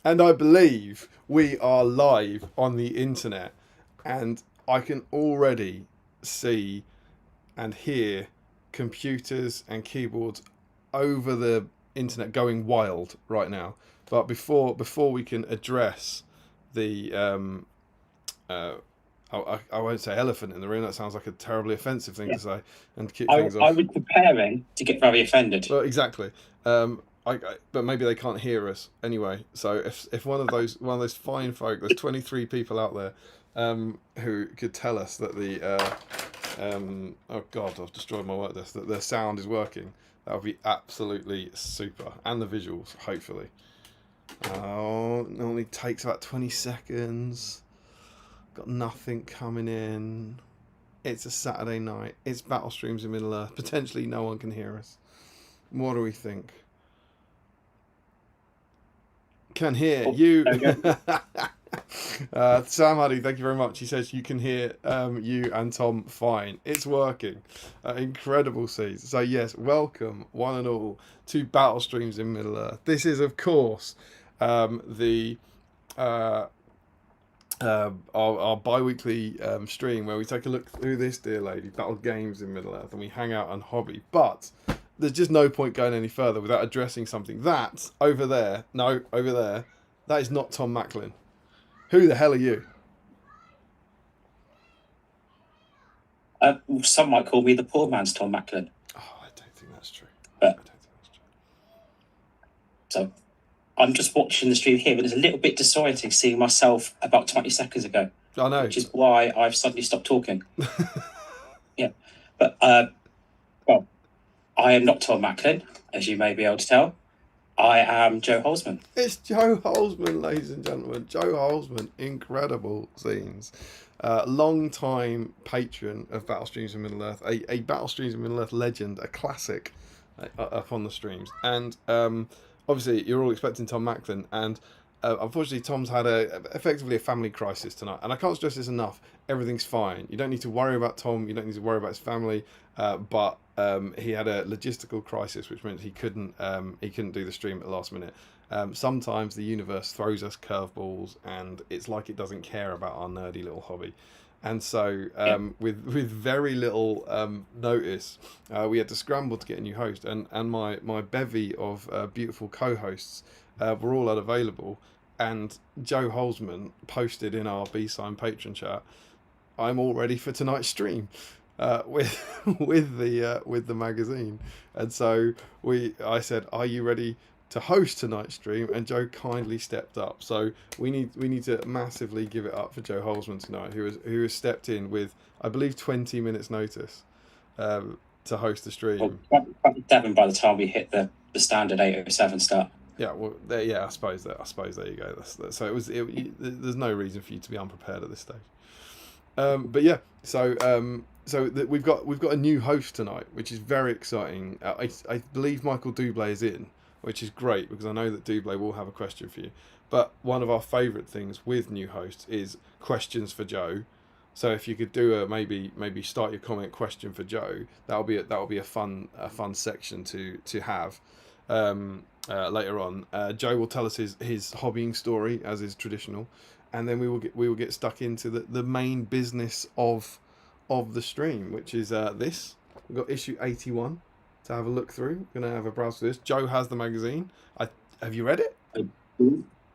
And I believe we are live on the internet, and I can already see and hear computers and keyboards over the internet going wild right now. But before we can address the I won't say elephant in the room. That sounds like a terribly offensive thing to say, and kick things I off. was preparing to get very offended. Well, exactly. But maybe they can't hear us anyway. So if one of those fine folk, there's 23 people out there, who could tell us that oh God, I've destroyed my work desk, that the sound is working, that would be absolutely super, and the visuals, hopefully. Oh, it only takes about 20 seconds. Got nothing coming in. It's a Saturday night. It's Battle Streams in Middle Earth. Potentially no one can hear us. What do we think? Can hear you. Sam Huddy, thank you very much. He says you can hear you and Tom fine. It's working. Incredible scenes. So yes, welcome one and all to Battle Streams in Middle Earth. This is of course our bi-weekly stream where we take a look through this dear lady, Battle Games in Middle Earth, and we hang out and hobby. But there's just no point going any further without addressing something. That over there, that is not Tom Macklin. Who the hell are you? Some might call me the poor man's Tom Macklin. Oh, I don't think that's true. So I'm just watching the stream here, but it's a little bit disorienting seeing myself about 20 seconds ago. I know. Which is why I've suddenly stopped talking. Yeah. But, well, I am not Tom Macklin, as you may be able to tell. I am Joe Holzman. It's Joe Holzman, ladies and gentlemen. Joe Holzman, incredible scenes. Long-time patron of Battle Streams in Middle Earth, a Battle Streams in Middle Earth legend, a classic up on the streams. And obviously, you're all expecting Tom Macklin, and unfortunately, Tom's had effectively a family crisis tonight. And I can't stress this enough. Everything's fine. You don't need to worry about Tom. You don't need to worry about his family. But he had a logistical crisis, which meant he couldn't do the stream at the last minute. Sometimes the universe throws us curveballs, and it's like it doesn't care about our nerdy little hobby. And so, with very little notice, we had to scramble to get a new host, and my bevy of beautiful co-hosts were all unavailable. And Joe Holzman posted in our BSIME patron chat, "I'm all ready for tonight's stream." With the magazine, and so I said, "Are you ready to host tonight's stream?" And Joe kindly stepped up. So we need to massively give it up for Joe Holzman tonight, who has stepped in with, I believe, 20 minutes notice to host the stream. Well, 7 by the time we hit the standard 8:07 start. Yeah, well, I suppose there you go. So there's no reason for you to be unprepared at this stage. But yeah, we've got a new host tonight, which is very exciting. I believe Michael Dublé is in, which is great because I know that Dublé will have a question for you. But one of our favourite things with new hosts is questions for Joe. So if you could do maybe start your comment question for Joe, that'll be a fun section to have later on. Joe will tell us his hobbying story, as is traditional, and then we will get stuck into the main business of the stream, which is this. We've got issue 81 to have a look through. We're going to have a browse through this. Joe has the magazine. Have you read it?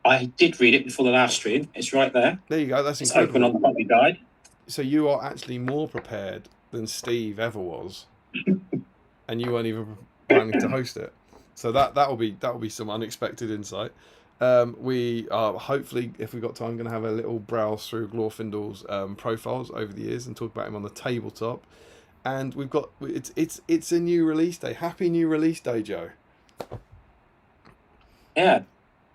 I did read it before the last stream. It's right there. There you go. That's it's incredible. Open on the hobby guide. So you are actually more prepared than Steve ever was, and you weren't even planning to host it. So that will be some unexpected insight. We are hopefully, if we've got time, going to have a little browse through Glorfindel's profiles over the years and talk about him on the tabletop. And we've got it's a new release day. Happy new release day, Joe. Yeah,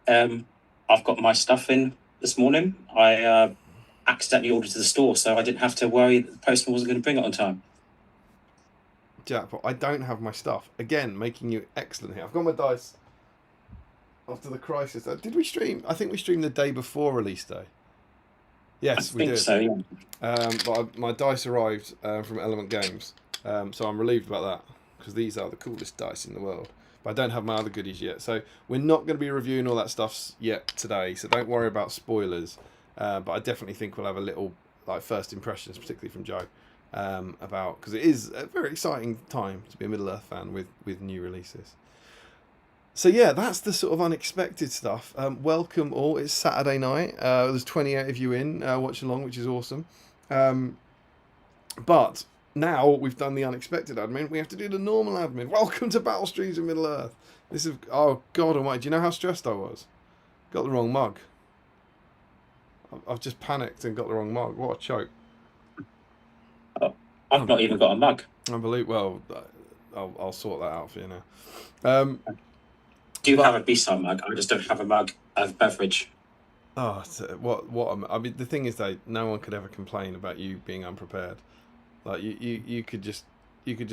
I've got my stuff in this morning. I accidentally ordered to the store, so I didn't have to worry that the postman wasn't going to bring it on time. Jackpot. I don't have my stuff. Again, making you excellent here. I've got my dice. After the crisis, did we stream? I think we streamed the day before release day. Yes, we did. I think so, yeah. But my dice arrived from Element Games, so I'm relieved about that because these are the coolest dice in the world. but I don't have my other goodies yet. So we're not going to be reviewing all that stuff yet today, so don't worry about spoilers. But I definitely think we'll have a little like first impressions, particularly from Joe, about, because it is a very exciting time to be a Middle Earth fan with new releases. So yeah, that's the sort of unexpected stuff. Welcome all. It's Saturday night. There's 28 of you in watching along, which is awesome. But now we've done the unexpected admin, we have to do the normal admin. Welcome to Battle Streams in Middle Earth. This is, oh God almighty, do you know how stressed I was? Got the wrong mug. I've just panicked and got the wrong mug. What a choke. Oh, I've not even got a mug. I believe, well, I'll sort that out for you now. Do you have a BSIME mug? I just don't have a mug of beverage. Oh, I mean, the thing is that no one could ever complain about you being unprepared. Like you could just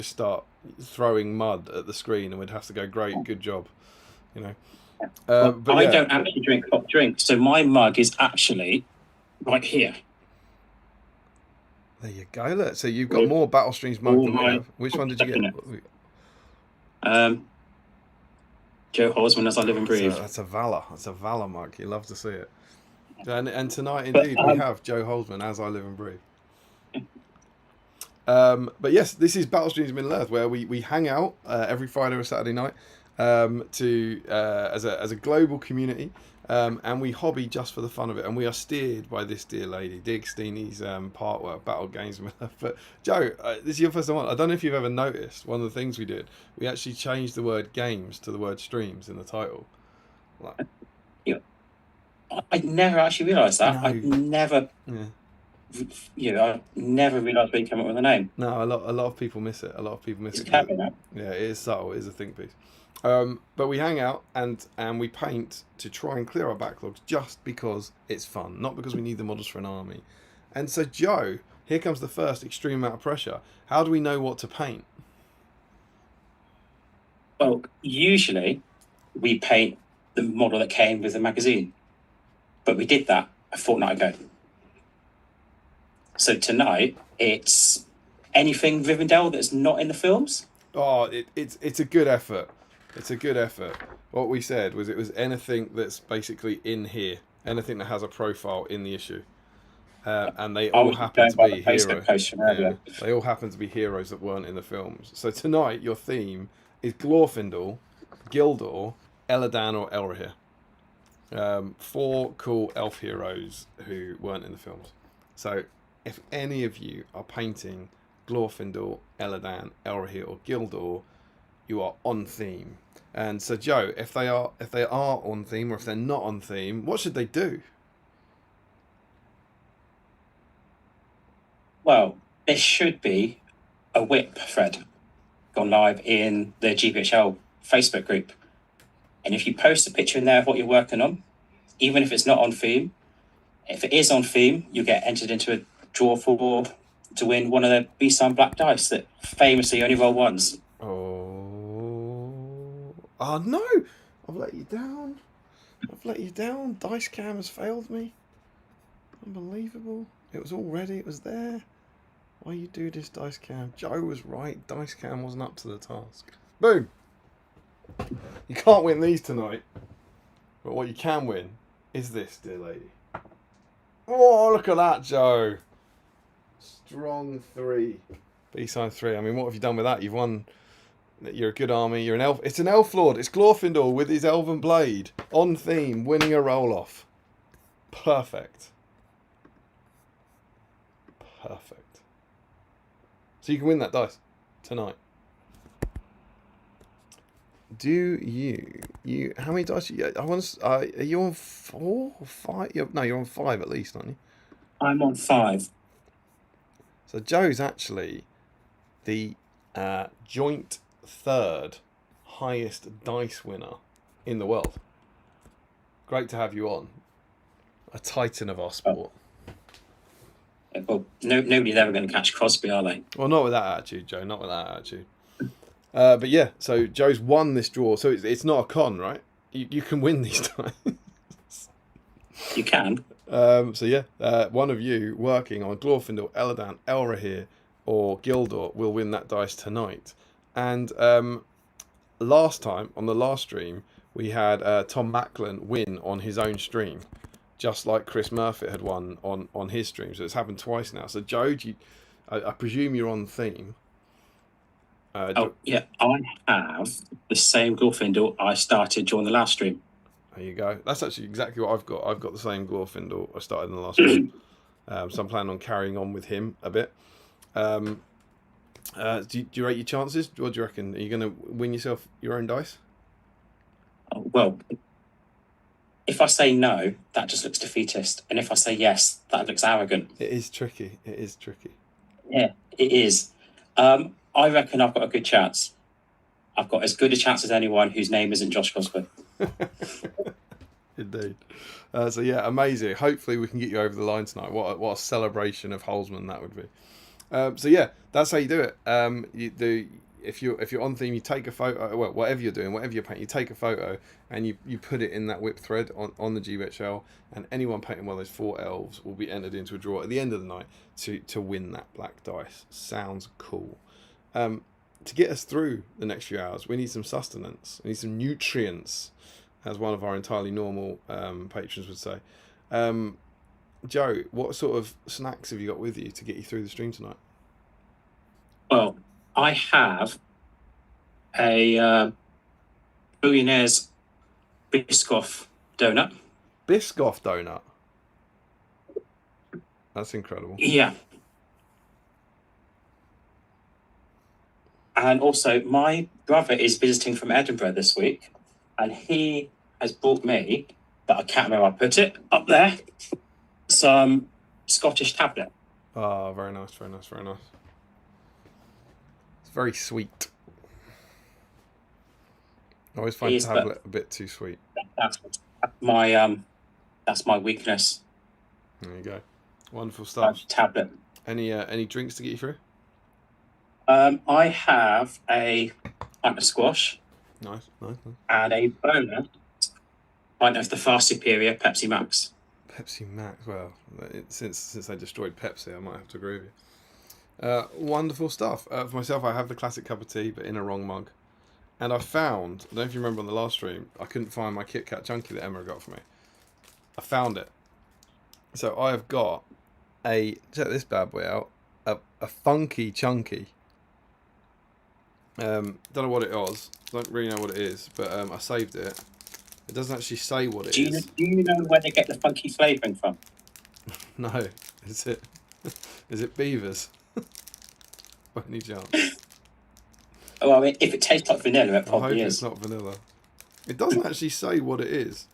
start throwing mud at the screen and we'd have to go, great, good job, you know. But I don't actually drink hot drinks, so my mug is actually right here. There you go. Look, so you've got more Battle Streams mug than we have. Which one did you get? Joe Holzman, As I Live and Breathe. That's a Valor. That's a Valor mug. You love to see it. And tonight, indeed, we have Joe Holzman, As I Live and Breathe. But yes, this is Battle Streams Middle Earth, where we hang out every Friday or Saturday night as a global community, and we hobby just for the fun of it. And we are steered by this dear lady, Dig Steeney's Partwell Battle Games Middle Earth. But Joe, this is your first time on. I don't know if you've ever noticed, one of the things we did, we actually changed the word games to the word streams in the title. Like, yeah. I never actually realised that. No. I never... Yeah. I never realised we came up with a name. No, a lot of people miss it. A lot of people miss It's it. clever, no? Yeah, it is subtle. It is a think piece. But we hang out and we paint to try and clear our backlogs just because it's fun, not because we need the models for an army. And so, Joe, here comes the first extreme amount of pressure. How do we know what to paint? Well, usually we paint the model that came with the magazine, but we did that a fortnight ago. So tonight it's anything Rivendell that's not in the films. Oh, it's a good effort. It's a good effort. What we said was it was anything that's basically in here, anything that has a profile in the issue, and they all happen to be heroes. Yeah, they all happen to be heroes that weren't in the films. So tonight your theme is Glorfindel, Gildor, Eladan, or Elrahir. 4 cool elf heroes who weren't in the films. So if any of you are painting Glorfindel, Eladan, Elrahir, or Gildor, you are on theme. And so, Joe, if they are on theme, or if they're not on theme, what should they do? Well, there should be a whip thread gone live in the GPHL Facebook group, and if you post a picture in there of what you're working on, even if it's not on theme, if it is on theme, you get entered into a draw to win one of the BSIME black dice that famously only roll ones. Oh no! I've let you down. Dice cam has failed me. Unbelievable. It was all ready. It was there. Why you do this, Dice cam? Joe was right. Dice cam wasn't up to the task. Boom. You can't win these tonight. But what you can win is this, dear lady. Oh, look at that, Joe. Strong 3. BSIME 3. I mean, what have you done with that? You've won. You're a good army. You're an elf. It's an elf lord. It's Glorfindel with his elven blade. On theme, winning a roll-off. Perfect. Perfect. So you can win that dice tonight. Do you? How many dice? I want to. Are you on 4 or 5? You're on 5 at least, aren't you? I'm on 5. So Joe's actually the joint 3rd highest dice winner in the world. Great to have you on. A titan of our sport. Well, nobody's ever going to catch Crosby, are they? Well, not with that attitude, Joe. Not with that attitude. But yeah, so Joe's won this draw. So it's not a con, right? You can win these dice. You can. So yeah, one of you working on Glorfindel, Eladan, Elrahir, or Gildor will win that dice tonight. And last time on the last stream we had Tom Macklin win on his own stream, just like Chris Murphy had won on his stream. So it's happened twice now. So Joe, I presume you're on theme. Yeah, I have the same Glorfindel I started during the last stream. There you go. That's actually exactly what I've got. I've got the same Glorfindel I started in the last stream. So I'm planning on carrying on with him a bit. Do you rate your chances? What do you reckon? Are you going to win yourself your own dice? Well, if I say no, that just looks defeatist. And if I say yes, that looks arrogant. It is tricky. It is tricky. Yeah, it is. I reckon I've got a good chance. I've got as good a chance as anyone whose name isn't Josh Gosford. Indeed. So yeah, amazing. Hopefully we can get you over the line tonight. What a celebration of Holzman that would be. So yeah, that's how you do it. If you're on theme, you take a photo. Well, whatever you're doing, whatever you're painting, you take a photo and you put it in that whip thread on the GBHL, and anyone painting one of those 4 elves will be entered into a draw at the end of the night to win that black dice. Sounds cool. To get us through the next few hours, we need some sustenance. We need some nutrients, as one of our entirely normal patrons would say. Joe, what sort of snacks have you got with you to get you through the stream tonight? Well, I have a Billionaire's Biscoff donut. Biscoff donut? That's incredible. Yeah. And also, my brother is visiting from Edinburgh this week, and he has brought me, but I can't remember where I put it, up there, some Scottish tablet. Oh, very nice, very nice, very nice. It's very sweet. I always find tablet a bit too sweet. That's my weakness. There you go. Wonderful stuff. Tablet. Any drinks to get you through? I have a pint of squash. Nice. And a bonus pint of the far superior Pepsi Max. Pepsi Max. Well, since they destroyed Pepsi, I might have to agree with you. Wonderful stuff. For myself, I have the classic cup of tea, but in a wrong mug. And I found, I don't know if you remember on the last stream, I couldn't find my Kit Kat Chunky that Emma got for me. I found it. So I have got check this bad boy out, a Funky Chunky. Don't know what it was. Don't really know what it is, but I saved it. It doesn't actually say what it is. Do you know where they get the funky flavouring from? No. Is it Beavers? By any chance? Oh, I mean, if it tastes like vanilla, it probably I hope is. it's not vanilla. It doesn't actually say what it is.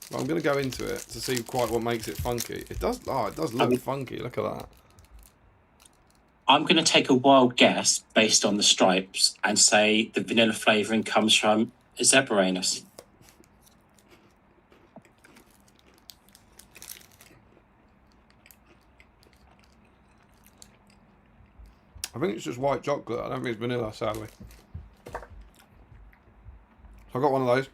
But I'm going to go into it to see quite what makes it funky. It does look funky. Look at that. I'm going to take a wild guess based on the stripes and say the vanilla flavouring comes from Zebraanus. I think it's just white chocolate. I don't think it's vanilla, sadly. So I got one of those.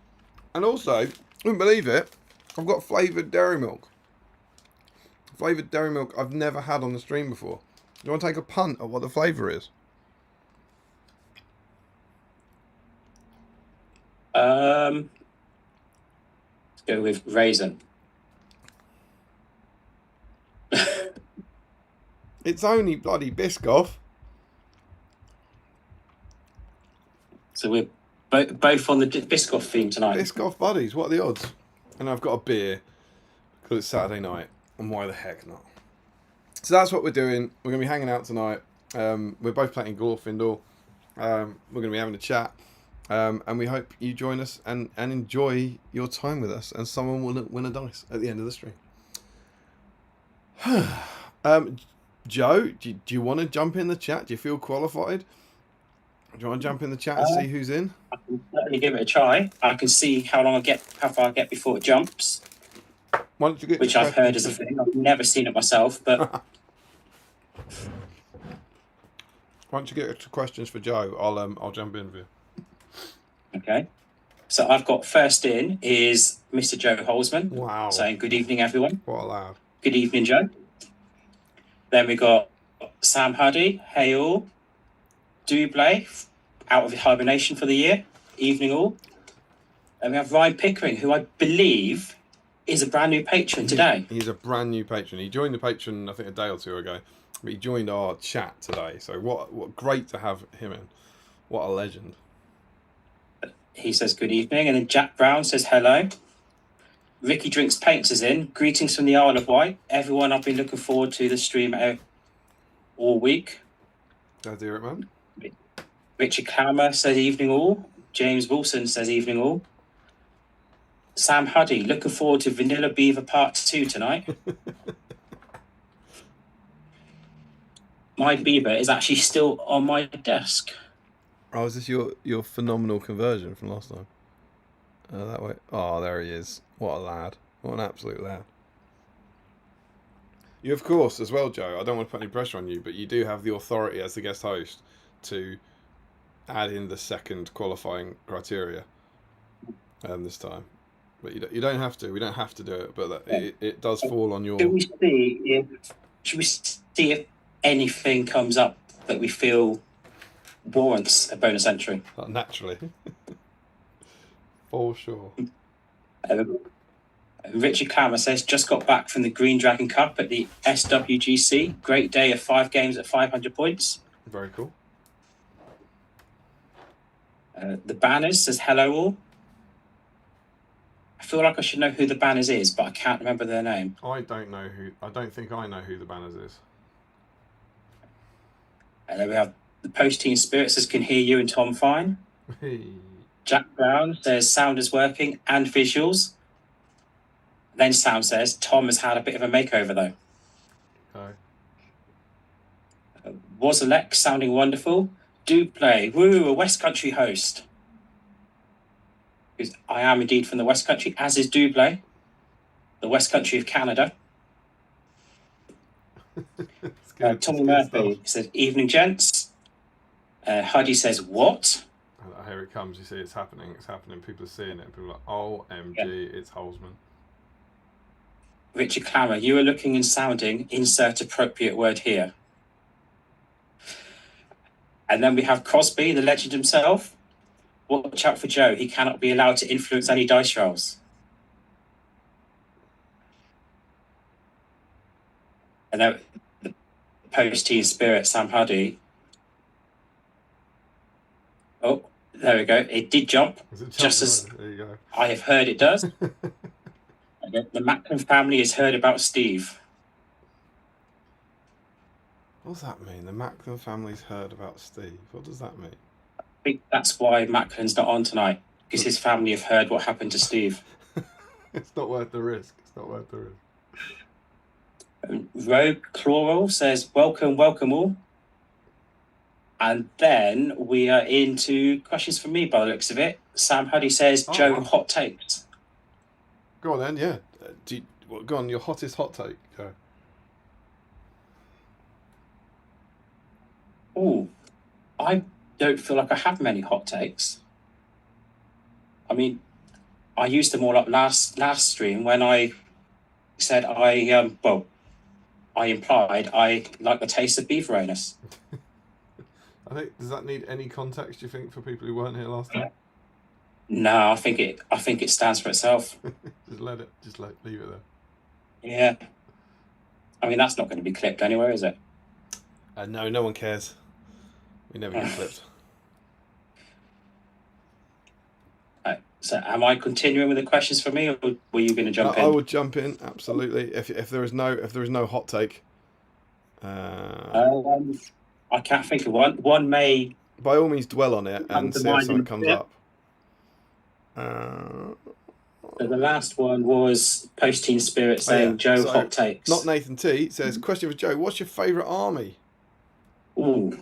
And also, I wouldn't believe it, I've got flavoured dairy milk. Flavoured dairy milk I've never had on the stream before. Do you want to take a punt at what the flavour is? Let's go with raisin. It's only bloody Biscoff. So we're both on the Biscoff theme tonight. Biscoff buddies, what are the odds? And I've got a beer because it's Saturday night, and why the heck not? So that's what we're doing. We're going to be hanging out tonight. We're both playing Glorfindel. We're going to be having a chat. And we hope you join us and enjoy your time with us. And someone will win a dice at the end of the stream. Joe, do you want to jump in the chat? Do you feel qualified? Do you want to jump in the chat and see who's in? I can certainly give it a try. I can see how far I get before it jumps. Which I've heard is a thing. I've never seen it myself, but once you get to questions for Joe, I'll jump in with you. Okay. So I've got first in is Mr. Joe Holzman. Wow. Saying good evening, everyone. What a lad. Good evening, Joe. Then we got Sam Huddy. Hey all. Dublé, out of hibernation for the year. evening all. And we have Ryan Pickering, who I believe is a brand new patron today. He's a brand new patron. He joined the patron, I think, a day or two ago. But he joined our chat today. So what great to have him in. What a legend. He says good evening. And then Jack Brown says hello. Ricky Drinks Paints is in. Greetings from the Isle of Wight. Everyone, I've been looking forward to the stream all week. Glad to hear it, man. Richard Clammer says evening all. James Wilson says evening all. Sam Huddy, looking forward to Vanilla Beaver Part 2 tonight. My beaver is actually still on my desk. Oh, is this your phenomenal conversion from last time? That way. Oh, there he is. What a lad. What an absolute lad. You, of course, as well, Joe, I don't want to put any pressure on you, but you do have the authority as the guest host to add in the second qualifying criteria this time. But you don't have to. We don't have to do it, but it does fall on your... Should we see if anything comes up that we feel warrants a bonus entry? Naturally. For sure. Richard Clammer says, just got back from the Green Dragon Cup at the SWGC. Great day of 5 games at 500 points. Very cool. The Banners says, hello all. I feel like I should know who the Banners is, but I can't remember their name. I don't think I know who the Banners is. And then we have the Post-Team Spirit says, can hear you and Tom fine. Hey. Jack Brown says, sound is working and visuals. Then Sam says, Tom has had a bit of a makeover though. Okay. Wozalek sounding wonderful. Do play. Woo, a West Country host. Because I am indeed from the West Country, as is Dublé, the West Country of Canada. Tommy Murphy says, evening, gents. Huddy says, what? Here it comes. You see, it's happening. It's happening. People are seeing it. People are like, OMG, It's Holzman. Richard Clammer, you are looking and sounding, insert appropriate word here. And then we have Crosby, the legend himself. Watch out for Joe. He cannot be allowed to influence any dice rolls. And then the Post-Team Spirit, Sam Huddy. Oh, there we go. It did jump. Just as there you go. I have heard it does. The Macklin family has heard about Steve. What does that mean? The Macklin family's heard about Steve. What does that mean? I think that's why Macklin's not on tonight, because his family have heard what happened to Steve. It's not worth the risk. It's not worth the risk. Rogue Chloral says, welcome all. And then we are into questions from me by the looks of it. Sam Huddy says, Joe, hot takes. Go on then, yeah. Go on, your hottest hot take. Go. Oh, I don't feel like I have many hot takes. I mean, I used them all up last stream when I said I implied I like the taste of beef anus. I think, does that need any context, do you think, for people who weren't here last time? No, I think it stands for itself. Just leave it there. Yeah. I mean, that's not going to be clipped anywhere, is it? No one cares. We never get clipped. So am I continuing with the questions for me, or were you going to jump in? I would jump in, absolutely. If there is no hot take. I can't think of one. One may... By all means, dwell on it and see if something comes up. So the last one was Post-Team Spirit saying, Joe, hot takes. Not Nathan T. says, question for Joe, what's your favourite army? Ooh.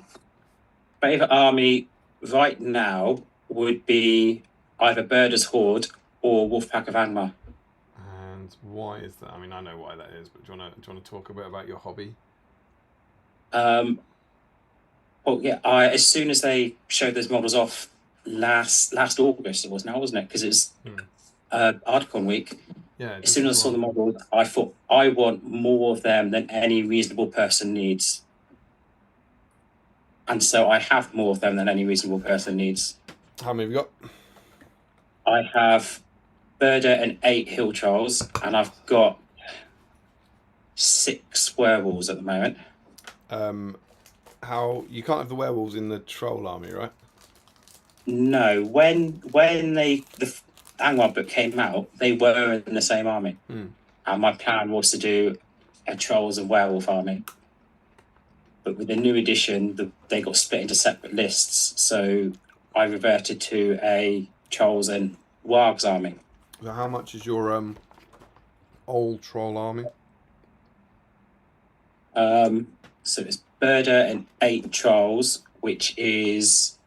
Favourite army right now would be either Birders Horde or Wolfpack of Angmar. And why is that? I mean, I know why that is, but do you want to talk a bit about your hobby? Well, yeah, as soon as they showed those models off last August, it was now, wasn't it? Because it was Articon week. Yeah. As soon as I saw the model, I thought, I want more of them than any reasonable person needs. And so I have more of them than any reasonable person needs. How many have you got? I have Birder and 8 hill trolls, and I've got 6 werewolves at the moment. How you can't have the werewolves in the troll army, right? No, when the Angmar book came out, they were in the same army, and my plan was to do a trolls and werewolf army. But with the new edition, they got split into separate lists, so I reverted to a trolls and wargs army. So how much is your old troll army? So it's Birder and 8 trolls, which is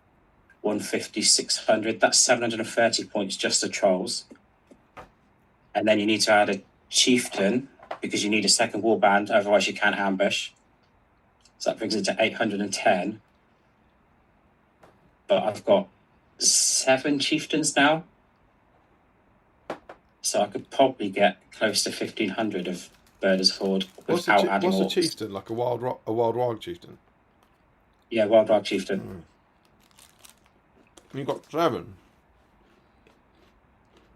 150, 600. That's 730 points just for trolls. And then you need to add a chieftain because you need a second warband, otherwise you can't ambush. So that brings it to 810. But I've got 7 chieftains now. So I could probably get close to 1,500 of Birder's Horde without adding What's a orcs. chieftain? Like a wild warg chieftain? Yeah, wild warg chieftain. You've got 7.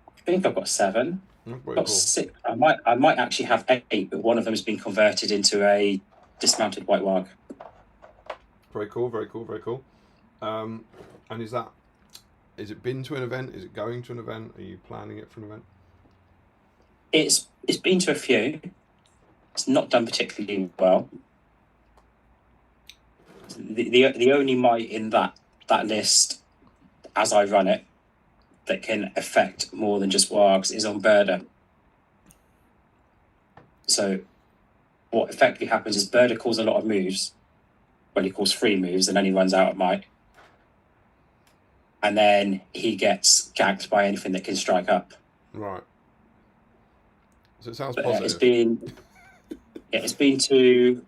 I think I've got 7. That's I've pretty got cool. 6. I might actually have 8, but one of them has been converted into a dismounted white warg. Very cool, very cool, very cool. And is it been to an event? Is it going to an event? Are you planning it for an event? It's been to a few. It's not done particularly well. The only might in that list, as I run it, that can affect more than just wargs is on Birder. So what effectively happens is Birder calls a lot of moves. Well, he calls 3 moves and then he runs out of might. And then he gets gagged by anything that can strike up. Right. So it sounds But positive. it's been to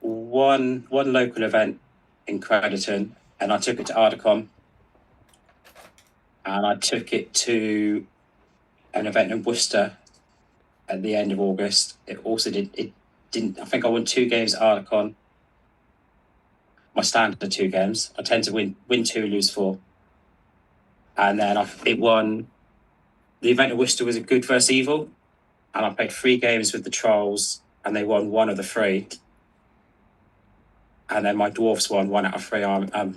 one local event in Crediton, and I took it to Ardacon, and I took it to an event in Worcester at the end of August. It also didn't. I think I won 2 games at Ardacon. My standard 2 games. I tend to win 2, lose 4. And then it won. The event at Worcester was a good versus evil, and I played 3 games with the trolls, and they won 1 of the 3. And then my dwarfs won 1 out of 3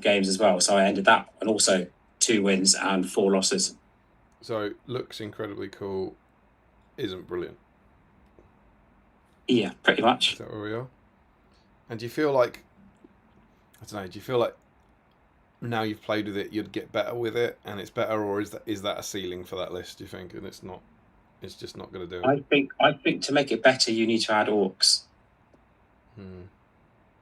games as well. So I ended that, and also 2 wins and 4 losses. So looks incredibly cool, isn't brilliant. Yeah, pretty much. Is that where we are? And do you feel like, I don't know, do you feel like now you've played with it, you'd get better with it, and it's better, or is that a ceiling for that list? Do you think, and it's just not going to do it? I think to make it better, you need to add orcs.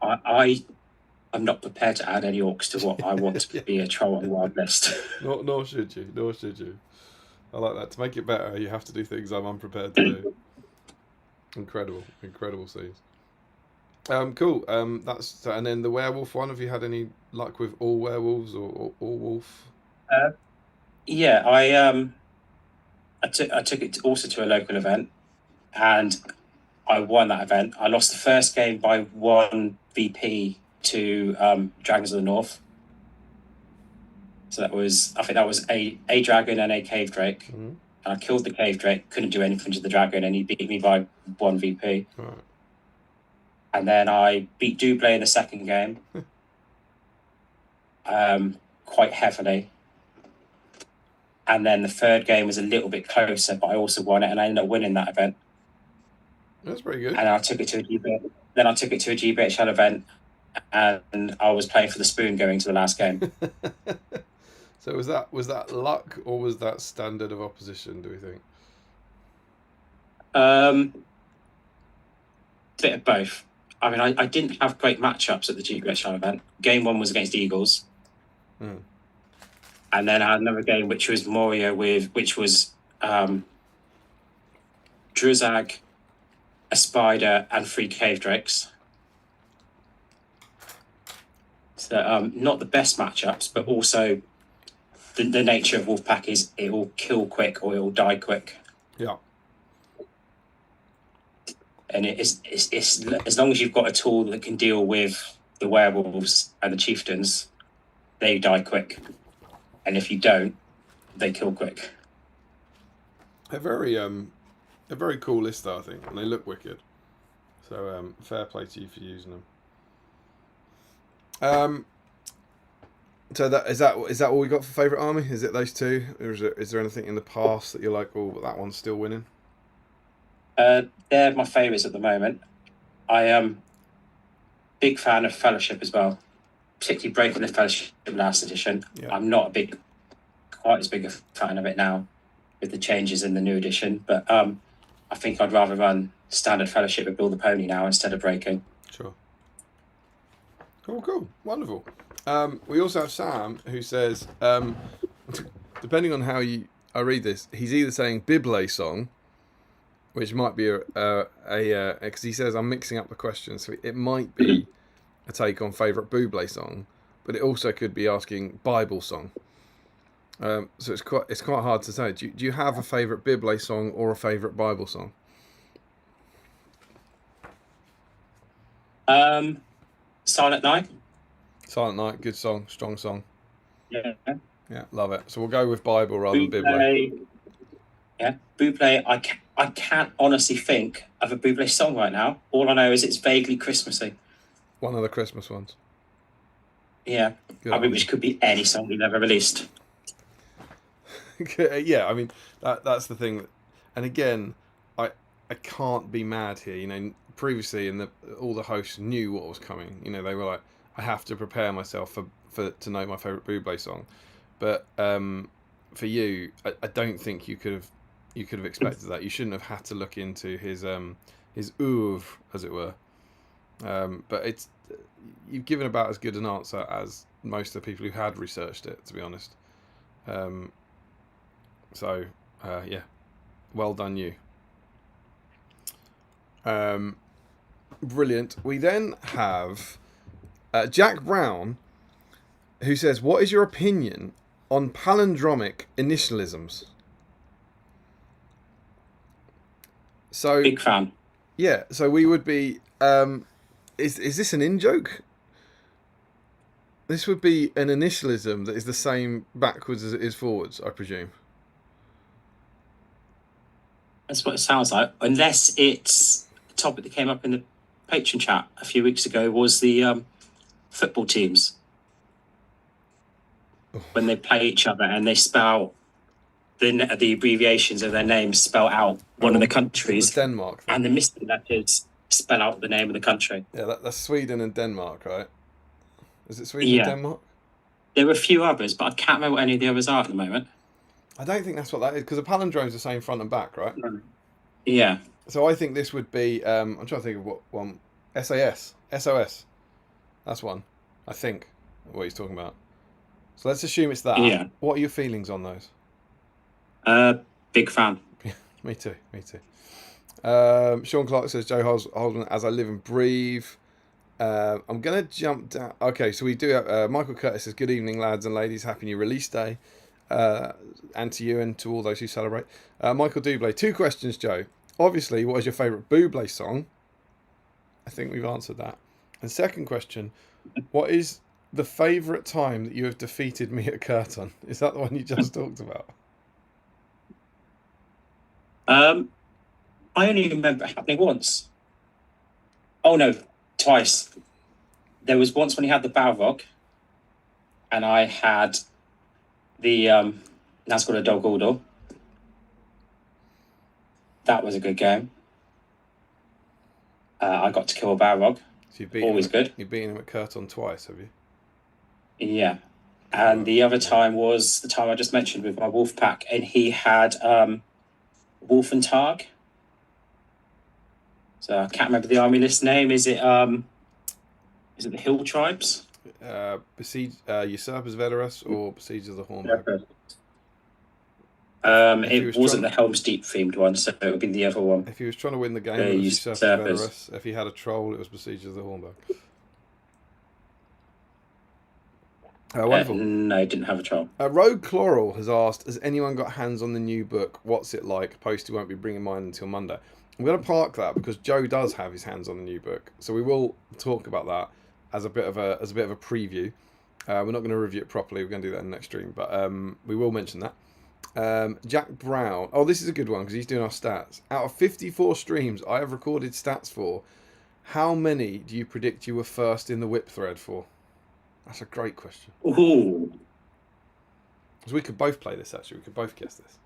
I'm not prepared to add any orcs to what I want to be a troll on the wild list. Nor should you. Nor should you. I like that. To make it better, you have to do things I'm unprepared to do. Incredible scenes. Cool. And then the werewolf one. Have you had any luck with all werewolves or all wolf? Yeah, I took it also to a local event, and I won that event. I lost the first game by 1 VP to Dragons of the North. So I think that was a dragon and a cave drake. Mm-hmm. And I killed the cave drake, couldn't do anything to the dragon, and he beat me by 1 VP. Right. And then I beat Dublé in the second game, quite heavily. And then the third game was a little bit closer, but I also won it, and I ended up winning that event. That's pretty good. And I took it to a GBHL event, and I was playing for the spoon going to the last game. So was that luck, or was that standard of opposition, do we think? Bit of both. I mean, I didn't have great matchups at the GBHL event. Game 1 was against Eagles. And then I had another game which was Moria which was Druzag, a spider, and 3 cave drakes. So not the best matchups, but also the nature of Wolfpack is it will kill quick or it will die quick. Yeah. And it's as long as you've got a tool that can deal with the werewolves and the chieftains, they die quick. And if you don't, they kill quick. They're very cool list, though, I think, and they look wicked. So fair play to you for using them. So is that all we got for favourite army? Is it those two, or is there anything in the past that you're like, oh, but that one's still winning? They're my favourites at the moment. I am big fan of Fellowship as well, particularly breaking the Fellowship last edition. Yeah. I'm not quite as big a fan of it now with the changes in the new edition, but I think I'd rather run standard Fellowship with Build the Pony now instead of breaking. Sure. Cool, wonderful. We also have Sam, who says, depending on how I read this, he's either saying Bible song, which might be because he says I'm mixing up the questions, so it might be a take on favourite Buble song, but it also could be asking Bible song. So it's quite hard to say. Do you have a favourite Bible song or a favourite Bible song? Silent Night. Silent Night, good song, strong song. Yeah. Yeah, love it. So we'll go with Bible rather than Bible. Yeah, Buble. I can't honestly think of a Buble song right now. All I know is it's vaguely Christmassy. One of the Christmas ones. Yeah, which could be any song we've ever released. Yeah, I mean that's the thing, and again, I can't be mad here. You know, previously all the hosts knew what was coming. You know, they were like, I have to prepare myself to know my favourite Buble song, but for you, I don't think you could have expected that. You shouldn't have had to look into his oeuvre, as it were. But you've given about as good an answer as most of the people who had researched it, to be honest. So yeah, well done you. Brilliant. We then have Jack Brown, who says, what is your opinion on palindromic initialisms? So big fan. Yeah, so we would be is this an in-joke? This would be an initialism that is the same backwards as it is forwards, I presume. That's what it sounds like, unless it's a topic that came up in the Patreon chat a few weeks ago was the football teams. When they play each other and they spell the abbreviations of their names, spell out one of the countries. Denmark. And the missing letters spell out the name of the country. Yeah, that's Sweden and Denmark, right? Is it Sweden and Denmark? There were a few others, but I can't remember what any of the others are at the moment. I don't think that's what that is, because a palindrome is the same front and back, right? Yeah. So I think this would be, I'm trying to think of what one, SOS. That's one, I think, what he's talking about. So let's assume it's that. Yeah. What are your feelings on those? Big fan. Me too. Sean Clark says, Joe Holden, as I live and breathe. I'm going to jump down. Okay, so we do have Michael Curtis says, good evening, lads and ladies. Happy new release day. And to you and to all those who celebrate. Michael Dublé, 2 questions, Joe. Obviously, what is your favourite Buble song? I think we've answered that. And second question, what is the favourite time that you have defeated me at Curtin? Is that the one you just talked about? I only remember it happening once. Oh no, twice. There was once when he had the Balrog, and I had the Nazgul of Dol Guldur. That was a good game. I got to kill a Balrog. So always good. You've beaten him at Curtin twice, have you? Yeah. And the other time was the time I just mentioned with my wolf pack, and he had Wolf and Targ. So I can't remember the army list name. Is it the Hill Tribes? Usurpers Veterus or Besiegers of the Hornburg? It wasn't the Helm's Deep themed one, so it would be the other one. If he was trying to win the game, it was Usurpers Veterus. If he had a troll, it was Besiegers of the Hornburg. Wonderful. No, it didn't have a troll. Rogue Chloral has asked, has anyone got hands on the new book? What's it like? Posty won't be bringing mine until Monday. I'm going to park that because Joe does have his hands on the new book, so we will talk about that as a bit of a preview. We're not going to review it properly. We're going to do that in the next stream, but we will mention that. Jack Brown. Oh, this is a good one because he's doing our stats. Out of 54 streams I have recorded stats for, how many do you predict you were first in the whip thread for? That's a great question. Ooh. Because we could both play this, actually. We could both guess this.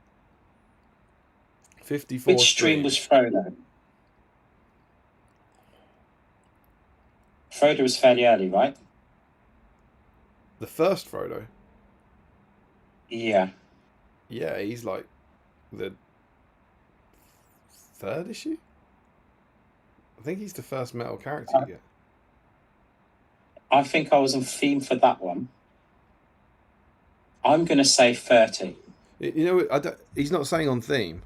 54 Which stream was streams. Frodo? Frodo was fairly early, right? The first Frodo? Yeah. Yeah, he's like the third issue? I think he's the first metal character you get. I think I was on theme for that one. I'm going to say 30. You know, he's not saying on theme.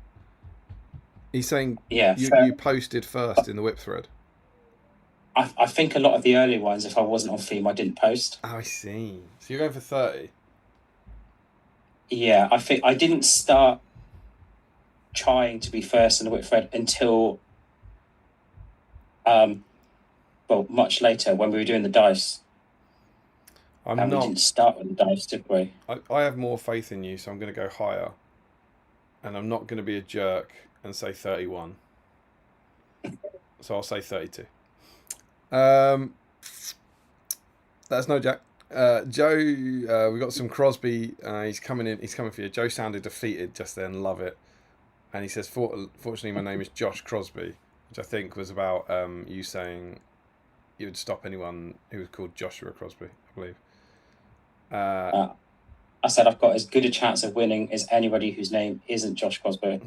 He's saying Yeah, you posted first in the whip thread. I think a lot of the early ones, if I wasn't on theme, I didn't post. Oh, I see. So you're going for 30? Yeah, I think I didn't start trying to be first in the whip thread until, much later when we were doing the dice. We didn't start with the dice, did we? I have more faith in you, so I'm going to go higher. And I'm not going to be a jerk and say 31. So I'll say 32. That's no Jack. Joe, we got some Crosby. He's coming in. He's coming for you. Joe sounded defeated just then. Love it. And he says, fortunately, my name is Josh Crosby, which I think was about you saying you would stop anyone who was called Joshua Crosby, I believe. I said I've got as good a chance of winning as anybody whose name isn't Josh Crosby.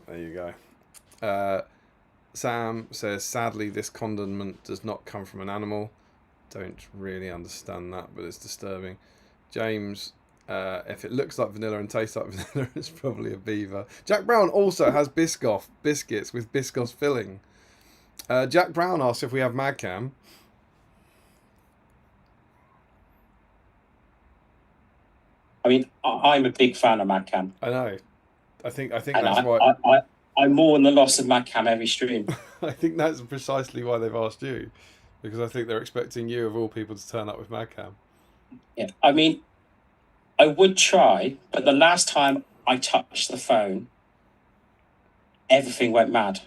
There you go. Sam says, sadly, this condiment does not come from an animal. Don't really understand that, but it's disturbing. James, if it looks like vanilla and tastes like vanilla, it's probably a beaver. Jack Brown also has Biscoff biscuits with Biscoff filling. Jack Brown asks if we have Madcam. I mean, I'm a big fan of Madcam. I know. I think And that's why. I mourn the loss of Madcam every stream. I think that's precisely why they've asked you, because I think they're expecting you, of all people, to turn up with Madcam. Yeah, I mean, I would try, but the last time I touched the phone, everything went mad.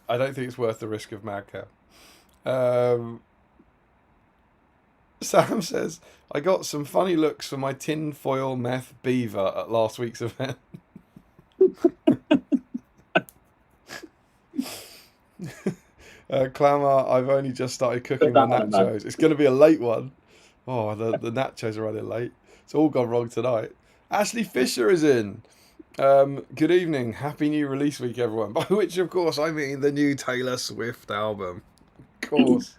I don't think it's worth the risk of Madcam. Sam says, I got some funny looks for my tinfoil meth beaver at last week's event. Clamor, I've only just started cooking my nachos. It's going to be a late one. Oh, the nachos are running late. It's all gone wrong tonight. Ashley Fisher is in. Good evening. Happy new release week, everyone. By which, of course, I mean the new Taylor Swift album. Of course.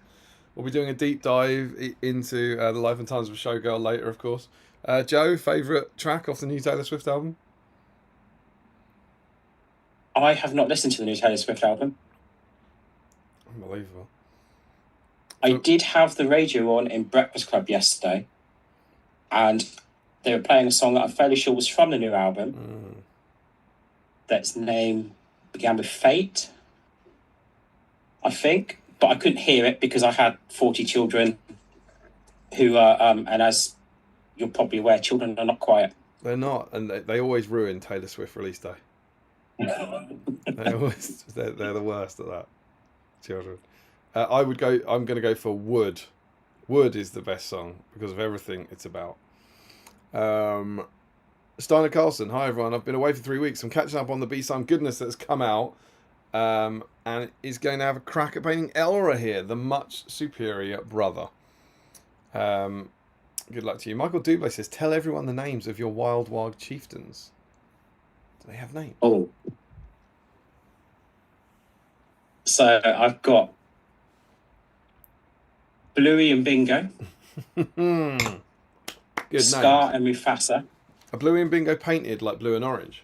We'll be doing a deep dive into the life and times of Showgirl later, of course. Joe, favourite track off the new Taylor Swift album? I have not listened to the new Taylor Swift album. Unbelievable. I did have the radio on in Breakfast Club yesterday, and they were playing a song that I'm fairly sure was from the new album. That's name began with Fate, I think. But I couldn't hear it because I had 40 children who are, and as you're probably aware, children are not quiet. They're not, and they always ruin Taylor Swift release day. They're the worst at that, children. I'm going to go for Wood. Wood is the best song because of everything it's about. Steiner Carlson, hi everyone. I've been away for 3 weeks. I'm catching up on the BSIME goodness that's come out. And is going to have a crack at painting Elra here, the much superior brother. Good luck to you. Michael Dublé says, tell everyone the names of your wild chieftains. Do they have names? Oh. So I've got Bluey and Bingo. Good Scar name. and Mufasa. Are Bluey and Bingo painted like blue and orange?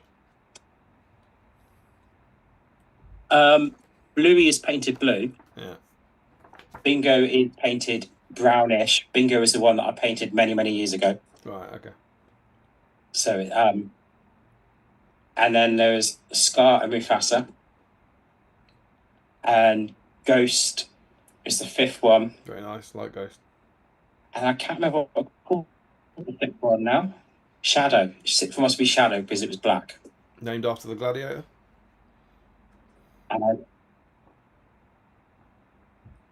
Bluey is painted blue. Yeah. Bingo is painted brownish. Bingo is the one that I painted many, many years ago. Right, okay. So, and then there's Scar and Mufasa. And Ghost is the fifth one. Very nice, like Ghost. And I can't remember what Pick one now. Shadow. Sixth one must be Shadow because it was black. Named after the gladiator? And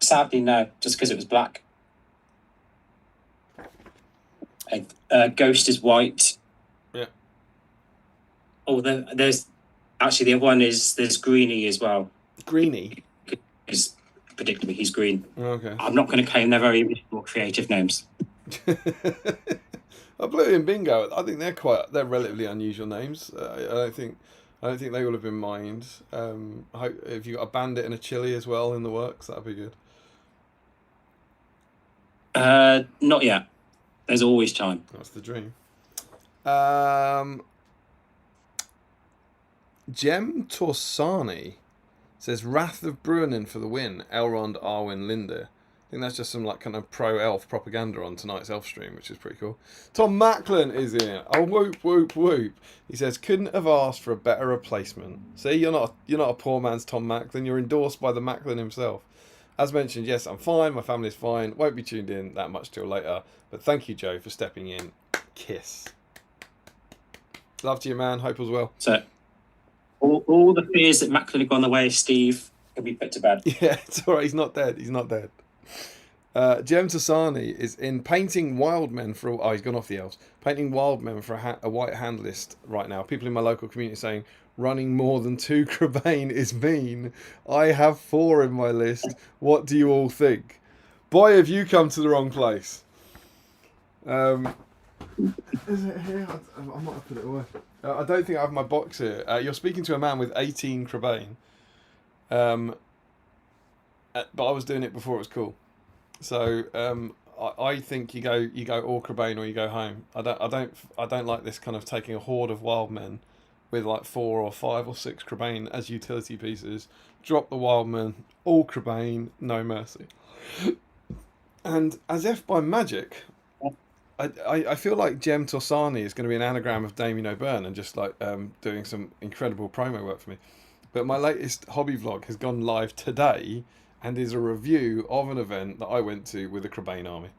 sadly, no, just because it was black. Ghost is white. Yeah. Oh, there's actually the other one is there's Greenie as well. Greenie? Is predictably he's green. Okay. I'm not going to claim they're very original, creative names. I blew it in bingo. I think they're relatively unusual names. I don't think they will have been mined. I hope if you got a bandit and a chili as well in the works, that'd be good. Not yet. There's always time. That's the dream. Gem Torsani says Wrath of Bruinen for the win. Elrond, Arwen, Linde. I think that's just some like kind of pro elf propaganda on tonight's elf stream, which is pretty cool. Tom Macklin is here. Oh, whoop whoop whoop! He says couldn't have asked for a better replacement. See, you're not a poor man's Tom Macklin. You're endorsed by the Macklin himself. As mentioned, yes, I'm fine. My family's fine. Won't be tuned in that much till later. But thank you, Joe, for stepping in. Kiss. Love to you, man. Hope as well. So, all the fears that Macklin had gone the way of Steve can be put to bed. Yeah, it's all right. He's not dead. He's not dead. Jem Tassani is in painting wild men for. Oh, he's gone off the elves. Painting wild men for a white hand list right now. People in my local community saying running more than 2 Crebain is mean. I have 4 in my list. What do you all think? Boy, have you come to the wrong place. Is it here? I might have put it away. I don't think I have my box here. You're speaking to a man with 18 Crebain. But I was doing it before it was cool. So I think you go all Crebain or you go home. I don't like this kind of taking a horde of wild men with like 4 or 5 or 6 Crebain as utility pieces. Drop the wild men, all Crebain, no mercy. And as if by magic, I feel like Jem Torsani is going to be an anagram of Damien O'Byrne and just like doing some incredible promo work for me. But my latest hobby vlog has gone live today and is a review of an event that I went to with the Crebain army.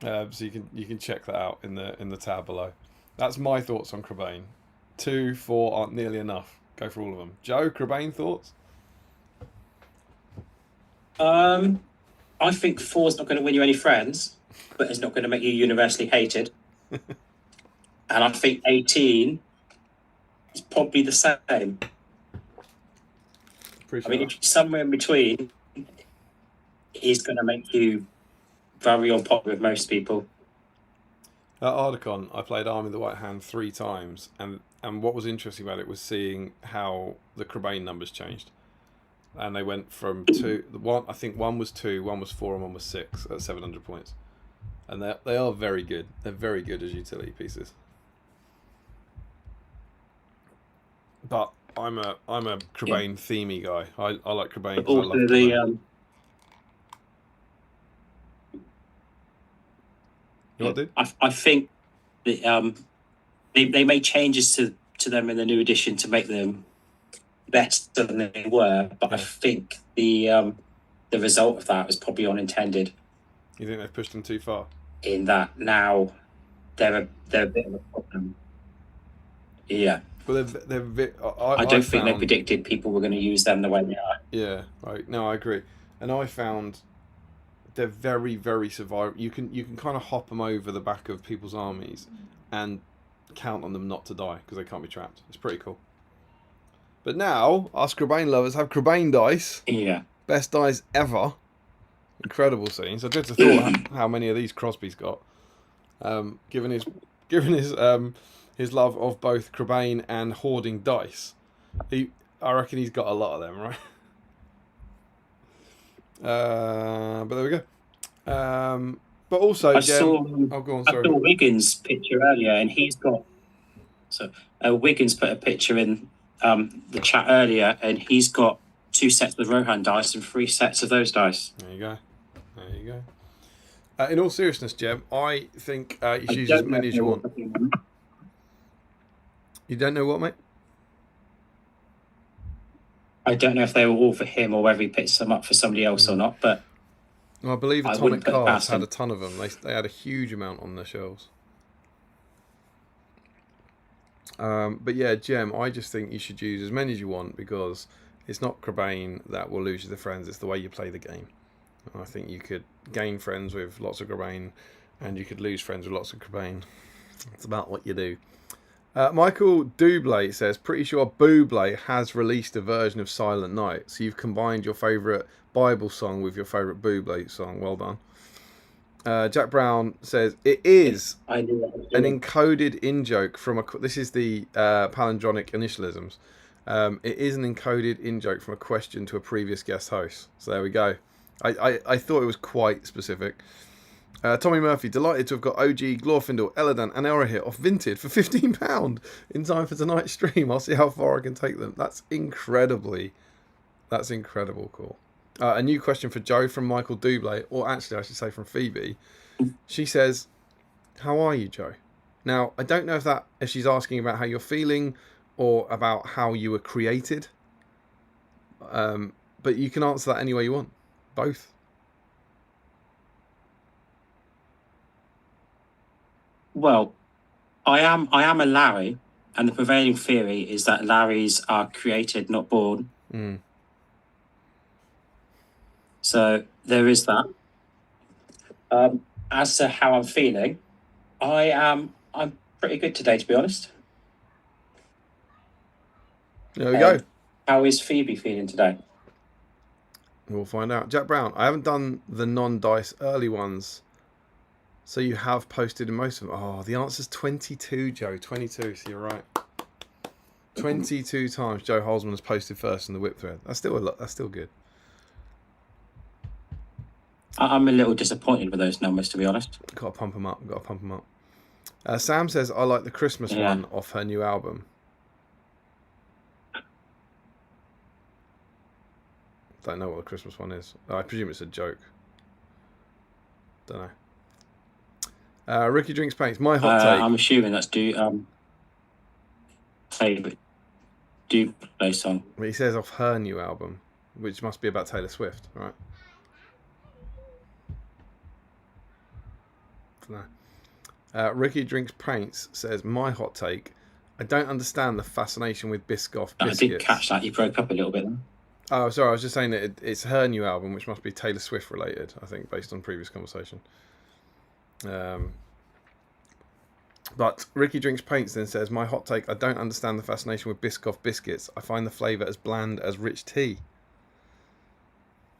So you can check that out in the tab below. That's my thoughts on Crebain. 2, 4 aren't nearly enough. Go for all of them. Joe, Crebain thoughts? I think 4 is not going to win you any friends, but it's not going to make you universally hated. And I think 18 is probably the same. Appreciate if somewhere in between is going to make you very on par with most people. At Ardacon, I played Army of the White Hand 3 times, and what was interesting about it was seeing how the Crebain numbers changed. And they went from 2, I think one was 2, one was 4, and one was 6 at 700 points. And they are very good. They're very good as utility pieces. But I'm a Crebain themey guy. I like Crebain because I love Crebain. You what, dude? I think that they made changes to them in the new edition to make them better than they were, but I think the result of that was probably unintended. You think they've pushed them too far? In that now they're a bit of a problem. Yeah. Well, I don't think they predicted people were going to use them the way they are. Yeah, right. No, I agree. And I found they're very, very survivable. You can kind of hop them over the back of people's armies and count on them not to die because they can't be trapped. It's pretty cool. But now, us Crebain lovers have Crebain dice. Yeah. Best dice ever. Incredible scenes. I just thought how many of these Crosby's got. Given his love of both Crebain and hoarding dice, I reckon he's got a lot of them, right? But there we go. But also, I saw Wiggins' picture earlier, and he's got. So Wiggins put a picture in the chat earlier, and he's got 2 sets of Rohan dice and 3 sets of those dice. There you go. There you go. In all seriousness, Jem, I think you should use as many as you want. You don't know what, mate? I don't know if they were all for him or whether he picks them up for somebody else or not, but well, I believe Atomic Cards had a ton of them. They had a huge amount on their shelves. But yeah, Gem, I just think you should use as many as you want because it's not Crebain that will lose you the friends, it's the way you play the game. And I think you could gain friends with lots of Crebain and you could lose friends with lots of Crebain. It's about what you do. Michael Double says, pretty sure Buble has released a version of Silent Night. So you've combined your favourite Bible song with your favourite Buble song. Well done. Jack Brown says, it is an encoded in-joke from a... This is the palindromic initialisms. It is an encoded in-joke from a question to a previous guest host. So there we go. I thought it was quite specific. Tommy Murphy, delighted to have got OG, Glorfindel, Eladan and Elrahir off Vinted for £15 in time for tonight's stream. I'll see how far I can take them. That's incredibly cool. A new question for Joe from Michael Double, or actually I should say from Phoebe. She says, how are you, Joe? Now, I don't know if she's asking about how you're feeling or about how you were created. But you can answer that any way you want. Both. Well, I am a Larry, and the prevailing theory is that Larrys are created, not born. Mm. So there is that. As to how I'm feeling, I'm pretty good today, to be honest. There we go. How is Phoebe feeling today? We'll find out. Jack Brown, I haven't done the non-dice early ones. So you have posted in most of them. Oh, the answer's 22, Joe. 22, so you're right. 22 times Joe Holzman has posted first in the whip thread. That's still a lot. That's still good. I'm a little disappointed with those numbers, to be honest. Got to pump them up. Sam says, I like the Christmas one off her new album. Don't know what the Christmas one is. I presume it's a joke. Don't know. Ricky Drinks Paints. My hot take. I'm assuming that's favourite Duplay song. He says off her new album, which must be about Taylor Swift, right? No. Ricky Drinks Paints says, my hot take. I don't understand the fascination with Biscoff biscuits. I did catch that. You broke up a little bit then. Oh, sorry. I was just saying that it's her new album, which must be Taylor Swift related, I think, based on previous conversation. But Ricky Drinks Paints then says, my hot take, I don't understand the fascination with Biscoff biscuits. I find the flavour as bland as rich tea.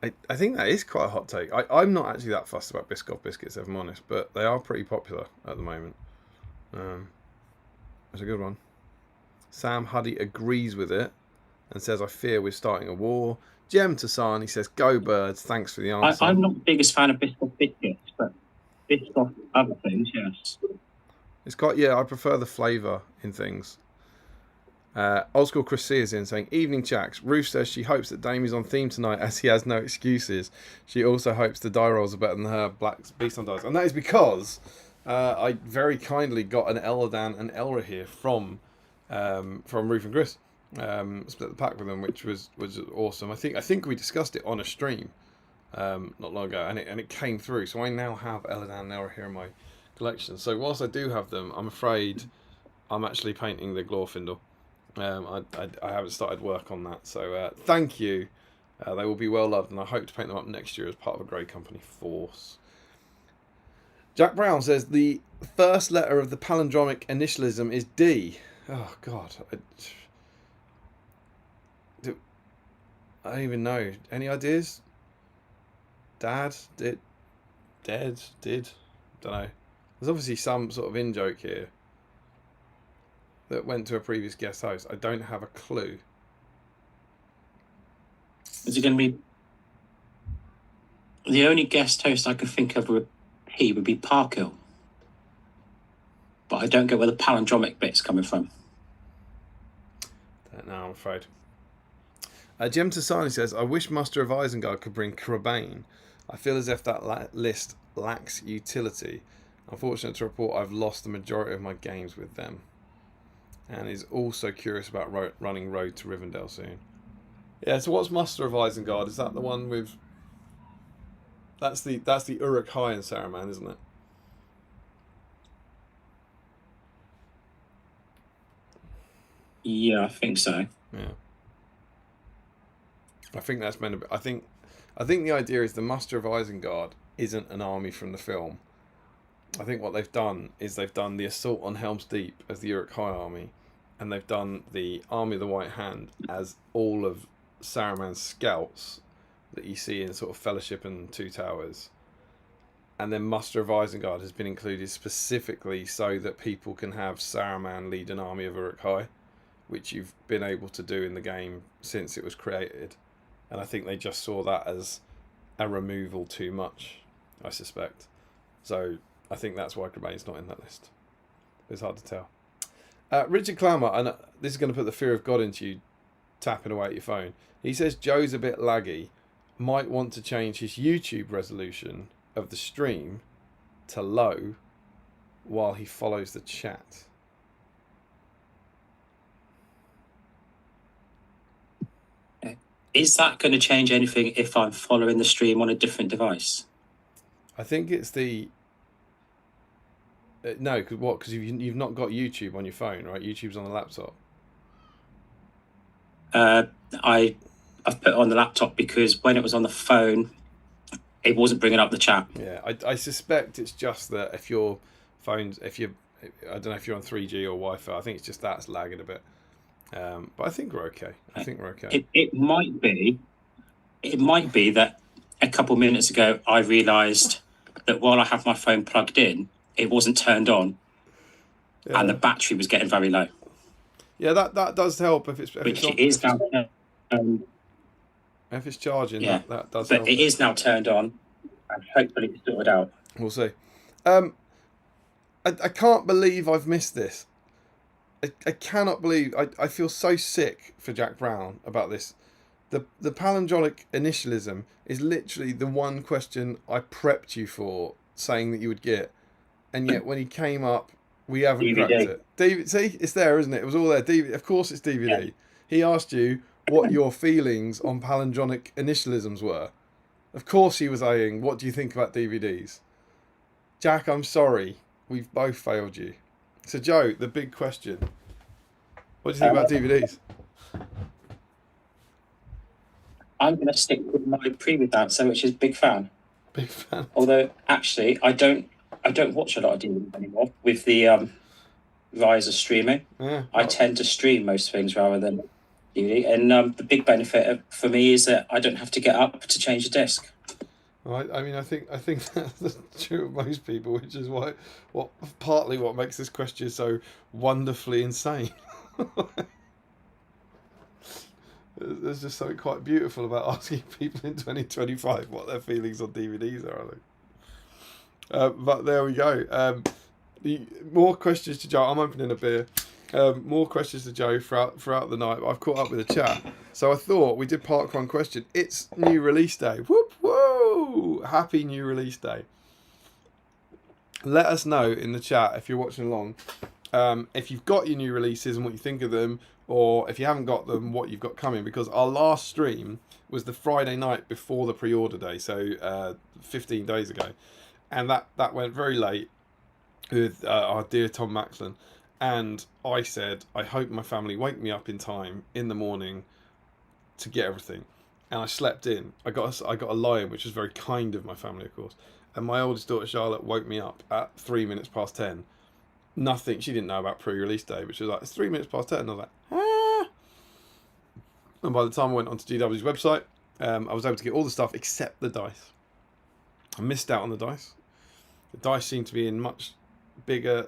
I think that is quite a hot take. I'm not actually that fussed about Biscoff biscuits, if I'm honest, but they are pretty popular at the moment. That's a good one. Sam Huddy agrees with it and says, I fear we're starting a war. Jem Tassan, he says, go Birds, thanks for the answer. I'm not the biggest fan of Biscoff biscuits, but Biscoff other things, yes. It's got, I prefer the flavour in things. Old School Chris C is in saying, evening chacks. Ruth says she hopes that Dame is on theme tonight as he has no excuses. She also hopes the die rolls are better than her Black Beast on dice. And that is because I very kindly got an Eladan and Elrahir from Ruth and Chris. Split the pack with them, which was awesome. I think we discussed it on a stream not long ago, and it came through. So I now have Eladan and Elrahir in my collection. So whilst I do have them, I'm afraid I'm actually painting the Glorfindel. I haven't started work on that, so thank you. They will be well loved, and I hope to paint them up next year as part of a Grey Company force. Jack Brown says the first letter of the palindromic initialism is D. Oh God, I don't even know. Any ideas? Dad did, dead did. Don't know. There's obviously some sort of in joke here that went to a previous guest host. I don't have a clue. Is it going to be... The only guest host I could think of would be Parkill. But I don't get where the palindromic bit's coming from. Don't know, I'm afraid. Jim Tassani says, I wish Muster of Isengard could bring Crebain. I feel as if that list lacks utility. Unfortunate to report I've lost the majority of my games with them. And is also curious about running Road to Rivendell soon. Yeah, so what's Muster of Isengard? Is that the one with... That's the Uruk-hai and Saruman, isn't it? Yeah, I think so. Yeah. I think that's meant to be. I think the idea is the Muster of Isengard isn't an army from the film. I think what they've done is they've done the assault on Helm's Deep as the Uruk-hai army, and they've done the Army of the White Hand as all of Saruman's scouts that you see in sort of Fellowship and Two Towers. And then Muster of Isengard has been included specifically so that people can have Saruman lead an army of Uruk-hai, which you've been able to do in the game since it was created. And I think they just saw that as a removal too much, I suspect. So I think that's why Crebane's not in that list. It's hard to tell. Richard Clammer, and this is going to put the fear of God into you, tapping away at your phone. He says Joe's a bit laggy, might want to change his YouTube resolution of the stream to low while he follows the chat. Is that going to change anything if I'm following the stream on a different device? I think it's the no, because what? Because you've not got YouTube on your phone, right? YouTube's on the laptop. I've put it on the laptop because when it was on the phone, it wasn't bringing up the chat. Yeah, I suspect it's just that if your phone's I don't know if you're on 3G or Wi-Fi. I think it's just that's lagging a bit. But I think we're okay. It might be that a couple of minutes ago I realised that while I have my phone plugged in, it wasn't turned on, and the battery was getting very low. Yeah, that does help if it's which it is now. If it's charging, yeah, that does but help. It is now turned on, and hopefully it's sorted out. We'll see. I can't believe I've missed this. I cannot believe. I feel so sick for Jack Brown about this. The palindromic initialism is literally the one question I prepped you for, saying that you would get, and yet when he came up, we haven't DVD. cracked it. DVD, see, it's there, isn't it? It was all there. DVD, of course, it's DVD. Yeah. He asked you what your feelings on palindromic initialisms were. Of course, he was saying, "What do you think about DVDs?" Jack, I'm sorry, we've both failed you. So, Joe, the big question: what do you think about DVDs? I'm going to stick with my previous answer, which is big fan. Big fan. Although, actually, I don't watch a lot of DVDs anymore with the rise of streaming. Yeah, I tend to stream most things rather than DVD. And the big benefit for me is that I don't have to get up to change the disc. I mean, I think that's true of most people, which is partly what makes this question so wonderfully insane. There's just something quite beautiful about asking people in 2025 what their feelings on DVDs are, I think. But there we go. More questions to Joe. I'm opening a beer. More questions to Joe throughout the night. I've caught up with the chat. So I thought we did Parkrun question. It's new release day. Whoop, whoa! Happy new release day. Let us know in the chat if you're watching along. If you've got your new releases and what you think of them, or if you haven't got them, what you've got coming, because our last stream was the Friday night before the pre-order day, so 15 days ago, and that went very late with our dear Tom Maxlin, and I said, I hope my family wake me up in time in the morning to get everything, and I slept in. I got a lie-in, which was very kind of my family, of course, and my oldest daughter Charlotte woke me up at 3 minutes past 10. Nothing, she didn't know about pre-release day, but she was like, it's 3 minutes past 10. And I was like, ah. And by the time I went onto GW's website, I was able to get all the stuff except the dice. I missed out on the dice. The dice seemed to be in much bigger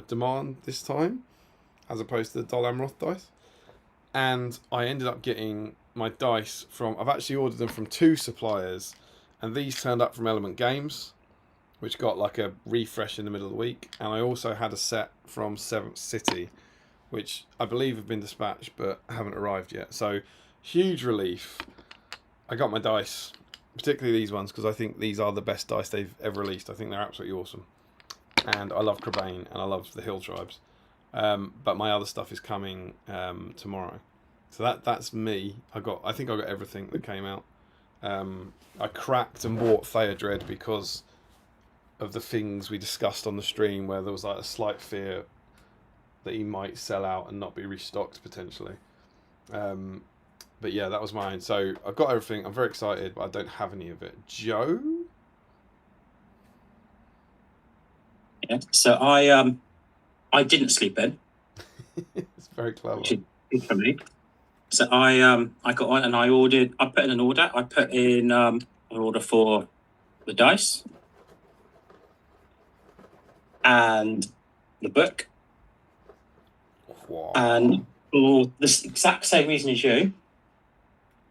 demand this time, as opposed to the Dol Amroth dice. And I ended up getting my dice from, I've actually ordered them from 2 suppliers, and these turned up from Element Games, which got like a refresh in the middle of the week. And I also had a set from 7th City, which I believe have been dispatched but haven't arrived yet. So, huge relief. I got my dice, particularly these ones, because I think these are the best dice they've ever released. I think they're absolutely awesome. And I love Crebain, and I love the Hill Tribes. But my other stuff is coming tomorrow. So that's me. I think I got everything that came out. I cracked and bought Theodred because of the things we discussed on the stream, where there was like a slight fear that he might sell out and not be restocked potentially. But yeah, that was mine. So I've got everything. I'm very excited, but I don't have any of it. Joe? Yeah. So I didn't sleep in. It's very clever. Which is good for me. So I got on and I put in an order. I put in an order for the dice and the book. Wow. And for the exact same reason as you,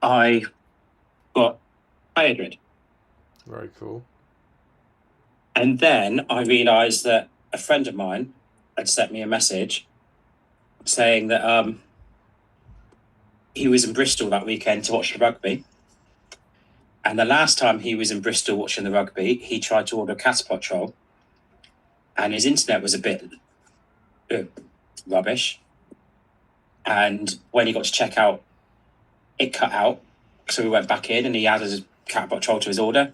I got Phaedrid. Very cool. And then I realised that a friend of mine had sent me a message saying that he was in Bristol that weekend to watch the rugby. And the last time he was in Bristol watching the rugby, he tried to order a catapult troll. And his internet was a bit rubbish. And when he got to check out, it cut out. So we went back in and he added a catapult troll to his order.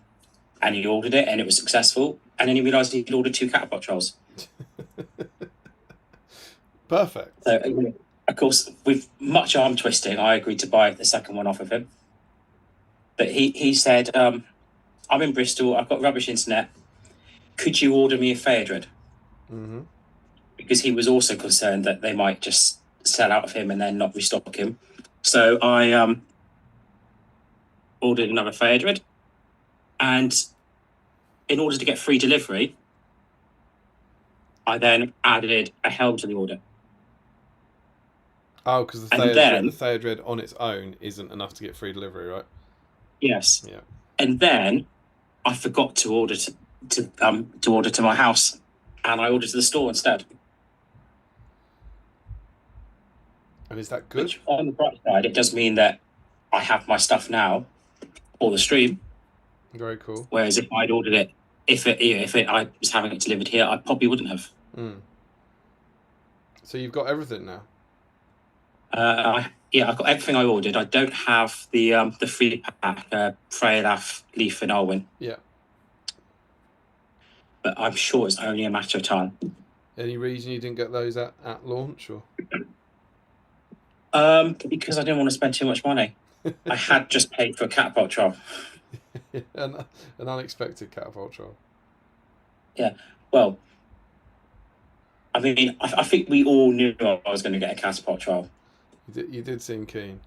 And he ordered it and it was successful. And then he realised he'd ordered 2 catapult trolls. Perfect. So, of course, with much arm twisting, I agreed to buy the second one off of him. But he said, I'm in Bristol, I've got rubbish internet. Could you order me a Phaedrid? Mm-hmm. Because he was also concerned that they might just sell out of him and then not restock him. So I ordered another Phaedrid. And in order to get free delivery, I then added a helm to the order. Oh, because the Theodred on its own isn't enough to get free delivery, right? Yes. Yeah. And then I forgot to order to order to my house, and I ordered to the store instead. And is that good? Which, on the bright side, it does mean that I have my stuff now for the stream. Very cool. Whereas if I'd ordered it, I was having it delivered here, I probably wouldn't have. Mm. So you've got everything now. I've got everything I ordered. I don't have the free pack, Freyalaf, Leaf, and Alwyn. Yeah. But I'm sure it's only a matter of time. Any reason you didn't get those at launch, or? Because I didn't want to spend too much money. I had just paid for a catapult troll. an unexpected catapult troll. Yeah. Well, I mean, I think we all knew I was going to get a catapult troll. You did seem keen.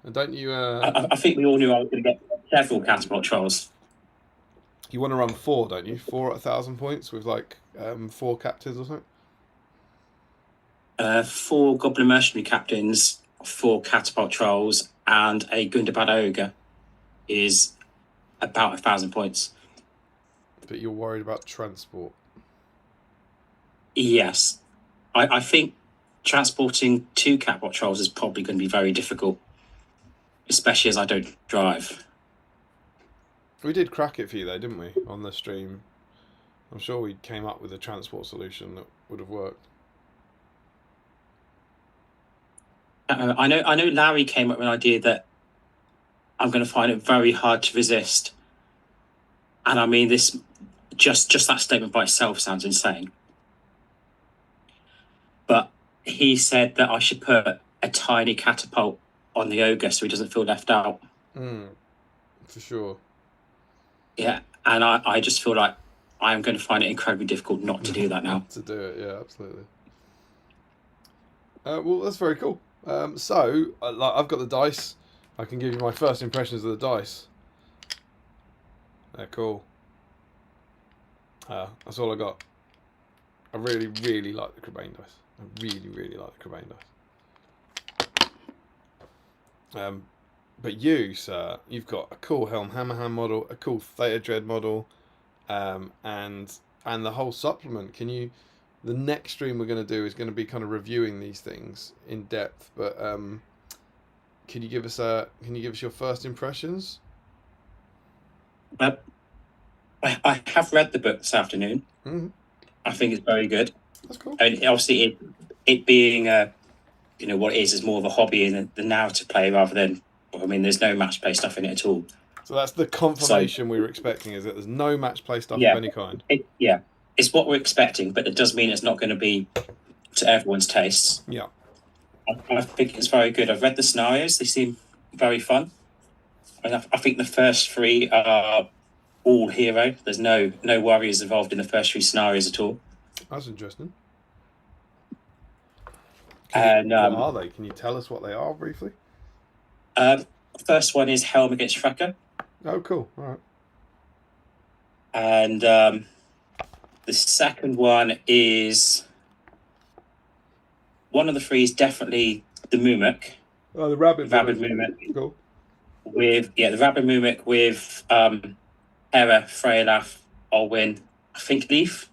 And don't you... I think we all knew I was going to get several catapult trolls. You want to run 4, don't you? 4 at 1,000 points with, like, 4 captives or something? 4 Goblin Mercenary Captains, 4 catapult trolls, and a Gundabad Ogre is about 1,000 points. But you're worried about transport? Yes. I think transporting 2 catapult trolls is probably going to be very difficult, especially as I don't drive. We did crack it for you though, didn't we, on the stream? I'm sure we came up with a transport solution that would have worked. I know Larry came up with an idea that I'm going to find it very hard to resist. And I mean, this just that statement by itself sounds insane. But he said that I should put a tiny catapult on the ogre so he doesn't feel left out. For sure. Yeah, and I just feel like I'm going to find it incredibly difficult not to do that now. To do it, yeah, absolutely. Well, that's very cool. So, I've got the dice. I can give you my first impressions of the dice. They're cool. That's all I got. I really, really like the Crebain dice. I really, really like the Crebain dice. But you, sir, you've got a cool Helm Hammerhand model, a cool Theodred model, and the whole supplement. Can you? The next stream we're going to do is going to be kind of reviewing these things in depth. But can you give us your first impressions? I have read the book this afternoon. Mm-hmm. I think it's very good. That's cool. And obviously, it being what it is more of a hobby and the narrative play rather than. I mean, there's no match play stuff in it at all. So that's the confirmation we were expecting, is that there's no match play stuff of any kind. It's what we're expecting, but it does mean it's not going to be to everyone's tastes. Yeah. I think it's very good. I've read the scenarios; they seem very fun. I think the first three are all hero. There's no warriors involved in the first three scenarios at all. That's interesting. And what are they? Can you tell us what they are briefly? First one is Helm against Tracker. Oh, cool. All right. And the second one is one of the three is definitely the Mimic. Oh, the Rabid Mimic. Cool. With the Rabid Mimic with Hera, Freylaf, Olwyn, I think Leaf.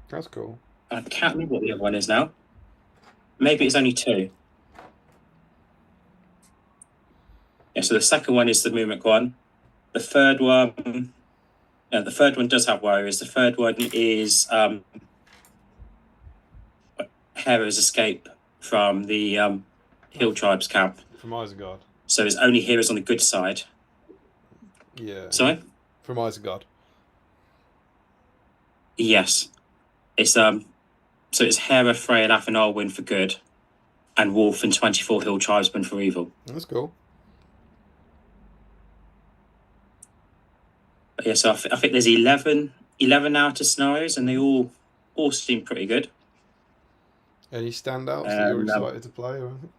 That's cool. I can't remember what the other one is now. Maybe it's only two. Yeah, so the second one is the Mimic one. The third one, the third one does have warriors. The third one is Hera's escape from the Hill Tribes camp. From Isengard. So it's only heroes on the good side. Yeah. Sorry? From Isengard. Yes. It's so it's Hera, Freylaf, and Olwyn for good, and Wolf and 24 Hill Tribesmen for evil. That's cool. But yeah, so I think there's 11 narrative scenarios, and they all seem pretty good. Any standouts that you're excited to play or anything?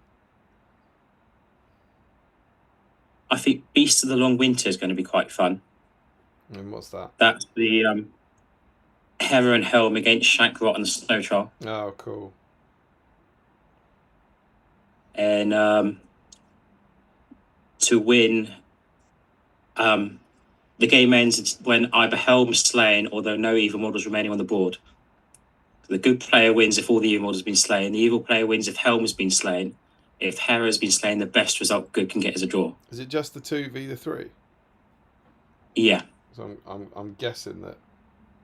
I think Beast of the Long Winter is going to be quite fun. And what's that? That's the Hera and Helm against Shankrot and the Snow Troll. Oh, cool. And to win, the game ends when either Helm is slain or there are no evil models remaining on the board. The good player wins if all the evil models have been slain. The evil player wins if Helm has been slain. If Hera has been slain, the best result good can get is a draw. Is it just the 2v3? Yeah. So I'm guessing that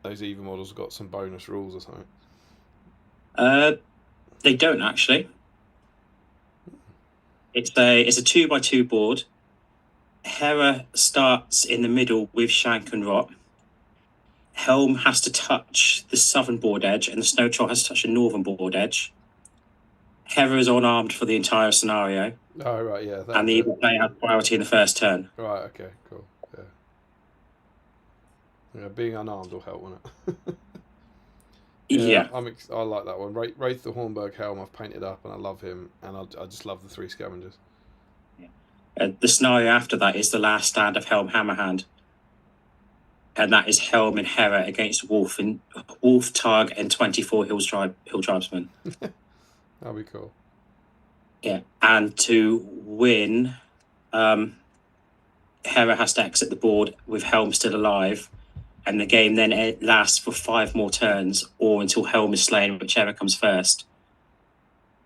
those evil models have got some bonus rules or something. They don't actually. It's a 2x2 board. Hera starts in the middle with Shank and Rot. Helm has to touch the southern board edge, and the Snow Troll has to touch the northern board edge. Hera is unarmed for the entire scenario. Oh, right, yeah. And the evil player has priority in the first turn. Right, okay, cool. Yeah. Yeah, being unarmed will help, won't it? Yeah. I like that one. Wraith the Hornburg Helm, I've painted up, and I love him, and I just love the 3 scavengers. The scenario after that is the last stand of Helm Hammerhand. And that is Helm and Hera against Wolf, Targ, and 24 Hill Tribesmen. That'll be cool. Yeah, and to win, Hera has to exit the board with Helm still alive, and the game then lasts for 5 more turns, or until Helm is slain, whichever comes first.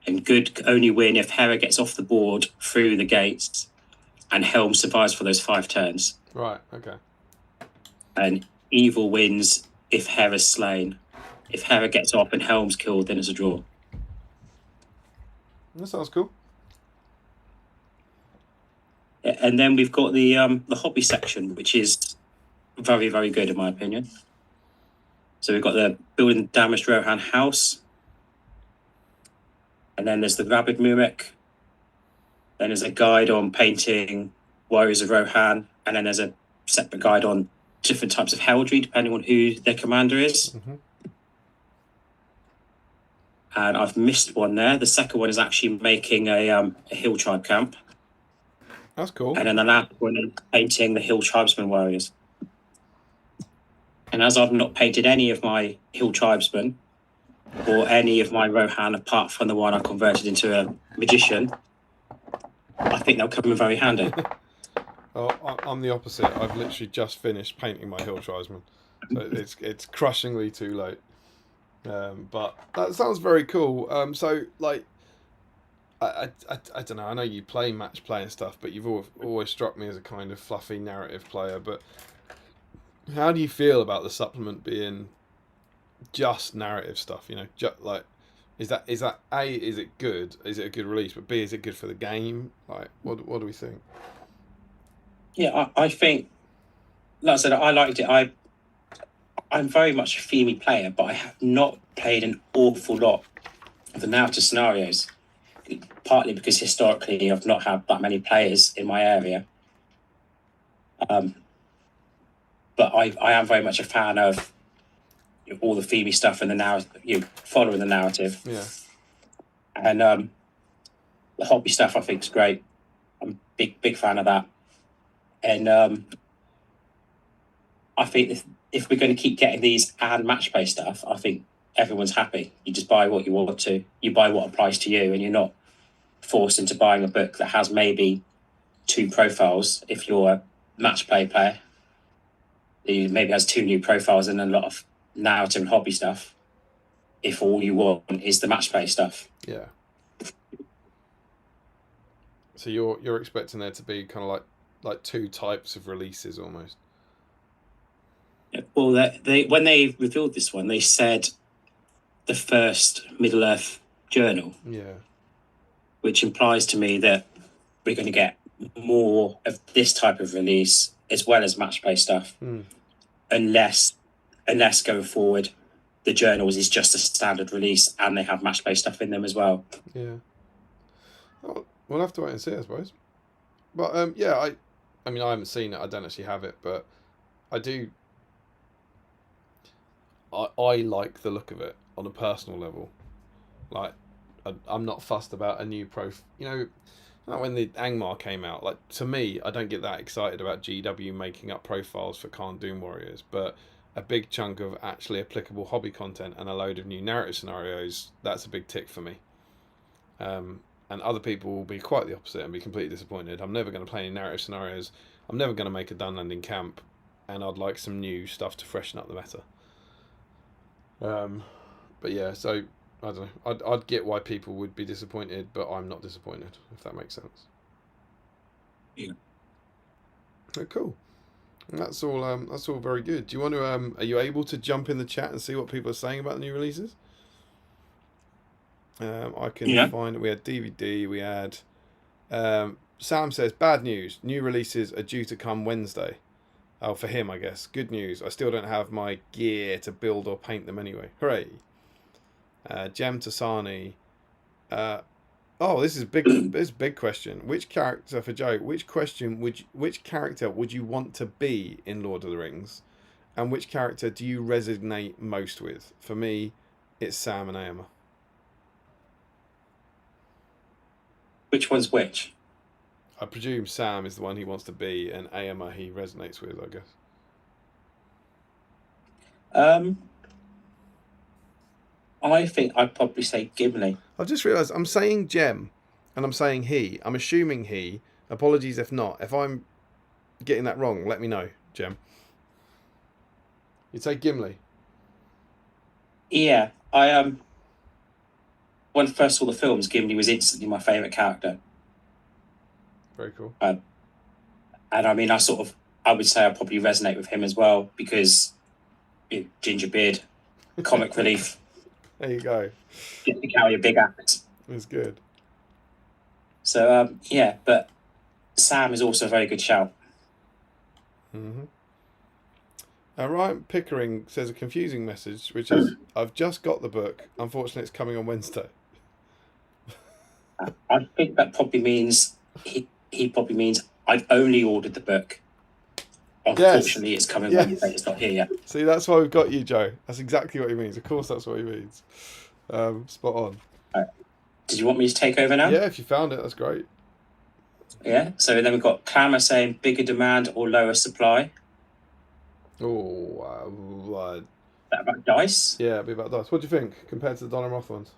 And good only win if Hera gets off the board through the gates, and Helm survives for those 5 turns. Right, okay. And evil wins if Hera's slain. If Hera gets off and Helm's killed, then it's a draw. That sounds cool. And then we've got the hobby section, which is very, very good in my opinion. So we've got the building damaged Rohan house. And then there's the Rabid Mimic. Then there's a guide on painting Warriors of Rohan. And then there's a separate guide on different types of heraldry, depending on who their commander is. Mm-hmm. And I've missed one there. The second one is actually making a Hill Tribe camp. That's cool. And then the last one is painting the Hill Tribesmen warriors. And as I've not painted any of my Hill Tribesmen or any of my Rohan apart from the one I converted into a magician, I think they'll come in very handy. Oh, I'm the opposite. I've literally just finished painting my Hill Tribesmen. So it's crushingly too late. But that sounds very cool. So like, I don't know. I know you play match play and stuff, but you've always struck me as a kind of fluffy narrative player. But how do you feel about the supplement being just narrative stuff? You know, just like, is that A, is it good? Is it a good release? But B, is it good for the game? Like, what do we think? Yeah, I think, like I said, I liked it. I'm very much a Femi player, but I have not played an awful lot the narrative scenarios, partly because historically I've not had that many players in my area. But I am very much a fan of all the themey stuff and the narrative, following the narrative. Yeah. And the hobby stuff I think is great. I'm a big fan of that. And I think if we're going to keep getting these and match play stuff, I think everyone's happy. You just buy what you want to. You buy what applies to you, and you're not forced into buying a book that has maybe 2 profiles if you're a match play player. It maybe has 2 new profiles and a lot of narrative and hobby stuff. If all you want is the match play stuff. Yeah. So you're expecting there to be kind of like 2 types of releases almost. Well, they when they revealed this one, they said the first Middle Earth journal. Yeah. Which implies to me that we're going to get more of this type of release as well as match play stuff, unless going forward the journals is just a standard release and they have match play stuff in them as well. Yeah. Well, we'll have to wait and see, I suppose. But yeah, I mean, I haven't seen it. I don't actually have it, but I do. I like the look of it on a personal level. Like, I'm not fussed about a new like when the Angmar came out, like, to me, I don't get that excited about GW making up profiles for Khan Doom Warriors, but a big chunk of actually applicable hobby content and a load of new narrative scenarios, that's a big tick for me. And other people will be quite the opposite and be completely disappointed. I'm never going to play any narrative scenarios. I'm never going to make a Dunlanding camp, and I'd like some new stuff to freshen up the meta. But yeah, so I don't know. I'd get why people would be disappointed, but I'm not disappointed, if that makes sense. Yeah. Oh, cool. That's all very good. Do you want to are you able to jump in the chat and see what people are saying about the new releases? I can find it. We had DVD. We had Sam says bad news. New releases are due to come Wednesday. Oh, for him, I guess. Good news. I still don't have my gear to build or paint them anyway. Hooray! Jem Tasani. This is big. This is a big question. Which character for Joe? Which character would you want to be in Lord of the Rings, and which character do you resonate most with? For me, it's Sam and Aemma. Which one's which? I presume Sam is the one he wants to be, and Aemma he resonates with, I guess. I think I'd probably say Gimli. I've just realised I'm saying Jem, and I'm saying he. I'm assuming he. Apologies if not. If I'm getting that wrong, let me know, Jem. You'd say Gimli? Yeah, when I first saw the films, Gimli was instantly my favourite character. Very cool. And I mean, I would say I probably resonate with him as well because ginger beard, comic relief. There you go. Get to carry a big axe. That's good. So yeah, but Sam is also a very good shout. Mm-hmm. Ryan Pickering says a confusing message, which is, I've just got the book. Unfortunately, it's coming on Wednesday. I think that probably means he probably means I've only ordered the book. Unfortunately, yes. It's coming Wednesday. It's not here yet. See, that's why we've got you, Joe. That's exactly what he means. Of course, that's what he means. Spot on. Right. Did you want me to take over now? Yeah, if you found it, that's great. Yeah. So then we've got Clamour saying bigger demand or lower supply. Oh, Is that about dice? Yeah, it'd be about dice. What do you think compared to the Donner Roth ones?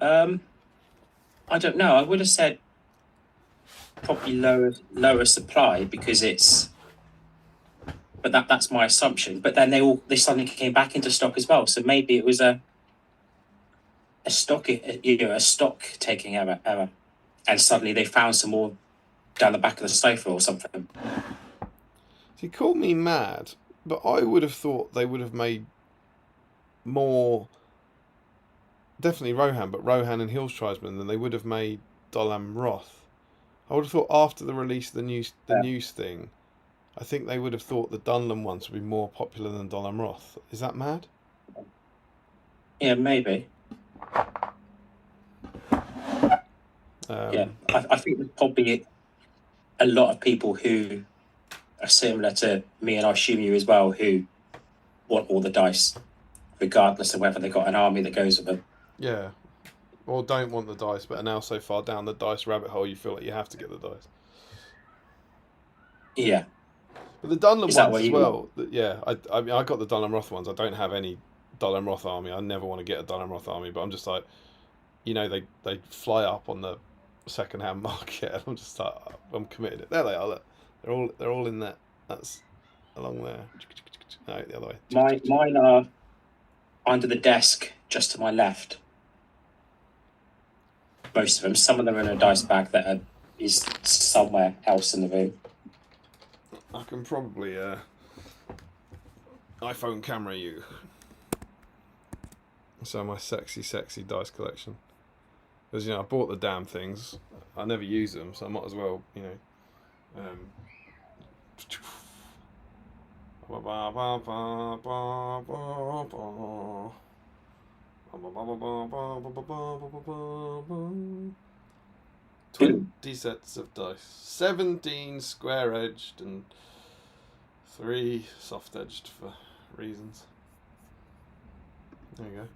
I don't know. I would have said probably lower supply because it's. But that's my assumption. But then they suddenly came back into stock as well. So maybe it was a stock taking error, and suddenly they found some more down the back of the sofa or something. He called me mad, but I would have thought they would have made more. Definitely Rohan, but Rohan and Hills Tribesmen than they would have made Dolam Roth. I would have thought after the release of the news thing, I think they would have thought the Dunlam ones would be more popular than Dolam Roth. Is that mad? Yeah, maybe. Yeah, I think there's probably a lot of people who are similar to me, and I assume you as well, who want all the dice, regardless of whether they've got an army that goes with them. Yeah. Or don't want the dice, but are now so far down the dice rabbit hole you feel like you have to get the dice. Yeah. But the Dunlem Is that ones what as you want? well. Yeah, I mean, I got the Dunlem Roth ones. I don't have any Dunlem Roth army. I never want to get a Dunlem Roth army, but I'm just like, they fly up on the second-hand market, and I'm just like, I'm committed. There they are. Look. They're all in that. That's along there. No, the other way. Mine are under the desk, just to my left. Most of them. Some of them are in a dice bag that is somewhere else in the room. I can probably iPhone camera you. So my sexy dice collection. Because I bought the damn things. I never use them, so I might as well, $20 sets of dice. 17 square edged and 3 soft edged for reasons. There you go.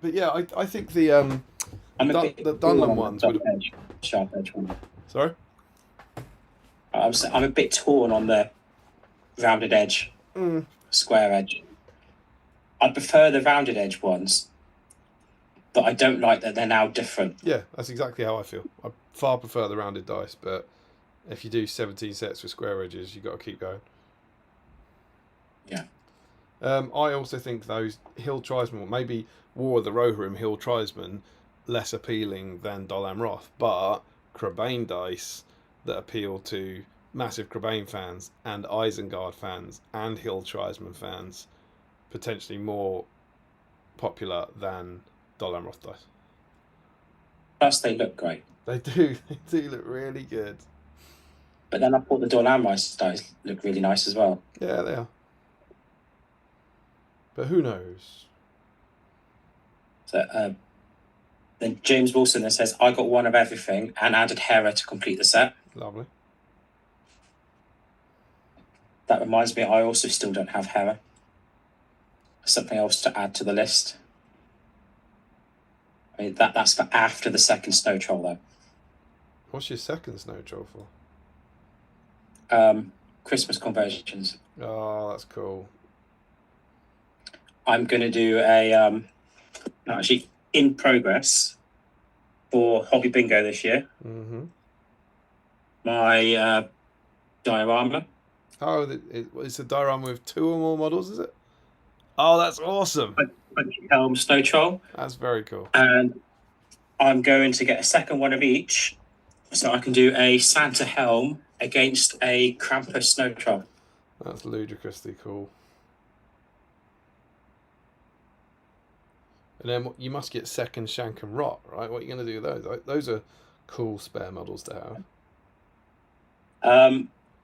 But yeah, I think the Dunlem ones would have... Sharp edge one. Sorry? I'm a bit torn on the rounded edge, square edge. I prefer the rounded edge ones, but I don't like that they're now different. Yeah, that's exactly how I feel. I far prefer the rounded dice, but if you do 17 sets with square edges, you've got to keep going. Yeah. I also think those Hill Tribesmen, maybe War of the Rohirrim Hill Tribesmen, less appealing than Dolam Roth, but Crebain dice that appeal to massive Crebain fans and Isengard fans and Hill Tribesmen fans, potentially more popular than Dolam Roth dice. Plus, they look great. They do look really good. But then I thought the Dolam Roth dice look really nice as well. Yeah, they are. But who knows? So then James Wilson then says, I got one of everything and added Hera to complete the set. Lovely. That reminds me, I also still don't have Hera. Something else to add to the list. I mean, that's for after the second Snow Troll, though. What's your second Snow Troll for? Christmas conversions. Oh, that's cool. I'm going to do a, actually, in progress for Hobby Bingo this year. Mm-hmm. My diorama. Oh, it's a diorama with 2 or more models, is it? Oh, that's awesome. Helm Snow Troll. That's very cool. And I'm going to get a second one of each, so I can do a Santa Helm against a Krampus Snow Troll. That's ludicrously cool. And then you must get second Shank and Rot, right? What are you going to do with those? Those are cool spare models to have.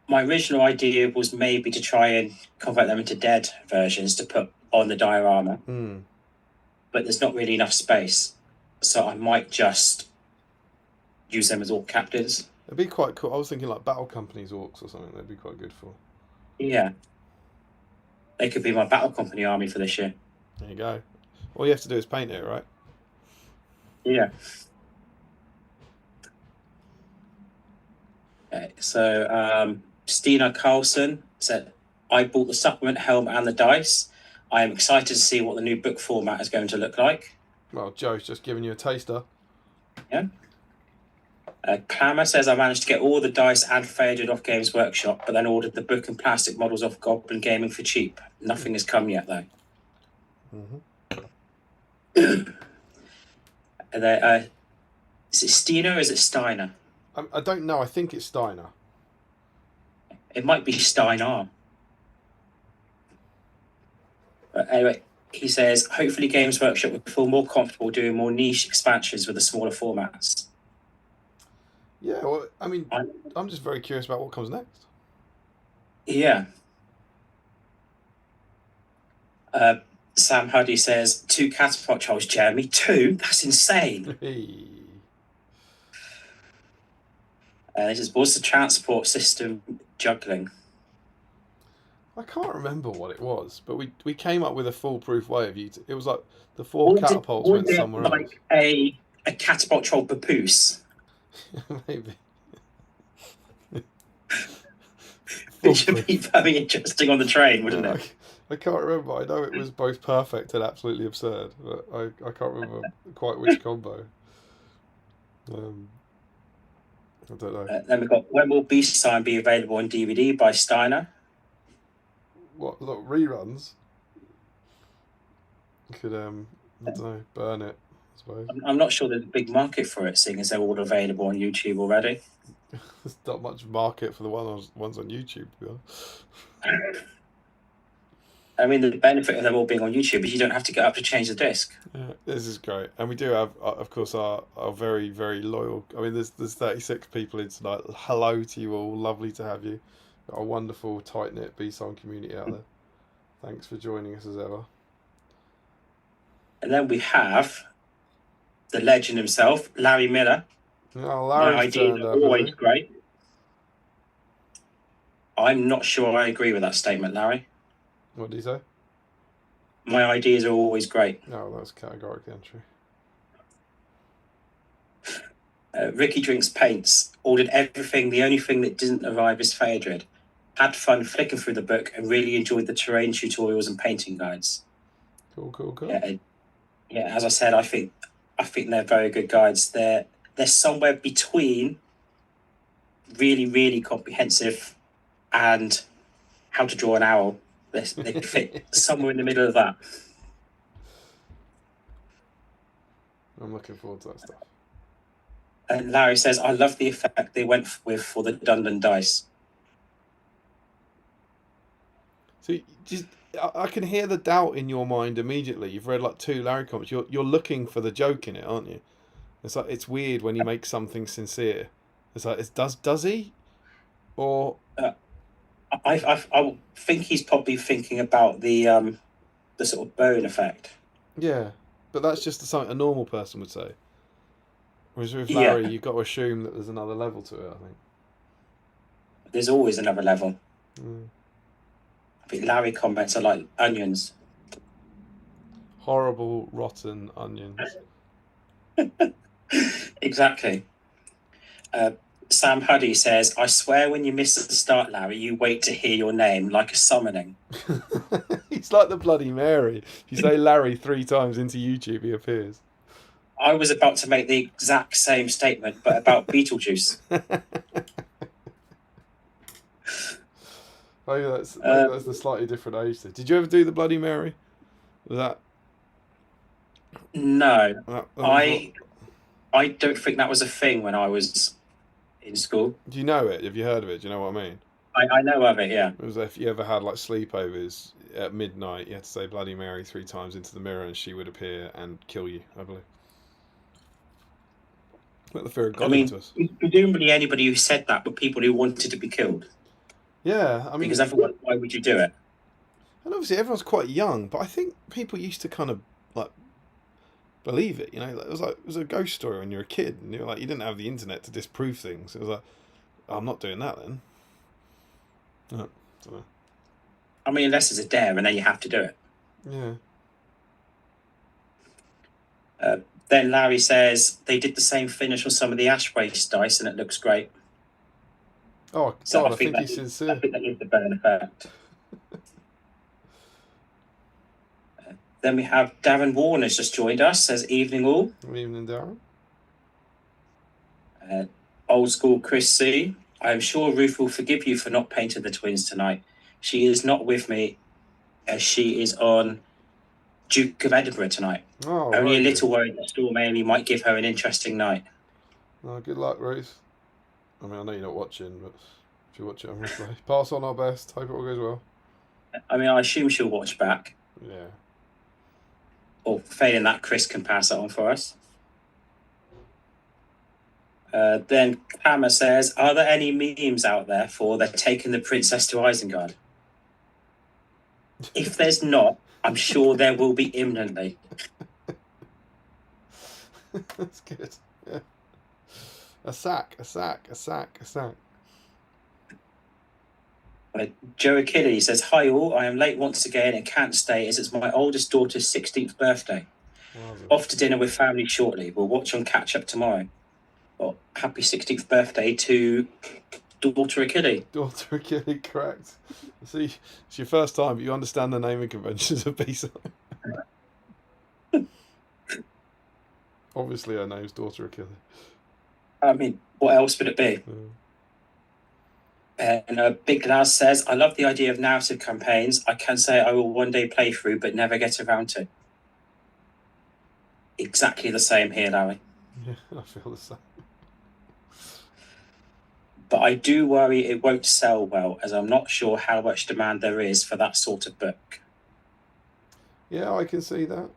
My original idea was maybe to try and convert them into dead versions to put on the diorama. But there's not really enough space. So I might just use them as orc captains. It'd be quite cool. I was thinking like Battle Company's orcs or something. They'd be quite good for. Yeah. They could be my Battle Company army for this year. There you go. All you have to do is paint it, right? Yeah. Okay, so Stina Carlson said, I bought the supplement helm and the dice. I am excited to see what the new book format is going to look like. Well, Joe's just giving you a taster. Yeah. Clamor says, I managed to get all the dice and faded off Games Workshop, but then ordered the book and plastic models off Goblin Gaming for cheap. Nothing has come yet, though. Mm-hmm. And then, is it Stina or is it Steiner? I don't know. I think it's Steiner. It might be Steinar. But anyway, he says, hopefully Games Workshop will feel more comfortable doing more niche expansions with the smaller formats. Yeah, well, I mean, I'm just very curious about what comes next. Yeah. Sam Huddy says 2 catapult trolls, Jeremy. 2? That's insane. Hey. This is what's the transport system juggling? I can't remember what it was, but we came up with a foolproof way of using it. Was like the 4 catapults Was went it somewhere else. like a catapult troll papoose? Maybe. It should be very interesting on the train, wouldn't Yeah, it? I can't remember. I know it was both perfect and absolutely absurd, but I can't remember quite which combo. I don't know. Then we've got when will BSIME be available on DVD by Steiner? What, look, reruns? Could, I don't know, burn it, I suppose. I'm not sure there's a big market for it, seeing as they're all available on YouTube already. There's not much market for the ones on YouTube, to be honest. I mean, the benefit of them all being on YouTube is you don't have to get up to change the disc. Yeah, this is great, and we do have, of course, our very, very loyal. I mean, there's 36 people in tonight. Hello to you all. Lovely to have you. Got a wonderful, tight knit B-Song community out there. Thanks for joining us as ever. And then we have the legend himself, Larry Miller. Oh, My Larry's ideas turned are up, has always he? great. I'm not sure I agree with that statement, Larry. What did he say? My ideas are always great. No, that's categorically untrue. Ricky Drinks Paints ordered everything. The only thing that didn't arrive is Phaedrid. Had fun flicking through the book and really enjoyed the terrain tutorials and painting guides. Cool. Yeah. As I said, I think they're very good guides. They're somewhere between really, really comprehensive and how to draw an owl. They fit somewhere in the middle of that. I'm looking forward to that stuff. And Larry says, I love the effect they went with for the Dundon dice. So I can hear the doubt in your mind immediately. You've read like 2 Larry comments. You're looking for the joke in it, aren't you? It's like, it's weird when you make something sincere. It's like, does he, or I think he's probably thinking about the sort of bone effect. yeah, but that's just something a normal person would say. Whereas with Larry, you've got to assume that there's another level to it. I think there's always another level. Mm. I think Larry comments are like onions. Horrible, rotten onions. Exactly. Sam Huddy says, I swear when you miss the start, Larry, you wait to hear your name like a summoning. He's like the Bloody Mary. If you say Larry 3 times into YouTube, he appears. I was about to make the exact same statement, but about Beetlejuice. Maybe that's the slightly different age thing. Did you ever do the Bloody Mary? Was that? No. that I don't think that was a thing when I was in school. Do you know it? Have you heard of it? Do you know what I mean? I know of it, yeah. It was if you ever had like sleepovers at midnight, you had to say Bloody Mary 3 times into the mirror and she would appear and kill you, I believe. Let the fear of God into us. Presumably anybody who said that were people who wanted to be killed. Yeah, I mean... Because otherwise, why would you do it? And obviously everyone's quite young, but I think people used to kind of, like, believe it, you know? It was a ghost story when you were a kid, and you were like, you didn't have the internet to disprove things. It was like, oh, I'm not doing that then. I don't know. I mean, unless it's a dare, and then you have to do it. Yeah. Then Larry says they did the same finish on some of the ash waste dice, and it looks great. Oh, So God, I think he's sincere. I think that is the burn effect. Then we have Darren Warner's just joined us. Says evening all. Good evening, Darren. Old school Chris C. I am sure Ruth will forgive you for not painting the twins tonight. She is not with me as she is on Duke of Edinburgh tonight. Oh, Only a little worried that Storm Amy might give her an interesting night. Oh, good luck, Ruth. I mean, I know you're not watching, but if you watch it on replay, pass on our best. Hope it all goes well. I mean, I assume she'll watch back. Yeah. Or failing that, Chris can pass it on for us. Then Hammer says, are there any memes out there for they're taking the princess to Isengard? If there's not, I'm sure there will be imminently. That's good. Yeah. A sack. Joe Achilles says, "Hi all, I am late once again and can't stay as it's my oldest daughter's 16th birthday. Wowza. Off to dinner with family shortly. We'll watch on catch up tomorrow." Well, happy 16th birthday to daughter Achilles. Daughter Achilles, correct. See, it's your first time, but you understand the naming conventions of BSIME. Obviously, her name's Daughter Achilles. I mean, what else would it be? And Big Laz says, "I love the idea of narrative campaigns. I can say I will one day play through, but never get around to." Exactly the same here, Larry. Yeah, I feel the same. But I do worry it won't sell well, as I'm not sure how much demand there is for that sort of book. Yeah, I can see that.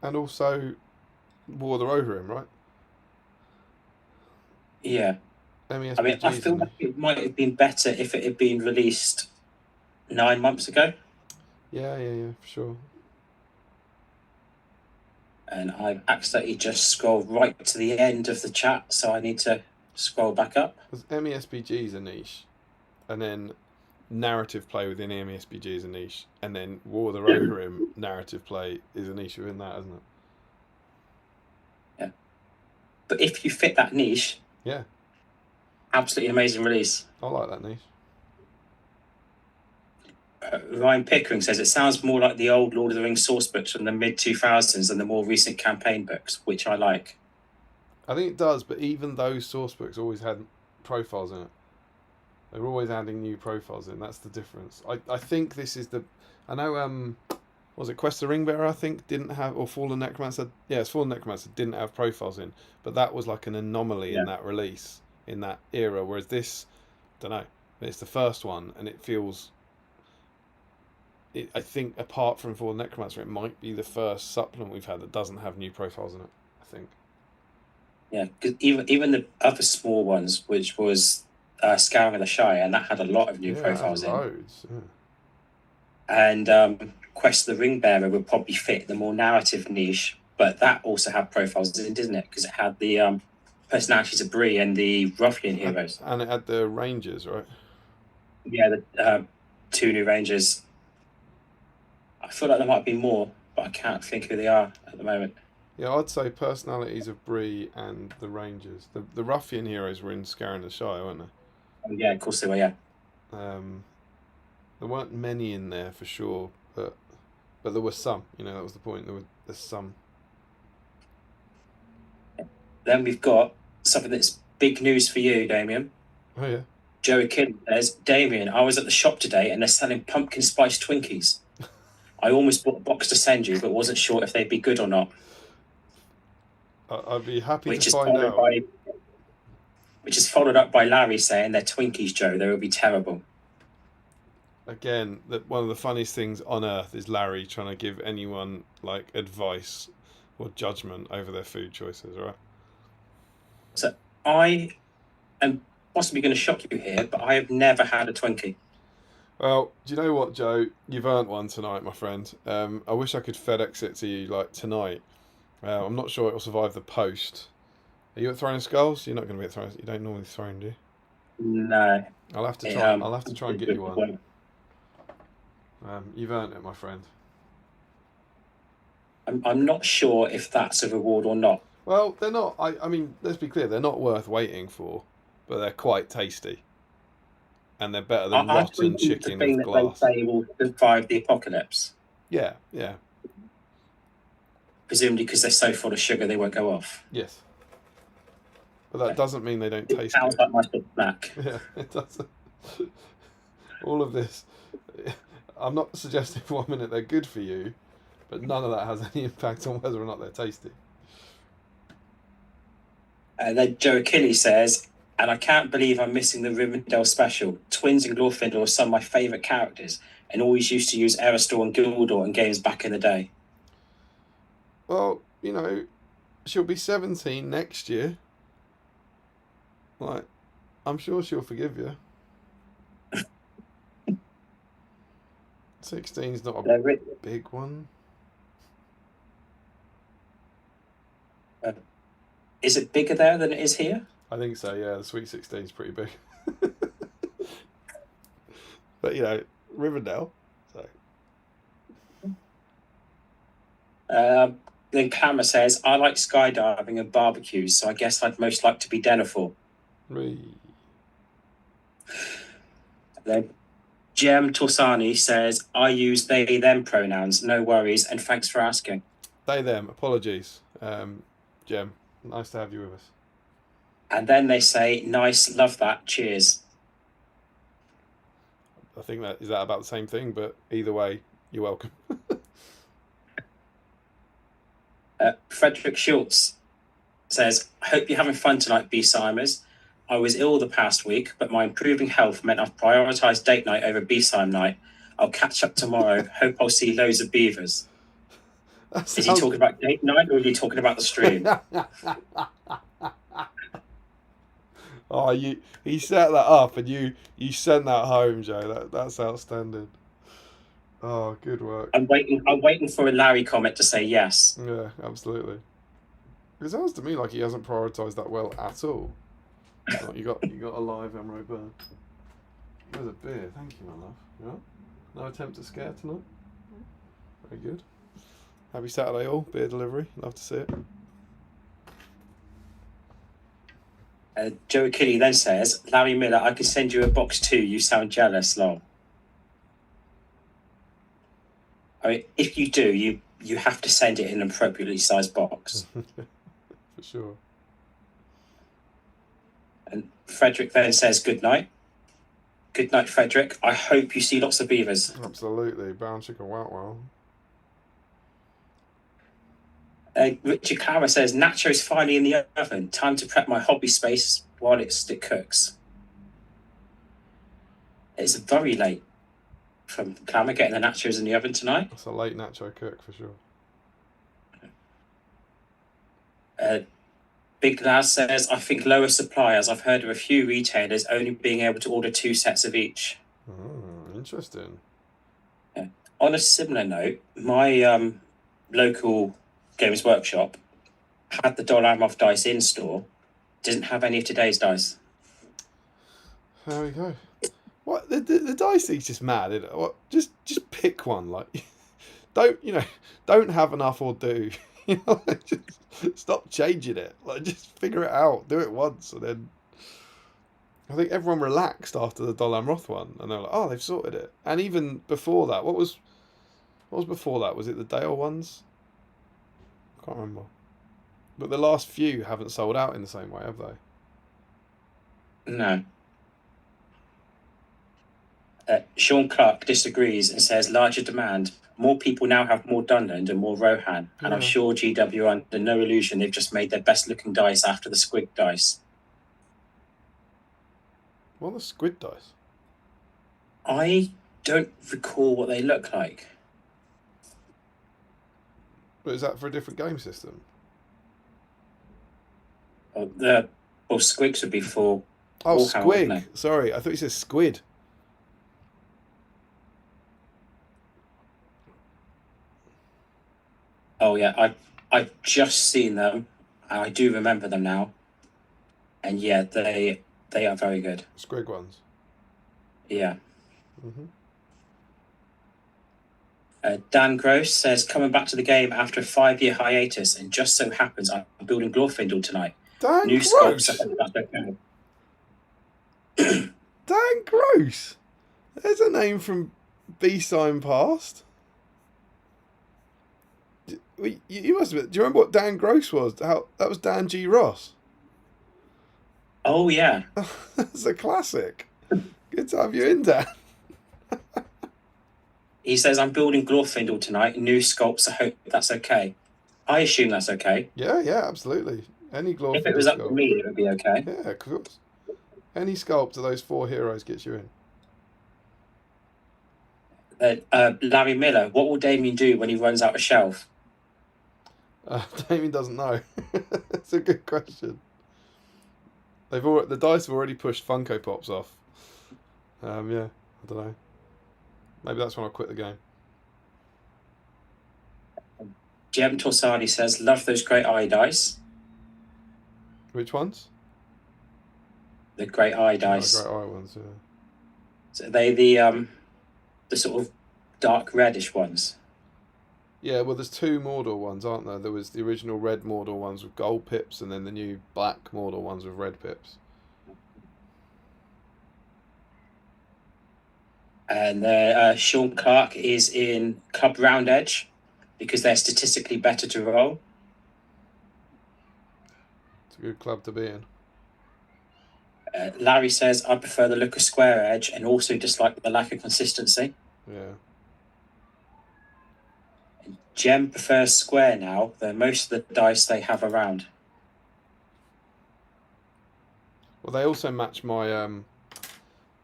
And also, War of the Rohirrim, right? Yeah. MESBGs, I mean, I feel like it might have been better if it had been released 9 months ago. Yeah, for sure. And I've accidentally just scrolled right to the end of the chat, so I need to scroll back up. Because MESBG is a niche, and then narrative play within MESBG is a niche, and then War of the Rohirrim narrative play is a niche within that, isn't it? Yeah. But if you fit that niche, yeah, absolutely amazing release. I like that niche. Ryan Pickering says it sounds more like the old Lord of the Rings source books from the mid 2000s than the more recent campaign books, which I like. I think it does, but even those source books always had profiles in it. They were always adding new profiles in. That's the difference. I think this is the. I know. Was it Quest of the Ringbearer? I think didn't have, or Fallen Necromancer. Yeah, it's Fallen Necromancer didn't have profiles in, but that was like an anomaly in that release in that era. Whereas this, don't know. It's the first one, and it feels. I think apart from Fallen Necromancer, it might be the first supplement we've had that doesn't have new profiles in it. I think. Yeah, because even the other small ones, which was Scouring of the Shire, and that had a lot of new profiles loads, in. And Quest of the Ringbearer would probably fit the more narrative niche, but that also had profiles in, didn't it? Because it had the personalities of Bree and the ruffian heroes. And it had the Rangers, right? Yeah, the 2 new Rangers. I feel like there might be more, but I can't think who they are at the moment. Yeah, I'd say personalities of Bree and the Rangers. The ruffian heroes were in Scouring the Shire, weren't they? Oh, yeah, of course they were, yeah. There weren't many in there for sure, but there were some. You know, that was the point. There's some. Then we've got something that's big news for you, Damien. Oh, yeah. Joey Kidd says, "Damien, I was at the shop today and they're selling pumpkin spice Twinkies. I almost bought a box to send you, but wasn't sure if they'd be good or not." I'd be happy to find out. Which is followed up by Larry saying, "They're Twinkies, Joe. They will be terrible." Again, one of the funniest things on earth is Larry trying to give anyone like advice or judgment over their food choices, right? So I am possibly going to shock you here, but I have never had a Twinkie. Well, do you know what, Joe? You've earned one tonight, my friend. I wish I could FedEx it to you like tonight. I'm not sure it will survive the post. Are you at Throne of Skulls? You're not going to be at Throne. You don't normally Throne, do you? No. I'll have to try. I'll have to try and get you one. You've earned it, my friend. I'm not sure if that's a reward or not. Well, they're not. I mean, let's be clear. They're not worth waiting for, but they're quite tasty, and they're better than rotten chicken with glass. They say will survive the apocalypse. Yeah. Presumably because they're so full of sugar they won't go off. Yes. But that doesn't mean they don't taste good. Sounds like my snack. Yeah, it does. All of this. I'm not suggesting for 1 minute they're good for you, but none of that has any impact on whether or not they're tasty. And then Joe Achilles says, "And I can't believe I'm missing the Rivendell special. Twins and Glorfindel are some of my favourite characters, and always used to use Eristor and Gildor in games back in the day." Well, you know, she'll be 17 next year. Like, I'm sure she'll forgive you. 16's not a They're big one. Is it bigger there than it is here? I think so, yeah. The Sweet 16's pretty big. But, you know, Rivendell. So. Then Camera says, I like skydiving and barbecues, so I guess I'd most like to be Denethor. Then Jem Torsani says, I use they, them pronouns. No worries, and thanks for asking. They, them. Apologies, Jem. Nice to have you with us. And then they say, nice, love that, cheers. I think that about the same thing, but either way, you're welcome. Frederick Schultz says, hope you're having fun tonight, BSIMers. I was ill the past week, but my improving health meant I've prioritised date night over BSIME night. I'll catch up tomorrow. Hope I'll see loads of beavers. Is he talking about date night or is he talking about the stream? Oh, he set that up and you sent that home, Joe. That's outstanding. Oh, good work. I'm waiting for a Larry comment to say yes. Yeah, absolutely. It sounds to me like he hasn't prioritised that well at all. Oh, you got a live Emerald Burn. There's a beer. Thank you, my love. Yeah? No attempt at scare tonight. Very good. Happy Saturday all. Beer delivery. Love to see it. Joe Kelly then says, Larry Miller, I can send you a box too. You sound jealous, lol. I mean, if you do, you have to send it in an appropriately sized box. For sure. And Frederick then says, good night. Good night, Frederick. I hope you see lots of beavers. Absolutely. Brown chicken, wow. Richard Clara says, nachos finally in the oven. Time to prep my hobby space while it cooks. It's very late from Clara getting the nachos in the oven tonight. It's a late nacho cook for sure. Big Laz says, I think lower supply, as I've heard of a few retailers only being able to order 2 sets of each. Interesting. Yeah. On a similar note, my local Games Workshop had the Dollarmoth dice in store, didn't have any of today's dice. There we go. What the dice thing's just mad, isn't it? What, just pick one, like don't have enough or do. Just stop changing it. Like, just figure it out. Do it once, and then I think everyone relaxed after the Dol Amroth one, and they're like, "Oh, they've sorted it." And even before that, what was before that? Was it the Dale ones? I can't remember. But the last few haven't sold out in the same way, have they? No. Sean Clark disagrees and says larger demand. More people now have more Dunland and more Rohan, and I'm sure GW are under no illusion they've just made their best looking dice after the squid dice. What are the squid dice? I don't recall what they look like. But is that for a different game system? Squigs would be for. Oh, squig. Sorry, I thought you said squid. Oh yeah, I've just seen them. I do remember them now. And yeah, they are very good. Squig ones. Yeah. Dan Gross says, coming back to the game after a 5-year hiatus, and just so happens I'm building Glorfindel tonight. Dan New Gross. Dan Gross. There's a name from BSIME past. You must have. Do you remember what Dan Gross was? That was Dan G. Ross. Oh yeah, that's a classic. Good to have you in, Dan. He says, I'm building Glorfindel tonight. New sculpts. I hope that's okay. I assume that's okay. Yeah, absolutely. Any Glorfindel. If it was up to me, it would be okay. Yeah, of course. Any sculpt of those 4 heroes gets you in. Larry Miller, what will Damien do when he runs out of shelf? Damien doesn't know. It's a good question. The dice have already pushed Funko Pops off. Yeah, I don't know. Maybe that's when I quit the game. Jem Torsani says, love those great eye dice. Which ones? The great eye Oh, dice. great eye ones. Yeah. So they the sort of dark reddish ones. Yeah, well, there's two Mordor ones, aren't there? There was the original red Mordor ones with gold pips, and then the new black Mordor ones with red pips. And Sean Clark is in Club Round Edge because they're statistically better to roll. It's a good club to be in. Larry says, I prefer the look of square edge and also dislike the lack of consistency. Yeah. Jem prefers square now, though most of the dice they have around. Well, they also match my the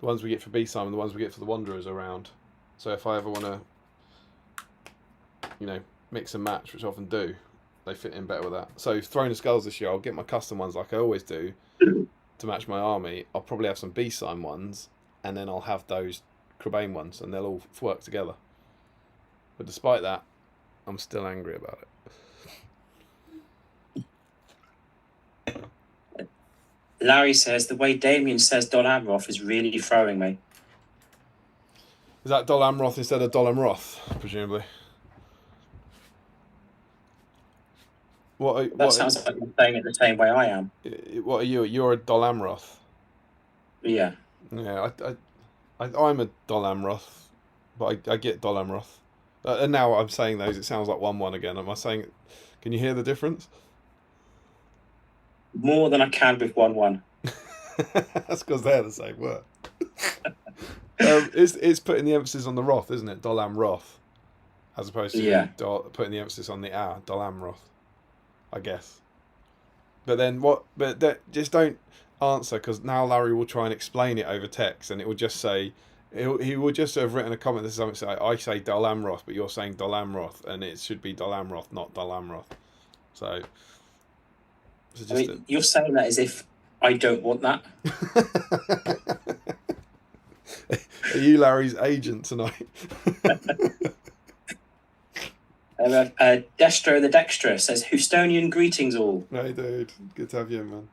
ones we get for BSIME and the ones we get for the Wanderers around. So if I ever want to, mix and match, which I often do, they fit in better with that. So Throne of Skulls this year, I'll get my custom ones like I always do to match my army. I'll probably have some BSIME ones, and then I'll have those Crebain ones, and they'll all work together. But despite that, I'm still angry about it. Larry says, the way Damien says Don Amroth is really throwing me. Is that Dol Amroth instead of Dol Amroth, presumably? That sounds like you're saying it the same way I am. What are you? You're a Dol Amroth. Yeah. Yeah, I'm a Dol Amroth, but I get Dol Amroth. And now I'm saying those, it sounds like 1-1 again. Am I saying it? Can you hear the difference? More than I can with 1-1. That's because they're the same word. It's putting the emphasis on the Roth, isn't it? Dol Amroth, as opposed to putting the emphasis on the Dol Amroth, I guess. But then what? But just don't answer, because now Larry will try and explain it over text, and it will just say, he will just have written a comment that says something. I say Dol Amroth, but you're saying Dol Amroth, and it should be Dol Amroth, not Dol Amroth. So you're saying that as if I don't want that. Are you Larry's agent tonight? Destro the Dextra says, Houstonian greetings all. Hey dude, good to have you in, man.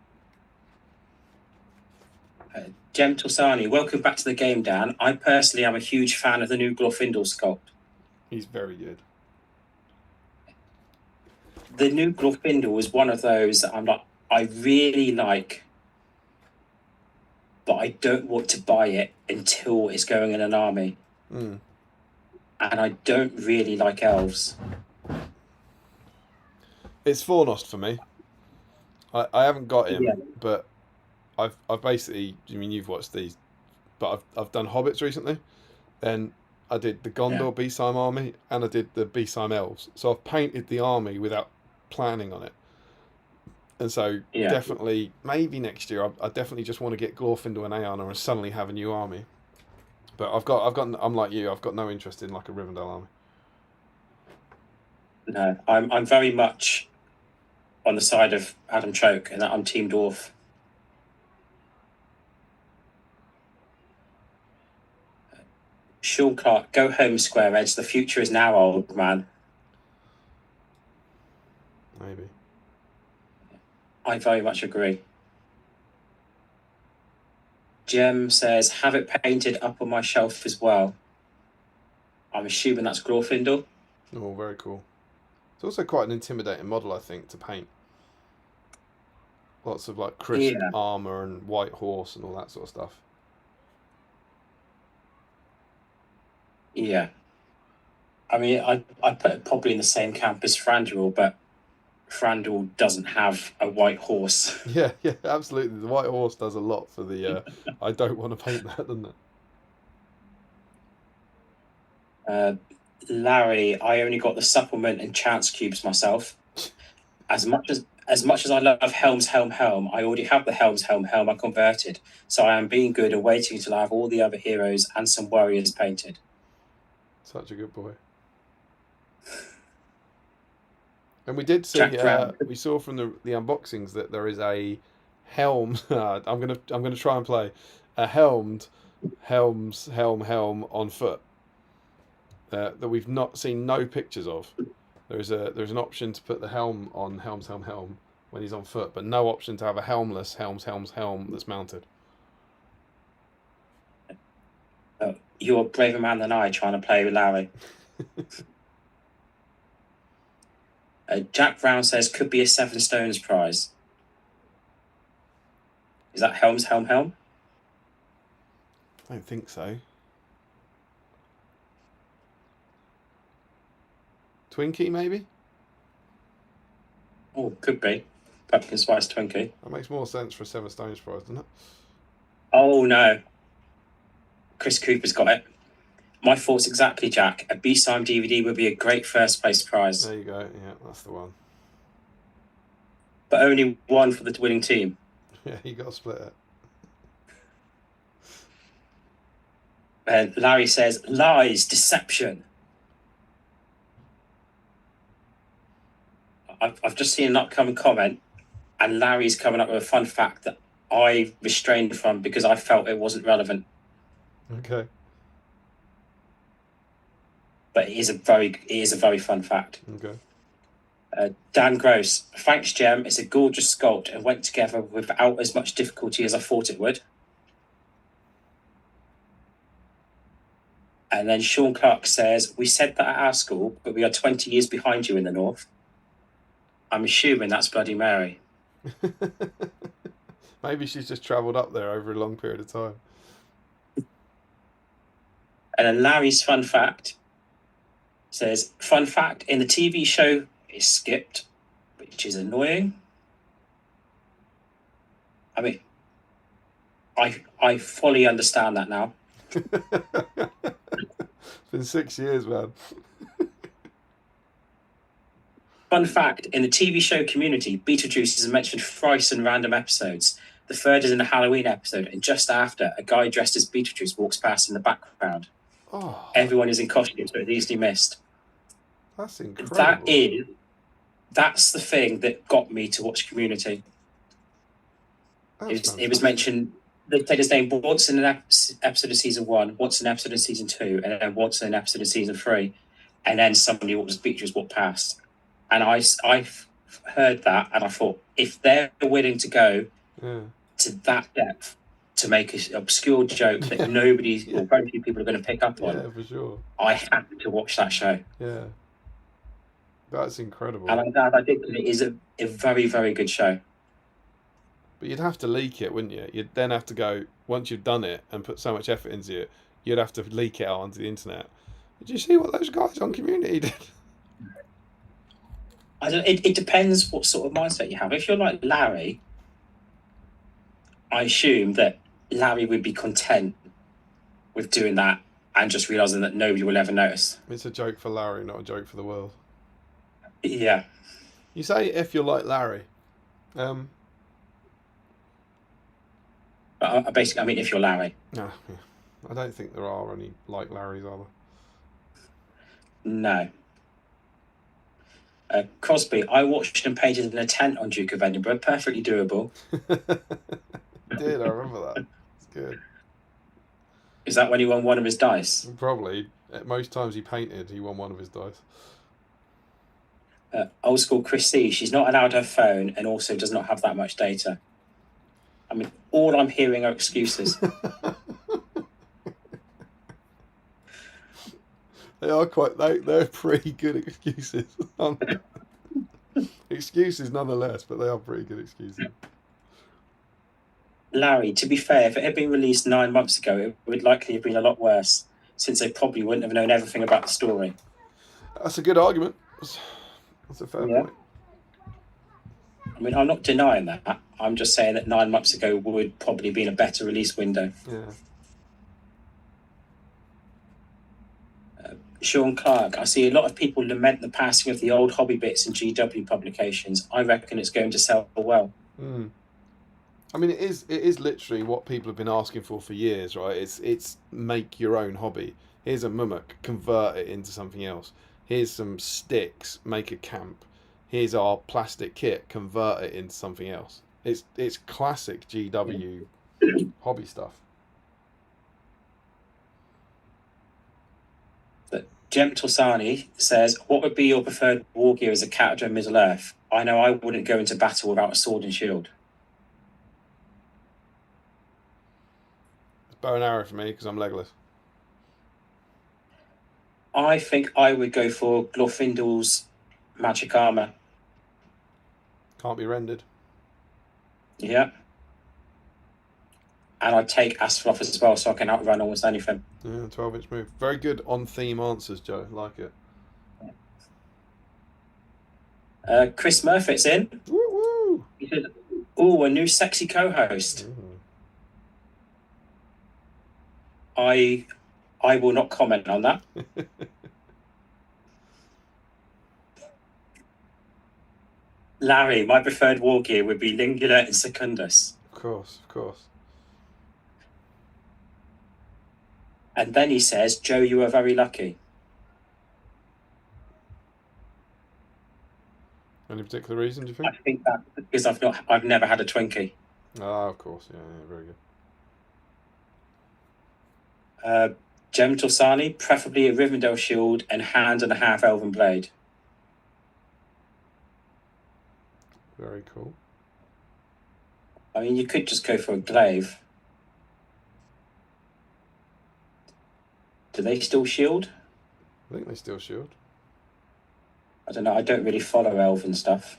Jem Torsani, welcome back to the game, Dan. I personally am a huge fan of the new Glorfindel sculpt. He's very good. The new Glorfindel is one of those that I really like, but I don't want to buy it until it's going in an army. Mm. And I don't really like elves. It's Fornost for me. I haven't got him, but I've basically, I mean, you've watched these, but I've done Hobbits recently. Then I did the Gondor BSIME army, and I did the BSIME elves. So I've painted the army without planning on it. And so definitely, maybe next year, I definitely just want to get Glorfindel and Aearna and suddenly have a new army. But I'm like you, I've got no interest in like a Rivendell army. No, I'm very much on the side of Adam Choke, and that I'm Team Dwarf. Sean Clark, go home, Square Edge. The future is now, old man. Maybe. I very much agree. Jem says, have it painted up on my shelf as well. I'm assuming that's Glorfindel. Oh, very cool. It's also quite an intimidating model, I think, to paint. Lots of like crisp armour and white horse and all that sort of stuff. Yeah. I mean, I put it probably in the same camp as Thranduil, but Thranduil doesn't have a white horse. Yeah, absolutely. The white horse does a lot for the I don't want to paint that, doesn't it? Larry, I only got the supplement and chance cubes myself. As much as I love Helm's Helm, I already have the Helm's Helm I converted. So I am being good and waiting till I have all the other heroes and some warriors painted. Such a good boy. And we did see, we saw from the unboxings that there is a helm. I'm gonna try and play a helmed helm on foot. that we've not seen no pictures of. There's an option to put the helm on helm when he's on foot, but no option to have a helmless helm that's mounted. You're a braver man than I trying to play with Larry. Jack Brown says could be a 7 stones prize. Is that helm? I don't think so. Twinkie, maybe? Oh, could be. Pumpkin spice Twinkie. That makes more sense for a 7 stones prize, doesn't it? Oh, no. Chris Cooper's got it. My thoughts exactly, Jack. A BSIME DVD would be a great first place prize. There you go. Yeah, that's the one. But only one for the winning team. Yeah, you got to split it. And Larry says, lies, deception. I've just seen an upcoming comment, and Larry's coming up with a fun fact that I restrained from because I felt it wasn't relevant. Okay. But it is a very fun fact. Okay. Dan Gross, thanks, Jem. It's a gorgeous sculpt and went together without as much difficulty as I thought it would. And then Sean Clark says, we said that at our school, but we are 20 years behind you in the north. I'm assuming that's Bloody Mary. Maybe she's just travelled up there over a long period of time. And then Larry's fun fact says, fun fact, in the TV show, it's skipped, which is annoying. I mean, I fully understand that now. It's been 6 years, man. Fun fact, in the TV show Community, Beetlejuice is mentioned thrice in random episodes. The third is in the Halloween episode, and just after, a guy dressed as Beetlejuice walks past in the background. Oh, Everyone is in costume, so it's easily missed. that's incredible. That's the thing that got me to watch Community. It was mentioned, they said his name once in an episode of season 1, once in an episode of season 2, and then once in an episode of season 3, and then somebody walked as Beetlejuice walked past. And I've heard that, and I thought, if they're willing to go to that depth to make an obscure joke that nobody or very few people are going to pick up on, for sure, I have to watch that show. Yeah, that's incredible. And I'm glad I did, because it is a very, very good show. But you'd have to leak it, wouldn't you? You'd then have to go, once you've done it and put so much effort into it, you'd have to leak it out onto the internet. Did you see what those guys on Community did? It depends what sort of mindset you have. If you're like Larry, I assume that Larry would be content with doing that and just realising that nobody will ever notice. It's a joke for Larry, not a joke for the world. Yeah. You say if you're like Larry. But basically, I mean, if you're Larry. No, yeah. I don't think there are any like Larrys, are there? No. Crosby, I watched and painted in a tent on Duke of Edinburgh. Perfectly doable. You did, I remember that. It's good. Is that when he won one of his dice? Probably. At most times he painted, he won one of his dice. Old school Chris C. She's not allowed her phone and also does not have that much data. I mean, all I'm hearing are excuses. They're pretty good excuses. Excuses nonetheless, but they are pretty good excuses. Larry, to be fair, if it had been released 9 months ago, it would likely have been a lot worse, since they probably wouldn't have known everything about the story. That's a good argument. That's a fair point. I mean, I'm not denying that. I'm just saying that 9 months ago would probably have been a better release window. Yeah. Sean Clark, I see a lot of people lament the passing of the old hobby bits and GW publications. I reckon it's going to sell well. I mean, it is literally what people have been asking for years, right? It's make your own hobby. Here's a mummock, convert it into something else. Here's some sticks, make a camp. Here's our plastic kit, convert it into something else. It's classic GW hobby stuff. Gentle Sani says, what would be your preferred war gear as a character in Middle Earth? I know I wouldn't go into battle without a sword and shield. It's bow and arrow for me because I'm legless. I think I would go for Glorfindel's magic armor. Can't be rendered. Yeah. And I'd take Asphalth as well, so I can outrun almost anything. Yeah, 12-inch move. Very good on-theme answers, Joe. Like it. Chris Murphy's in. Woo woo! He says, "Oh, a new sexy co-host." I will not comment on that. Larry, my preferred war gear would be Lingula and Secundus. Of course, of course. And then he says, Joe, you are very lucky. Any particular reason, do you think? I think that because I've never had a Twinkie. Ah, of course, yeah, very good. Gentle Sani, preferably a Rivendell shield and hand and a half elven blade. Very cool. I mean, you could just go for a glaive. Do they still shield? I think they still shield. I don't know. I don't really follow elven stuff.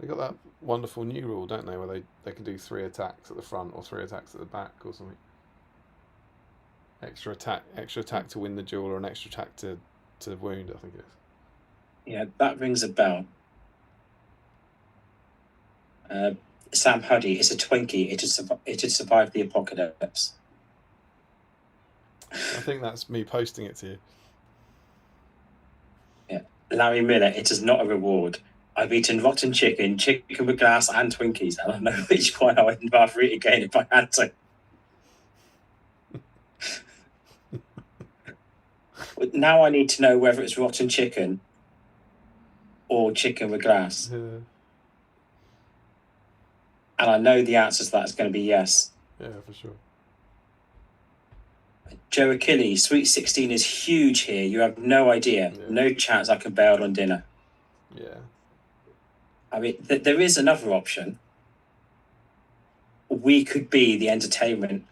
They got that wonderful new rule, don't they, where they can do 3 attacks at the front or 3 attacks at the back or something. Extra attack to win the duel or an extra attack to wound, I think it is. Yeah, that rings a bell. Sam Huddy, it's a Twinkie. It had survived the apocalypse. I think that's me posting it to you. Yeah. Larry Miller, it is not a reward. I've eaten rotten chicken with glass, and Twinkies. I don't know which one I would rather eat again if I had to. Now I need to know whether it's rotten chicken or chicken with glass. Yeah. And I know the answer to that is going to be yes. Yeah, for sure. Joe Achilles, Sweet 16 is huge here. You have no idea. Yeah. No chance I can bail on dinner. Yeah. I mean, there is another option. We could be the entertainment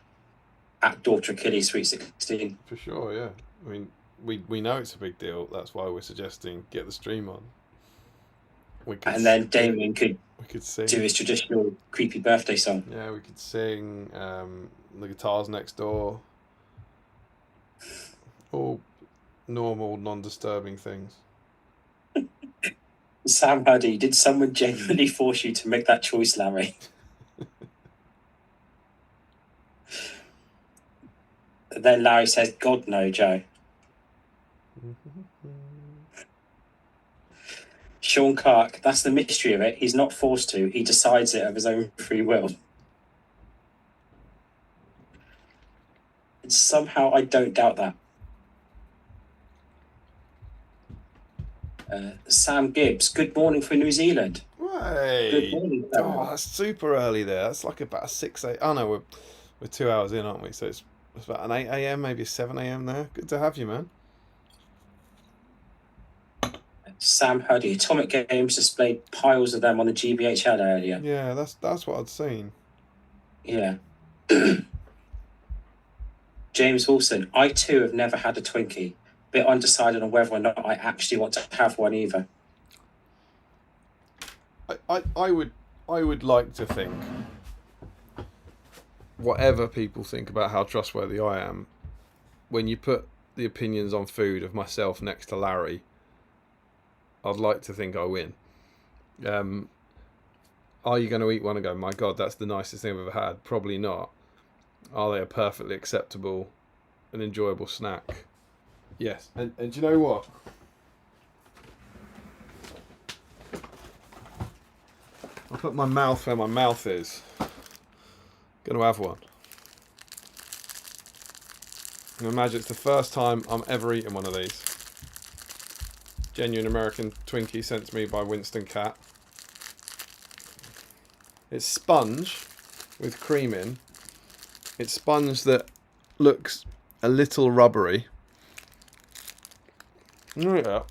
at Daughter Achilles Sweet 16. For sure, yeah. I mean, we know it's a big deal. That's why we're suggesting get the stream on. And then Damien could sing. Do his traditional creepy birthday song. Yeah, we could sing The Guitars Next Door. All normal, non-disturbing things. Sam Huddy, did someone genuinely force you to make that choice, Larry? Then Larry says, God no, Joe. Sean Clark, that's the mystery of it. He's not forced to. He decides it of his own free will. And somehow I don't doubt that. Sam Gibbs, good morning from New Zealand. Hey. Good morning, Sam. Oh, that's super early there. That's like about a 6 a.m. Oh no, we're 2 hours in, aren't we? So it's about an 8 a.m, maybe 7 a.m. there. Good to have you, man. Sam Huddy, Atomic Games displayed piles of them on the GBHL earlier. Yeah, that's what I'd seen. Yeah. James Wilson, I too have never had a Twinkie. Bit undecided on whether or not I actually want to have one either. I would like to think, whatever people think about how trustworthy I am, when you put the opinions on food of myself next to Larry, I'd like to think I win. Are you going to eat one and go, my God, that's the nicest thing I've ever had? Probably not. Are they a perfectly acceptable and enjoyable snack? Yes. And do you know what? I'll put my mouth where my mouth is. Going to have one. And imagine it's the first time I'm ever eating one of these. Genuine American Twinkie sent to me by Winston Cat. It's sponge with cream in. It's sponge that looks a little rubbery. Yeah.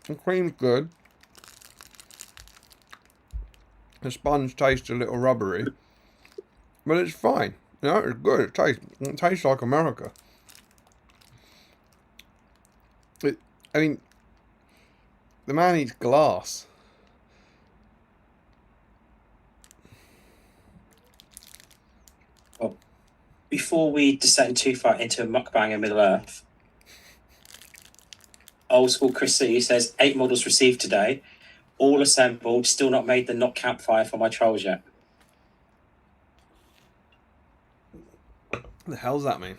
The cream's good. The sponge tastes a little rubbery. But it's fine. You know, it's good. It tastes like America. I mean, the man eats glass. Well, before we descend too far into mukbang in Middle Earth, old school Chris C says 8 models received today, all assembled, still not made the not campfire for my trolls yet. What the hell's that mean?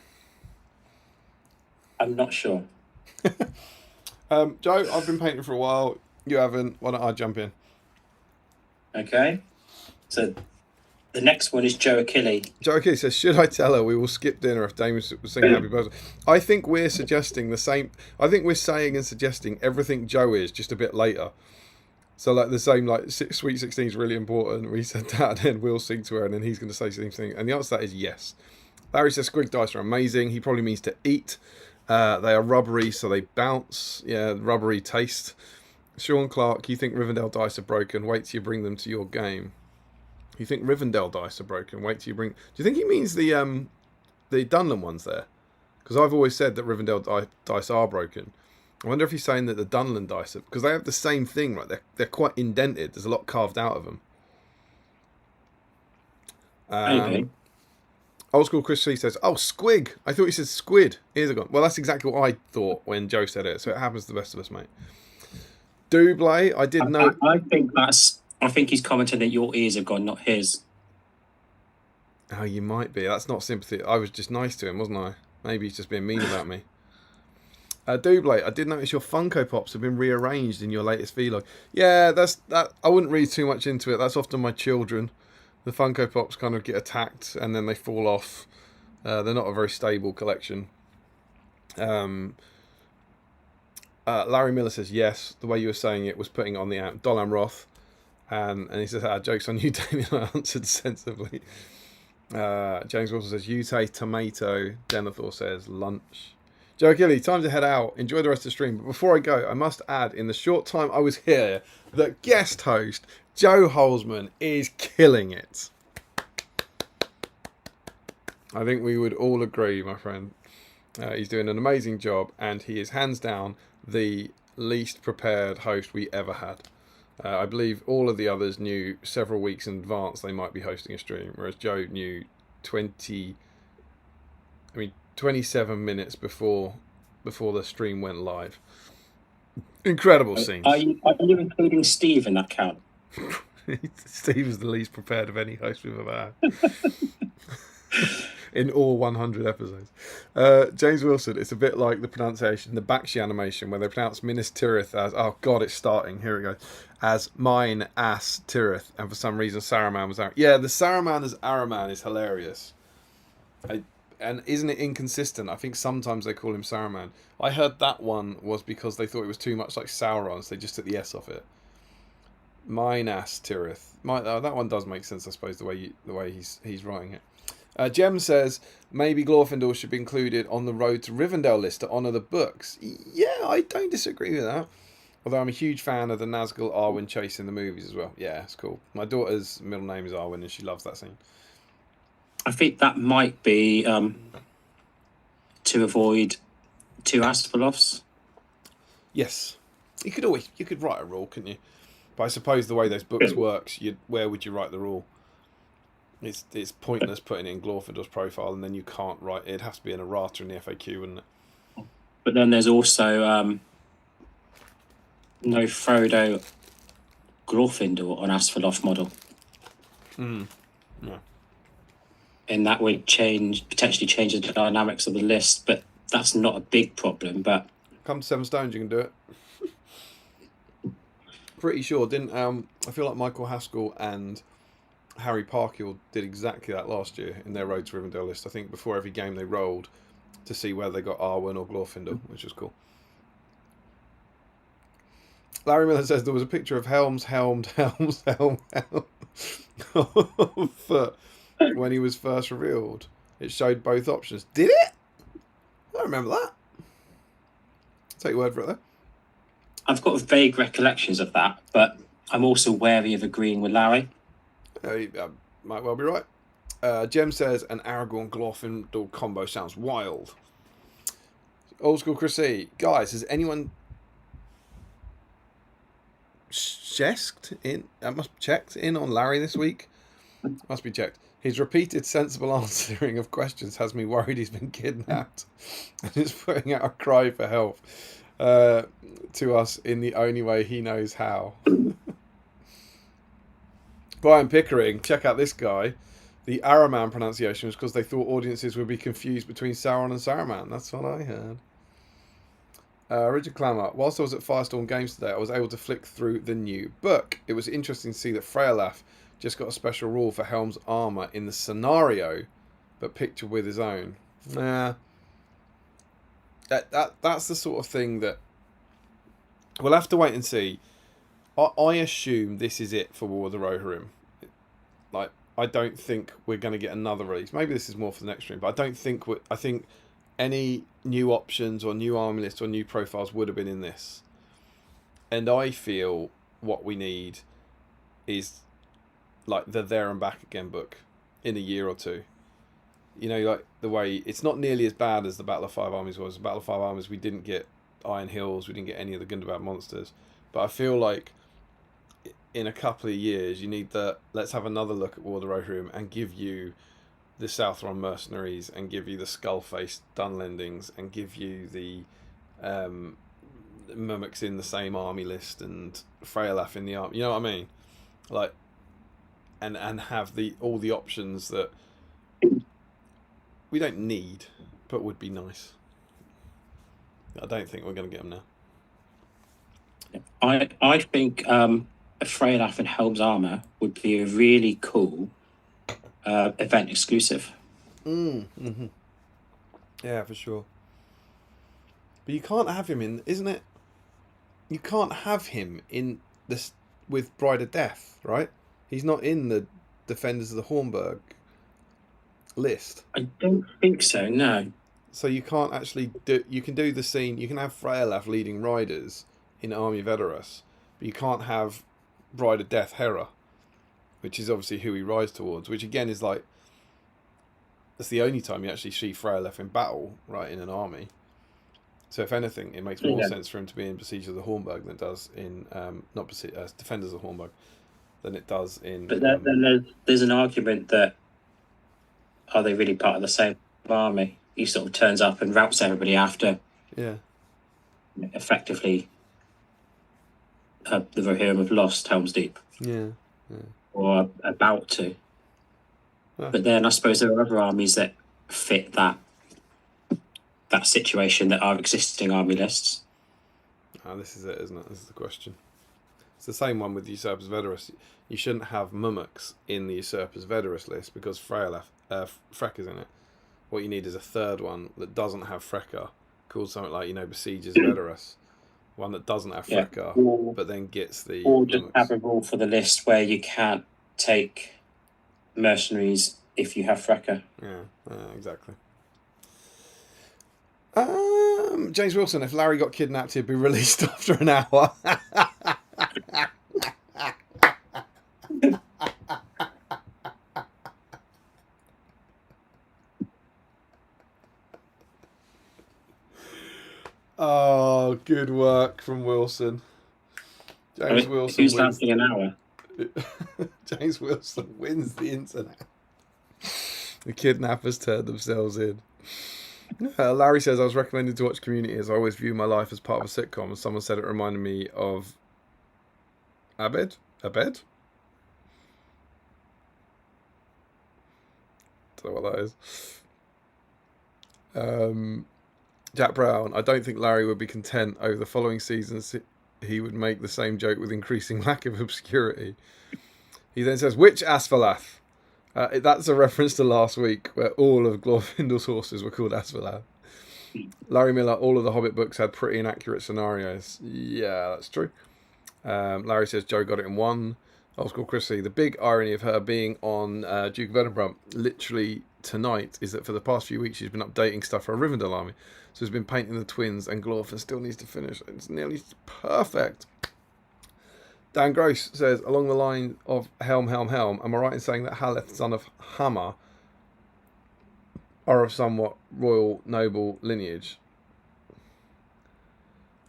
I'm not sure. Joe, I've been painting for a while. You haven't. Why don't I jump in? Okay. So the next one is Joe Achille. Joe Achille says, should I tell her we will skip dinner if Dame was singing Happy Birthday? I think we're suggesting the same. I think we're saying and suggesting everything Joe is, just a bit later. So like the same, like Sweet 16 is really important. We said that, and then we'll sing to her, and then he's going to say something. And the answer to that is yes. Larry says squig dice are amazing. He probably means to eat. They are rubbery, so they bounce. Yeah, rubbery taste. Sean Clark, you think Rivendell dice are broken? Wait till you bring them to your game. You think Rivendell dice are broken? Wait till you bring. Do you think he means the Dunlop ones there? Because I've always said that Rivendell dice are broken. I wonder if he's saying that the Dunlop dice are, because they have the same thing, right? They're quite indented. There's a lot carved out of them. Maybe. Old school Chris C says, "Oh, squig! I thought you said squid. Ears are gone." Well, that's exactly what I thought when Joe said it. So it happens to the best of us, mate. Doublé, I did know. I think he's commenting that your ears have gone, not his. Oh, you might be. That's not sympathy. I was just nice to him, wasn't I? Maybe he's just being mean about me. Doublé, I did notice your Funko Pops have been rearranged in your latest vlog. Yeah, that's that. I wouldn't read too much into it. That's often my children. The Funko Pops kind of get attacked and then they fall off. They're not a very stable collection. Larry Miller says yes. The way you were saying it was putting on the Dolan Roth, and he says, "Jokes on you, Damien." I answered sensibly. James Wilson says Ute tomato. Denethor says lunch. Joe Gilly, time to head out. Enjoy the rest of the stream. But before I go, I must add, in the short time I was here, that guest host Joe Holzman is killing it. I think we would all agree, my friend. He's doing an amazing job, and he is hands down the least prepared host we ever had. I believe all of the others knew several weeks in advance they might be hosting a stream, whereas Joe knew 27 minutes before the stream went live. Incredible scenes. Are you including Steve in that count? Steve is the least prepared of any host we've ever had. In all 100 episodes. James Wilson, it's a bit like the pronunciation, the Bakshi animation, where they pronounce Minas Tirith as, oh god, it's starting, here it goes, as mine ass Tirith, and for some reason Saruman was yeah, the Saruman as Araman is hilarious. And isn't it inconsistent? I think sometimes they call him Saruman. I heard that one was because they thought it was too much like Sauron, so they just took the S off it. Mine ass Tirith. That one does make sense, I suppose, the way he's writing it. Jem says maybe Glorfindel should be included on the Road to Rivendell list to honour the books. Yeah, I don't disagree with that. Although I'm a huge fan of the Nazgul Arwen chase in the movies as well. Yeah, it's cool. My daughter's middle name is Arwen, and she loves that scene. I think that might be to avoid 2 Asphalofs. Yes, you could write a rule, couldn't you? But I suppose the way those books works, where would you write the rule? It's pointless putting it in Glorfindel's profile, and then you can't write it. It'd have to be an errata in the FAQ, wouldn't it? But then there's also no Frodo Glorfindel on Asphalov model. Yeah. And that would potentially change the dynamics of the list, but that's not a big problem. But come to 7 Stones, you can do it. Pretty sure, didn't I feel like Michael Haskell and Harry Parkhill did exactly that last year in their Road to Rivendell list. I think before every game they rolled to see whether they got Arwen or Glorfindel, which was cool. Larry Miller says there was a picture of Helm foot when he was first revealed. It showed both options. Did it? I don't remember that. Take your word for it there. I've got vague recollections of that, but I'm also wary of agreeing with Larry. You might well be right. Jem says an Aragorn Glorfindel combo sounds wild. Old School Chrissy. Guys, has anyone checked in on Larry this week? Must be checked. His repeated sensible answering of questions has me worried he's been kidnapped and is putting out a cry for help to us in the only way he knows how. Brian Pickering, check out this guy. The Araman pronunciation was because they thought audiences would be confused between Sauron and Saruman. That's what I heard. Richard Clammer, whilst I was at Firestorm Games today, I was able to flick through the new book. It was interesting to see that Freyalaf just got a special rule for Helm's armour in the scenario, but pictured with his own. Nah. That's the sort of thing that we'll have to wait and see. I assume this is it for War of the Rohirrim. Like, I don't think we're going to get another release. Maybe this is more for the next stream, but I don't think I think any new options or new army lists or new profiles would have been in this. And I feel what we need is like the There and Back Again book in a year or two. You know, like the way it's not nearly as bad as the Battle of Five Armies was. The Battle of Five Armies, we didn't get Iron Hills, we didn't get any of the Gundabad monsters. But I feel like in a couple of years, you need let's have another look at War of the Rohirrim and give you the Southron mercenaries and give you the skull-faced Dunlendings and give you the Mimics in the same army list and Freyalaf in the army. You know what I mean? Like, and have all the options that we don't need, but would be nice. I don't think we're going to get them now. I think Freyalaf and Helm's armor would be a really cool event exclusive. Mm-hmm. Yeah, for sure. But you can't have him in, isn't it? You can't have him in this with Bride of Death, right? He's not in the Defenders of the Hornburg list. I don't think so, no. So you can't actually do. You can do the scene. You can have Freyalaf leading riders in Army of Edoras, but you can't have Bride of Death Hera, which is obviously who he rides towards. Which again is like that's the only time you actually see Freyalaf in battle, right, in an army. So if anything, it makes more sense for him to be in Besiege of the Hornburg than it does in Defenders of the Hornburg than it does in. But then there's an argument that are they really part of the same army? He sort of turns up and routs everybody after. Yeah. Effectively, the Rohirrim have lost Helm's Deep. Yeah. Or about to. Huh. But then I suppose there are other armies that fit that situation that are existing army lists. This is it, isn't it? This is the question. It's the same one with Usurpers of Edoras. You shouldn't have Mimics in the Usurpers of Edoras list because Frekka's in it. What you need is a third one that doesn't have Frekka, called something like, Besiegers of Edoras. One that doesn't have Frekka, but then gets the... Or just have a rule for the list where you can't take mercenaries if you have Frekka. Yeah, exactly. James Wilson, if Larry got kidnapped, he'd be released after an hour. Oh, good work from Wilson. James Wilson who's lasting an hour? James Wilson wins the internet. The kidnappers turned themselves in. Larry says, I was recommended to watch Community as I always view my life as part of a sitcom, and someone said it reminded me of Abed? Don't know what that is. Jack Brown, I don't think Larry would be content over the following seasons. He would make the same joke with increasing lack of obscurity. He then says, which Asfalath? That's a reference to last week, where all of Glorfindel's horses were called Asfalath. Larry Miller, all of the Hobbit books had pretty inaccurate scenarios. Yeah, that's true. Larry says Joe got it in one. Old School Chrissy, the big irony of her being on Duke of Edinburgh literally tonight is that for the past few weeks she's been updating stuff for a Rivendell army. So she's been painting the twins and Glorfin still needs to finish. It's nearly perfect. Dan Gross says, along the line of Helm, Helm, Helm, am I right in saying that Haleth, son of Hammer, are of somewhat royal noble lineage?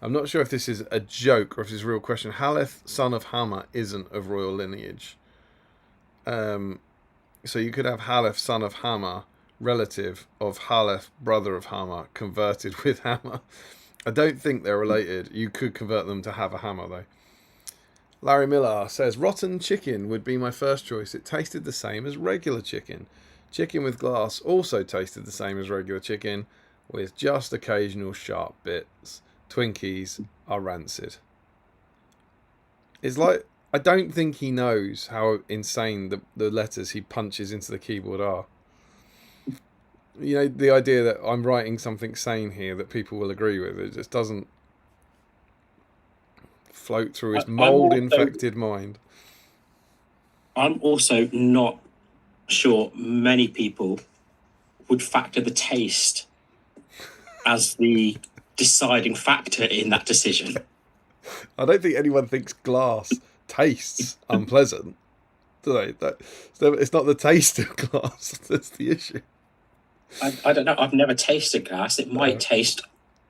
I'm not sure if this is a joke or if this is a real question. Haleth, son of Hammer, isn't of royal lineage. So you could have Haleth, son of Hammer, relative of Haleth, brother of Hammer, converted with Hammer. I don't think they're related. You could convert them to have a hammer, though. Larry Miller says, rotten chicken would be my first choice. It tasted the same as regular chicken. Chicken with glass also tasted the same as regular chicken, with just occasional sharp bits. Twinkies are rancid. It's like, I don't think he knows how insane the letters he punches into the keyboard are. You know, the idea that I'm writing something sane here that people will agree with, it just doesn't float through his mold-infected mind. I'm also not sure many people would factor the taste as the deciding factor in that decision. I don't think anyone thinks glass tastes unpleasant, do they? It's not the taste of glass that's the issue. I don't know. I've never tasted glass. It might taste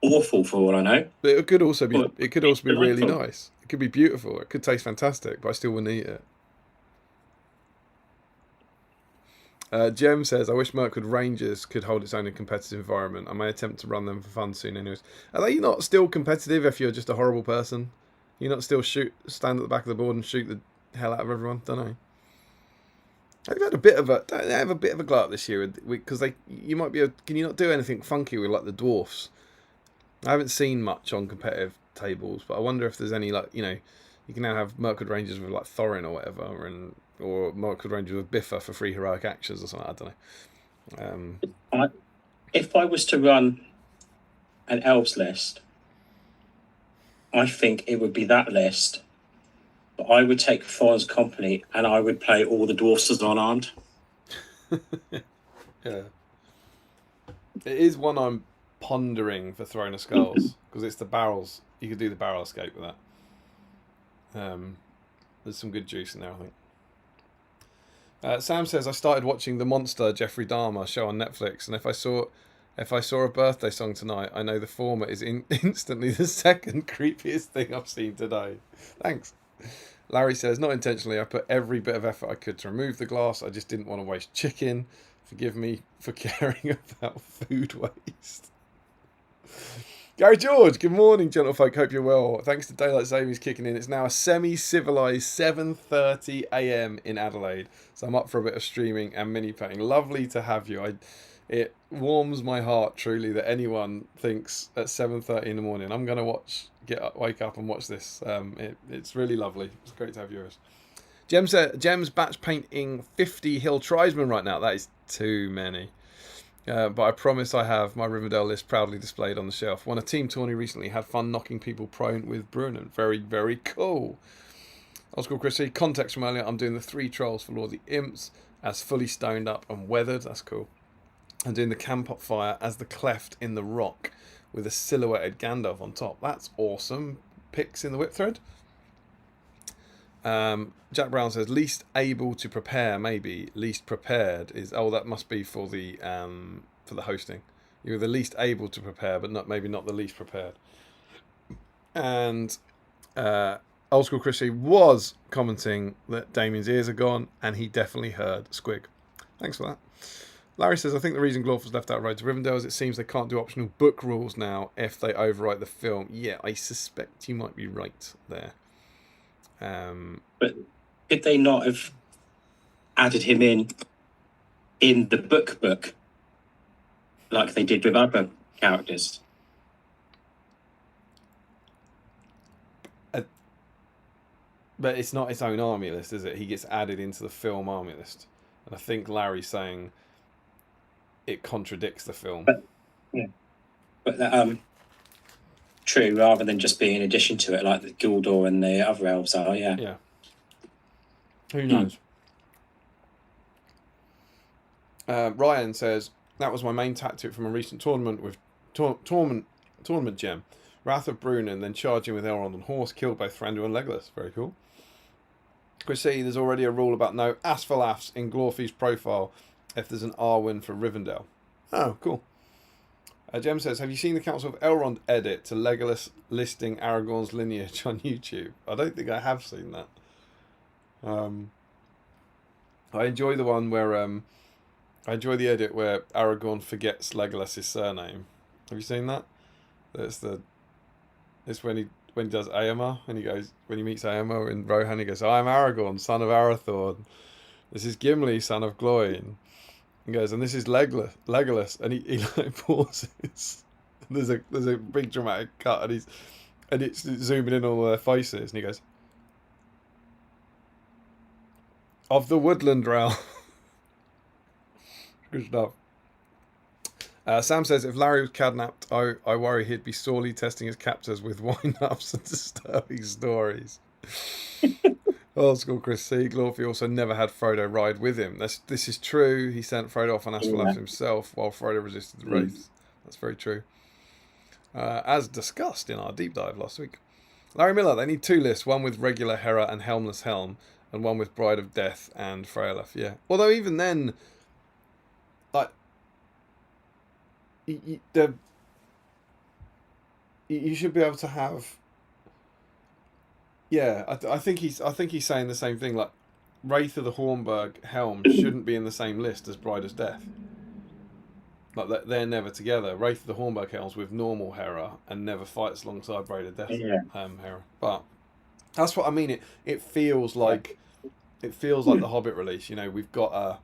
awful for all I know. But it could also be. It could also be really nice. It could be beautiful. It could taste fantastic, but I still wouldn't eat it. Jem says, I wish Mirkwood Rangers could hold its own in competitive environment. I may attempt to run them for fun soon anyways. Are they not still competitive if you're just a horrible person? You not still stand at the back of the board and shoot the hell out of everyone? Don't know. They've had a bit of they have a bit of a glut this year because you might be can you not do anything funky with like the dwarfs? I haven't seen much on competitive tables, but I wonder if there's any you can now have Mirkwood Rangers with like Thorin or whatever, or Mirkwood Rangers with Biffa for free heroic actions or something. I don't know. If I was to run an elves list, I think it would be that list. But I would take Thorin's company and I would play all the dwarfs as unarmed. Yeah. It is one I'm pondering for Throne of Skulls because it's the barrels. You could do the barrel escape with that. There's some good juice in there, I think. Sam says, I started watching the Monster Jeffrey Dahmer show on Netflix, and if I saw a birthday song tonight, I know the former is instantly the second creepiest thing I've seen today. Thanks. Larry says, not intentionally, I put every bit of effort I could to remove the glass. I just didn't want to waste chicken. Forgive me for caring about food waste. Gary George, good morning, gentlefolk. Hope you're well. Thanks to Daylight Savings kicking in. It's now a semi-civilised 7:30 a.m. in Adelaide. So I'm up for a bit of streaming and mini-paying. Lovely to have you. It warms my heart, truly, that anyone thinks at 7:30 in the morning, I'm going to wake up and watch this. It's really lovely. It's great to have yours. Gem's batch painting 50 Hill Tribesmen right now. That is too many. But I promise I have my Rivendell list proudly displayed on the shelf. Won a team tourney recently. Had fun knocking people prone with Brunnen. Very, very cool. Old School Chrissy, context from earlier. I'm doing the 3 trolls for Lord of the Imps as fully stoned up and weathered. That's cool. I'm doing the Campot Fire as the cleft in the rock with a silhouetted Gandalf on top. That's awesome. Picks in the whip thread. Jack Brown says, least able to prepare, maybe. Least prepared is... Oh, that must be for the hosting. You're the least able to prepare, but maybe not the least prepared. And Old School Chrissy was commenting that Damien's ears are gone, and he definitely heard Squig. Thanks for that. Larry says, I think the reason Glorf was left out of Road to Rivendell is it seems they can't do optional book rules now if they overwrite the film. Yeah, I suspect you might be right there. But could they not have added him in the book like they did with other characters? But it's not its own army list, is it? He gets added into the film army list. And I think Larry's saying it contradicts the film. But true, rather than just being in addition to it, like the Gildor and the other elves are, yeah. Yeah. Who knows? Ryan says, that was my main tactic from a recent tournament with tournament gem. Wrath of Brunnen, then charging with Elrond on horse, killed both Thranduil and Legolas. Very cool. Chris C, there's already a rule about no Asphalafs in Glorfie's profile if there's an Arwen for Rivendell. Oh, cool. Jem says, have you seen the Council of Elrond edit to Legolas listing Aragorn's lineage on YouTube? I don't think I have seen that. I enjoy the one where I enjoy the edit where Aragorn forgets Legolas' surname. Have you seen that? It's when he does Aemma, and he goes, when he meets Aemma in Rohan, he goes, I am Aragorn, son of Arathorn. This is Gimli, son of Gloin. He goes, and this is Legolas, and he like pauses. There's a big dramatic cut, and it's zooming in on all their faces, and he goes, of the woodland realm. Good stuff. Sam says, if Larry was kidnapped, I worry he'd be sorely testing his captors with wind-ups and disturbing stories. Old school Chris C. Glorfie also never had Frodo ride with him. This is true. He sent Frodo off on Asphalaf himself while Frodo resisted the wraiths. That's very true. As discussed in our deep dive last week. Larry Miller, they need 2 lists, one with regular Hera and Helmless Helm, and one with Bride of Death and Freyalef. Yeah. Although even then, like, you should be able to have. Yeah, I think he's saying the same thing. Like, Wraith of the Hornburg Helm shouldn't be in the same list as Bride of Death. Like, they're never together. Wraith of the Hornburg Helm's with normal Hera and never fights alongside Bride of Death. Yeah. Hera. But that's what I mean. It feels like the Hobbit release. You know, we've got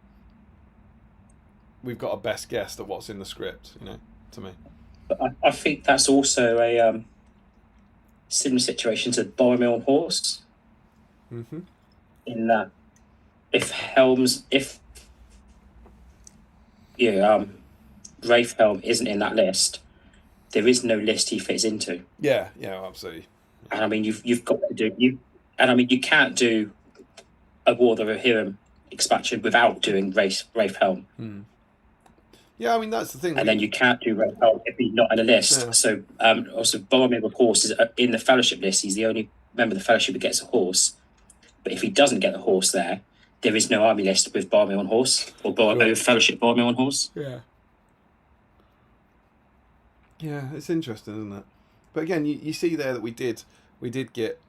a best guess at what's in the script. You know, to me. I think that's also a similar situation to Boromir on horse. Mm-hmm. In that, if Wraith Helm isn't in that list, there is no list he fits into. Yeah, absolutely. And I mean, you've got to do you can't do a War of the Rohirrim expansion without doing Wraith Helm. Mm. Yeah, I mean, that's the thing. And then you can't do Wraith Helm if he's not in a list. Yeah. So also Boromir, of course, is in the Fellowship list. He's the only member of the Fellowship who gets a horse. But if he doesn't get the horse there is no army list with Boromir on horse or Fellowship Boromir on horse. Yeah. Yeah, it's interesting, isn't it? But again, you see there that we did get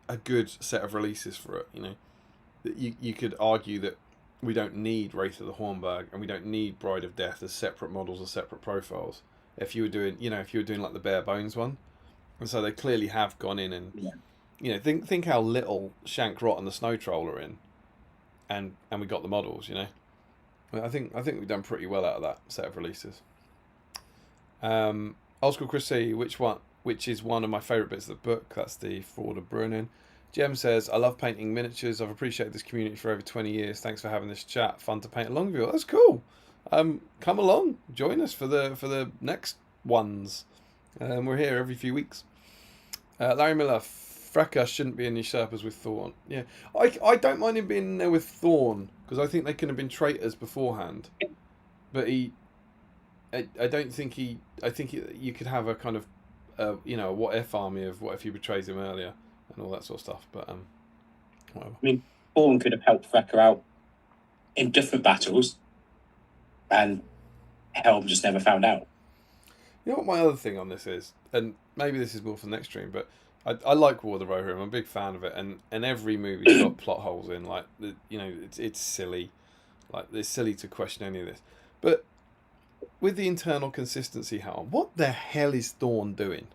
a good set of releases for it. You know, that you could argue that we don't need Wraith of the Hornburg and we don't need Bride of Death as separate models or separate profiles. If you were doing like the bare bones one, and so they clearly have gone in and think how little Shank Rot and the Snow Troll are in, and we got the models. You know, I think we've done pretty well out of that set of releases. Old School Chris C, which is one of my favourite bits of the book. That's the Fraud of Brunnen. Jem says, I love painting miniatures. I've appreciated this community for over 20 years. Thanks for having this chat. Fun to paint along with you. That's cool. Come along. Join us for the next ones. We're here every few weeks. Larry Miller, Freka shouldn't be in usurpers with Thorn. Yeah, I don't mind him being in there with Thorn, because I think they could have been traitors beforehand. But I think you could have a kind of, a what if army of what if he betrays him earlier and all that sort of stuff. But whatever. I mean, Thorn could have helped Freka out in different battles, and Helm just never found out. You know what my other thing on this is, and maybe this is more for the next stream, but I like War of the Rohirrim. I'm a big fan of it, and every movie's got plot holes in. Like, it's silly. Like, it's silly to question any of this, but with the internal consistency, what the hell is Thorn doing?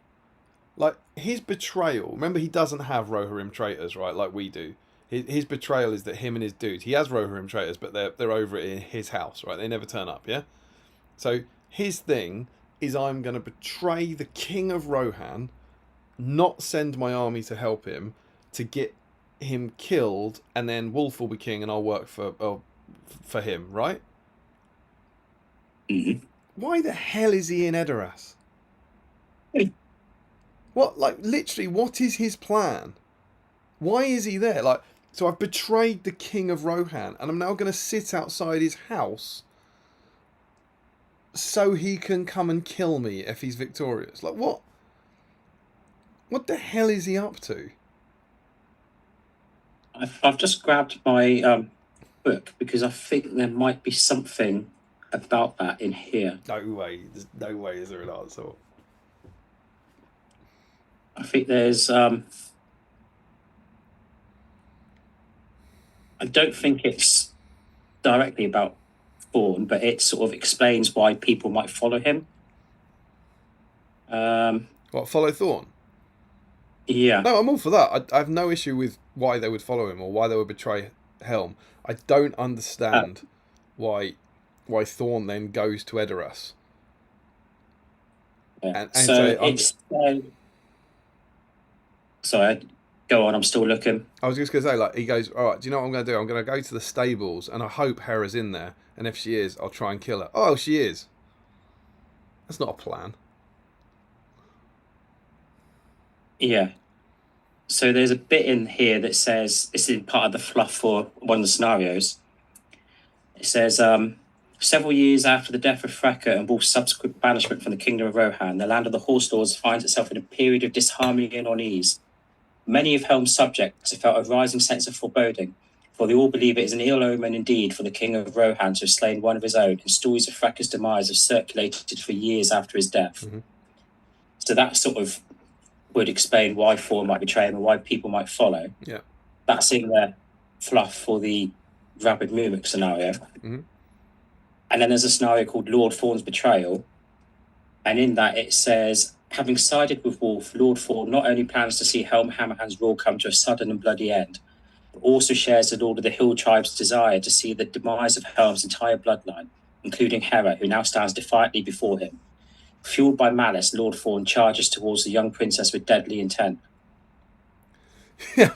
Like, his betrayal. Remember, he doesn't have Rohirrim traitors, right? Like we do. His betrayal is that him and his dudes. He has Rohirrim traitors, but they're over in his house, right? They never turn up, yeah. So his thing is, I'm going to betray the king of Rohan, not send my army to help him, to get him killed, and then Wolf will be king, and I'll work for him, right? Mm-hmm. Why the hell is he in Edoras? What, like, literally, what is his plan? Why is he there? Like, So I've betrayed the king of Rohan, and I'm now going to sit outside his house so he can come and kill me if he's victorious. Like, what? What the hell is he up to? I've just grabbed my book because I think there might be something about that in here. No way. There's no way is there an answer. I think there's. I don't think it's directly about Thorn, but it sort of explains why people might follow him. What, follow Thorn? Yeah. No, I'm all for that. I have no issue with why they would follow him or why they would betray Helm. I don't understand why Thorn then goes to Edoras. Yeah. And so it's. Sorry, go on. I'm still looking. I was just going to say, like, he goes, all right, do you know what I'm going to do? I'm going to go to the stables, and I hope Hera's in there. And if she is, I'll try and kill her. Oh, she is. That's not a plan. Yeah. So there's a bit in here that says, it's in part of the fluff for one of the scenarios. It says, several years after the death of Freka and Wolf's subsequent banishment from the kingdom of Rohan, the land of the Horse Lords finds itself in a period of disharmony and unease. Many of Helm's subjects have felt a rising sense of foreboding, for they all believe it is an ill omen indeed for the king of Rohan to have slain one of his own, and stories of Freka's demise have circulated for years after his death. Mm-hmm. So that sort of would explain why Thorn might betray him and why people might follow. Yeah. That's in the fluff for the Rabid Mumik scenario. Mm-hmm. And then there's a scenario called Lord Thorn's Betrayal. And in that it says, having sided with Wolf, Lord Thorn not only plans to see Helm Hammerhand's rule come to a sudden and bloody end, but also shares the Lord of the Hill Tribe's desire to see the demise of Helm's entire bloodline, including Hera, who now stands defiantly before him. Fueled by malice, Lord Thorn charges towards the young princess with deadly intent. Yeah,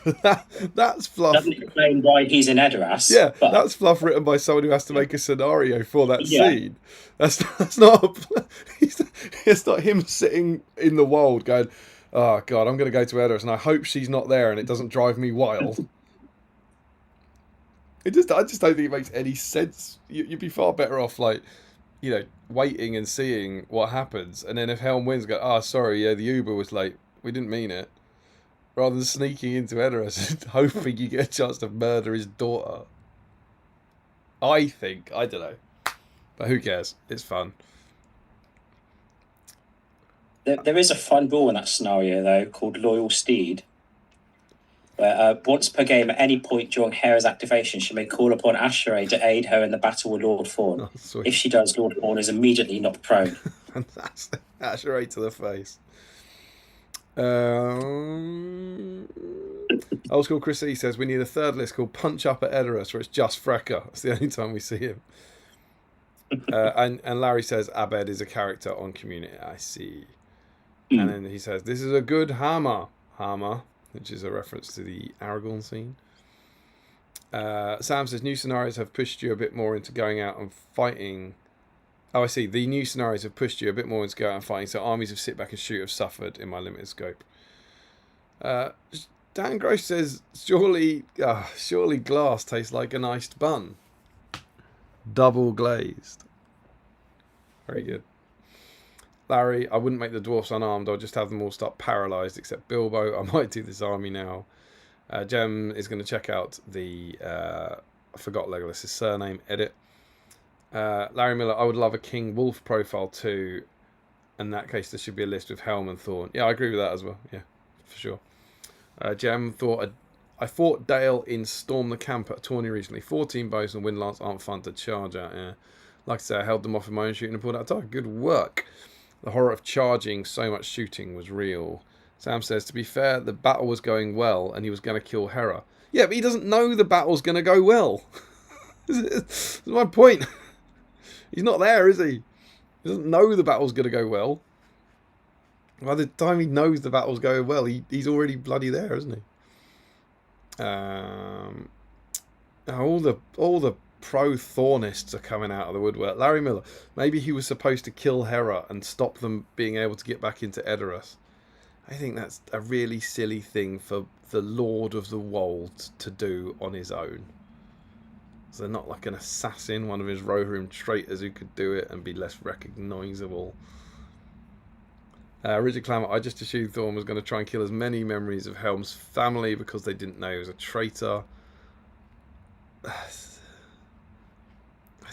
that's fluff. Doesn't explain why he's in Edoras. Yeah, but that's fluff written by someone who has to make a scenario for that scene. That's not. It's not him sitting in the wild going, "Oh God, I'm going to go to Edoras, and I hope she's not there, and it doesn't drive me wild." I just don't think it makes any sense. You'd be far better off, like, you know, waiting and seeing what happens, and then if Helm wins, go, "Ah, sorry, yeah, the Uber was late. We didn't mean it." Rather than sneaking into Edoras and hoping you get a chance to murder his daughter. I think. I don't know. But who cares? It's fun. There is a fun rule in that scenario, though, called Loyal Steed. Where once per game, at any point during Hera's activation, she may call upon Asheray to aid her in the battle with Lord Thorn. Oh, if she does, Lord Thorn is immediately knocked prone. Fantastic. Asheray to the face. Old School Chris E says we need a third list called Punch Up at Edoras, where it's just Freka. That's the only time we see him. And Larry says Abed is a character on Community. I see. And then he says this is a good hammer, which is a reference to the Aragorn scene. Sam says new scenarios have pushed you a bit more into going out and fighting. Oh, I see. The new scenarios have pushed you a bit more into go out and fighting, so armies of sit back and shoot have suffered in my limited scope. Dan Gross says, surely glass tastes like an iced bun. Double glazed. Very good. Larry, I wouldn't make the dwarfs unarmed. I'll just have them all start paralysed, except Bilbo. I might do this army now. Jem is going to check out the... I forgot Legolas' surname, edit. Larry Miller, I would love a King Wolf profile too. In that case, there should be a list with Helm and Thorn. Yeah, I agree with that as well. Yeah, for sure. Jem thought I fought Dale in Storm the Camp at a tourney recently. 14 bows and windlance aren't fun to charge at. Yeah. Like I say, I held them off in my own shooting and pulled out a target. Good work. The horror of charging so much shooting was real. Sam says, to be fair, the battle was going well and he was going to kill Hera. Yeah, but he doesn't know the battle's going to go well. That's my point. He's not there, is he? He doesn't know the battle's going to go well. By the time he knows the battle's going well, he's already bloody there, isn't he? All the pro-Thornists are coming out of the woodwork. Larry Miller, maybe he was supposed to kill Hera and stop them being able to get back into Edoras. I think that's a really silly thing for the Lord of the Wold to do on his own. So they're not like an assassin, one of his Rohirrim traitors who could do it and be less recognisable. Richard Clammett, I just assumed Thorne was going to try and kill as many memories of Helm's family because they didn't know he was a traitor. I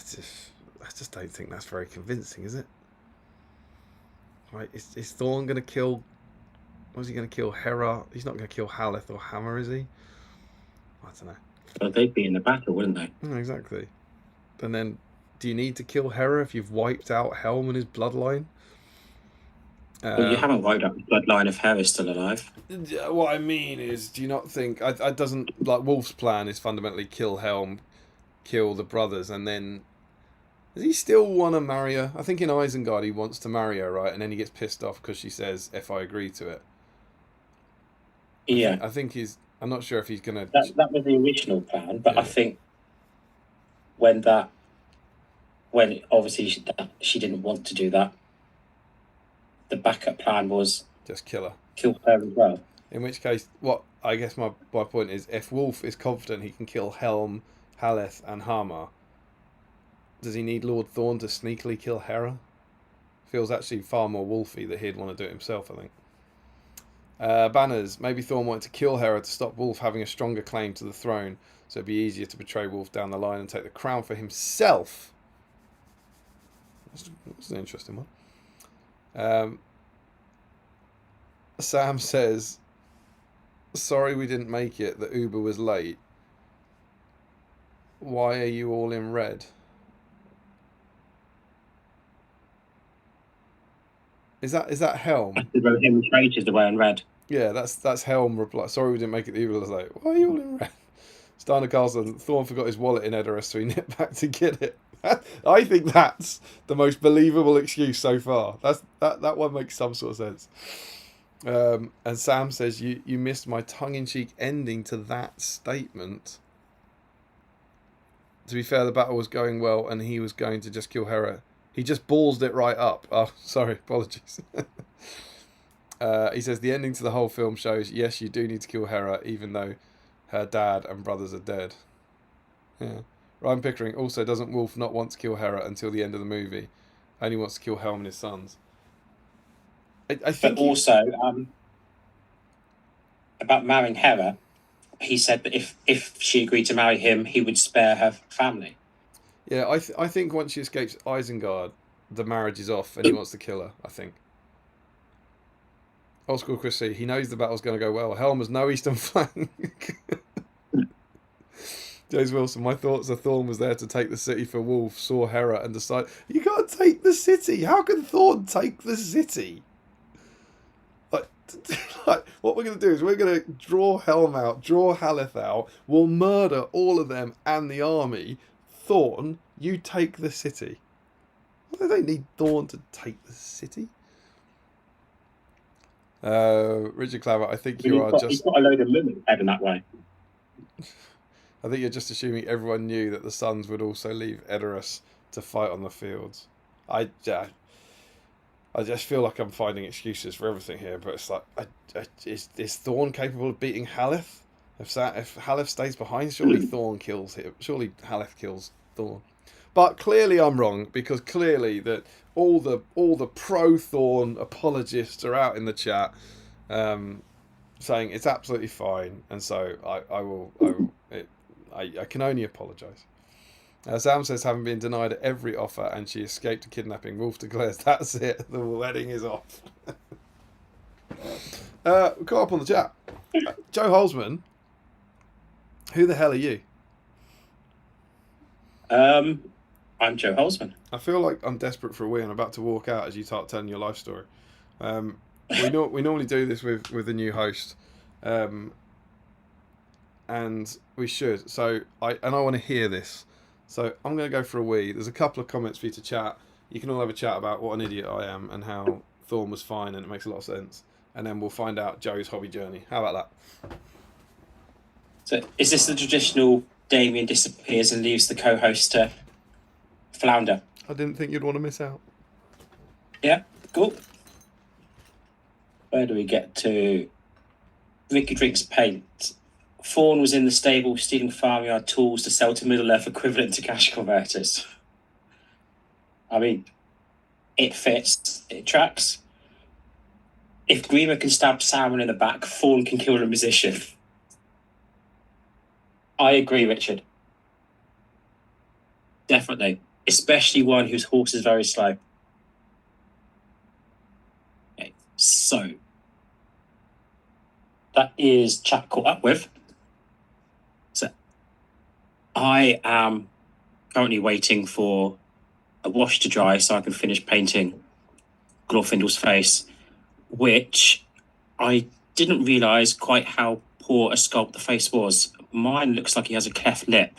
just don't think that's very convincing, is it? Right, is Thorne going to kill... Was he going to kill Hera? He's not going to kill Haleth or Hammer, is he? I don't know. Well, they'd be in the battle, wouldn't they? Exactly. And then, do you need to kill Hera if you've wiped out Helm and his bloodline? Well, you haven't wiped out the bloodline if Hera's still alive. What I mean is, do you not think... I doesn't... Like, Wolf's plan is fundamentally kill Helm, kill the brothers, and then... Does he still want to marry her? I think in Isengard he wants to marry her, right? And then he gets pissed off because she says, if I agree to it. Yeah. I think he's... I'm not sure if he's going to... That was the original plan, but yeah. I think when obviously she didn't want to do that, the backup plan was... Just kill her. Kill her as well. In which case, what I guess my point is, if Wolf is confident he can kill Helm, Haleth and Hamar, does he need Lord Thorne to sneakily kill Hera? Feels actually far more wolfy that he'd want to do it himself, I think. Banners, maybe Thorne wanted to kill Hera to stop Wolf having a stronger claim to the throne, so it'd be easier to betray Wolf down the line and take the crown for himself. That's an interesting one. Sam says, sorry we didn't make it, the Uber was late. Why are you all in red? Is that Helm? Him traitors the way in red. Yeah, that's Helm reply. Sorry we didn't make it, the Uber was late. Why are you all in red? Starner Carlson, Thorne forgot his wallet in Edoras, so he nipped back to get it. I think that's the most believable excuse so far. That one makes some sort of sense. And Sam says, you missed my tongue-in-cheek ending to that statement. To be fair, the battle was going well and he was going to just kill Hera. He just ballsed it right up. Oh, sorry, apologies. He says, the ending to the whole film shows, yes, you do need to kill Hera, even though her dad and brothers are dead. Yeah. Ryan Pickering, also, doesn't Wolf not want to kill Hera until the end of the movie? Only wants to kill Helm and his sons. I think but also, about marrying Hera, he said that if she agreed to marry him, he would spare her family. Yeah, I think once she escapes Isengard, the marriage is off and he wants to kill her, I think. Old School Chris C, he knows the battle's going to go well. Helm has no eastern flank. James Wilson, my thoughts are Thorne was there to take the city for Wolf, saw Hera and decided, you can't take the city. How can Thorne take the city? Like, what we're going to do is we're going to draw Helm out, draw Haleth out, we'll murder all of them and the army. Thorne, you take the city. Well, they don't need Thorne to take the city. Richard Claver, I think you are just... He's got a load of women heading that way. I think you're just assuming everyone knew that the sons would also leave Edoras to fight on the fields. I just feel like I'm finding excuses for everything here, but it's like, is Thorne capable of beating Haleth? If Haleth stays behind, surely Thorne kills him. Surely Haleth kills Thorne. But clearly I'm wrong, because clearly that all the pro-Thorne apologists are out in the chat saying it's absolutely fine, and so I can only apologise. Sam says, having been denied every offer and she escaped a kidnapping, Wolf declares, that's it, the wedding is off. We got up on the chat. Joe Holzman, who the hell are you? I'm Joe Holzman. I feel like I'm desperate for a wee and I'm about to walk out as you start telling your life story. We normally do this with a new host, and we should. So I want to hear this. So I'm going to go for a wee. There's a couple of comments for you to chat. You can all have a chat about what an idiot I am and how Thorne was fine and it makes a lot of sense. And then we'll find out Joe's hobby journey. How about that? So is this the traditional Damien disappears and leaves the co-host to flounder? I didn't think you'd want to miss out. Yeah, cool. Where do we get to? Ricky drinks paint. Fawn was in the stable stealing farmyard tools to sell to Middle Earth equivalent to cash converters. I mean, it fits, it tracks. If Grima can stab Salmon in the back, Fawn can kill a musician. I agree, Richard. Definitely. Especially one whose horse is very slow. Okay, so that is chat caught up with. So I am currently waiting for a wash to dry so I can finish painting Glorfindel's face, which I didn't realise quite how poor a sculpt the face was. Mine looks like he has a cleft lip.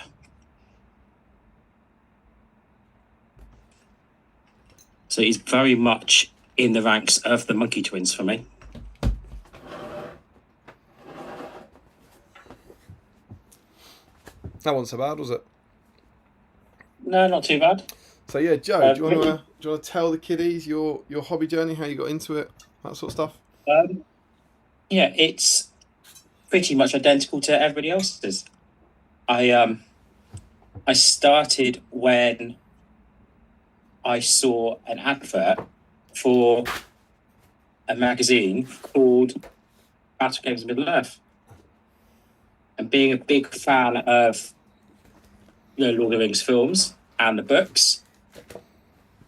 So he's very much in the ranks of the Monkey Twins for me. That wasn't so bad, was it? No, not too bad. So yeah, Joe, do you Ricky- want to tell the kiddies your hobby journey, how you got into it, that sort of stuff? Yeah, it's pretty much identical to everybody else's. I started when I saw an advert for a magazine called Battle Games of Middle Earth. And being a big fan of Lord of the Rings films and the books,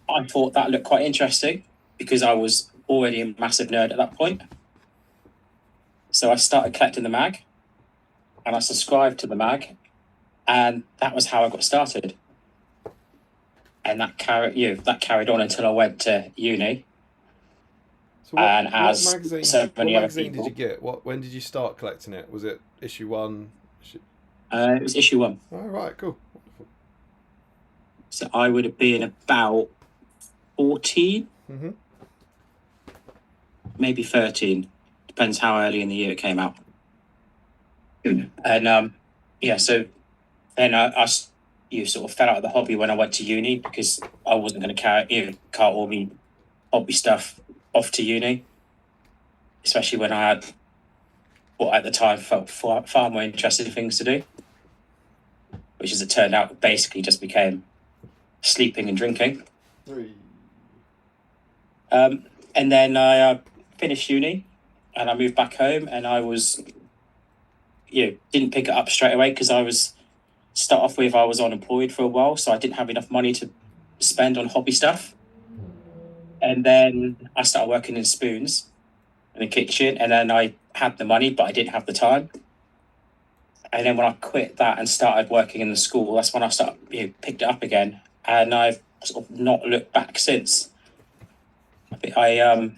I thought that looked quite interesting because I was already a massive nerd at that point. So I started collecting the mag and I subscribed to the mag, and that was how I got started. And that carried on until I went to uni. So And what as magazine? so What many other magazine people, did you get? When did you start collecting it? Was it issue 1? it was issue 1. Oh, right, cool. Wonderful. So I would have been about 14, Mm-hmm. maybe 13. Depends how early in the year it came out. And so then you sort of fell out of the hobby when I went to uni because I wasn't going to cart all my hobby stuff off to uni, especially when I had what at the time felt far more interesting things to do, which as it turned out basically just became sleeping and drinking. 3. And then I finished uni and I moved back home, and I was, didn't pick it up straight away because I was unemployed for a while, so I didn't have enough money to spend on hobby stuff. And then I started working in spoons in the kitchen, and then I had the money, but I didn't have the time. And then when I quit that and started working in the school, that's when I picked it up again, and I've sort of not looked back since. I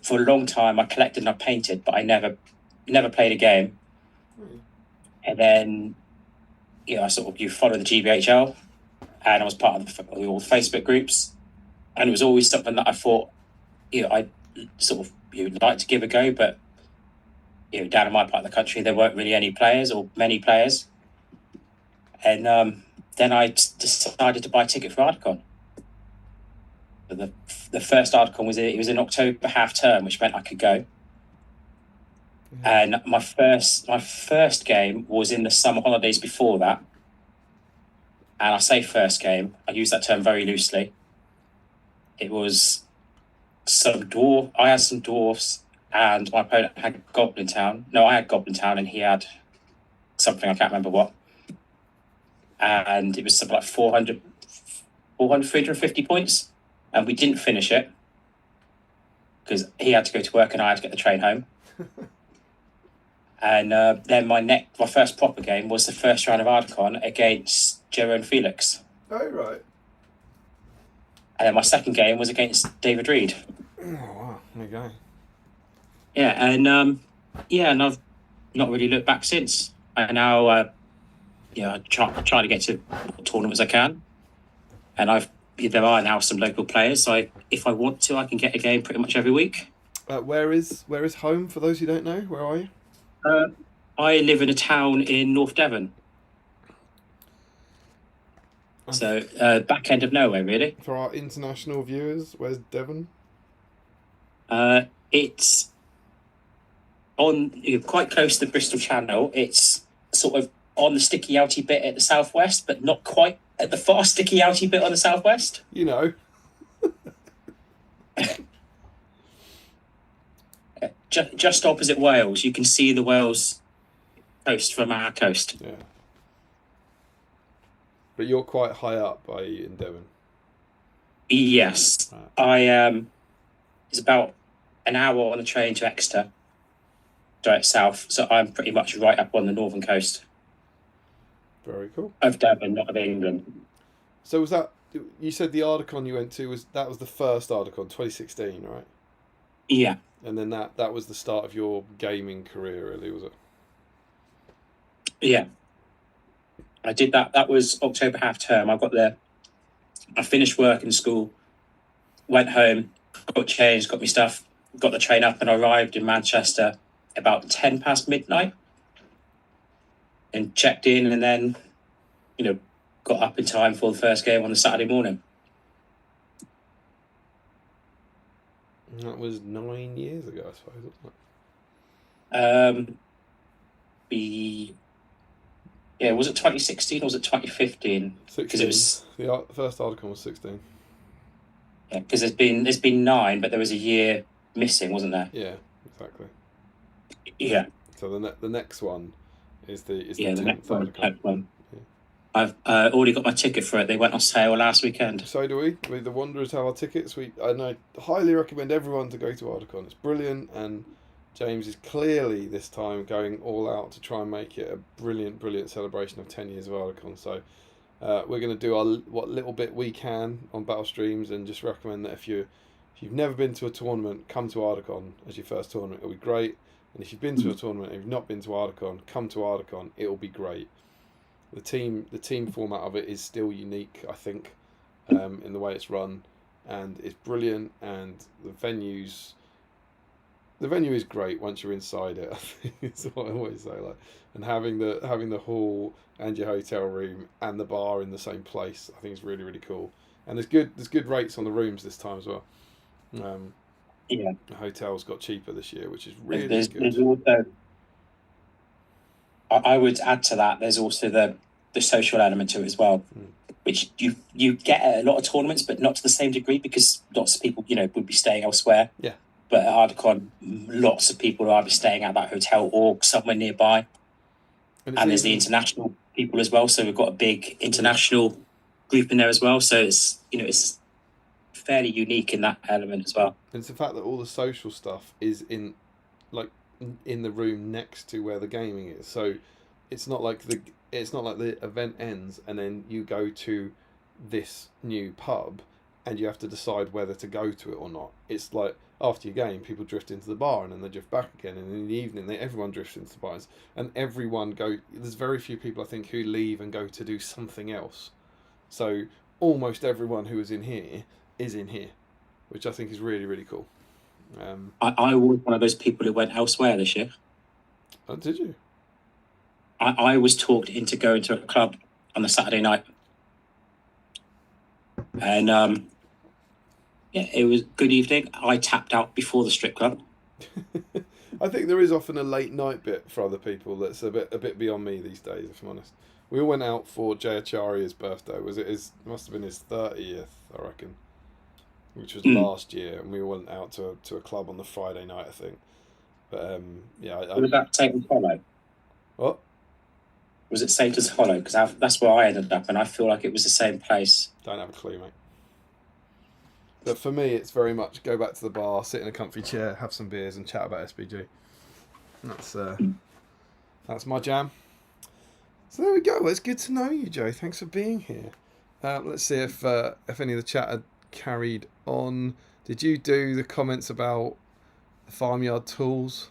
for a long time I collected and I painted, but I never played a game. And then I you follow the GBHL, and I was part of all the Facebook groups, and it was always something that I thought I sort of like to give a go, but down in my part of the country there weren't really any players or many players. And then I decided to buy a ticket for Ardcon. The first Ardcon was in October half term, which meant I could go. And my first game was in the summer holidays before that. And I say first game, I use that term very loosely. It was I had some dwarfs, and my opponent had Goblin Town. No, I had Goblin Town, and he had something, I can't remember what. And it was something like 350 points. And we didn't finish it because he had to go to work and I had to get the train home. And then my first proper game was the first round of Ardcon against Jerome Felix. Oh, right. And then my second game was against David Reed. Oh, wow. There you go. Yeah, and and I've not really looked back since. I now, I try to get to what tournaments I can, and there are now some local players. So if I want to, I can get a game pretty much every week. Where is home for those who don't know? Where are you? I live in a town in North Devon. So back end of nowhere, really. For our international viewers, where's Devon? It's quite close to the Bristol Channel. It's sort of on the sticky outy bit at the southwest, but not quite at the far sticky outy bit on the southwest. You know. Just opposite Wales. You can see the Wales coast from our coast. Yeah. But you're quite high up, are you, in Devon? Yes. Right. It's about an hour on the train to Exeter, direct south. So I'm pretty much right up on the northern coast Very cool. of Devon, not of England. So was that, you said the Ardacon you went to, was the first Ardacon, 2016, right? Yeah. And then that was the start of your gaming career, really, was it? Yeah. I did that. That was October half term. I got there. I finished work in school, went home, got changed, got my stuff, got the train up, and arrived in Manchester about 10 past midnight and checked in, and then, got up in time for the first game on the Saturday morning. That was 9 years ago, I suppose, wasn't it? Was it 2016 or was it 2015? 16. Because it was the first Ardacon was 16. Yeah, because there's been 9, but there was a year missing, wasn't there? Yeah, exactly. Yeah. So the next one is the the 10th next Ardacon. one. Yeah. I've already got my ticket for it. They went on sale last weekend. So do we. The Wanderers have our tickets. I highly recommend everyone to go to Ardacon. It's brilliant, and James is clearly this time going all out to try and make it a brilliant celebration of 10 years of Ardacon. So we're going to do what little bit we can on Battle Streams, and just recommend that if you've never been to a tournament, come to Ardacon as your first tournament. It'll be great. And if you've been to a tournament and you've not been to Ardacon, come to Ardacon. It'll be great. The team format of it is still unique, I think, in the way it's run, and it's brilliant. And the venue is great once you're inside it. I think it's what I always say. And having the hall and your hotel room and the bar in the same place, I think is really cool. And there's good rates on the rooms this time as well. Yeah. The hotels got cheaper this year, which is really good. There's also, I would add to that, there's also the social element to it as well, which you get at a lot of tournaments, but not to the same degree, because lots of people, would be staying elsewhere. Yeah. But at Ardacon, lots of people are either staying at that hotel or somewhere nearby. And there's the international people as well. So we've got a big international group in there as well. So it's fairly unique in that element as well. And it's the fact that all the social stuff is in the room next to where the gaming is. So it's not like the event ends and then you go to this new pub and you have to decide whether to go to it or not. It's like after your game, people drift into the bar and then they drift back again, and in the evening everyone drifts into the bars, and there's very few people, I think, who leave and go to do something else. So almost everyone who is in here, which I think is really cool. I was one of those people who went elsewhere this year. Oh, did you? I was talked into going to a club on the Saturday night. And it was a good evening. I tapped out before the strip club. I think there is often a late night bit for other people that's a bit beyond me these days, if I'm honest. We all went out for Jay Acharya's birthday. It must have been his 30th, I reckon, which was last year, and we went out to a club on the Friday night, I think. But was that Satan's Hollow? What? Was it Satan's Hollow? Because that's where I ended up, and I feel like it was the same place. Don't have a clue, mate. But for me, it's very much go back to the bar, sit in a comfy chair, have some beers, and chat about SBG. That's my jam. So there we go. Well, it's good to know you, Joe. Thanks for being here. Let's see if any of the chat had carried on. Did you do the comments about the farmyard tools?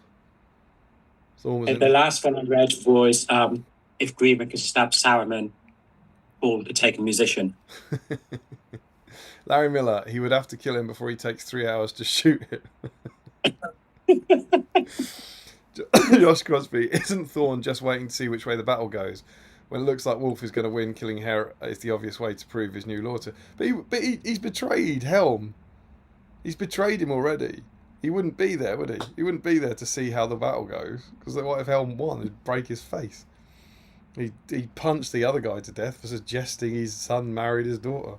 The last one I read was if Greenman could stab Saruman, Paul could take a musician. Larry Miller, he would have to kill him before he takes 3 hours to shoot him. Josh Crosby, isn't Thorn just waiting to see which way the battle goes? When it looks like Wolf is going to win, killing Hera is the obvious way to prove his new lord. But he's betrayed Helm. He's betrayed him already. He wouldn't be there, would he? He wouldn't be there to see how the battle goes. Because what if Helm won? He'd break his face. He punched the other guy to death for suggesting his son married his daughter.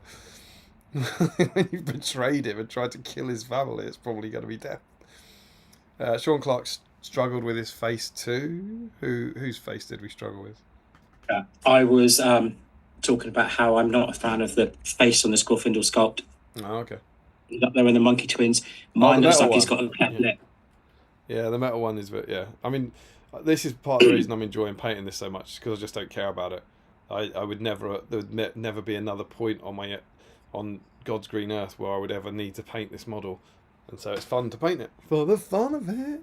When you betrayed him and tried to kill his family, it's probably going to be death. Sean Clark struggled with his face too. Whose face did we struggle with? I was talking about how I'm not a fan of the face on the Glorfindel sculpt. Oh, okay. He's up there in the Monkey Twins. Mine looks like he's got a pet lip. Yeah, the metal one is, but yeah. I mean, this is part of the reason I'm enjoying painting this so much, because I just don't care about it. I would never, there would never be another point on God's green earth where I would ever need to paint this model, and so it's fun to paint it for the fun of it.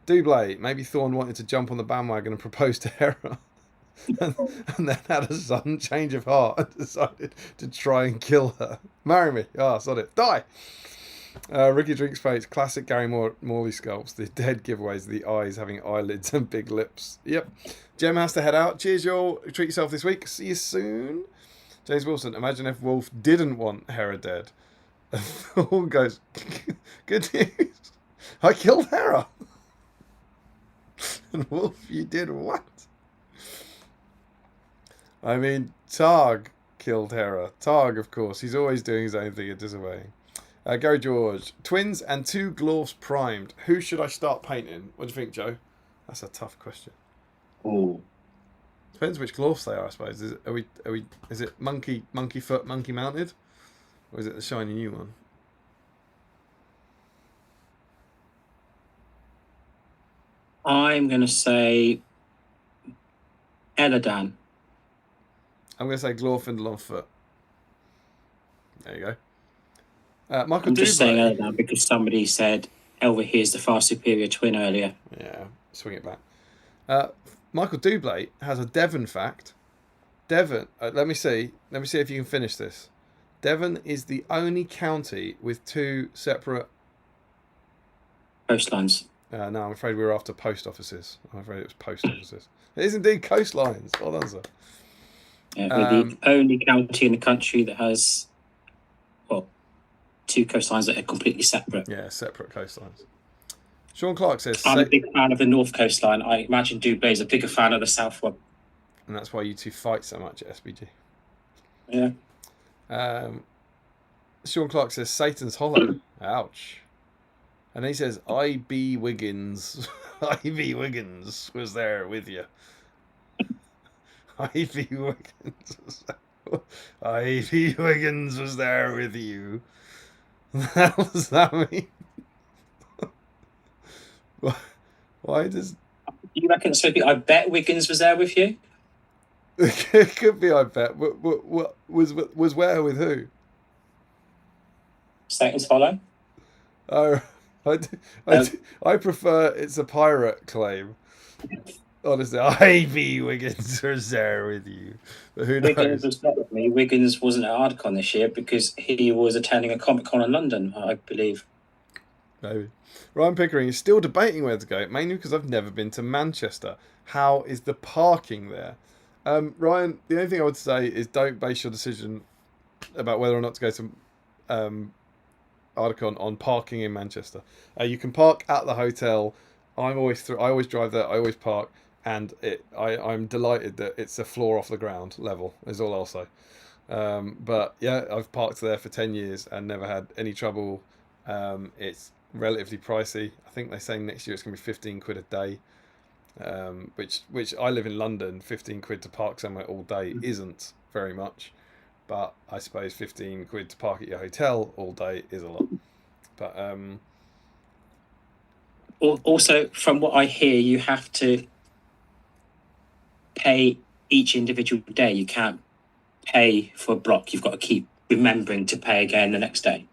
Doublé, maybe Thorn wanted to jump on the bandwagon and propose to Hera, and then had a sudden change of heart and decided to try and kill her. Marry me. Ah, sod it. Die. Ricky Drinks Fates, classic Gary Morley sculpts. The dead giveaways, the eyes having eyelids and big lips. Yep. Jem has to head out. Cheers, y'all. Treat yourself this week. See you soon. James Wilson, imagine if Wolf didn't want Hera dead. All goes, good news. I killed Hera. And Wolf, you did what? I mean, Targ killed Hera. Targ, of course. He's always doing his own thing and disobeying. Gary George. Twins and 2 Glorfs primed. Who should I start painting? What do you think, Joe? That's a tough question. Ooh. Depends which Glorfs they are, I suppose. Is it monkey foot, monkey mounted? Or is it the shiny new one? I'm going to say Eladan. I'm going to say Glorfindel on foot. There you go. Michael I'm just Dublé. saying Eladan because somebody said Elvahir is the far superior twin earlier. Yeah, swing it back. Michael Dublé has a Devon fact. Devon, let me see if you can finish this. Devon is the only county with 2 separate Coastlines. No, I'm afraid we were after post offices. I'm afraid it was post offices. It is indeed coastlines. Well done, sir. Yeah, we're the only county in the country that has, 2 coastlines that are completely separate. Yeah, separate coastlines. Sean Clark says... I'm a big fan of the North coastline. I imagine Dublé is a bigger fan of the South one. And that's why you two fight so much at SBG. Yeah. Sean Clark says Satan's Hollow. Ouch. And he says, I.B. Wiggins. I.B. Wiggins was there with you. I.B. Wiggins was there. I.B. Wiggins was there with you. What does that mean? Why does... You reckon it's supposed to be, I bet Wiggins was there with you? It could be, I bet. What was where with who? Satan's Hollow? Oh, I prefer it's a pirate claim. Honestly, I.B. Wiggins was there with you. But who knows? Wiggins was not with me. Wiggins wasn't at Ardcon this year because he was attending a Comic-Con in London, I believe. Maybe. Ryan Pickering is still debating where to go, mainly because I've never been to Manchester. How is the parking there? Ryan, the only thing I would say is don't base your decision about whether or not to go to Ardcon on parking in Manchester. You can park at the hotel. I always drive there. I always park, and I'm delighted that it's a floor off the ground level. Is all I'll say. But yeah, I've parked there for 10 years and never had any trouble. It's relatively pricey. I think they're saying next year it's going to be 15 quid a day. Which I live in London. 15 quid to park somewhere all day isn't very much. But I suppose 15 quid to park at your hotel all day is a lot. But also, from what I hear, you have to pay each individual day. You can't pay for a block. You've got to keep remembering to pay again the next day.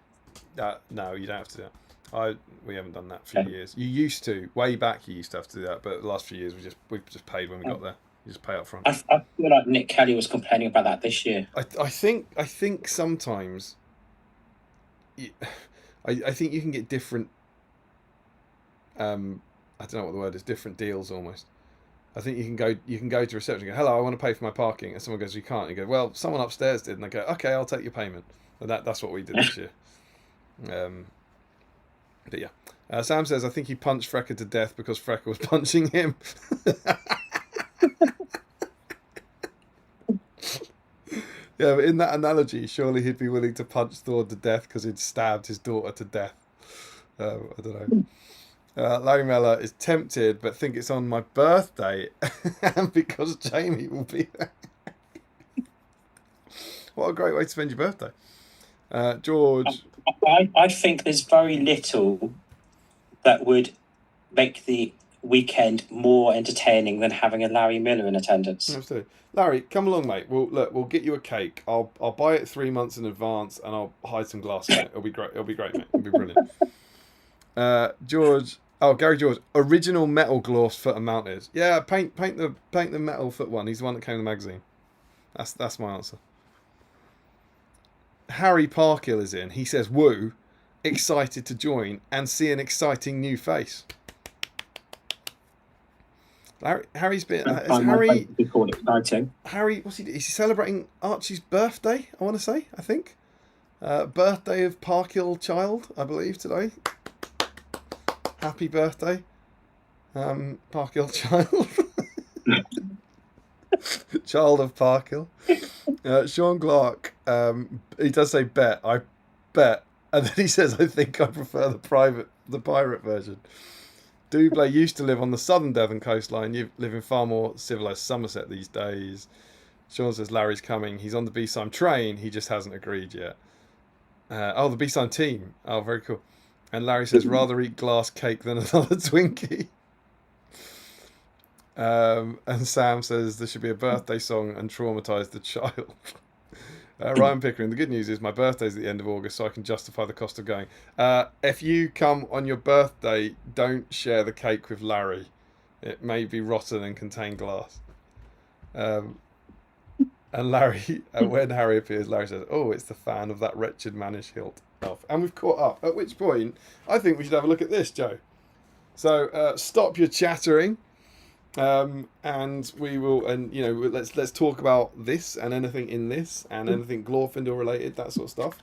No, you don't have to do that. We haven't done that for years. You used to, way back. You used to have to do that, but the last few years we've just paid when we got there. You just pay up front. I feel like Nick Kelly was complaining about that this year. I think sometimes. I think you can get different. I don't know what the word is. Different deals almost. I think you can go to reception and go, hello, I want to pay for my parking, and someone goes, you can't. You go, well, someone upstairs did, and they go, okay, I'll take your payment. And that's what we did this year. But yeah. Sam says, I think he punched Frecker to death because Frecker was punching him. Yeah, but in that analogy, surely he'd be willing to punch Thor to death because he'd stabbed his daughter to death. I don't know. Larry Mellor is tempted, but think it's on my birthday, and because Jamie will be there. What a great way to spend your birthday. George. I think there's very little that would make the weekend more entertaining than having a Larry Miller in attendance. Absolutely. Larry, come along, mate. We'll get you a cake. I'll buy it 3 months in advance, and I'll hide some glass in it. It'll be great. It'll be great, mate. It'll be brilliant. George. Oh, Gary George. Original metal gloss foot and mounted. Yeah, paint the metal foot one. He's the one that came in the magazine. That's my answer. Harry Parkill is in. He says, "Woo, excited to join and see an exciting new face." Harry's been. Harry? We call it exciting. Harry, what's he? Is he celebrating Archie's birthday? I want to say. I think. Birthday of Parkill child, I believe today. Happy birthday, Parkill child. Child of Parkill. Sean Clark, he does say bet. I bet. And then he says, I think I prefer the pirate version. Doublé used to live on the southern Devon coastline. You live in far more civilised Somerset these days. Sean says Larry's coming. He's on the BSIME train. He just hasn't agreed yet. The BSIME team. Oh, very cool. And Larry says, rather eat glass cake than another Twinkie. And Sam says there should be a birthday song and traumatise the child. Ryan Pickering, the good news is my birthday's at the end of August, so I can justify the cost of going. If you come on your birthday, don't share the cake with Larry. It may be rotten and contain glass. And Larry, when Harry appears, Larry says, oh, it's the fan of that wretched mannish hilt elf. And we've caught up, at which point I think we should have a look at this, Joe. So stop your chattering. And we will, and let's talk about this and anything in this and anything Glorfindel related, that sort of stuff.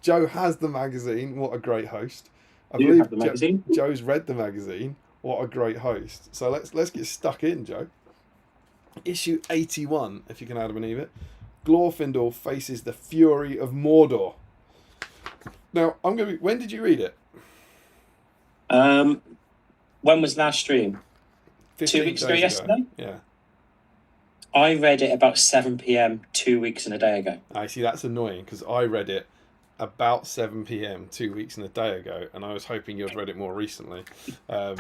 Joe has the magazine. What a great host! I believe have the magazine. Joe's read the magazine. What a great host! So let's get stuck in, Joe. Issue 81, if you can add believe it. Glorfindel faces the fury of Mordor. Now when did you read it? When was last stream? 2 weeks ago yesterday? Yeah. I read it about 7 p.m. 2 weeks and a day ago. I see, that's annoying because I read it about 7 p.m. 2 weeks and a day ago, and I was hoping you'd read it more recently. But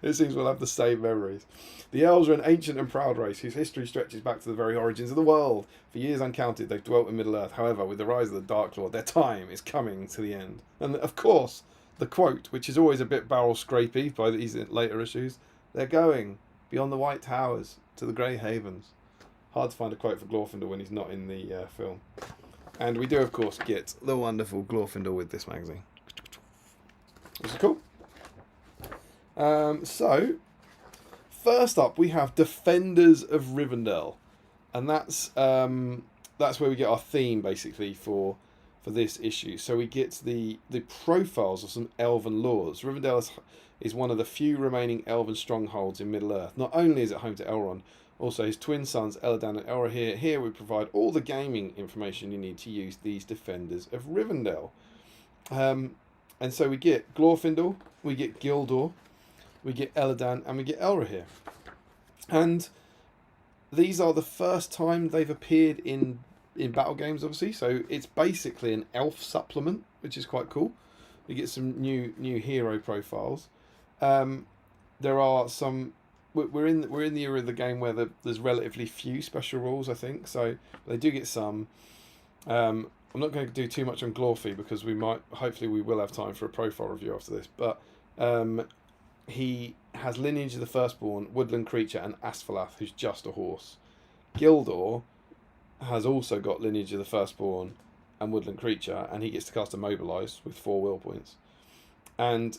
it seems we'll have the same memories. The elves are an ancient and proud race whose history stretches back to the very origins of the world. For years uncounted, they've dwelt in Middle-earth. However, with the rise of the Dark Lord, their time is coming to the end. And of course, the quote, which is always a bit barrel-scrapey by these later issues, they're going beyond the White Towers to the Grey Havens. Hard to find a quote for Glorfindel when he's not in the film. And we do, of course, get the wonderful Glorfindel with this magazine. This is cool. So, first up, we have Defenders of Rivendell. And that's where we get our theme, basically, for this issue. So we get the profiles of some elven lords. Rivendell is one of the few remaining elven strongholds in Middle-earth. Not only is it home to Elrond, also his twin sons Elladan and Elrohir. Here we provide all the gaming information you need to use these Defenders of Rivendell. And so we get Glorfindel, we get Gildor, we get Elladan, and we get Elrohir. And these are the first time they've appeared in battle games, obviously, so it's basically an elf supplement, which is quite cool. You get some new hero profiles. There are some. We're in the era of the game where there's relatively few special rules, I think. So they do get some. I'm not going to do too much on Glorfy because hopefully we will have time for a profile review after this. But he has Lineage of the Firstborn, Woodland Creature, and Asphalath, who's just a horse. Gildor has also got Lineage of the Firstborn and Woodland Creature, and he gets to cast Immobilize with 4 will points. And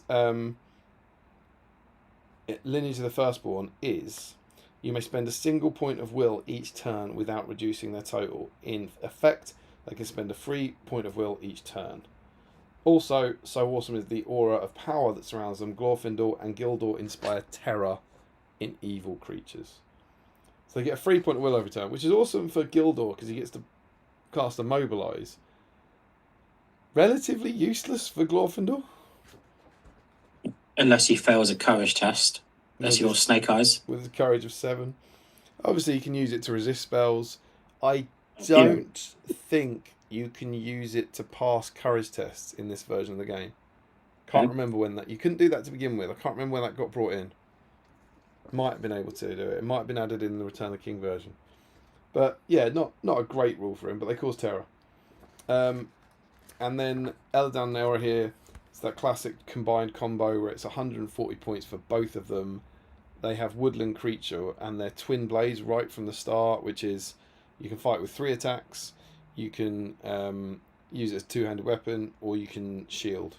Lineage of the Firstborn is, you may spend a single point of will each turn without reducing their total. In effect, they can spend a free point of will each turn. Also, so awesome is the aura of power that surrounds them. Glorfindel and Gildor inspire terror in evil creatures. So they get a 3-point will every turn, which is awesome for Gildor because he gets to cast a Mobilize. Relatively useless for Glorfindel. Unless he fails a courage test. Unless you're Snake Eyes. With a courage of 7. Obviously, you can use it to resist spells. I don't think you can use it to pass courage tests in this version of the game. Can't remember when that... You couldn't do that to begin with. I can't remember when that got brought in. Might have been able to do it. It might have been added in the Return of the King version. But, yeah, not a great rule for him, but they cause terror. And then Eldar and Elra here. It's that classic combined combo where it's 140 points for both of them. They have Woodland Creature and their twin blades right from the start, which is you can fight with 3 attacks, you can use it as a 2-handed weapon, or you can shield.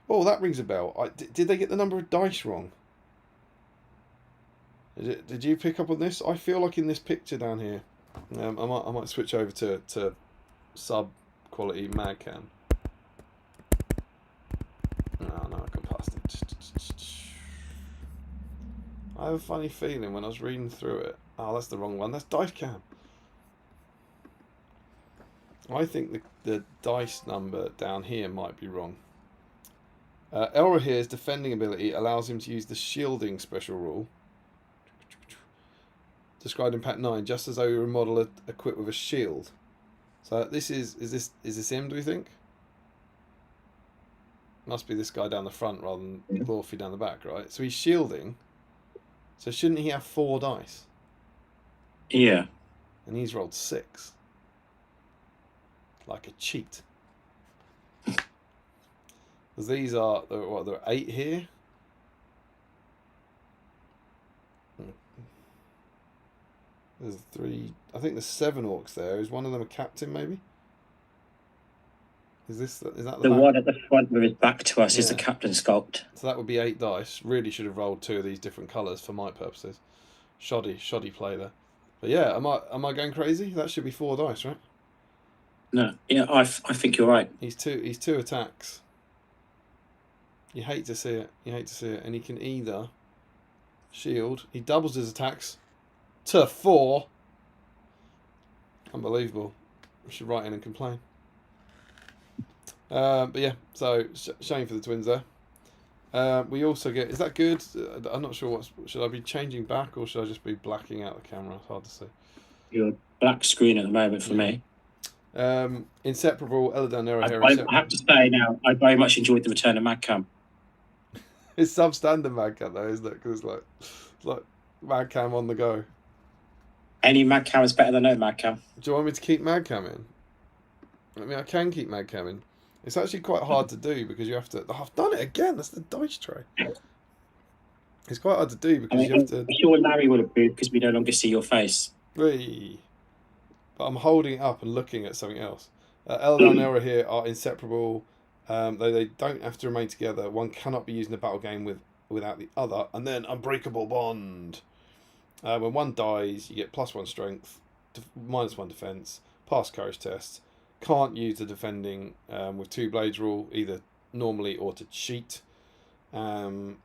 Oh, that rings a bell. Did they get the number of dice wrong? Did you pick up on this? I feel like in this picture down here, I might switch over to sub quality mag cam. No, I can pass it. I have a funny feeling when I was reading through it. Oh, that's the wrong one. That's dice cam. I think the dice number down here might be wrong. Elrahir's defending ability allows him to use the shielding special rule, described in Pack 9, just as though you were a model equipped with a shield. So this is this him, do we think? Must be this guy down the front rather than Glorfy down the back, right? So he's shielding. So shouldn't he have 4 dice? Yeah. And he's rolled 6. Like a cheat. Because these are, there are 8 here? There's 3, I think there's 7 orcs there. Is one of them a captain, maybe? Is that the one at the front with his back to us is the captain sculpt. So that would be 8 dice. Really should have rolled 2 of these different colours for my purposes. Shoddy play there. But yeah, am I going crazy? That should be 4 dice, right? No, yeah, I think you're right. He's two attacks. You hate to see it. And he can either shield. He doubles his attacks to 4. Unbelievable. We should write in and complain. But yeah, so shame for the twins there. We also get, is that good? I'm not sure should I be changing back or should I just be blacking out the camera? It's hard to see. You're black screen at the moment for me. Inseparable, Eldar and Elra here. I have to say now, I very much enjoyed the return of Madcam. It's substandard Madcam though, isn't it? Because it's like Madcam on the go. Any Madcam is better than no Madcam. Do you want me to keep Madcam in? I mean, I can keep Madcam in. It's actually quite hard to do because you have to... Oh, I've done it again. That's the dice tray. It's quite hard to do because you have to... I'm sure Larry would approve because we no longer see your face. Whee. But I'm holding it up and looking at something else. Eldar and Elra here are inseparable. They don't have to remain together. One cannot be used in a battle game without the other. And then Unbreakable Bond. When one dies, you get +1 strength, -1 defense, pass courage tests. Can't use the defending with 2 blades rule, either normally or to cheat. And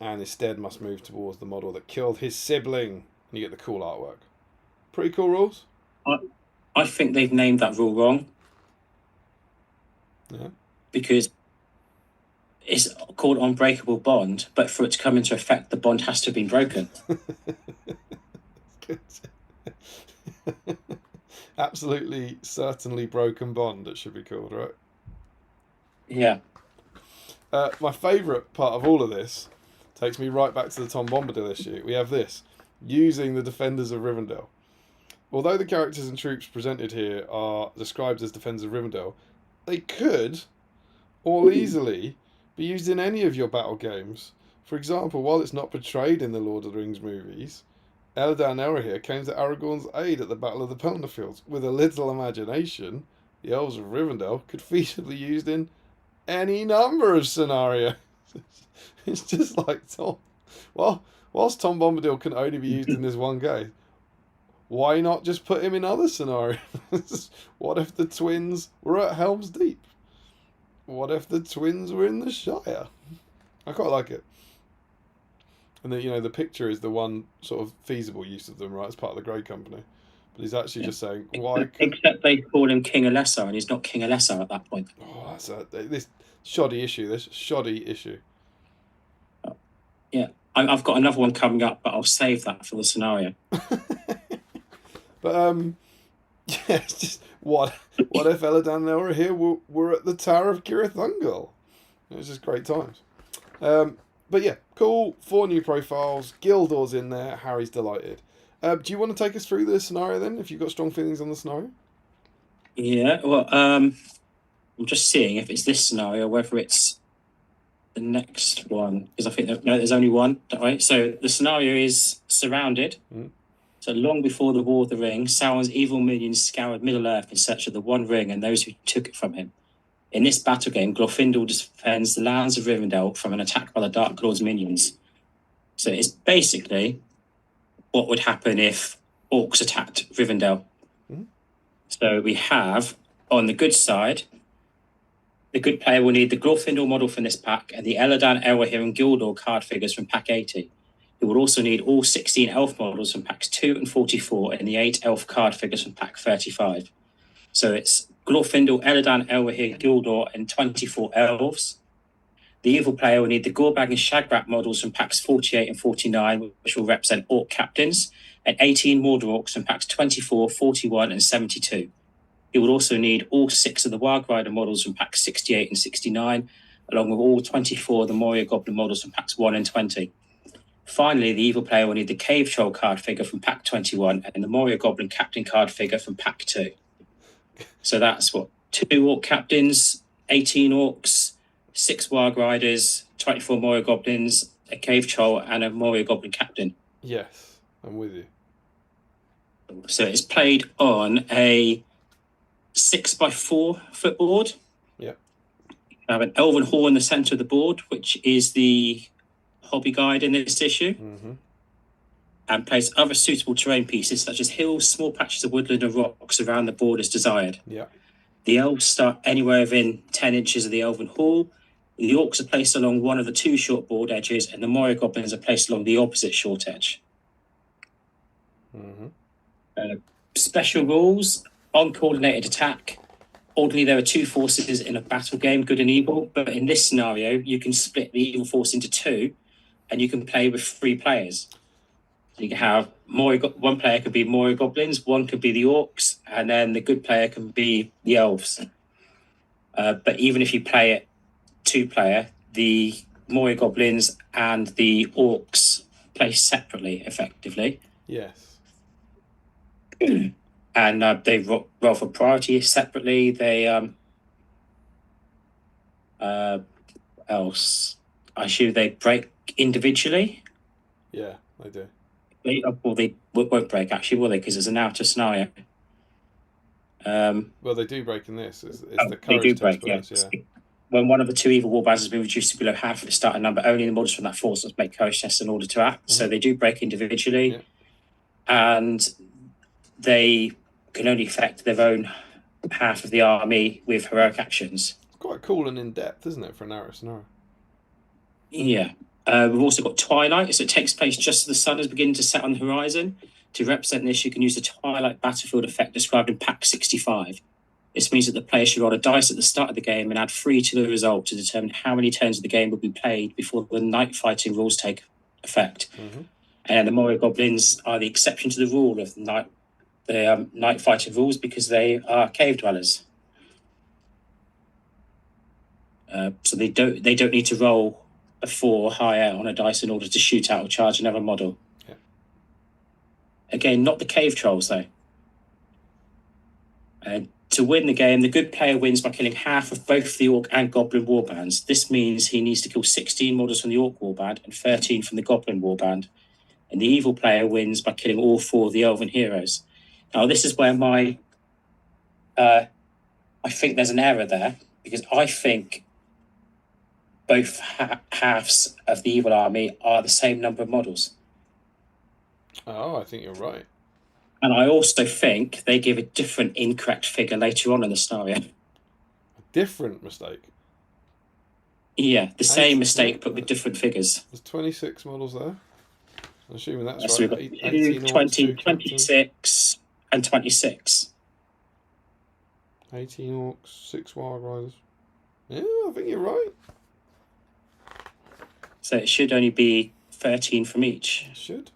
instead must move towards the model that killed his sibling. And you get the cool artwork. Pretty cool rules. I think they've named that rule wrong. Yeah. Because it's called Unbreakable Bond, but for it to come into effect, the bond has to have been broken. Absolutely, certainly broken bond, it should be called, right? Yeah. My favourite part of all of this takes me right back to the Tom Bombadil issue. We have this, using the Defenders of Rivendell. Although the characters and troops presented here are described as Defenders of Rivendell, they could, all easily, be used in any of your battle games. For example, while it's not portrayed in the Lord of the Rings movies, Eldar and Elra here came to Aragorn's aid at the Battle of the Pelennor Fields. With a little imagination, the Elves of Rivendell could feasibly be used in any number of scenarios. It's just like Tom. Well, whilst Tom Bombadil can only be used in this one game, why not just put him in other scenarios? What if the twins were at Helm's Deep? What if the twins were in the Shire? I quite like it. And then, the picture is the one sort of feasible use of them, right, as part of the Grey Company. But he's actually just saying, why... Except they call him King Alessa, and he's not King Alessa at that point. Oh, this shoddy issue. Yeah, I've got another one coming up, but I'll save that for the scenario. But, yeah, it's just, what if Eladan and Elrohir were at the Tower of Cirith Ungol? It was just great times. But yeah, cool. 4 new profiles. Gildor's in there. Harry's delighted. Do you want to take us through the scenario then, if you've got strong feelings on the scenario? Yeah, well, I'm just seeing if it's this scenario, whether it's the next one, because I think there's only one, right? So the scenario is surrounded. So long before the War of the Ring, Sauron's evil minions scoured Middle-earth in search of the One Ring and those who took it from him. In this battle game, Glorfindel defends the lands of Rivendell from an attack by the Dark Lord's minions. So it's basically what would happen if orcs attacked Rivendell. So we have, on the good side, the good player will need the Glorfindel model from this pack and the Eladan, Elrohir, and Gildor card figures from pack 80. He will also need all 16 elf models from packs 2 and 44 and the 8 elf card figures from pack 35. So it's Glorfindel, Eladan, Elrohir, Gildor, and 24 elves. The evil player will need the Gorbag and Shagrat models from packs 48 and 49, which will represent orc captains, and 18 Mordor orcs from packs 24, 41, and 72. He will also need all 6 of the Wild Rider models from packs 68 and 69, along with all 24 of the Moria Goblin models from packs 1 and 20. Finally, the evil player will need the Cave Troll card figure from pack 21 and the Moria Goblin captain card figure from pack 2. So that's 2 orc captains, 18 orcs, 6 Wild Riders, 24 Moria Goblins, a Cave Troll, and a Moria Goblin captain. Yes, I'm with you. So it's played on a 6x4 footboard. Yeah. I have an Elven Hall in the centre of the board, which is the hobby guide in this issue. And place other suitable terrain pieces such as hills, small patches of woodland, and rocks around the board as desired. Yeah. The elves start anywhere within 10 inches of the Elven Hall. The orcs are placed along one of the 2 short board edges, and the Moria Goblins are placed along the opposite short edge. Special rules: uncoordinated attack. Ordinarily, there are 2 forces in a battle game, good and evil, but in this scenario, you can split the evil force into 2, and you can play with 3 players. So you can have one player could be Moria Goblins, one could be the orcs, and then the good player can be the elves. But even if you play it 2-player, the Moria Goblins and the orcs play separately, effectively. Yes. And they roll for priority separately. They else, I assume they break individually. Yeah, they do. They won't break actually, will they? Because it's an outer scenario. Well, they do break in this. It's the they do break. bonus, Yeah. When one of the 2 evil warbands has been reduced to below half of the starting number, only the models from that force must make courage tests in order to act. So they do break individually, and they can only affect their own half of the army with heroic actions. It's quite cool and in depth, isn't it, for a narrow scenario? Yeah. We've also got Twilight, so it takes place just as the sun is beginning to set on the horizon. To represent this, you can use the Twilight battlefield effect described in pack 65. This means that the player should roll a dice at the start of the game and add 3 to the result to determine how many turns of the game will be played before the night fighting rules take effect. And the Moria Goblins are the exception to the rule of the night fighting rules because they are cave dwellers. So they don't need to roll a 4 or higher on a dice in order to shoot out or charge another model. Yeah. Again, not the cave trolls though. To win the game, the good player wins by killing half of both the Orc and Goblin warbands. This means he needs to kill 16 models from the Orc warband and 13 from the Goblin warband. And the evil player wins by killing all 4 of the Elven heroes. Now, this is where I think there's an error there, because I think both halves of the evil army are the same number of models. Oh, I think you're right. And I also think they give a different incorrect figure later on in the scenario. A different mistake? Yeah, the same 80, mistake, but with different figures. there's 26 models there. I'm assuming that's So we've got right. 2, 18 orcs, 20, 2 captains. 26, and 26. 18 orcs, 6 wild riders. Yeah, I think you're right. So it should only be 13 from each, It should.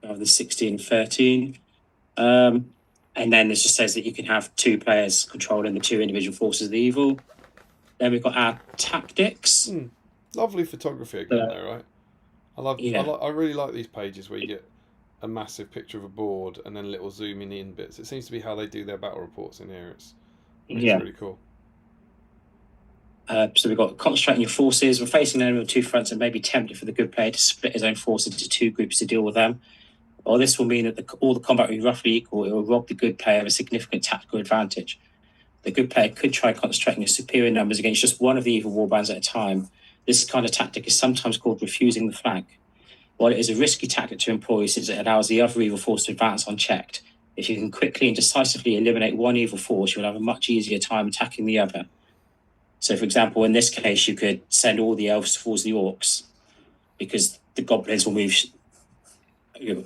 rather than 16, 13. And then it just says that you can have 2 players controlling the 2 individual forces of the evil. Then we've got our tactics. Lovely photography again, though, right? I really like these pages where you get a massive picture of a board and then little zooming in bits. It seems to be how they do their battle reports in here. It's really cool. So we've got concentrating your forces. We're facing an enemy on 2 fronts and may be tempted for the good player to split his own forces into 2 groups to deal with them. Or this will mean that all the combat will be roughly equal. It will rob the good player of a significant tactical advantage. The good player could try concentrating his superior numbers against just one of the evil warbands at a time. This kind of tactic is sometimes called refusing the flank. While it is a risky tactic to employ since it allows the other evil force to advance unchecked, if you can quickly and decisively eliminate one evil force, you'll have a much easier time attacking the other. So, for example, in this case, you could send all the elves towards the orcs because the goblins will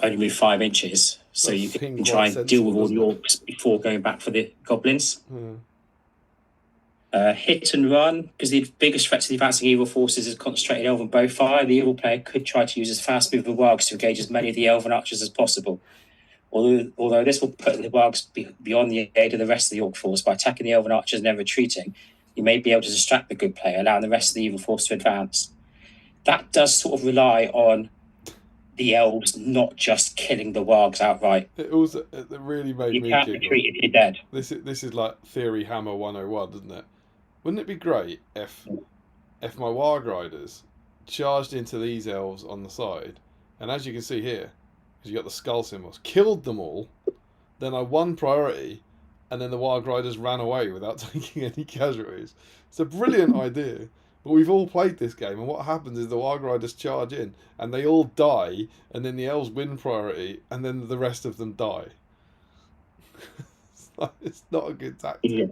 only move 5 inches. So you can try and deal with all the orcs before going back for the goblins. Hit and run, because the biggest threat to the advancing evil forces is concentrated elven bow fire. The evil player could try to use his fast moving wargs to engage as many of the elven archers as possible. Although this will put the wargs beyond the aid of the rest of the orc force by attacking the elven archers and then retreating, you may be able to distract the good player, allowing the rest of the evil force to advance. That does sort of rely on the elves not just killing the wargs outright. It really made me giggle. You can't retreat if you're dead. This is like Theory Hammer 101, isn't it? Wouldn't it be great if my warg riders charged into these elves on the side, and as you can see here, because you got the skull symbols, killed them all, then I won priority, and then the warg riders ran away without taking any casualties. It's a brilliant idea, but we've all played this game, and what happens is the warg riders charge in, and they all die, and then the elves win priority, and then the rest of them die. It's not a good tactic. Yeah.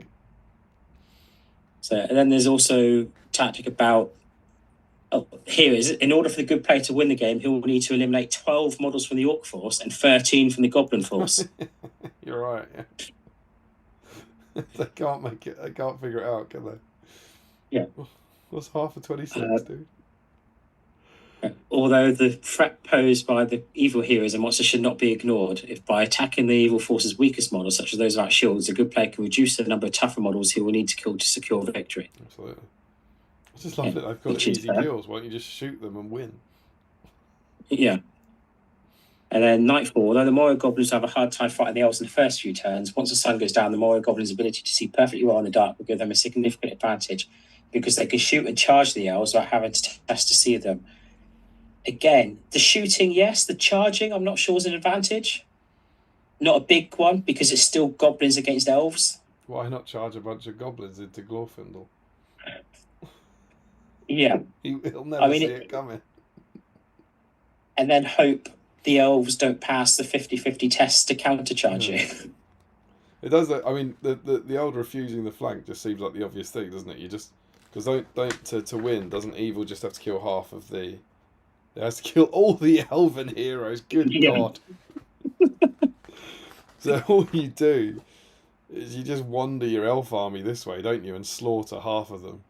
So, and then there's also tactic about, here is, in order for the good player to win the game, he will need to eliminate 12 models from the orc force and 13 from the goblin force. You're right. Yeah. They can't make it. They can't figure it out, can they? Yeah. What's half of 26, dude? Although the threat posed by the evil heroes and monsters should not be ignored, if by attacking the evil force's weakest models, such as those without shields, a good player can reduce the number of tougher models he will need to kill to secure victory. Absolutely. I just love that they've got easy kills. Why don't you just shoot them and win? Yeah. And then Nightfall, although the Morio Goblins have a hard time fighting the elves in the first few turns, once the sun goes down, the Morio Goblins' ability to see perfectly well in the dark will give them a significant advantage because they can shoot and charge the elves without having to test to see them. Again, the shooting, yes. The charging, I'm not sure is an advantage. Not a big one, because it's still goblins against elves. Why not charge a bunch of goblins into Glorfindel? Yeah. He'll never see it coming. And then hope the elves don't pass the 50-50 test to countercharge you. It does. I mean, the old refusing the flank just seems like the obvious thing, doesn't it? You just... Because to win, doesn't evil just have to kill half of the... It has to kill all the elven heroes. Good God. So all you do is you just wander your elf army this way, don't you? And slaughter half of them.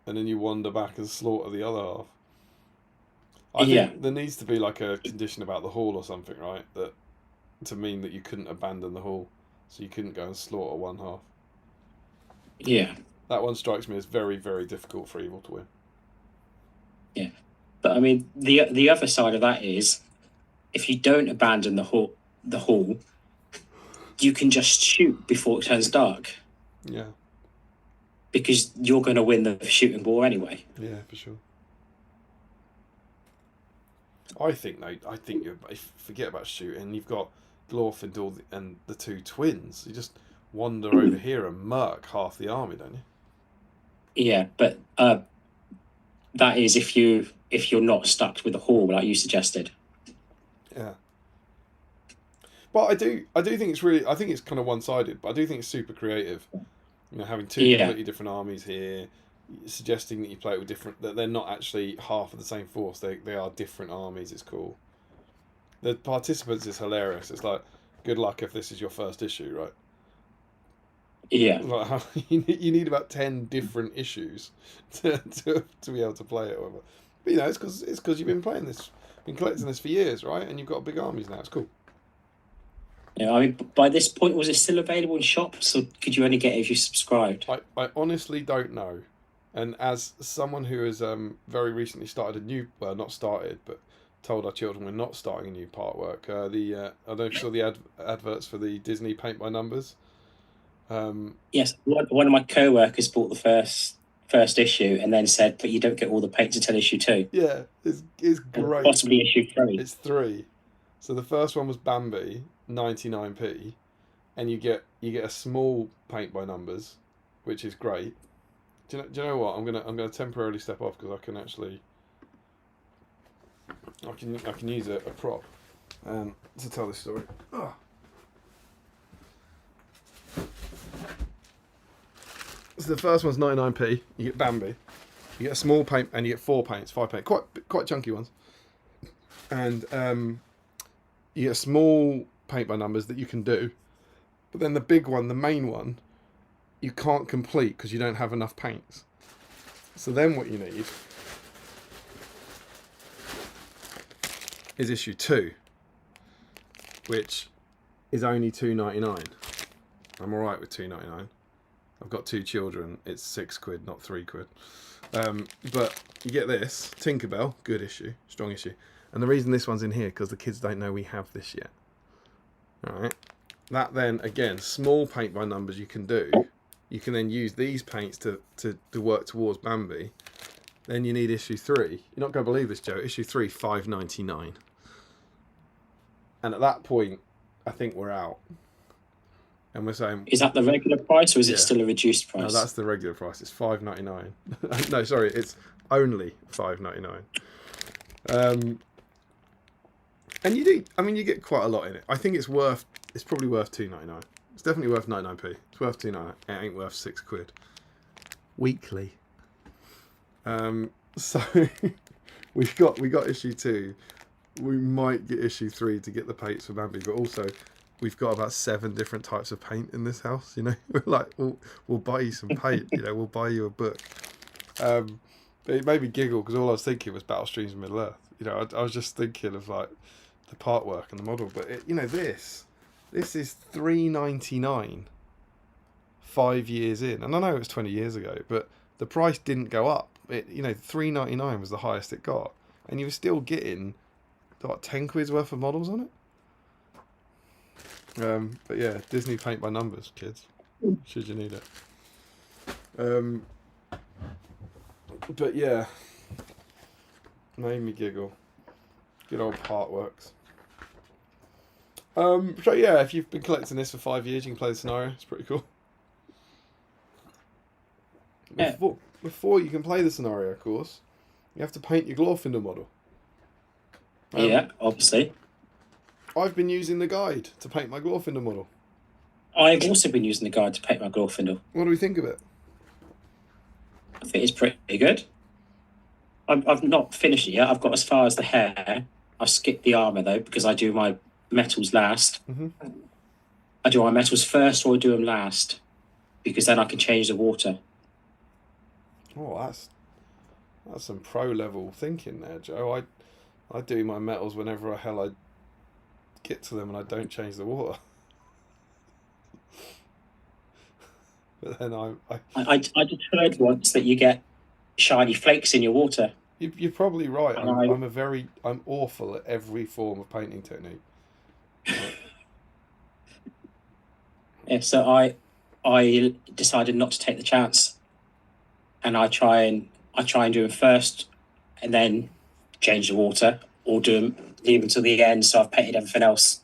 And then you wander back and slaughter the other half. I think there needs to be like a condition about the hall or something, right? That to mean that you couldn't abandon the hall. So you couldn't go and slaughter one half. Yeah. That one strikes me as very, very difficult for evil to win. Yeah. But I mean, the other side of that is, if you don't abandon the hall, you can just shoot before it turns dark. Yeah. Because you're going to win the shooting war anyway. Yeah, for sure. I think you forget about shooting. You've got Glorfindel and the 2 twins. You just wander over here and murk half the army, don't you? Yeah, but that is if you're not stuck with the hall like you suggested. Yeah. But I do think it's really, I think it's kind of one-sided, but I do think it's super creative. You know, having 2 completely different armies here, suggesting that you play it with different, that they're not actually half of the same force. They are different armies. It's cool. The participants is hilarious. It's like, good luck if this is your first issue, right? Yeah. Like how, you need about 10 different issues to be able to play it. But it's because you've been playing this, been collecting this for years, right? And you've got big armies now. It's cool. Yeah, I mean, by this point, was it still available in shops, or could you only get it if you subscribed? I honestly don't know. And as someone who has very recently started not started, but told our children we're not starting a new part work. I don't know if you saw the adverts for the Disney paint by numbers. Yes, one of my co-workers bought the first issue and then said, but you don't get all the paints until issue 2. Yeah, it's great. Possibly issue 3. It's 3. So the first one was Bambi, 99p, and you get a small paint by numbers, which is great. Do you know what? I'm gonna temporarily step off because I can actually I can use a prop to tell this story. Oh. So the first one's 99p. You get Bambi. You get a small paint, and you get 5 paints, quite chunky ones. And you get a small paint by numbers that you can do, but then the big one, the main one, you can't complete because you don't have enough paints. So then what you need is issue 2, which is only £2.99. I'm alright with £2.99. I've got 2 children. It's £6, not £3. But you get this Tinkerbell, good issue, strong issue. And the reason this one's in here because the kids don't know we have this yet. All right. That then again, small paint by numbers you can do. You can then use these paints to work towards Bambi. Then you need issue 3. You're not going to believe this, Joe. Issue 3, £5.99. And at that point, I think we're out. And we're saying, is that the regular price, or is it still a reduced price? No, that's the regular price. It's £5.99. No, sorry, it's only £5.99. And you do. I mean, you get quite a lot in it. I think it's probably worth £2.99. It's definitely worth 99p. It's worth £2.99. It ain't worth £6 weekly. So we got issue 2. We might get issue 3 to get the paints for Bambi, but also we've got about 7 different types of paint in this house. We're like, we'll buy you some paint. We'll buy you a book. But it made me giggle because all I was thinking was Battle Streams of Middle Earth. I was just thinking of like the part work and the model. But this is £3.99 5 years in, and I know it was 20 years ago, but the price didn't go up. £3.99 was the highest it got, and you were still getting what, £10 worth of models on it. But yeah, Disney paint by numbers, kids, should you need it. But yeah, made me giggle. Good old part works. So yeah, if you've been collecting this for 5 years, you can play the scenario. It's pretty cool. Yeah. Before you can play the scenario, of course, you have to paint your Glorfindel model. Yeah, obviously. I've been using the guide to paint my Glorfindel model. I've also been using the guide to paint my Glorfindel. What do we think of it? I think it's pretty good. I've not finished it yet. I've got as far as the hair. I've skipped the armour, though, because I do my metals last. Mm-hmm. I do my metals first, or I do them last, because then I can change the water. Oh, that's some pro level thinking there, Joe. I do my metals whenever I get to them, and I don't change the water. But then I just heard once that you get shiny flakes in your water. You're probably right. I'm awful at every form of painting technique. Yeah, so I decided not to take the chance, and I try and do them first, and then change the water, or leave them until the end. So I've painted everything else.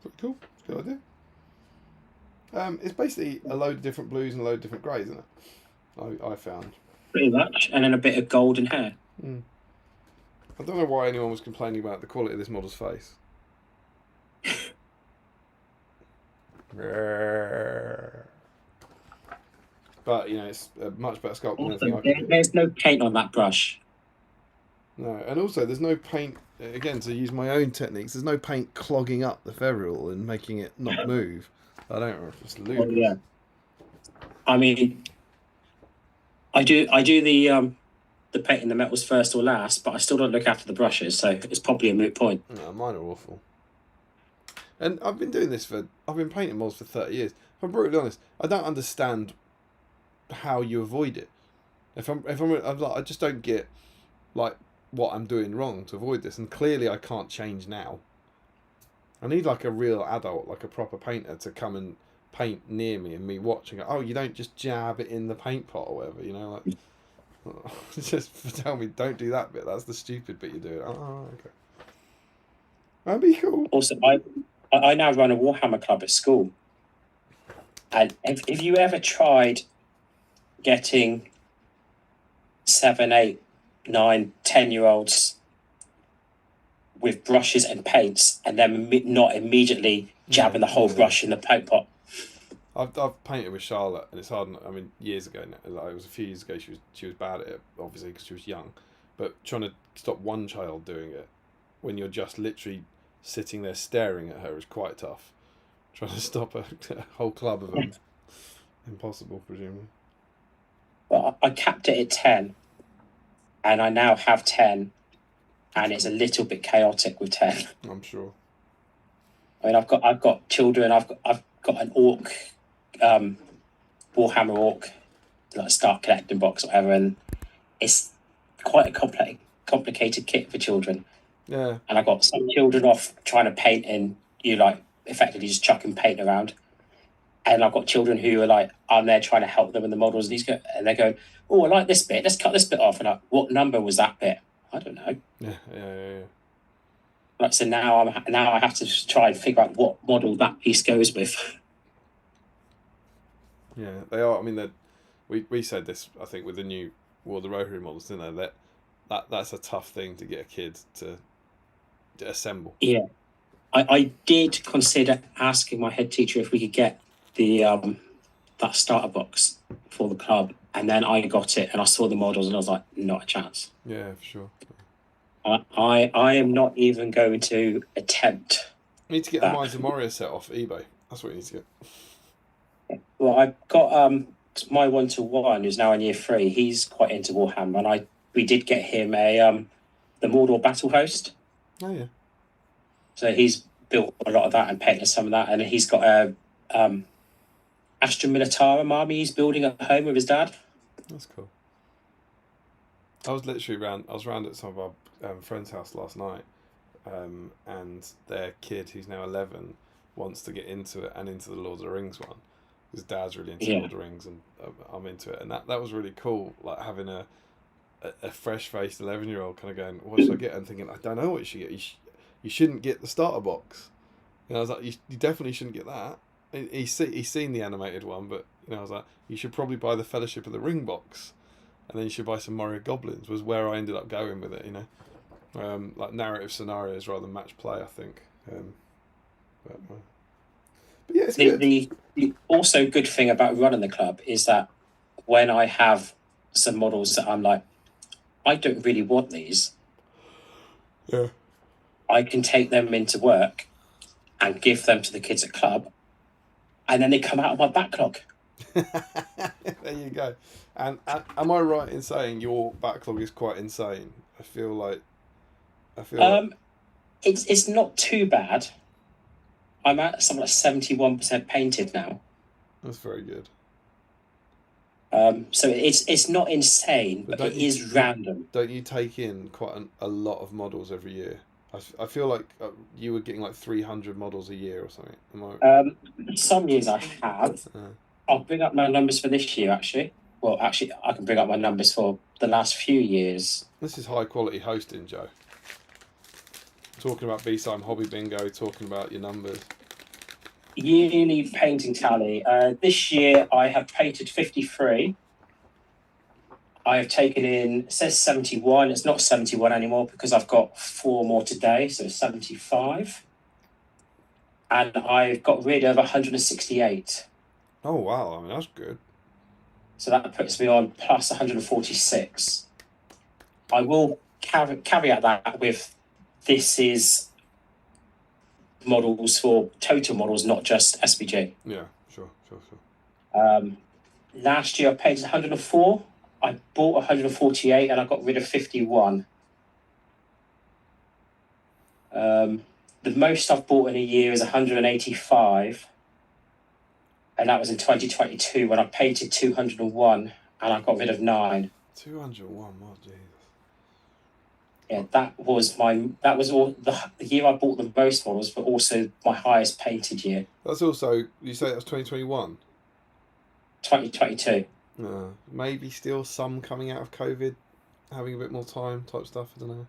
Pretty cool. Good idea. It's basically a load of different blues and a load of different greys, isn't it? I found. Pretty much, and then a bit of gold and hair. I don't know why anyone was complaining about the quality of this model's face. But it's a much better sculpt than Also, anything I could do. there's no paint on that brush. No, and also there's no paint. Again, to use my own techniques, there's no paint clogging up the ferrule and making it not move. I don't know. It's Oh ludicrous. yeah. I mean, I do the painting the metals first or last, but I still don't look after the brushes, so it's probably a moot point. No, mine are awful. And I've been doing this I've been painting models for 30 years. If I'm brutally honest, I don't understand how you avoid it. I just don't get like what I'm doing wrong to avoid this, and clearly I can't change now. I need like a real adult, like a proper painter, to come and paint near me and me watch and go, oh, you don't just jab it in the paint pot or whatever, like just tell me don't do that bit. That's the stupid bit you're doing. Oh, okay. That'd be cool. Also, I now run a Warhammer club at school, and if you ever tried getting 7, 8, 9, 10-year-olds with brushes and paints, and then not immediately jabbing the whole brush in the paint pot. I've painted with Charlotte, and it's hard. I mean, years ago now. Like, it was a few years ago. She was bad at it, obviously, because she was young. But trying to stop one child doing it when you're just literally sitting there staring at her is quite tough. Trying to stop a whole club of them, impossible, presumably. Well, I capped it at 10, and I now have 10, and it's a little bit chaotic with 10. I'm sure. I mean, I've got children. I've got an orc, Warhammer orc, like start collecting box or whatever, and it's quite a complicated kit for children. Yeah. And I got some children off trying to paint, and effectively just chucking paint around. And I've got children who are like, I'm there trying to help them in the models, and they're going, oh, I like this bit. Let's cut this bit off. And what number was that bit? I don't know. Yeah. Like, so now I have to try and figure out what model that piece goes with. Yeah, they are. I mean, we said this, I think, with the new War of the Rotary models, didn't they? That's a tough thing to get a kid to assemble. Yeah, I did consider asking my head teacher if we could get the that starter box for the club, and then I got it and I saw the models and I was like, not a chance. Yeah, for sure. I am not even going to attempt. You need to get the Mines of Moria set off eBay. That's what you need to get. Well, I've got my 1-to-1 who's now in year 3. He's quite into Warhammer, and we did get him the Mordor Battle Host. Oh yeah. So he's built a lot of that and painted some of that, and he's got a Astra Militarum army he's building at home with his dad. That's cool. I was literally round at some of our friend's house last night, and their kid, who's now 11, wants to get into it and into the Lord of the Rings one. His dad's really into Lord of the Rings, and I'm into it, and that was really cool. Like having a fresh-faced 11-year-old kind of going, "What should I get?" and thinking, "I don't know what you should get. You shouldn't get the starter box." I was like, "You definitely shouldn't get that." He's seen the animated one, but I was like, "You should probably buy the Fellowship of the Ring box, and then you should buy some Moria Goblins." Was where I ended up going with it, like narrative scenarios rather than match play, I think. But yeah, it's good. The also good thing about running the club is that when I have some models that I'm like, I don't really want these. Yeah. I can take them into work and give them to the kids at club, and then they come out of my backlog. There you go. And am I right in saying your backlog is quite insane? I feel like it's not too bad. I'm at something like 71% painted now. That's very good. So it's not insane, but it is random. Don't you take in quite a lot of models every year? I feel like you were getting like 300 models a year or something. Some years I have. I'll bring up my numbers for this year, actually. Well, actually, I can bring up my numbers for the last few years. This is high quality hosting, Joe. Talking about BSIME Hobby Bingo, talking about your numbers. Yearly painting tally. This year I have painted 53. I have taken in, it says 71. It's not 71 anymore because I've got 4 more today, so 75. And I've got rid of 168. Oh, wow. I mean, that's good. So that puts me on plus 146. I will caveat that with this is models for total models, not just SBG. Yeah, sure. Last year I paid 104. I bought 148 and I got rid of 51. The most I've bought in a year is 185. And that was in 2022 when I paid to 201 and I got rid of 9. 201, oh Jesus. Yeah, that was all the year I bought the most models, but also my highest painted year. That's also, you say that was 2021? 2022. Maybe still some coming out of COVID, having a bit more time type stuff, I don't know.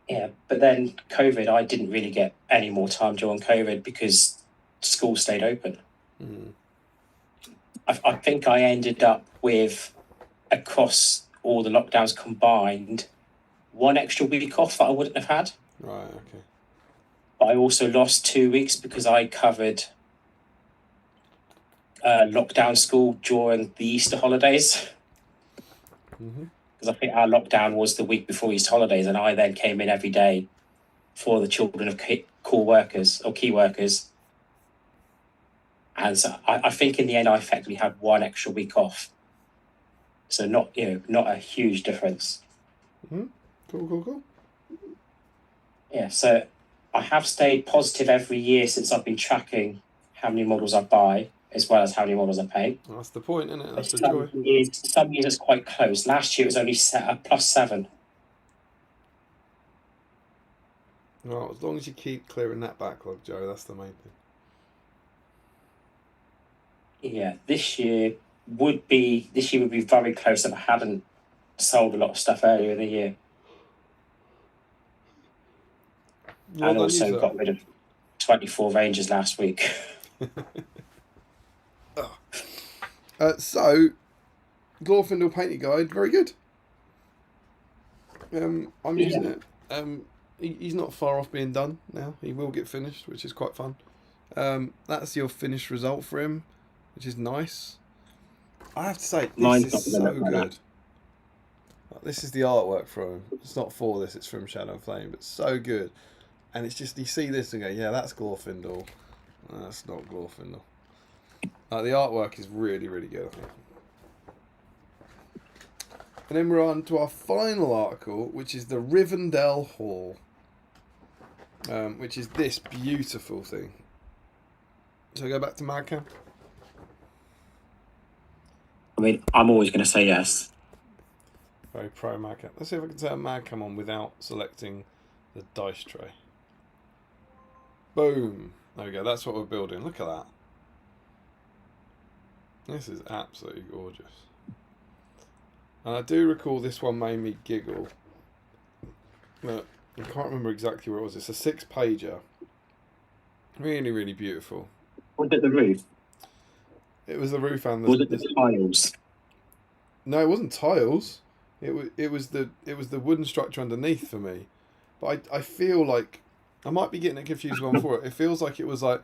Yeah, but then COVID, I didn't really get any more time during COVID because school stayed open. I think I ended up with, across all the lockdowns combined, 1 extra week off that I wouldn't have had. Right, okay. But I also lost 2 weeks because I covered lockdown school during the Easter holidays. Because I think our lockdown was the week before Easter holidays, and I then came in every day for the children of core workers or key workers. And so I think in the end, I effectively had 1 extra week off. So not a huge difference. Cool. Yeah, so I have stayed positive every year since I've been tracking how many models I buy, as well as how many models I paint. That's the point, isn't it? That's the joy. Some years it's quite close. Last year it was only set at +7. Well, as long as you keep clearing that backlog, Joe, that's the main thing. Yeah, this year would be very close if I hadn't sold a lot of stuff earlier in the year. Well, and also got rid of 24 Rangers last week. So, Glorfindel Painting Guide, very good. I'm using it. He's not far off being done now. He will get finished, which is quite fun. That's your finished result for him, which is nice. I have to say, this is so good. This is the artwork from him. It's not for this, it's from Shadow and Flame, but so good. And it's just, you see this and go, yeah, that's Glorfindel. That's not Glorfindel. The artwork is really, really good, I think. And then we're on to our final article, which is the Rivendell Hall, which is this beautiful thing. So I go back to Madcam? I mean, I'm always going to say yes. Very pro Madcam. Let's see if I can turn Madcam on without selecting the dice tray. Boom. There we go. That's what we're building. Look at that. This is absolutely gorgeous. And I do recall this one made me giggle. But I can't remember exactly where it was. It's a 6-pager. Really, really beautiful. Was it the roof? It was the roof and the... Was it the tiles? No, it wasn't tiles. It was the wooden structure underneath for me. But I feel like... I might be getting it confused one for it. It feels like it was like...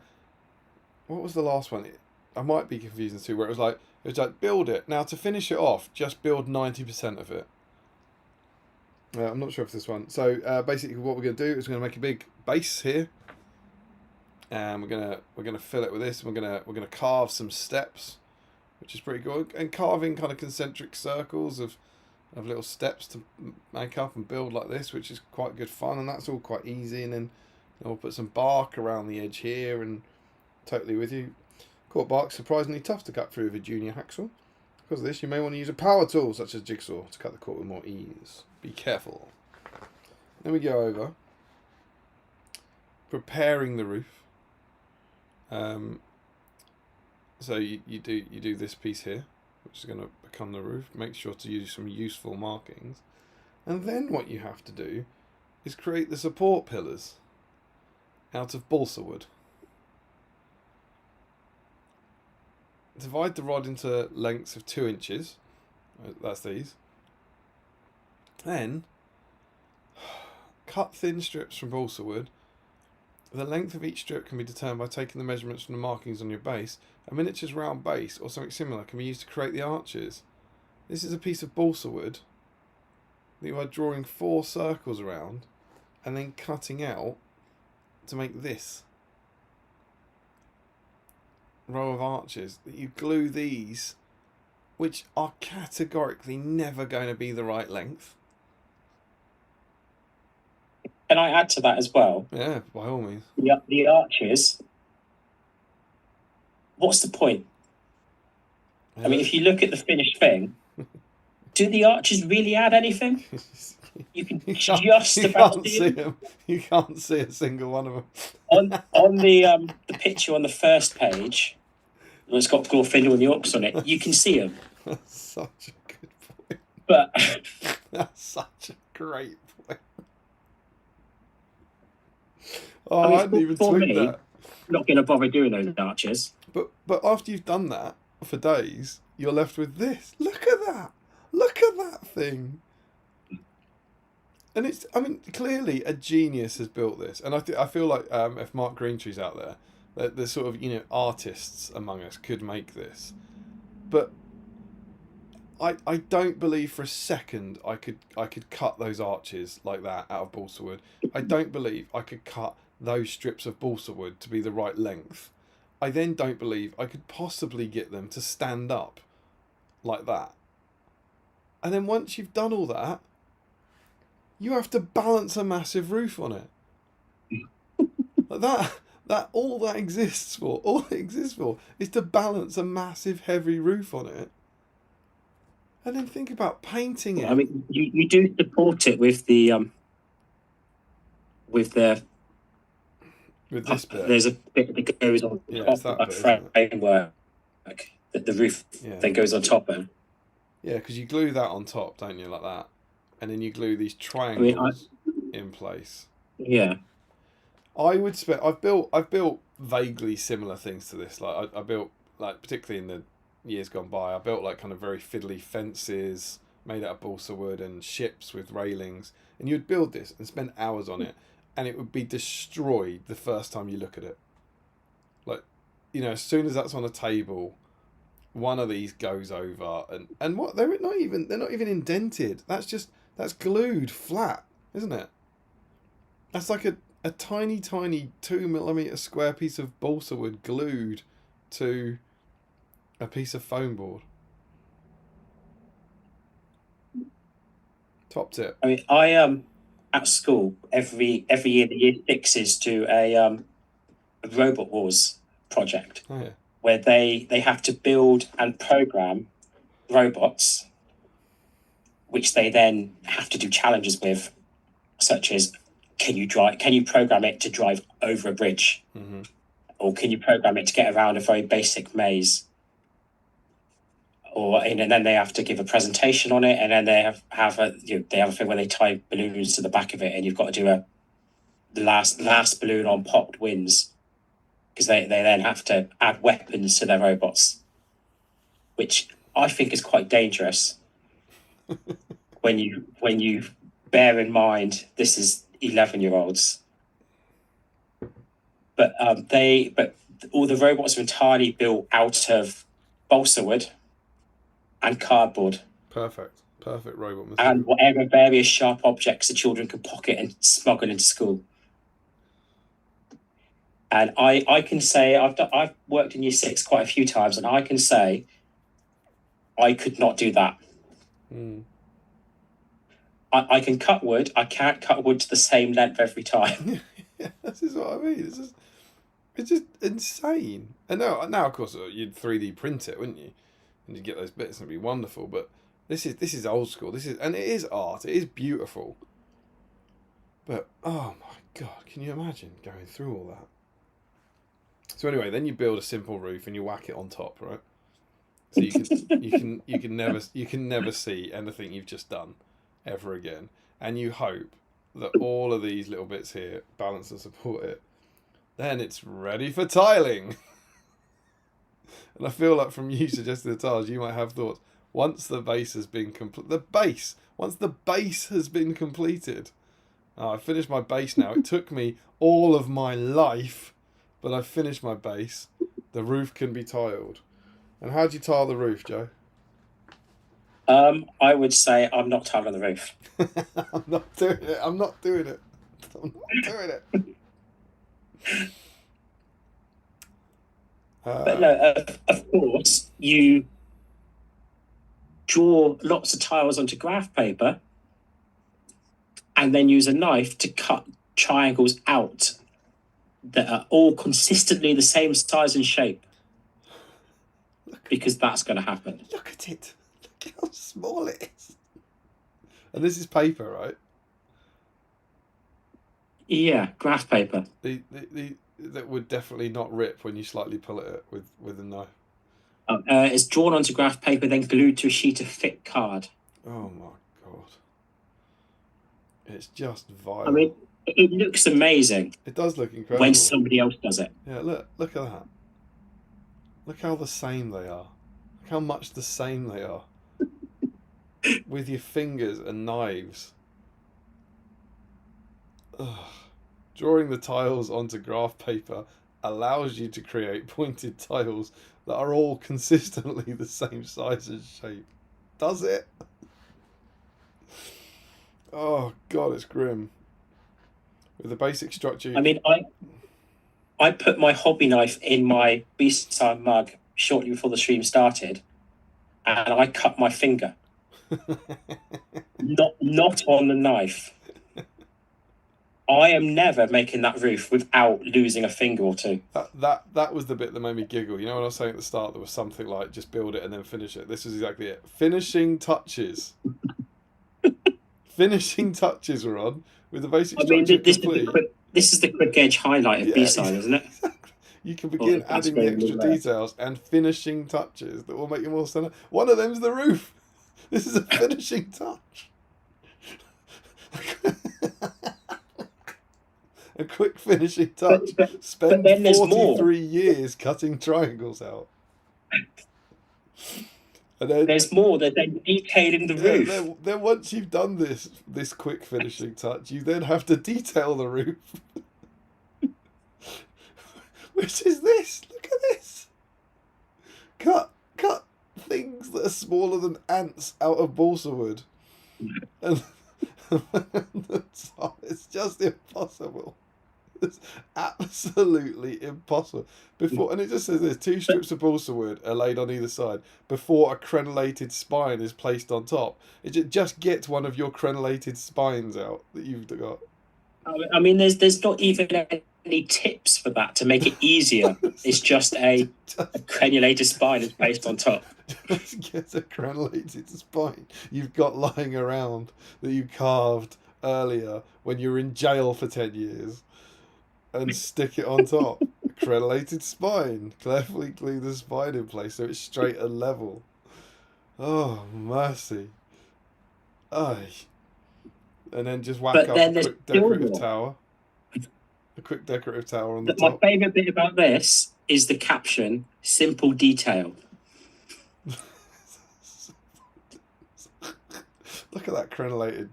What was the last one? I might be confusing too, where it was like build it. Now to finish it off, just build 90% of it. I'm not sure if this one. So basically, what we're going to do is we're going to make a big base here, and we're gonna fill it with this. And we're gonna carve some steps, which is pretty good, and carving kind of concentric circles of little steps to make up and build like this, which is quite good fun, and that's all quite easy. And then we'll put some bark around the edge here, and totally with you. Court bark surprisingly tough to cut through with a junior hacksaw. Because of this, you may want to use a power tool such as jigsaw to cut the court with more ease. Be careful. Then we go over preparing the roof. So you do this piece here, which is going to become the roof. Make sure to use some useful markings, and then what you have to do is create the support pillars out of balsa wood. Divide the rod into lengths of 2 inches. That's these. Then cut thin strips from balsa wood The length of each strip can be determined by taking the measurements from the markings on your base. A miniature's round base or something similar can be used to create the arches. This is a piece of balsa wood that you are drawing 4 circles around and then cutting out to make this row of arches. That you glue these, which are categorically never going to be the right length. Can I add to that as well? Yeah, by all means. The arches. What's the point? I mean, if you look at the finished thing, do the arches really add anything? You can just about see them. You can't see a single one of them. on the picture on the first page, it's got Glorfindel and the Orcs on it. You can see them. That's such a good point. But that's such a great point. Oh, I mean, I hadn't even tweaked that. Not going to bother doing those arches. But after you've done that for days, you're left with this. Look at that. Look at that thing. And it's, I mean, clearly a genius has built this. And I feel like if Mark Greentree's out there, that the sort of, artists among us could make this. But I don't believe for a second I could cut those arches like that out of balsa wood. I don't believe I could cut those strips of balsa wood to be the right length. I then don't believe I could possibly get them to stand up like that. And then once you've done all that, you have to balance a massive roof on it. Like all it exists for is to balance a massive heavy roof on it. And then think about painting it. I mean, you do support it with this bit. There's a bit that goes on top of that framework that the roof then goes on top of. Yeah, because you glue that on top, don't you, like that, and then you glue these triangles in place. Yeah, I would spend. I've built vaguely similar things to this. Like I built, like, particularly in the years gone by, I built like kind of very fiddly fences made out of balsa wood and ships with railings, and you'd build this and spend hours on it, and it would be destroyed the first time you look at it. Like, as soon as that's on a table, one of these goes over, and what they're not even indented. That's glued flat, isn't it? That's like a tiny 2mm square piece of balsa wood glued to a piece of foam board. Top tip. I mean, I at school every year the year sixes do a Robot Wars project. Oh, yeah. Where they have to build and program robots, which they then have to do challenges with, such as can you program it to drive over a bridge, or can you program it to get around a very basic maze, and then they have to give a presentation on it, and then they have a thing where they tie balloons to the back of it, and you've got to do the last balloon on popped wins. Because they then have to add weapons to their robots, which I think is quite dangerous when you bear in mind this is 11-year-olds. But all the robots are entirely built out of balsa wood and cardboard. Perfect robot material. And whatever various sharp objects the children can pocket and smuggle into school. And I can say I've worked in year 6 quite a few times, and I can say I could not do that. I can cut wood. I can't cut wood to the same length every time. Yeah, this is what I mean. It's just insane. And now of course you'd 3D print it, wouldn't you? And you'd get those bits and it'd be wonderful. But this is old school. And it is art. It is beautiful. But oh my God, can you imagine going through all that? So anyway, then you build a simple roof and you whack it on top, right? So you can never see anything you've just done ever again, and you hope that all of these little bits here balance and support it. Then it's ready for tiling. And I feel like from you suggesting the tiles, you might have thoughts. Once the base has been once the base has been completed, Oh, I finished my base now. It took me all of my life, but I finished my base. The roof can be tiled. And how do you tile the roof, Joe? I would say I'm not tiling the roof. I'm not doing it. I'm not doing it. I'm not doing it. But no, of course, you draw lots of tiles onto graph paper and then use a knife to cut triangles out that are all consistently the same size and shape. Because that's going to happen. Look at it. Look how small it is. And this is paper, right? Yeah, graph paper. That would definitely not rip when you slightly pull it with a knife. It's drawn onto graph paper, then glued to a sheet of thick card. Oh my god. It's just vile. I mean, it looks amazing. It does look incredible. When somebody else does it. Yeah, look at that. Look how the same they are. Look how much the same they are. With your fingers and knives. Ugh. Drawing the tiles onto graph paper allows you to create pointed tiles that are all consistently the same size and shape. Does it? Oh god, it's grim. With the basic structure. I mean, I put my hobby knife in my BSIME mug shortly before the stream started, and I cut my finger. not on the knife. I am never making that roof without losing a finger or two. That was the bit that made me giggle. You know when I was saying at the start there was something like just build it and then finish it. This was exactly it. Finishing touches. Finishing touches were on with the basic structure complete. This is the quick edge highlight of BSIME, isn't it? Exactly. You can begin adding the extra details and finishing touches that will make you more stunning. One of them's the roof. This is a finishing touch. A quick finishing touch. Spend 43 years cutting triangles out. And then, there's more. They're then detailing the roof. Then once you've done this quick finishing touch, you then have to detail the roof. Which is this? Look at this. Cut things that are smaller than ants out of balsa wood. And it's just impossible. It's absolutely impossible. And it just says there's 2 strips of balsa wood are laid on either side before a crenellated spine is placed on top. Just get one of your crenellated spines out that you've got. I mean, there's not even any tips for that to make it easier. It's just a crenulated spine is placed on top. Just get a crenulated spine you've got lying around that you carved earlier when you were in jail for 10 years and stick it on top. Crenulated spine. Carefully glue the spine in place so it's straight and level. Oh, mercy. Aye. And then just whack up a quick decorative tower. A quick decorative tower on the top. My favourite bit about this is the caption, simple detail. Look at that crenellated.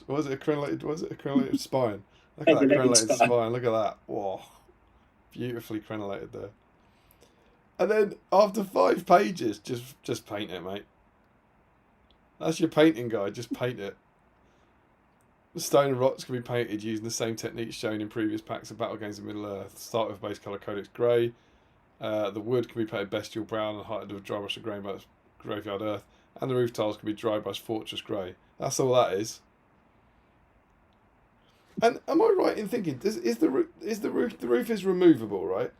Was it a crenellated spine? Look at that crenellated spine. Look at that. Whoa. Beautifully crenellated there. And then after 5 pages, just paint it, mate. That's your painting guide. Just paint it. The stone and rocks can be painted using the same techniques shown in previous packs of Battle Games of Middle-earth. Start with base colour Codex Grey. The wood can be painted Bestial Brown and heightened with dry brush of Graveyard Earth. And the roof tiles can be dry brush Fortress Grey. That's all that is. And am I right in thinking the roof is removable, right?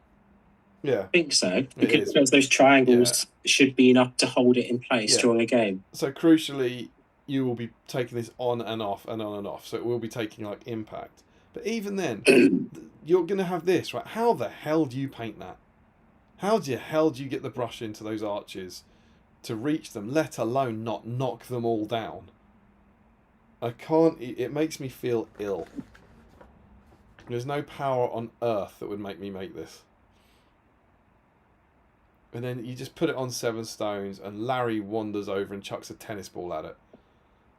Yeah, I think so, because those triangles should be enough to hold it in place during a game. So crucially, you will be taking this on and off and on and off, so it will be taking like impact. But even then, you're going to have this, right? How the hell do you paint that? How the hell do you get the brush into those arches to reach them, let alone not knock them all down? I can't. It makes me feel ill. There's no power on earth that would make me make this. And then you just put it on 7 stones and Larry wanders over and chucks a tennis ball at it.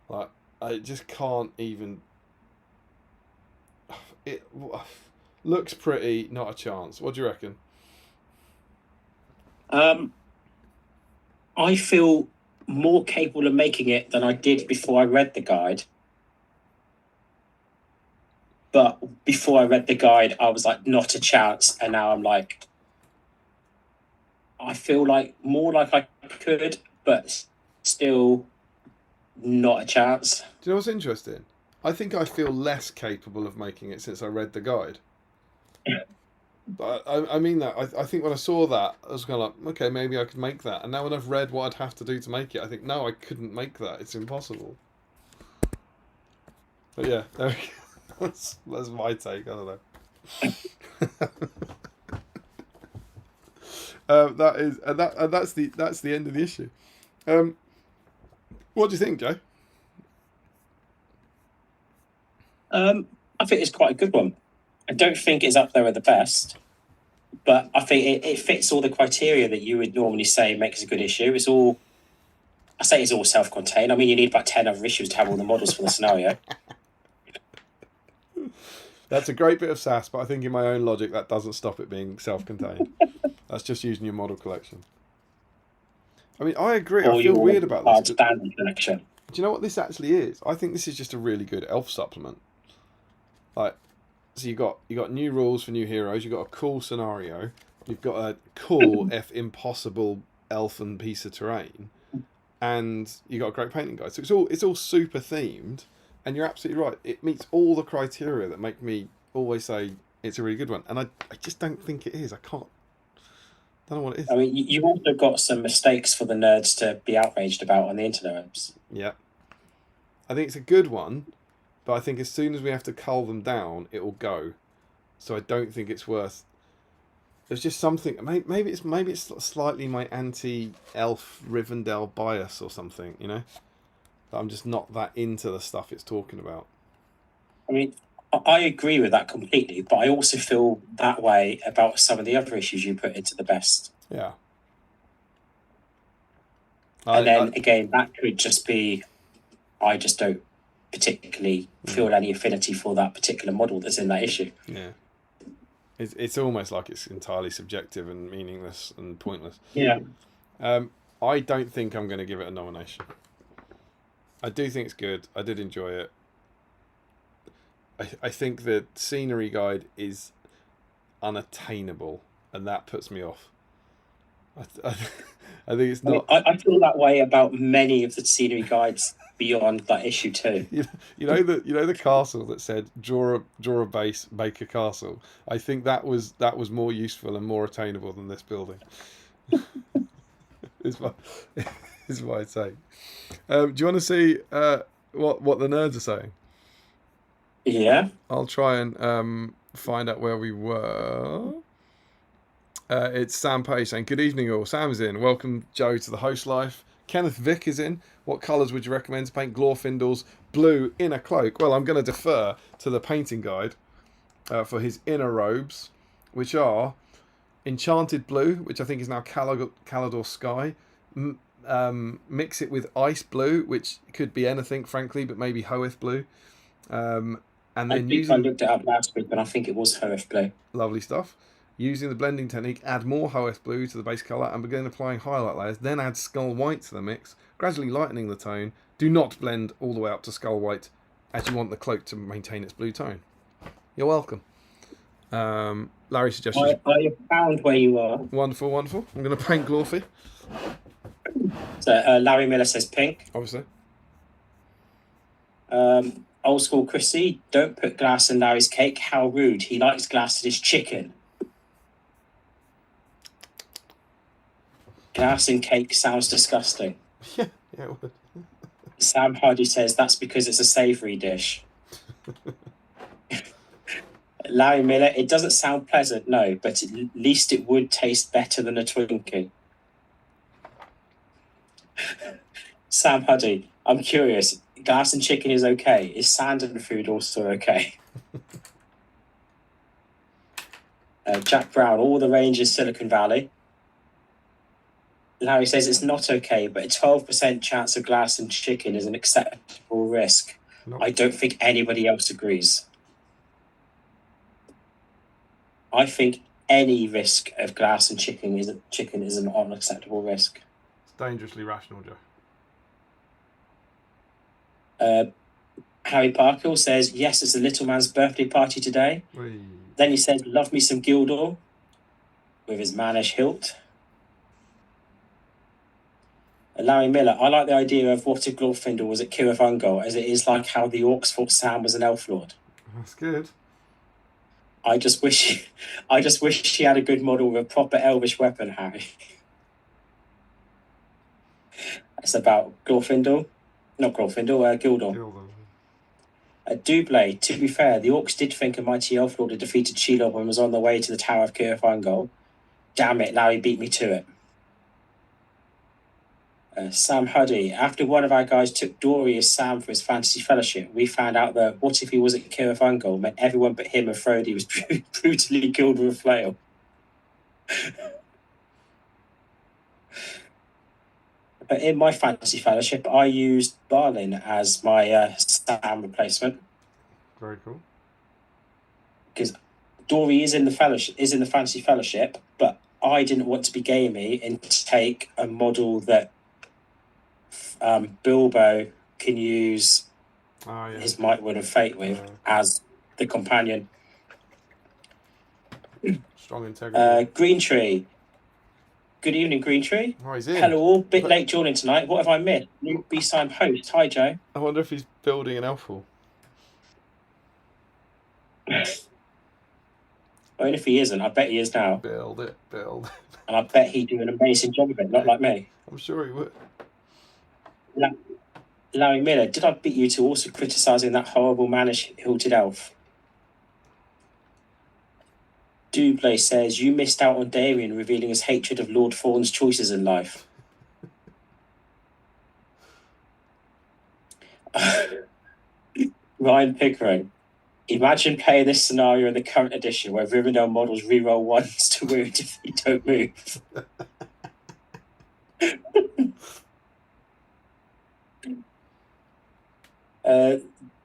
Like, I just can't even... it looks pretty. Not a chance. What do you reckon? I feel more capable of making it than I did before I read the guide. But before I read the guide, I was like, not a chance. And now I'm like, I feel like more like I could, but still not a chance. Do you know what's interesting? I think I feel less capable of making it since I read the guide. But I mean that. I think when I saw that, I was kind of like, okay, maybe I could make that. And now when I've read what I'd have to do to make it, I think, no, I couldn't make that. It's impossible. But yeah, there we go. That's my take. I don't know. That's the end of the issue. What do you think, Joe? I think it's quite a good one. I don't think it's up there with the best, but I think it fits all the criteria that you would normally say makes a good issue. It's all self-contained. I mean, you need about 10 other issues to have all the models for the scenario. That's a great bit of sass, but I think in my own logic that doesn't stop it being self-contained. That's just using your model collection. I mean, I agree. I feel weird about this. Standard collection. Do you know what this actually is? I think this is just a really good elf supplement. Like, so you got new rules for new heroes. You got a cool scenario. You've got a cool impossible elfin piece of terrain, and you got a great painting guide. So it's all super themed, and you're absolutely right. It meets all the criteria that make me always say it's a really good one, and I just don't think it is. I don't know what it is. I mean, you've also got some mistakes for the nerds to be outraged about on the internet. Yeah, I think it's a good one. But I think as soon as we have to cull them down, it will go. So I don't think it's worth. There's just something. Maybe it's slightly my anti-elf Rivendell bias or something. You know, that I'm just not that into the stuff it's talking about. I mean, I agree with that completely, but I also feel that way about some of the other issues you put into the best. Yeah. And then again, that could just be, I just don't particularly feel any affinity for that particular model that's in that issue. Yeah, it's almost like it's entirely subjective and meaningless and pointless. Yeah. I don't think I'm going to give it a nomination. I do think it's good. I did enjoy it. I think the scenery guide is unattainable, and that puts me off. I think it's not. I feel that way about many of the scenery guides beyond that issue too. You know the castle that said draw a base, make a castle. I think that was more useful and more attainable than this building. is my take. Do you want to see what the nerds are saying? Yeah. I'll try and find out where we were. It's Sam Page saying, good evening all. Sam's in. Welcome, Joe, to the host life. Kenneth Vick is in. What colours would you recommend to paint Glorfindel's blue inner cloak? Well, I'm going to defer to the painting guide for his inner robes, which are Enchanted Blue, which I think is now Calador Sky. Mix it with Ice Blue, which could be anything, frankly, but maybe Hoeth Blue. And then I looked it up last week, and I think it was Hoeth Blue. Lovely stuff. Using the blending technique, add more Hoeth Blue to the base colour and begin applying highlight layers. Then add Skull White to the mix, gradually lightening the tone. Do not blend all the way up to Skull White, as you want the cloak to maintain its blue tone. You're welcome. Larry suggested. I have found where you are. Wonderful, wonderful. I'm going to paint Glorfy. So Larry Miller says pink. Obviously. Old school Chrissy, don't put glass in Larry's cake. How rude. He likes glass in his chicken. Glass in cake sounds disgusting. Yeah, it would. Sam Hardy says that's because it's a savoury dish. Larry Miller, it doesn't sound pleasant, no, but at least it would taste better than a Twinkie. Sam Huddy, I'm curious. Glass and chicken is okay. Is sand and food also okay? Jack Brown, all the range is Silicon Valley. Larry says it's not okay, but a 12% chance of glass and chicken is an acceptable risk. Nope. I don't think anybody else agrees. I think any risk of glass and chicken is an unacceptable risk. It's dangerously rational, Joe. Harry Parkhill says, yes, it's the little man's birthday party today. Whee. Then he says, love me some Gildor with his mannish hilt. Larry Miller, I like the idea of what if Glorfindel was at Cirith Ungol, as it is like how the orcs thought Sam was an elf lord. That's good. I just wish she had a good model with a proper elvish weapon, Harry. It's about Glorfindel. Not Glorfindel, Gildor. Doublé, to be fair, the orcs did think a mighty elf lord had defeated Shelob and was on the way to the Tower of Cirith Ungol. Damn it, Larry beat me to it. Sam Huddy, after one of our guys took Dory as Sam for his fantasy fellowship, we found out that what if he was at Cirith Ungol meant everyone but him and Frody was brutally killed with a flail. But in my fantasy fellowship, I used Barlin as my Sam replacement. Very cool. Because Dory is in the fantasy fellowship, but I didn't want to be gamey and take a model that Bilbo can use his Might, Will, and Fate with as the companion. Strong integrity. Green Tree. Good evening, Green Tree. Oh, he's in. Hello all. Bit late joining tonight. What have I missed? New BSIME host. Hi, Joe. I wonder if he's building an elf hall. I mean, if he isn't, I bet he is now. Build it. And I bet he'd do an amazing job of it, not like me. I'm sure he would. Larry Miller, did I beat you to also criticising that horrible mannish hilted elf? Doublé says, you missed out on Damien revealing his hatred of Lord Thorne's choices in life. Ryan Pickering, imagine playing this scenario in the current edition where Rivendell models reroll ones to wound if they don't move.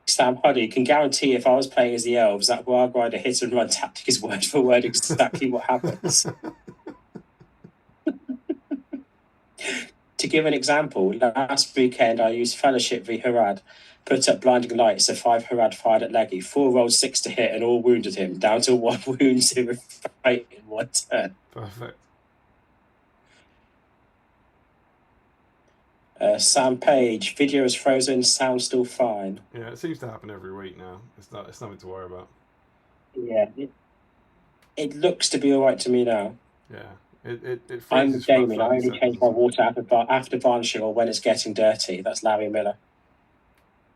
Sam Huddy can guarantee if I was playing as the elves, that Wild Rider hit and run tactic is word for word exactly what happens. To give an example, last weekend I used Fellowship v Harad, put up Blinding Light, so 5 Harad fired at Leggy, 4 rolled 6 to hit and all wounded him, down to 1 wound, 0 fight in 1 turn. Perfect. Sam Page, video is frozen, sound still fine. Yeah, it seems to happen every week now. It's nothing to worry about. Yeah, it looks to be all right to me now. Yeah, it I'm Damien. I only change my water after varnishing or when it's getting dirty. That's Larry Miller.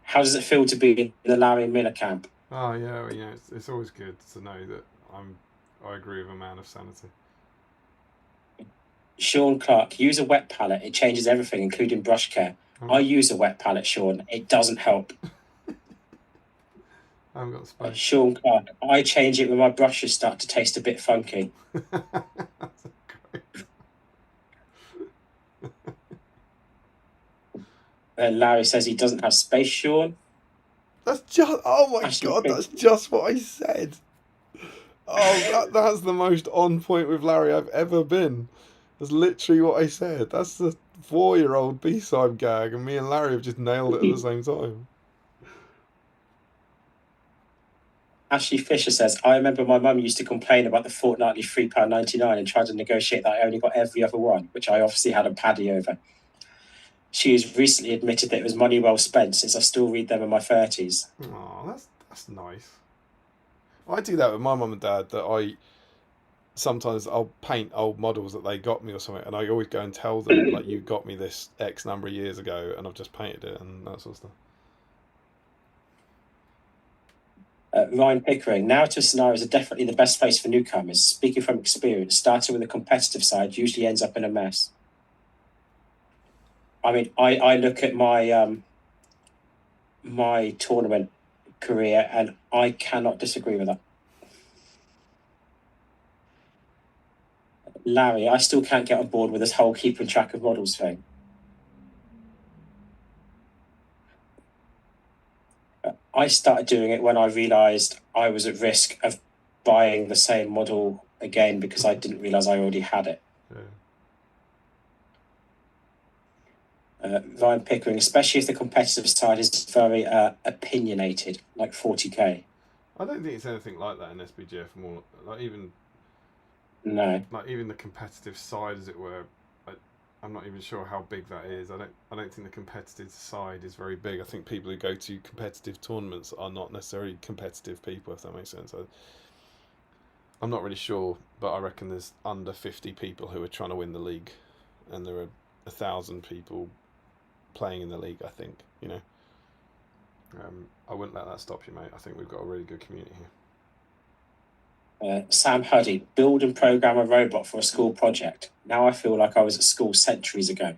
How does it feel to be in the Larry Miller camp? Oh yeah, well, yeah. It's always good to know that I agree with a man of sanity. Sean Clark, use a wet palette. It changes everything, including brush care. Oh. I use a wet palette, Sean. It doesn't help. I haven't got the space. Sean Clark, I change it when my brushes start to taste a bit funky. Larry says he doesn't have space, Sean. That's just, oh my God, that's just what I said. Oh, that's the most on point with Larry I've ever been. That's literally what I said. That's the 4-year-old BSIME gag, and me and Larry have just nailed it at the same time. Ashley Fisher says, I remember my mum used to complain about the fortnightly £3.99 and tried to negotiate that I only got every other one, which I obviously had a paddy over. She has recently admitted that it was money well spent, since I still read them in my 30s. Oh, that's nice. I do that with my mum and dad, that sometimes I'll paint old models that they got me or something, and I always go and tell them, like, you got me this X number of years ago and I've just painted it and that sort of stuff. Ryan Pickering, narrative scenarios are definitely the best place for newcomers. Speaking from experience, starting with the competitive side usually ends up in a mess. I mean, I look at my my tournament career and I cannot disagree with that. Larry, I still can't get on board with this whole keeping track of models thing. I started doing it when I realised I was at risk of buying the same model again because I didn't realise I already had it. Ryan Pickering, especially if the competitive side is very opinionated, like 40k. I don't think it's anything like that in SBGF. More like even the competitive side, as it were. I'm not even sure how big that is. I don't think the competitive side is very big. I think people who go to competitive tournaments are not necessarily competitive people, if that makes sense. I'm not really sure, but I reckon there's under 50 people who are trying to win the league, and there are 1,000 people playing in the league. I think, you know. I wouldn't let that stop you, mate. I think we've got a really good community here. Sam Huddy, build and program a robot for a school project. Now I feel like I was at school centuries ago.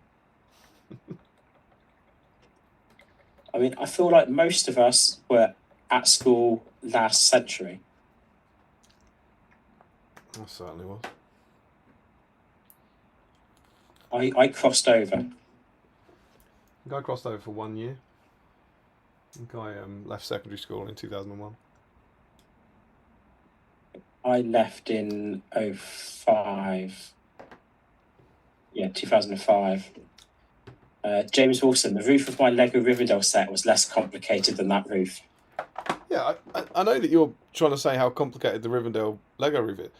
I mean, I feel like most of us were at school last century. I certainly was. I crossed over. I think I crossed over for 1 year. I think I left secondary school in 2001. I left in 05. Yeah, 2005. James Wilson, the roof of my Lego Rivendell set was less complicated than that roof. Yeah, I know that you're trying to say how complicated the Rivendell Lego roof is.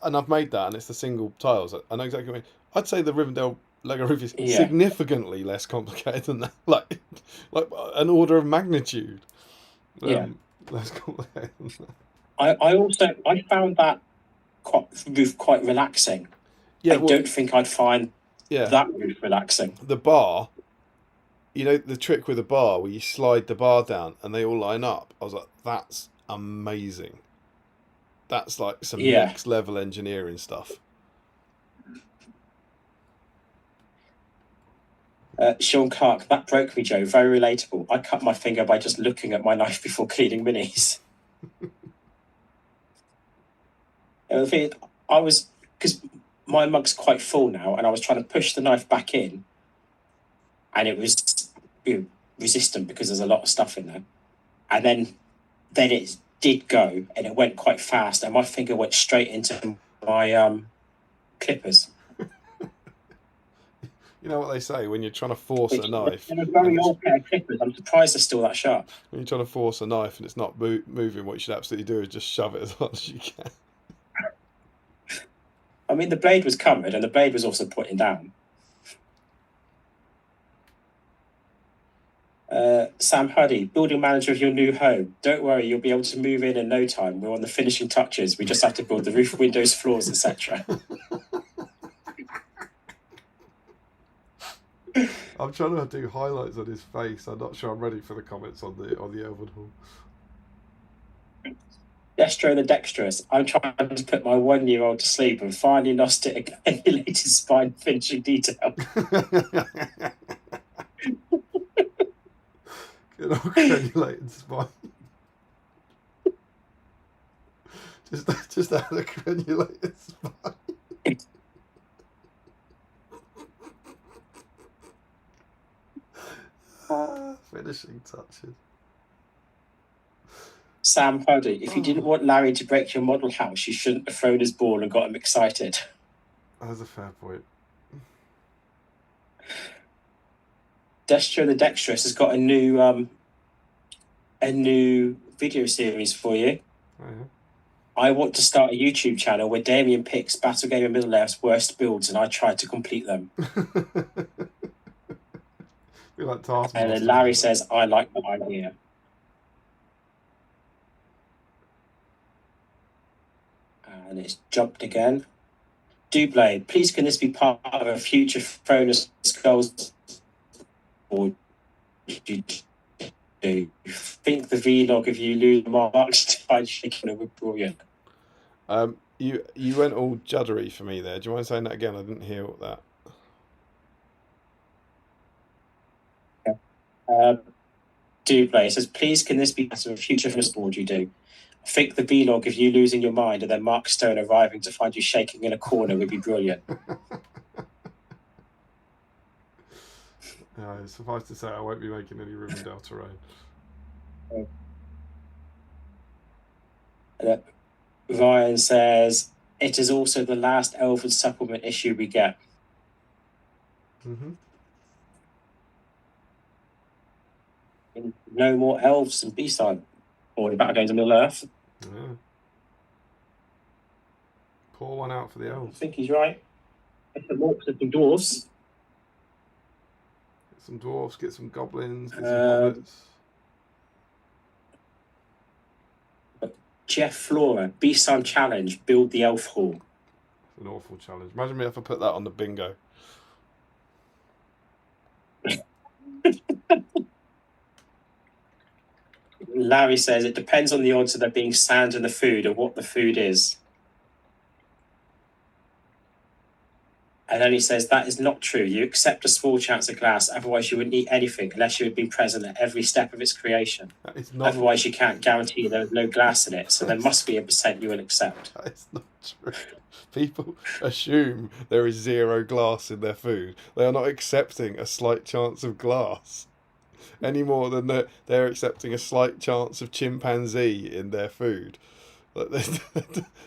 And I've made that, and it's the single tiles. I know exactly what you mean. I'd say the Rivendell Lego roof is significantly less complicated than that. like an order of magnitude. Less complicated than that. I found that roof quite relaxing. I don't think I'd find that roof relaxing. The bar, you know, the trick with the bar where you slide the bar down and they all line up. I was like, that's amazing. That's like some next level engineering stuff. Sean Clark, that broke me, Joe. Very relatable. I cut my finger by just looking at my knife before cleaning minis. I was, because my mug's quite full now, and I was trying to push the knife back in, and it was resistant because there's a lot of stuff in there. And then it did go, and it went quite fast, and my finger went straight into my clippers. You know what they say, when you're trying to force a knife. They're a very old pair of clippers. I'm surprised they're still that sharp. When you're trying to force a knife and it's not moving, what you should absolutely do is just shove it as hard as you can. I mean, the blade was covered, and the blade was also pointing down. Sam Huddy, building manager of your new home. Don't worry, you'll be able to move in no time. We're on the finishing touches. We just have to build the roof, windows, floors, etc. I'm trying to do highlights on his face. I'm not sure I'm ready for the comments on the Elven Hall. Destro the Dexterous. I'm trying to put my 1-year-old to sleep and finally lost it a granulated spine finishing detail. Good old granulated spine. Just add a granulated spine. Finishing touches. Sam Huddy, if you didn't want Larry to break your model house, you shouldn't have thrown his ball and got him excited. That's a fair point. Destro the Dexterous has got a new video series for you. Oh, yeah. I want to start a YouTube channel where Damien picks Battle Game and Middle Earth's worst builds, and I try to complete them. We like Taskmaster. And then Larry says, I like the idea. And it's jumped again. Dublade, please can this be part of a future Throne of Skulls? Or do you think the vlog of you lose marks by shaking it with brilliant? You went all juddery for me there. Do you mind saying that again? I didn't hear that. Dublade says, please can this be part of a future Throne of board you do? I think the vlog of you losing your mind and then Mark Stone arriving to find you shaking in a corner would be brilliant. Suffice to say, I won't be making any Rivendell terrain. Ryan says it is also the last Elven supplement issue we get. Mm-hmm. No more elves in BSIME. Or in Battle Games of Middle Earth. Yeah. Pour one out for the I elves. think he's right. Get some orcs and some dwarves. Get some dwarves, get some goblins, get some hobbits. Jeff Flora, BSIME challenge, build the elf hall. It's an awful challenge. Imagine me if I put that on the bingo. Larry says it depends on the odds of there being sand in the food or what the food is. And then he says that is not true. You accept a small chance of glass, otherwise you wouldn't eat anything unless you had been present at every step of its creation. That is not. Otherwise, you can't guarantee there is no glass in it, so there must be a percent you will accept. That is not true. People assume there is zero glass in their food. They are not accepting a slight chance of glass any more than they're accepting a slight chance of chimpanzee in their food. They're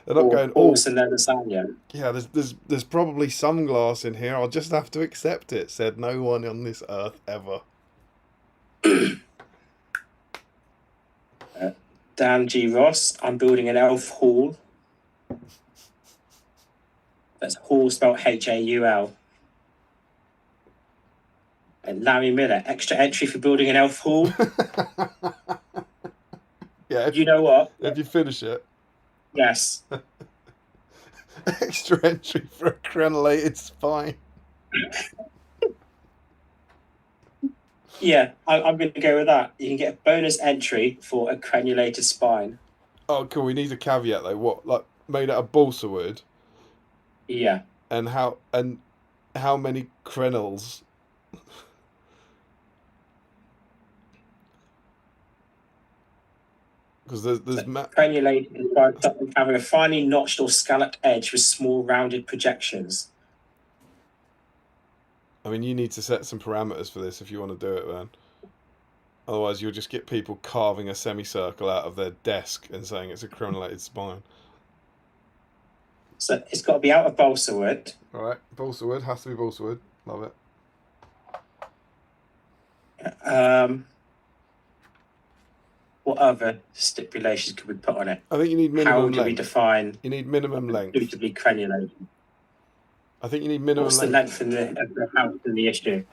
not going. Oh, and then lasagna. Yeah, there's probably some glass in here. I'll just have to accept it. Said no one on this earth ever. Dan G. Ross, I'm building an elf hall. That's hall spelled Haul. And Larry Miller, extra entry for building an elf hall. Yeah. You know what? If you finish it. Yes. Extra entry for a crenellated spine. Yeah, I'm going to go with that. You can get a bonus entry for a crenulated spine. Oh, cool. We need a caveat though. What, like made out of balsa wood? Yeah. And how many crenels? Because there's crenulated is by something having a finely notched or scalloped edge with small rounded projections. I mean, you need to set some parameters for this if you want to do it, man. Otherwise, you'll just get people carving a semicircle out of their desk and saying it's a crenulated spine. So it's got to be out of balsa wood. All right, balsa wood has to be balsa wood. Love it. What other stipulations could we put on it? I think you need minimum length. How do we define? You need minimum length. Suitably crenulated. I think you need minimum length. What's the length of the house in the issue?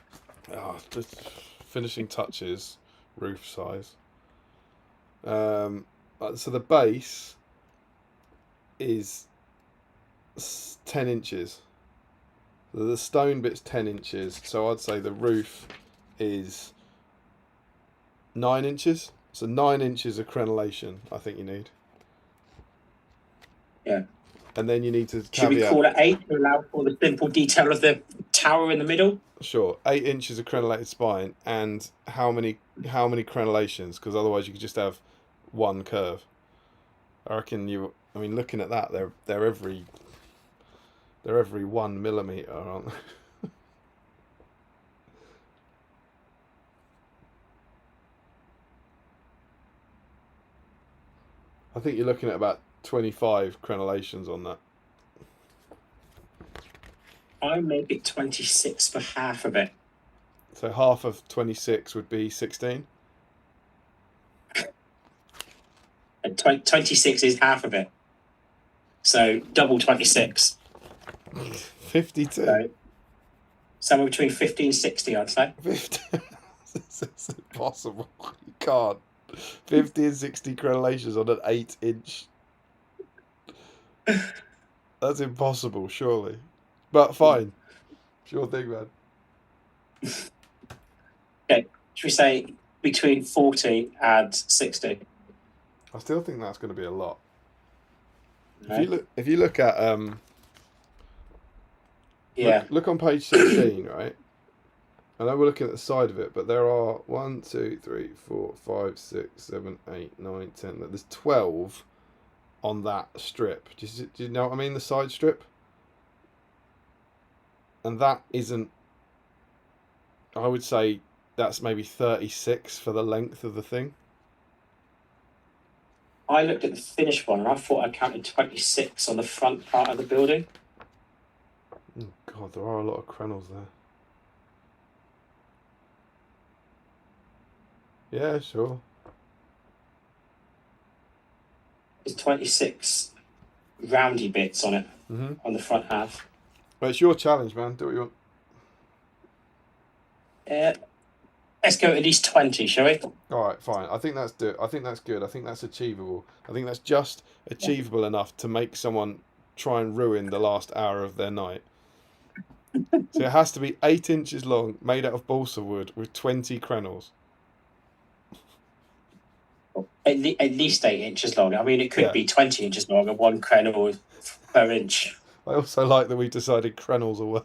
Oh, just finishing touches, roof size. So the base is 10 inches. The stone bit's 10 inches. So I'd say the roof is 9 inches. So 9 inches of crenellation, I think you need. Yeah. And then you need to Should we call it 8 to allow for the simple detail of the tower in the middle? Sure. 8 inches of crenellated spine, and how many crenellations? Because otherwise you could just have one curve. I reckon I mean, looking at that, they're every 1 millimeter, aren't they? I think you're looking at about 25 crenellations on that. I make it 26 for half of it. So half of 26 would be 16? And 26 is half of it. So double 26. 52. So somewhere between 50 and 60, I'd say. 50. It's impossible. You can't. 50 and 60 crenellations on an 8-inch. That's impossible, surely. But fine. Sure thing, man. Okay. Should we say between 40 and 60? I still think that's going to be a lot. Okay. If you look at yeah. Look on page 16, right? I know we're looking at the side of it, but there are 1, 2, 3, 4, 5, 6, 7, 8, 9, 10. There's 12 on that strip. Do you know what I mean? The side strip? And that isn't... I would say that's maybe 36 for the length of the thing. I looked at the finished one and I thought I counted 26 on the front part of the building. Oh, God, there are a lot of crenels there. Yeah, sure. There's 26 roundy bits on it Mm-hmm. on the front half. But it's your challenge, man. Do what you want. Let's go at least 20, shall we? All right, fine. I think that's good. I think that's achievable. I think that's just achievable enough to make someone try and ruin the last hour of their night. So it has to be 8 inches long, made out of balsa wood, with 20 crenels. At least 8 inches long. I mean, it could Yeah. be 20 inches long and 1 crenel per inch. I also like that we decided crenels are word.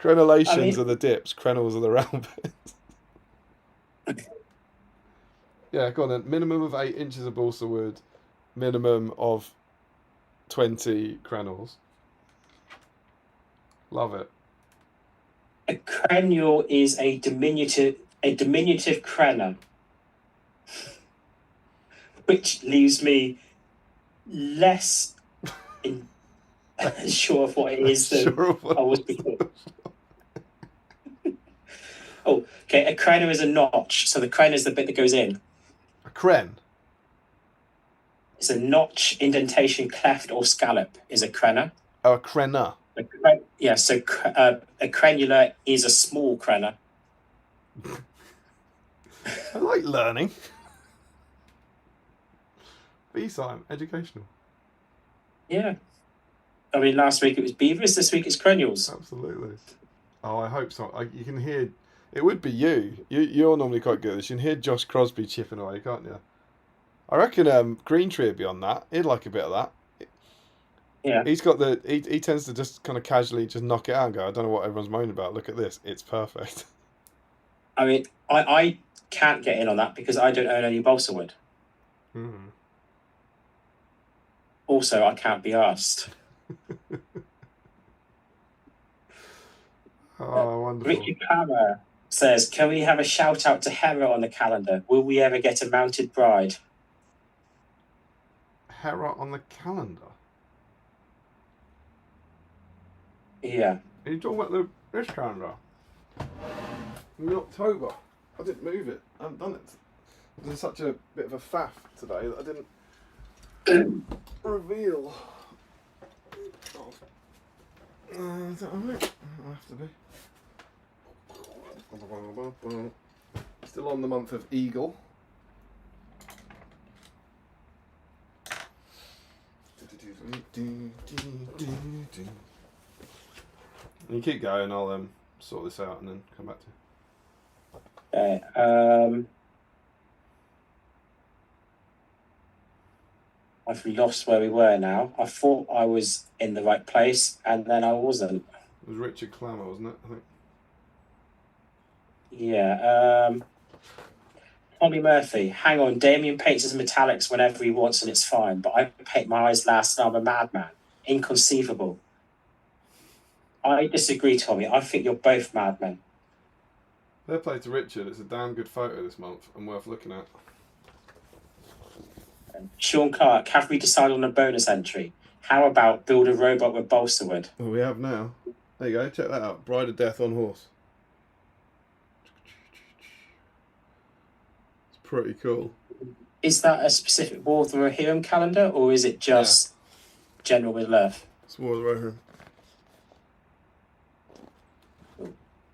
Crenellations are the dips, crenels are the round bits. Yeah, go on then. Minimum of 8 inches of balsa wood, minimum of 20 crenels. Love it. A crenule is a diminutive crenna, which leaves me less sure of what it is than Sure of what I was before. Oh, okay. A crenna is a notch, so the crenna is the bit that goes in. A cren. It's a notch, indentation, cleft, or scallop is a crenna. Oh, a crenna. Yeah, so a crenula is a small crenna. I like learning. BSIME, educational. Yeah. I mean, last week it was beavers, this week it's crenules. Absolutely. Oh, I hope so. You can hear... It would be you. You're normally quite good at this. You can hear Josh Crosby chipping away, can't you? I reckon Green Tree would be on that. He'd like a bit of that. Yeah. He's got the... He tends to just kind of casually just knock it out and go, I don't know what everyone's moaning about. Look at this. It's perfect. I mean, I can't get in on that because I don't own any balsa wood. Also, I can't be asked. Oh, wonderful. Ricky Palmer says, can we have a shout out to Hera on the calendar? Will we ever get a mounted bride? Hera on the calendar? Yeah. Are you talking about this calendar? In October. I didn't move it. I haven't done it. I was in such a bit of a faff today that I didn't reveal. Is that alright? I'll have to be. Still on the month of Eagle. You keep going, I'll sort this out and then come back to you. Okay. I've lost where we were now. I thought I was in the right place and then I wasn't. It was Richard Clammer, wasn't it? I think. Yeah. Tommy Murphy, hang on. Damien paints his metallics whenever he wants and it's fine, but I paint my eyes last and I'm a madman. Inconceivable. I disagree, Tommy. I think you're both madmen. Fair play to Richard. It's a damn good photo this month and worth looking at. Sean Clark, have we decided on a bonus entry? How about build a robot with balsa wood? Well, we have now. There you go. Check that out. Bride of Death on horse. It's pretty cool. Is that a specific War of the Rohirrim calendar, or is it just general Middle Earth? It's War of the Rohirrim.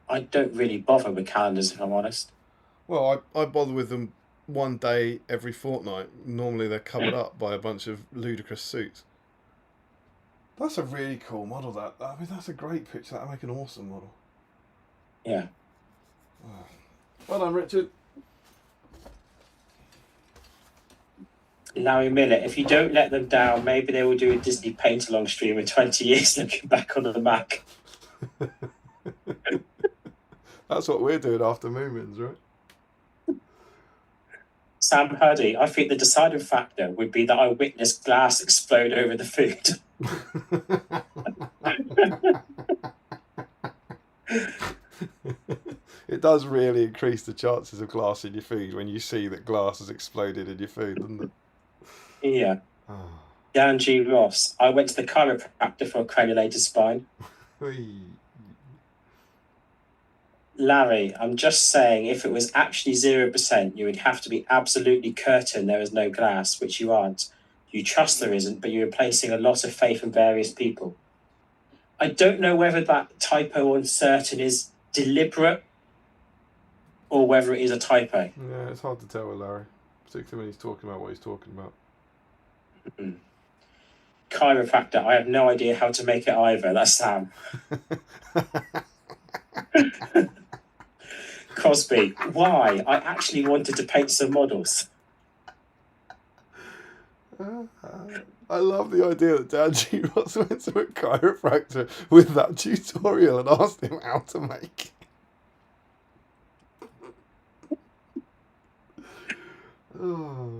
I don't really bother with calendars, if I'm honest. Well, I bother with them one day every fortnight. Normally they're covered up by a bunch of ludicrous suits. That's a really cool model, that. I mean, that's a great picture. That'll make an awesome model. Yeah. Well done, Richard. Now, a minute. If you don't let them down, maybe they will do a Disney paint-along stream in 20 years looking back on the Mac. That's what we're doing after Moomins, right? Sam Huddy, I think the deciding factor would be that I witnessed glass explode over the food. It does really increase the chances of glass in your food when you see that glass has exploded in your food, doesn't it? Yeah. Oh. Dan G. Ross. I went to the chiropractor for a crenulated spine. Larry, I'm just saying, if it was actually 0%, you would have to be absolutely certain there is no glass, which you aren't. You trust there isn't, but you're placing a lot of faith in various people. I don't know whether that typo on certain is deliberate or whether it is a typo. Yeah, it's hard to tell with Larry, particularly when he's talking about what he's talking about. Chiropractor, I have no idea how to make it either. That's Sam. Crosby, why? I actually wanted to paint some models. I love the idea that Dan G. Ross went to a chiropractor with that tutorial and asked him how to make. Oh.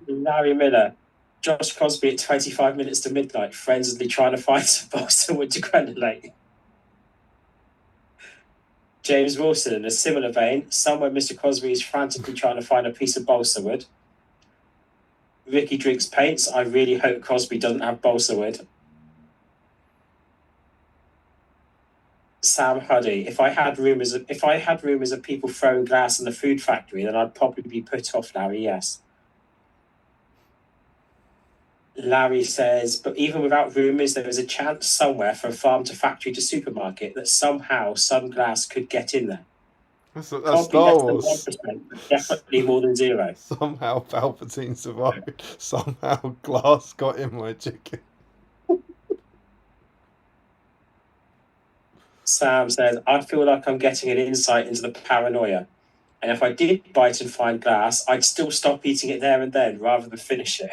Larry Miller, Josh Crosby at 25 minutes to midnight, frenziedly trying to find some balsa wood to granulate. James Wilson, in a similar vein, somewhere Mr. Crosby is frantically trying to find a piece of balsa wood. Ricky drinks paints. I really hope Crosby doesn't have balsa wood. Sam Huddy, if I had rumours of people throwing glass in the food factory, then I'd probably be put off, Larry, yes. Larry says, but even without rumours, there is a chance somewhere from farm to factory to supermarket that somehow some glass could get in there. That's Probably Star less than Wars. 1%, but definitely more than 0. Somehow Palpatine survived. Somehow glass got in my chicken. Sam says, I feel like I'm getting an insight into the paranoia. And if I did bite and find glass, I'd still stop eating it there and then rather than finish it.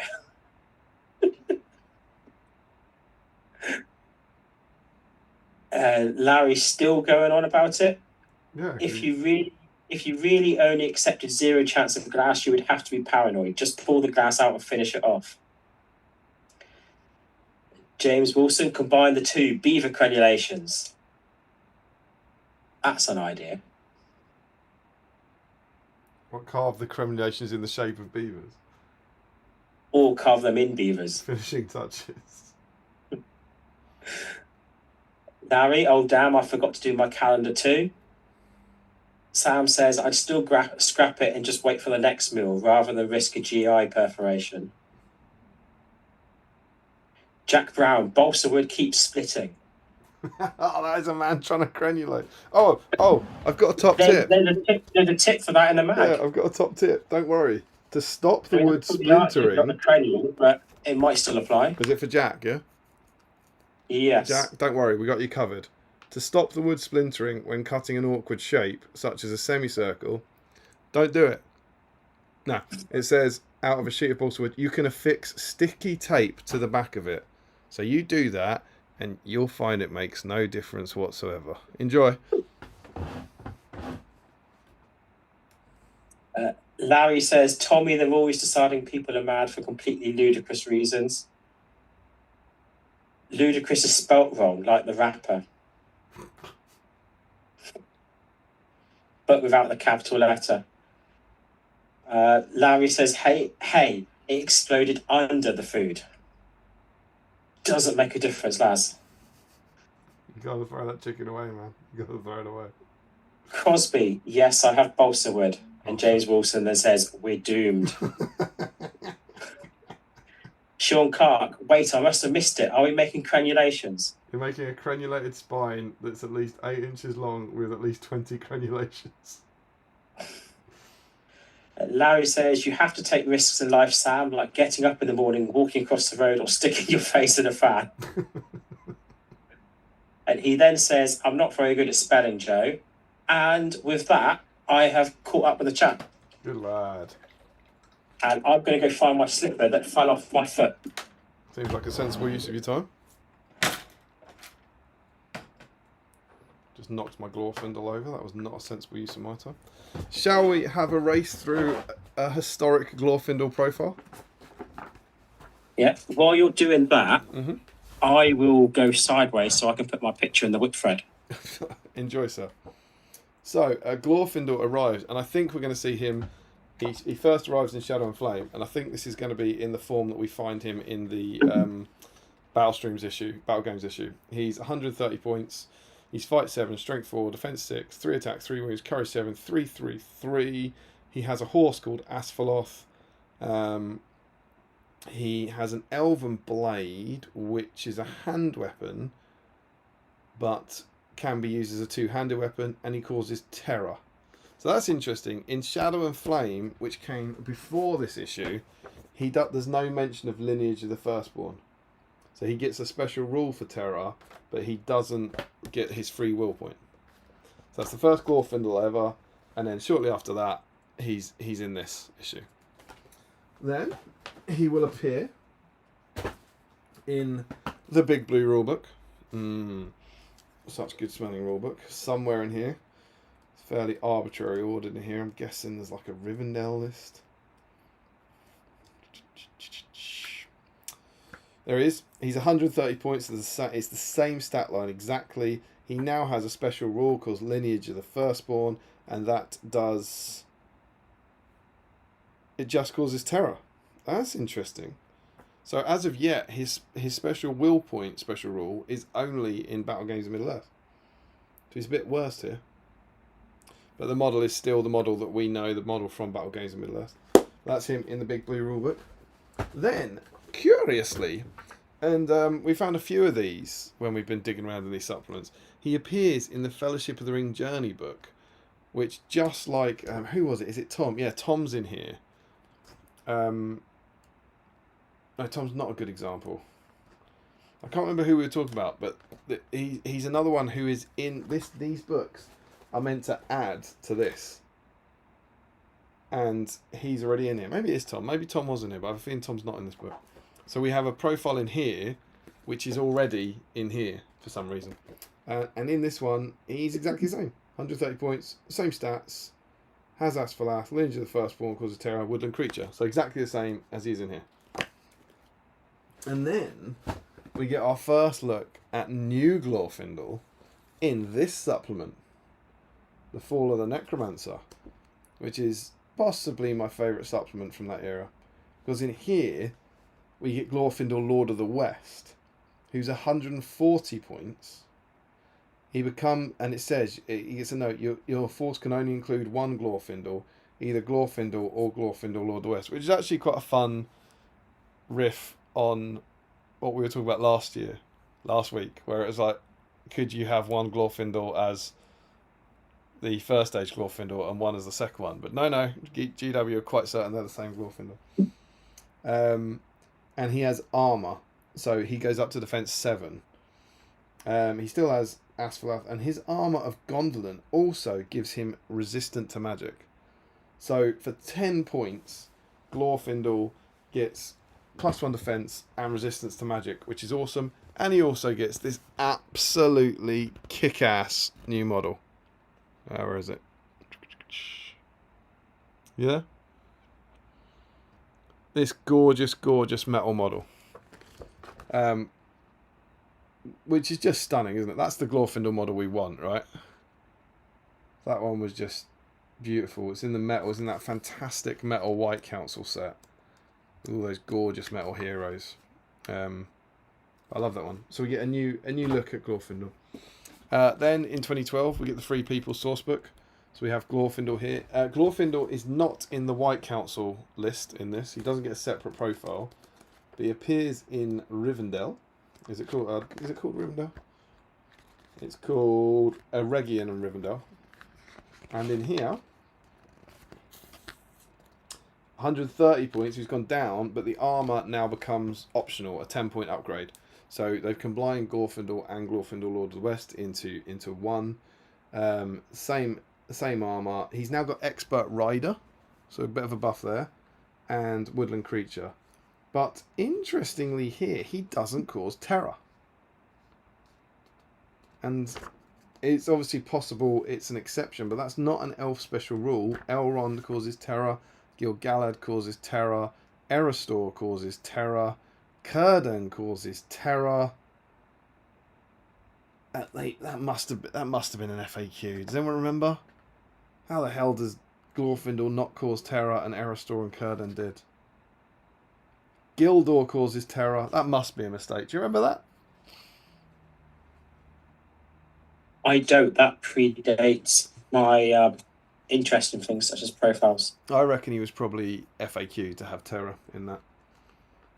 Larry's still going on about it. Yeah. If you really only accepted 0 chance of glass, you would have to be paranoid. Just pull the glass out and finish it off. James Wilson, combine the two beaver crenulations. That's an idea. What, carve the crenulations in the shape of beavers? Or carve them in beavers. Finishing touches. Larry, oh damn, I forgot to do my calendar too. Sam says, I'd still scrap it and just wait for the next meal rather than risk a GI perforation. Jack Brown, balsa wood keeps splitting. Oh, that is a man trying to crenulate. Oh, I've got a top tip. There's a tip for that in the mag. Yeah, I've got a top tip. Don't worry. To stop the wood splintering. Not the crenule, but it might still apply. Is it for Jack, yeah? Yes. Jack, don't worry, we got you covered. To stop the wood splintering when cutting an awkward shape, such as a semicircle, don't do it. No, it says out of a sheet of balsa wood, you can affix sticky tape to the back of it. So you do that, and you'll find it makes no difference whatsoever. Enjoy. Larry says, Tommy, they're always deciding people are mad for completely ludicrous reasons. Ludicrous is spelt wrong, like the rapper. But without the capital letter. Larry says, hey, it exploded under the food. Doesn't make a difference, lads. You gotta throw that chicken away, man. You gotta throw it away. Crosby, yes, I have balsa wood. And James Wilson then says, we're doomed. Sean Clark, wait, I must have missed it. Are we making crenulations? You're making a crenulated spine that's at least 8 inches long with at least 20 crenulations. Larry says, you have to take risks in life, Sam, like getting up in the morning, walking across the road, or sticking your face in a fan. And he then says, I'm not very good at spelling, Joe. And with that, I have caught up with the chat. Good lad. And I'm going to go find my slipper that fell off my foot. Seems like a sensible use of your time. Just knocked my Glorfindel over. That was not a sensible use of my time. Shall we have a race through a historic Glorfindel profile? Yeah. While you're doing that, I will go sideways so I can put my picture in the whip thread. Enjoy, sir. So Glorfindel arrives, and I think we're going to see him. He first arrives in Shadow and Flame, and I think this is going to be in the form that we find him in the Battle Games issue. He's 130 points. He's Fight 7, Strength 4, Defense 6, 3 attack, 3 wounds, Courage 7, 333. He has a horse called Asphalloth. He has an Elven Blade, which is a hand weapon, but can be used as a two-handed weapon, and he causes terror. So that's interesting. In Shadow and Flame, which came before this issue, there's no mention of lineage of the Firstborn. So he gets a special rule for terror, but he doesn't get his free will point. So that's the first Glorfindel ever, and then shortly after that, he's in this issue. Then he will appear in the Big Blue Rulebook. Such good smelling rulebook. Somewhere in here. It's fairly arbitrary ordered in here. I'm guessing there's like a Rivendell list. There is. He's 130 points. It's the same stat line exactly. He now has a special rule called Lineage of the Firstborn, and that does... It just causes terror. That's interesting. So as of yet, his special will point special rule is only in Battle Games of Middle-earth. So he's a bit worse here. But the model is still the model that we know, the model from Battle Games of Middle-earth. That's him in the Big Blue Rulebook. Then, curiously, and we found a few of these when we've been digging around in these supplements, he appears in the Fellowship of the Ring Journey book, which just like... who was it? Is it Tom? Yeah, Tom's in here. No, Tom's not a good example. I can't remember who we were talking about, but he's another one who is in this. These books are meant to add to this, and he's already in here. Maybe it's Tom. Maybe Tom was in here, but I have a feeling Tom's not in this book. So we have a profile in here, which is already in here for some reason, and in this one, he's exactly the same. 130 points, same stats, has Asphalloth, Lineage of the Firstborn, causes terror, woodland creature. So exactly the same as he's in here. And then we get our first look at new Glorfindel in this supplement, The Fall of the Necromancer, which is possibly my favourite supplement from that era. Because in here, we get Glorfindel, Lord of the West, who's 140 points. And it says, he gets a note, your force can only include one Glorfindel, either Glorfindel or Glorfindel, Lord of the West, which is actually quite a fun riff on what we were talking about last week, where it was like, could you have one Glorfindel as the first stage Glorfindel and one as the second one? But no, GW are quite certain they're the same Glorfindel. And he has armor, so he goes up to defense 7. He still has Asphalloth, and his armor of Gondolin also gives him resistant to magic. So for 10 points, Glorfindel gets +1 defense and resistance to magic, which is awesome. And he also gets this absolutely kick-ass new model. Where is it? Yeah? This gorgeous, gorgeous metal model. Which is just stunning, isn't it? That's the Glorfindel model we want, right? That one was just beautiful. It's in the metal. It's in that fantastic metal White Council set. With all those gorgeous metal heroes. I love that one. So we get a new look at Glorfindel. Then in 2012 we get the Free People sourcebook. So we have Glorfindel here. Glorfindel is not in the White Council list in this. He doesn't get a separate profile. But he appears in Rivendell. Is it called Rivendell? It's called Eregion and Rivendell. And in here, 130 points, he's gone down, but the armour now becomes optional, a 10-point upgrade. So they've combined Glorfindel and Glorfindel Lord of the West into one. Same armour. He's now got Expert Rider, so a bit of a buff there, and Woodland Creature. But interestingly here, he doesn't cause terror. And it's obviously possible it's an exception, but that's not an elf special rule. Elrond causes terror. Gil-galad causes terror. Erestor causes terror. Círdan causes terror. That must have been an FAQ. Does anyone remember? How the hell does Glorfindel not cause terror and Eristor and Círdan did? Gildor causes terror. That must be a mistake. Do you remember that? I don't. That predates my interest in things such as profiles. I reckon he was probably FAQ to have terror in that.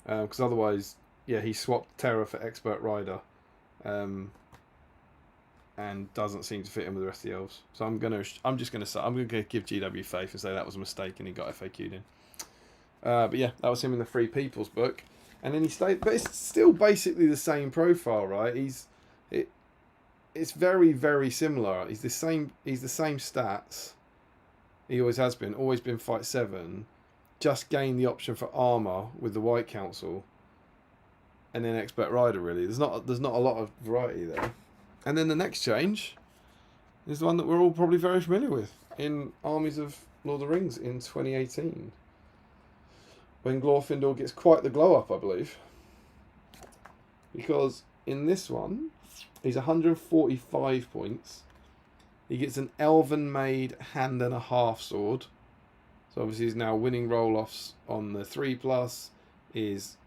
Because otherwise, yeah, he swapped terror for expert rider. And doesn't seem to fit in with the rest of the elves. So I'm just gonna give GW faith and say that was a mistake and he got FAQ'd in. But yeah, that was him in the Free People's book, and then he stayed. But it's still basically the same profile, right? It's very, very similar. He's the same stats. He always has been. Always been fight 7. Just gained the option for armor with the White Council, and then expert rider. Really, there's not a lot of variety there. And then the next change is the one that we're all probably very familiar with in Armies of Lord of the Rings in 2018. When Glorfindel gets quite the glow up, I believe. Because in this one, he's 145 points. He gets an elven made hand and a half sword. So obviously he's now winning roll-offs on the 3+.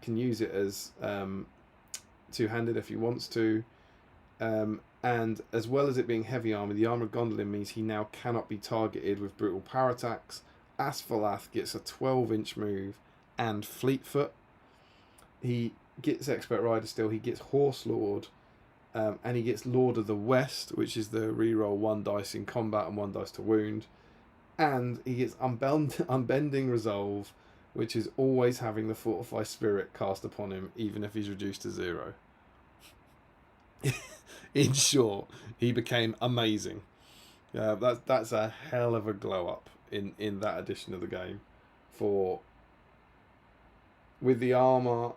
Can use it as two-handed if he wants to. And as well as it being heavy armor, the armor of Gondolin means he now cannot be targeted with brutal power attacks. Asphalath gets a 12-inch move and Fleetfoot. He gets expert rider still. He gets Horse Lord, and he gets Lord of the West, which is the reroll 1 dice in combat and 1 dice to wound. And he gets Unbending Resolve, which is always having the Fortify Spirit cast upon him, even if he's reduced to 0. In short, he became amazing. That's a hell of a glow up in that edition of the game. With the armor,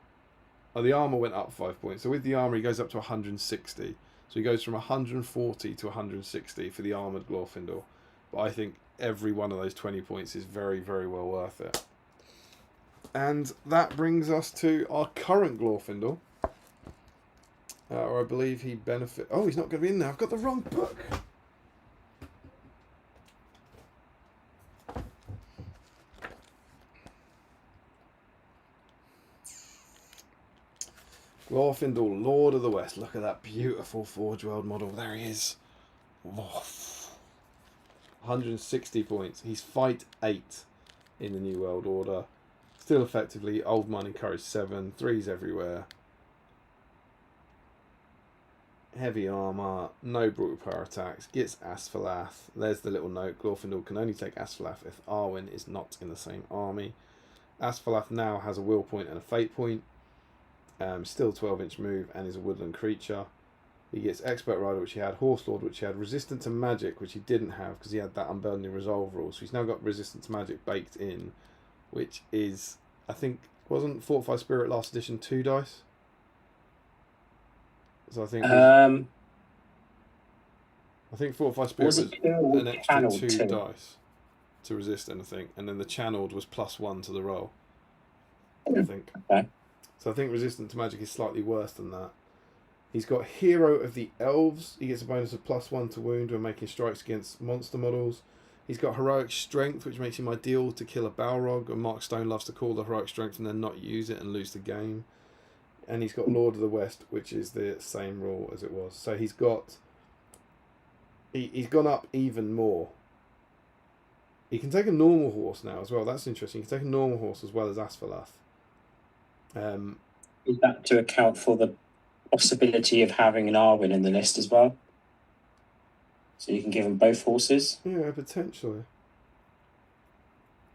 the armor went up 5 points. So with the armor, he goes up to 160. So he goes from 140 to 160 for the armored Glorfindel. But I think every one of those 20 points is very, very well worth it. And that brings us to our current Glorfindel. Or I believe he benefit. Oh, he's not going to be in there. I've got the wrong book. Glorfindel, Lord of the West. Look at that beautiful Forge World model. There he is. Oh. 160 points. He's fight 8 in the New World Order. Still effectively Old Money, Courage 7. 3s everywhere. Heavy armor, no brutal power attacks, gets Asphalath. There's the little note. Glorfindel can only take Asphalath if Arwen is not in the same army. Asphalath now has a will point and a fate point. Still 12-inch move and is a woodland creature. He gets Expert Rider, which he had, Horse Lord, which he had, Resistant to Magic, which he didn't have because he had that Unburdening Resolve rule. So he's now got Resistant to Magic baked in, which is, I think, wasn't Fortify Spirit last edition 2 dice? So I think Fortify Spirit was an extra 2 dice to resist anything, and then the channeled was +1 to the roll. I think. Okay. So I think Resistant to Magic is slightly worse than that. He's got Hero of the Elves. He gets a bonus of +1 to wound when making strikes against monster models. He's got Heroic Strength, which makes him ideal to kill a Balrog, and Mark Stone loves to call the Heroic Strength and then not use it and lose the game. And he's got Lord of the West, which is the same rule as it was. So he's got... He's gone up even more. He can take a normal horse now as well. That's interesting. He can take a normal horse as well as Asphalath. Is that to account for the possibility of having an Arwen in the list as well? So you can give them both horses? Yeah, potentially.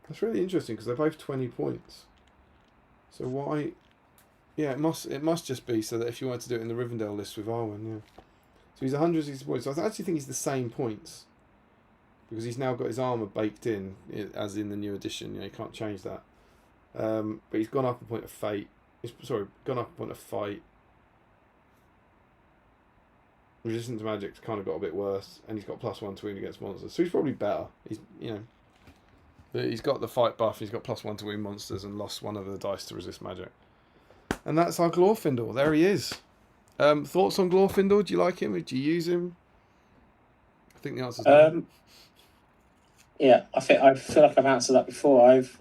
That's really interesting because they're both 20 points. So why... Yeah, it must just be so that if you wanted to do it in the Rivendell list with Arwen, yeah. So he's 160 points. So I actually think he's the same points because he's now got his armour baked in, as in the new edition. You know, you can't change that. But he's gone up a point of fate. Gone up a point of fight. Resistant to Magic's kind of got a bit worse, and he's got +1 to wound against monsters. So he's probably better. He's got the fight buff. He's got +1 to wound monsters, and lost one of the dice to resist magic. And that's our Glorfindel. There he is. Thoughts on Glorfindel? Do you like him? Do you use him? I think the answer's no. Yeah, I feel like I've answered that before. I've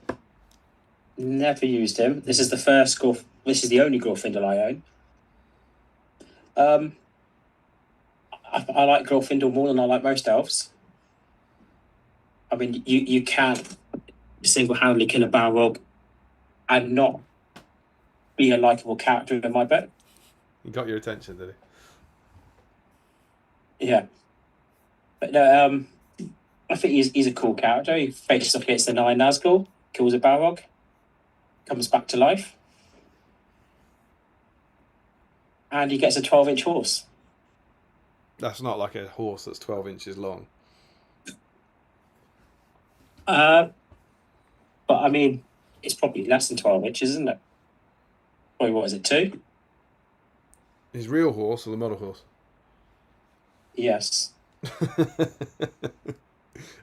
never used him. This is the first This is the only Glorfindel I own. I like Glorfindel more than I like most elves. I mean, you can't single-handedly kill a Balrog and not be a likable character in my book. He got your attention, did he? Yeah. But no, I think he's a cool character. He faces off against the Nine Nazgul, kills a Balrog, comes back to life, and he gets a 12-inch horse. That's not like a horse that's 12 inches long. But I mean, it's probably less than 12 inches, isn't it? Probably, what is it, 2? His real horse or the model horse? Yes.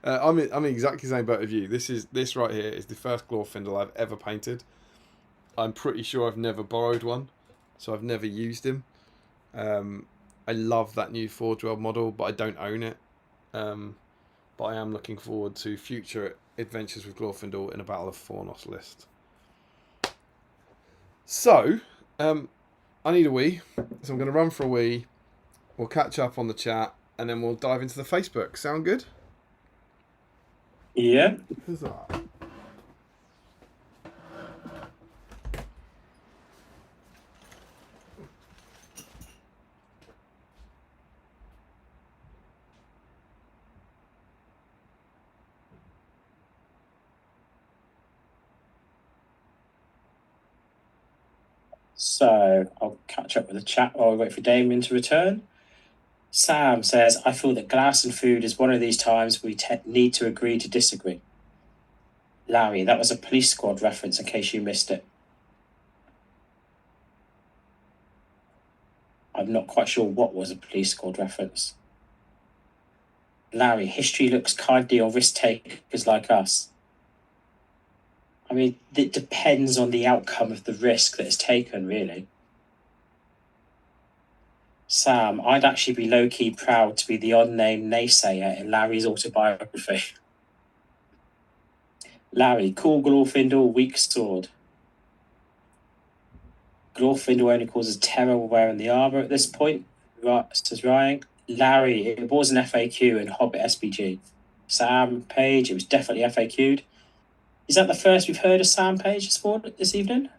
I'm in exactly the same boat of you. This right here is the first Glorfindel I've ever painted. I'm pretty sure I've never borrowed one, so I've never used him. I love that new Forge World model, but I don't own it. But I am looking forward to future adventures with Glorfindel in a Battle of Fornos list. So, I need a wee, so I'm going to run for a wee. We'll catch up on the chat, and then we'll dive into the Facebook. Sound good? Yeah. Huzzah. So I'll catch up with the chat while we wait for Damien to return. Sam says, I feel that glass and food is one of these times we need to agree to disagree. Larry, that was a Police Squad reference in case you missed it. I'm not quite sure what was a Police Squad reference. Larry, history looks kindly on risk takers like us. I mean, it depends on the outcome of the risk that is taken, really. Sam, I'd actually be low-key proud to be the unnamed naysayer in Larry's autobiography. Larry, cool Glorfindel, weak sword. Glorfindel only causes terror while wearing the armour at this point, says Ryan. Larry, it was an FAQ in Hobbit SBG. Sam Page, it was definitely FAQ'd. Is that the first we've heard of Sam Page this evening?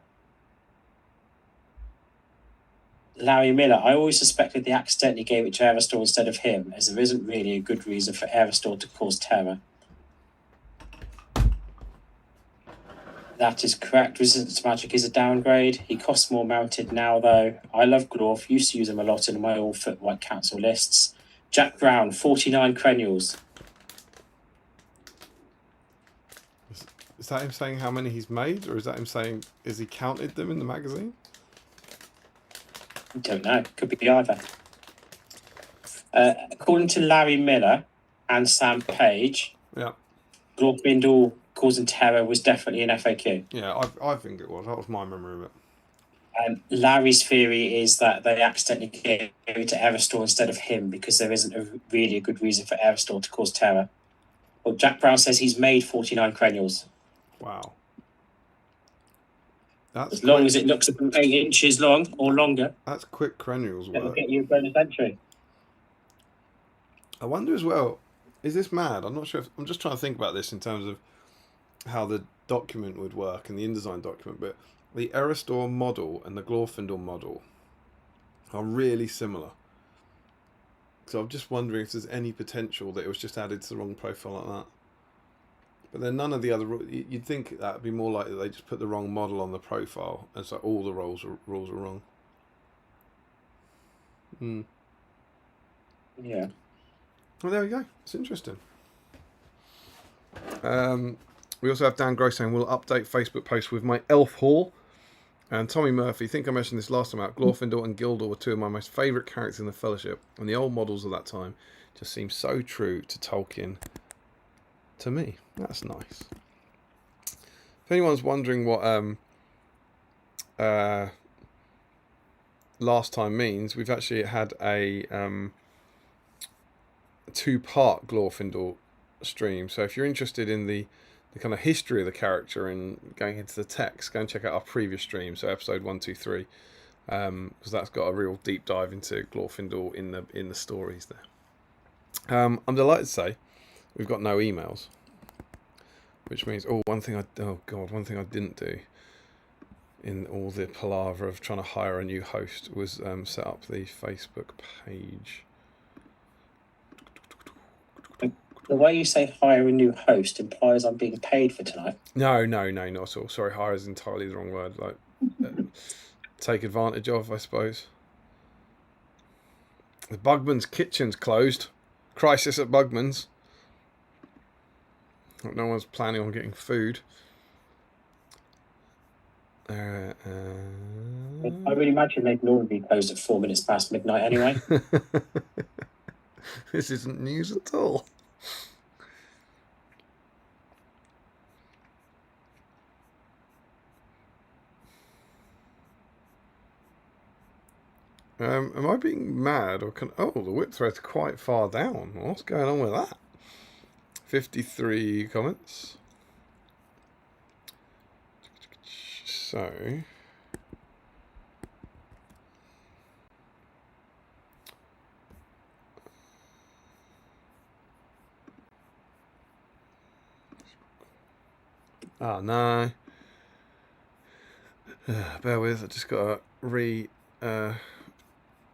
Larry Miller, I always suspected they accidentally gave it to Erestor instead of him, as there isn't really a good reason for Erestor to cause terror. That is correct. Resistance to magic is a downgrade. He costs more mounted now, though. I love Glorf. Used to use him a lot in my all-foot White Council lists. Jack Brown, 49 cranials. Is that him saying how many he's made, or is that him saying, is he counted them in the magazine? I don't know. Could be either. According to Larry Miller and Sam Page, yeah, Glorfindel causing terror was definitely an FAQ. Yeah, I think it was. That was my memory of it. Larry's theory is that they accidentally gave it to Erestor instead of him because there isn't really a good reason for Erestor to cause terror. Well, Jack Brown says he's made 49 cranials. Wow. That's as long as it looks about 8 inches long or longer. That's quick cranials work. It'll get you a bonus entry. I wonder as well, is this mad? I'm not sure. I'm just trying to think about this in terms of how the document would work and the InDesign document, but the Erestor model and the Glorfindel model are really similar. So I'm just wondering if there's any potential that it was just added to the wrong profile like that. But then none of the other... You'd think that would be more likely they just put the wrong model on the profile, and so all the rules are wrong. Yeah. Well, there we go. It's interesting. We also have Dan Gross saying, we'll update Facebook post with my elf haul. And Tommy Murphy, I think I mentioned this last time out, Glorfindel and Gildor were two of my most favourite characters in the Fellowship, and the old models of that time just seem so true to Tolkien to me. That's nice. If anyone's wondering what last time means, we've actually had a two-part Glorfindel stream. So if you're interested in the kind of history of the character and going into the text, go and check out our previous stream, so episode 123, because that's got a real deep dive into Glorfindel in the stories there. I'm delighted to say we've got no emails, which means one thing I didn't do in all the palaver of trying to hire a new host was set up the Facebook page. The way you say hire a new host implies I'm being paid for tonight. No, not at all. Sorry, hire is entirely the wrong word. Like, take advantage of, I suppose. The Bugman's kitchen's closed. Crisis at Bugman's. No one's planning on getting food. I would imagine they'd normally be closed at 4 minutes past midnight anyway. This isn't news at all. Am I being mad or the whip thread's quite far down. What's going on with that? 53 comments. So no. Bear with, I just got to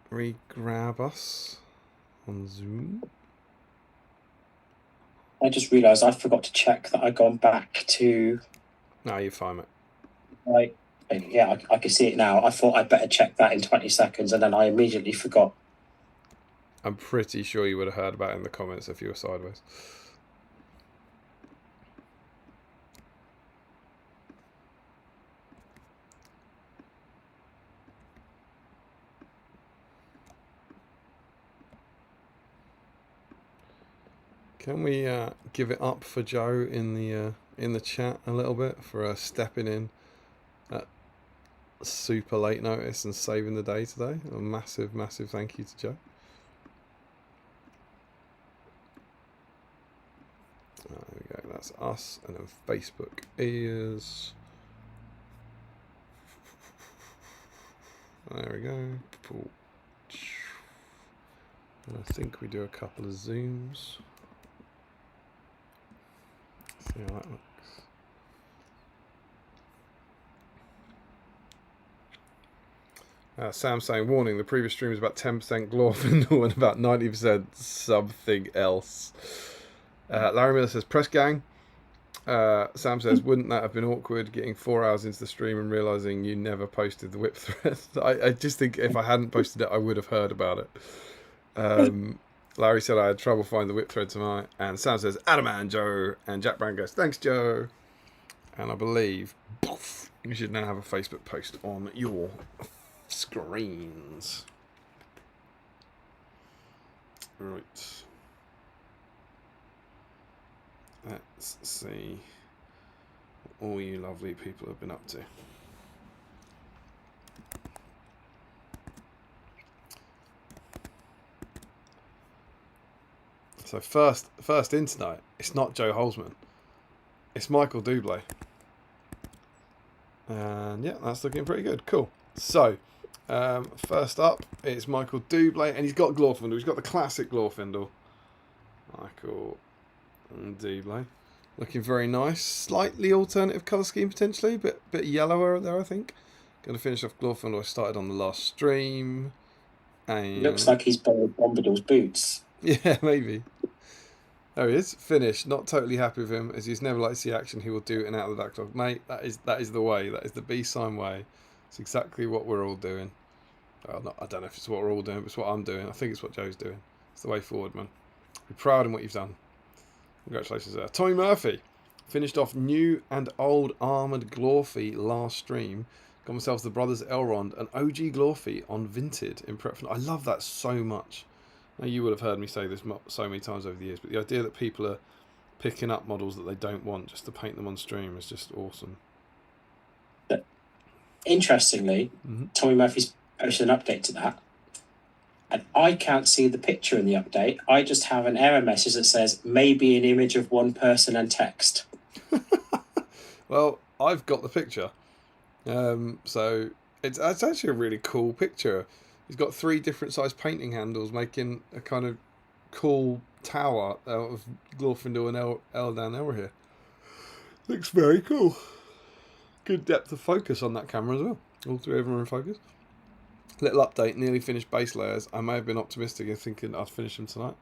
re-grab us on Zoom. I just realised I forgot to check that I'd gone back to... No, you're fine, mate. Right. Yeah, I can see it now. I thought I'd better check that in 20 seconds, and then I immediately forgot. I'm pretty sure you would have heard about it in the comments if you were sideways. Can we give it up for Joe in the chat a little bit for stepping in at super late notice and saving the day today? A massive thank you to Joe. There we go. That's us, and then Facebook is. There we go. And I think we do a couple of zooms. See how that looks. Sam saying, warning, the previous stream was about 10% Glorfindel and about 90% something else. Larry Miller says, press gang. Sam says, wouldn't that have been awkward getting 4 hours into the stream and realising you never posted the whip thread? I just think if I hadn't posted it, I would have heard about it. Larry said I had trouble finding the whip thread tonight. And Sam says, Adaman, Joe. And Jack Brown goes, thanks, Joe. And I believe you should now have a Facebook post on your screens. Right. Let's see what all you lovely people have been up to. So first in tonight, it's not Joe Holzman. It's Michael Dublé. And yeah, that's looking pretty good. Cool. So, first up, it's Michael Dublé, and he's got Glorfindel. He's got the classic Glorfindel. Michael Dublé. Looking very nice. Slightly alternative colour scheme, potentially. Bit yellower there, I think. Going to finish off Glorfindel. I started on the last stream. And Looks like he's borrowed Bombadil's boots. Yeah, maybe. There he is. Finished. Not totally happy with him, as he's never liked to see action. He will do it and out of the backlog. Mate, that is the way. That is the BSIME way. It's exactly what we're all doing. Well, I don't know if it's what we're all doing, but it's what I'm doing. I think it's what Joe's doing. It's the way forward, man. Be proud in what you've done. Congratulations there. Tommy Murphy. Finished off new and old Armoured Glorfy last stream. Got myself the Brothers Elrond and OG Glorfy on Vinted in prep for... I love that so much. Now, you would have heard me say this so many times over the years, but the idea that people are picking up models that they don't want just to paint them on stream is just awesome. Interestingly, Tommy Murphy's posted an update to that, and I can't see the picture in the update. I just have an error message that says maybe an image of one person and text. Well, I've got the picture. So it's actually a really cool picture. He's got 3 different sized painting handles, making a kind of cool tower out of Glorfindel and Eldan Elrahir. Looks very cool. Good depth of focus on that camera as well. All 3 of them are in focus. Little update, nearly finished base layers. I may have been optimistic in thinking I'd finish them tonight.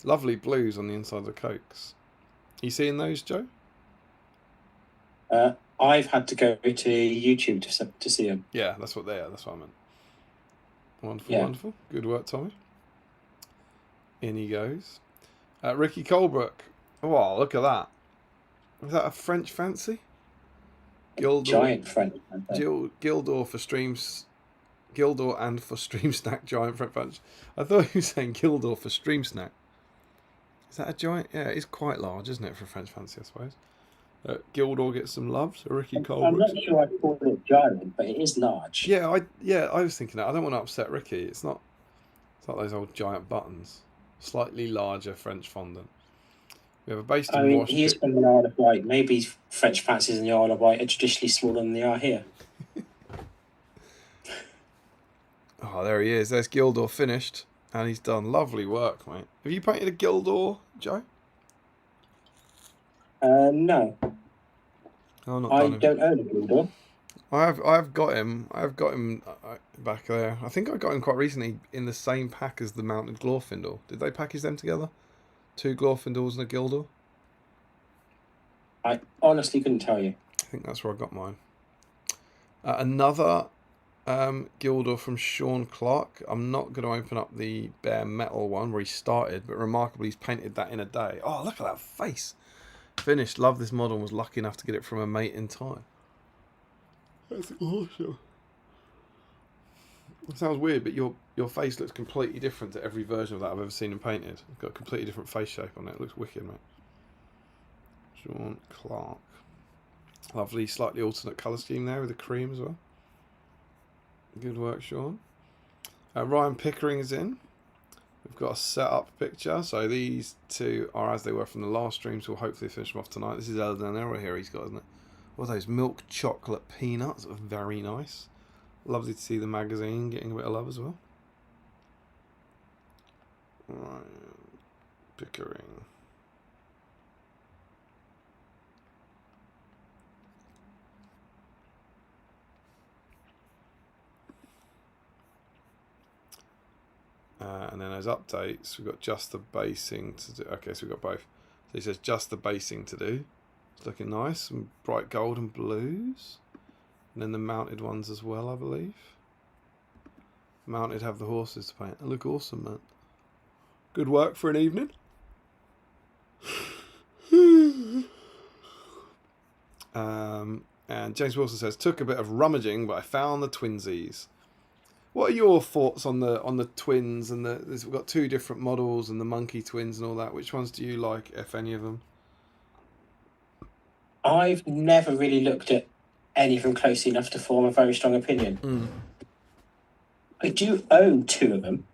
Lovely blues on the inside of the cokes. You seeing those, Joe? I've had to go to YouTube to see them. Yeah, that's what they are. That's what I meant. Wonderful, Yeah. wonderful. Good work, Tommy. In he goes. Ricky Colebrook. Oh, look at that. Is that a French fancy? Gildor. Giant French. Gildor for streams. Gildor and for Stream Snack giant French fancy. I thought he was saying Gildor for Stream Snack. Is that a giant? Yeah, it's quite large, isn't it, for a French fancy, I suppose. Gildor gets some love. So Ricky Colebrook. I'm not sure I'd call it giant, but it is large. Yeah, I was thinking that. I don't want to upset Ricky. It's not those old giant buttons. Slightly larger French fondant. We have a based and washed. He is from the Isle of Wight. Maybe French fancies in the Isle of Wight are traditionally smaller than they are here. Oh, there he is. There's Gildor finished. And he's done lovely work, mate. Have you painted a Gildor, Joe? No. Oh, not I done don't own a Gildor. I've got him. I've got him back there. I think I got him quite recently in the same pack as the mounted Glorfindel. Did they package them together? 2 Glorfindels and a Gildor? I honestly couldn't tell you. I think that's where I got mine. Another Gildor from Sean Clark. I'm not going to open up the bare metal one where he started, but remarkably he's painted that in a day. Oh, look at that face. Finished. Love this model. Was lucky enough to get it from a mate in time. That's awesome. It sounds weird, but your face looks completely different to every version of that I've ever seen him painted. It's got a completely different face shape on it. It looks wicked, mate. Sean Clark. Lovely, slightly alternate colour scheme there with the cream as well. Good work, Sean. Ryan Pickering is in. We've got a setup picture. So these 2 are as they were from the last stream, so we'll hopefully finish them off tonight. This is Elden Error here he's got, isn't it? What are those? Milk chocolate peanuts. Very nice. Lovely to see the magazine getting a bit of love as well. Ryan Pickering. And then as updates, we've got just the basing to do. Okay, so we've got both. So he says just the basing to do. It's looking nice. Some bright gold and blues. And then the mounted ones as well, I believe. Mounted have the horses to paint. They look awesome, man. Good work for an evening. And James Wilson says, took a bit of rummaging, but I found the twinsies. What are your thoughts on the twins and we've got 2 different models and the monkey twins and all that? Which ones do you like, if any of them? I've never really looked at any of them closely enough to form a very strong opinion. I do own 2 of them.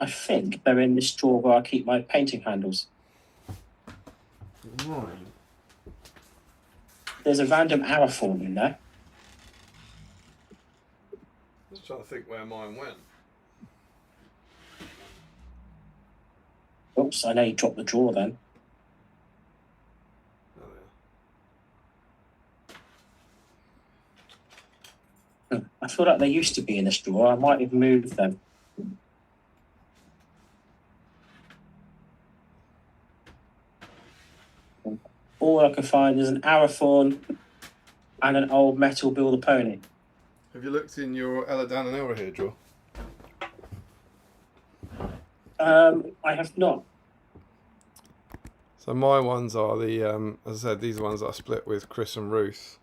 I think they're in this drawer where I keep my painting handles. Right. There's a random Araform in there. Just trying to think where mine went. Oops, I know you dropped the drawer then. Oh, yeah. I feel like they used to be in this drawer. I might have moved them. All I can find is an Arathorn and an old metal Bill the Pony. Have you looked in your Eladan and Elrahir drawer? I have not. So my ones are the as I said, these are ones that I split with Chris and Ruth.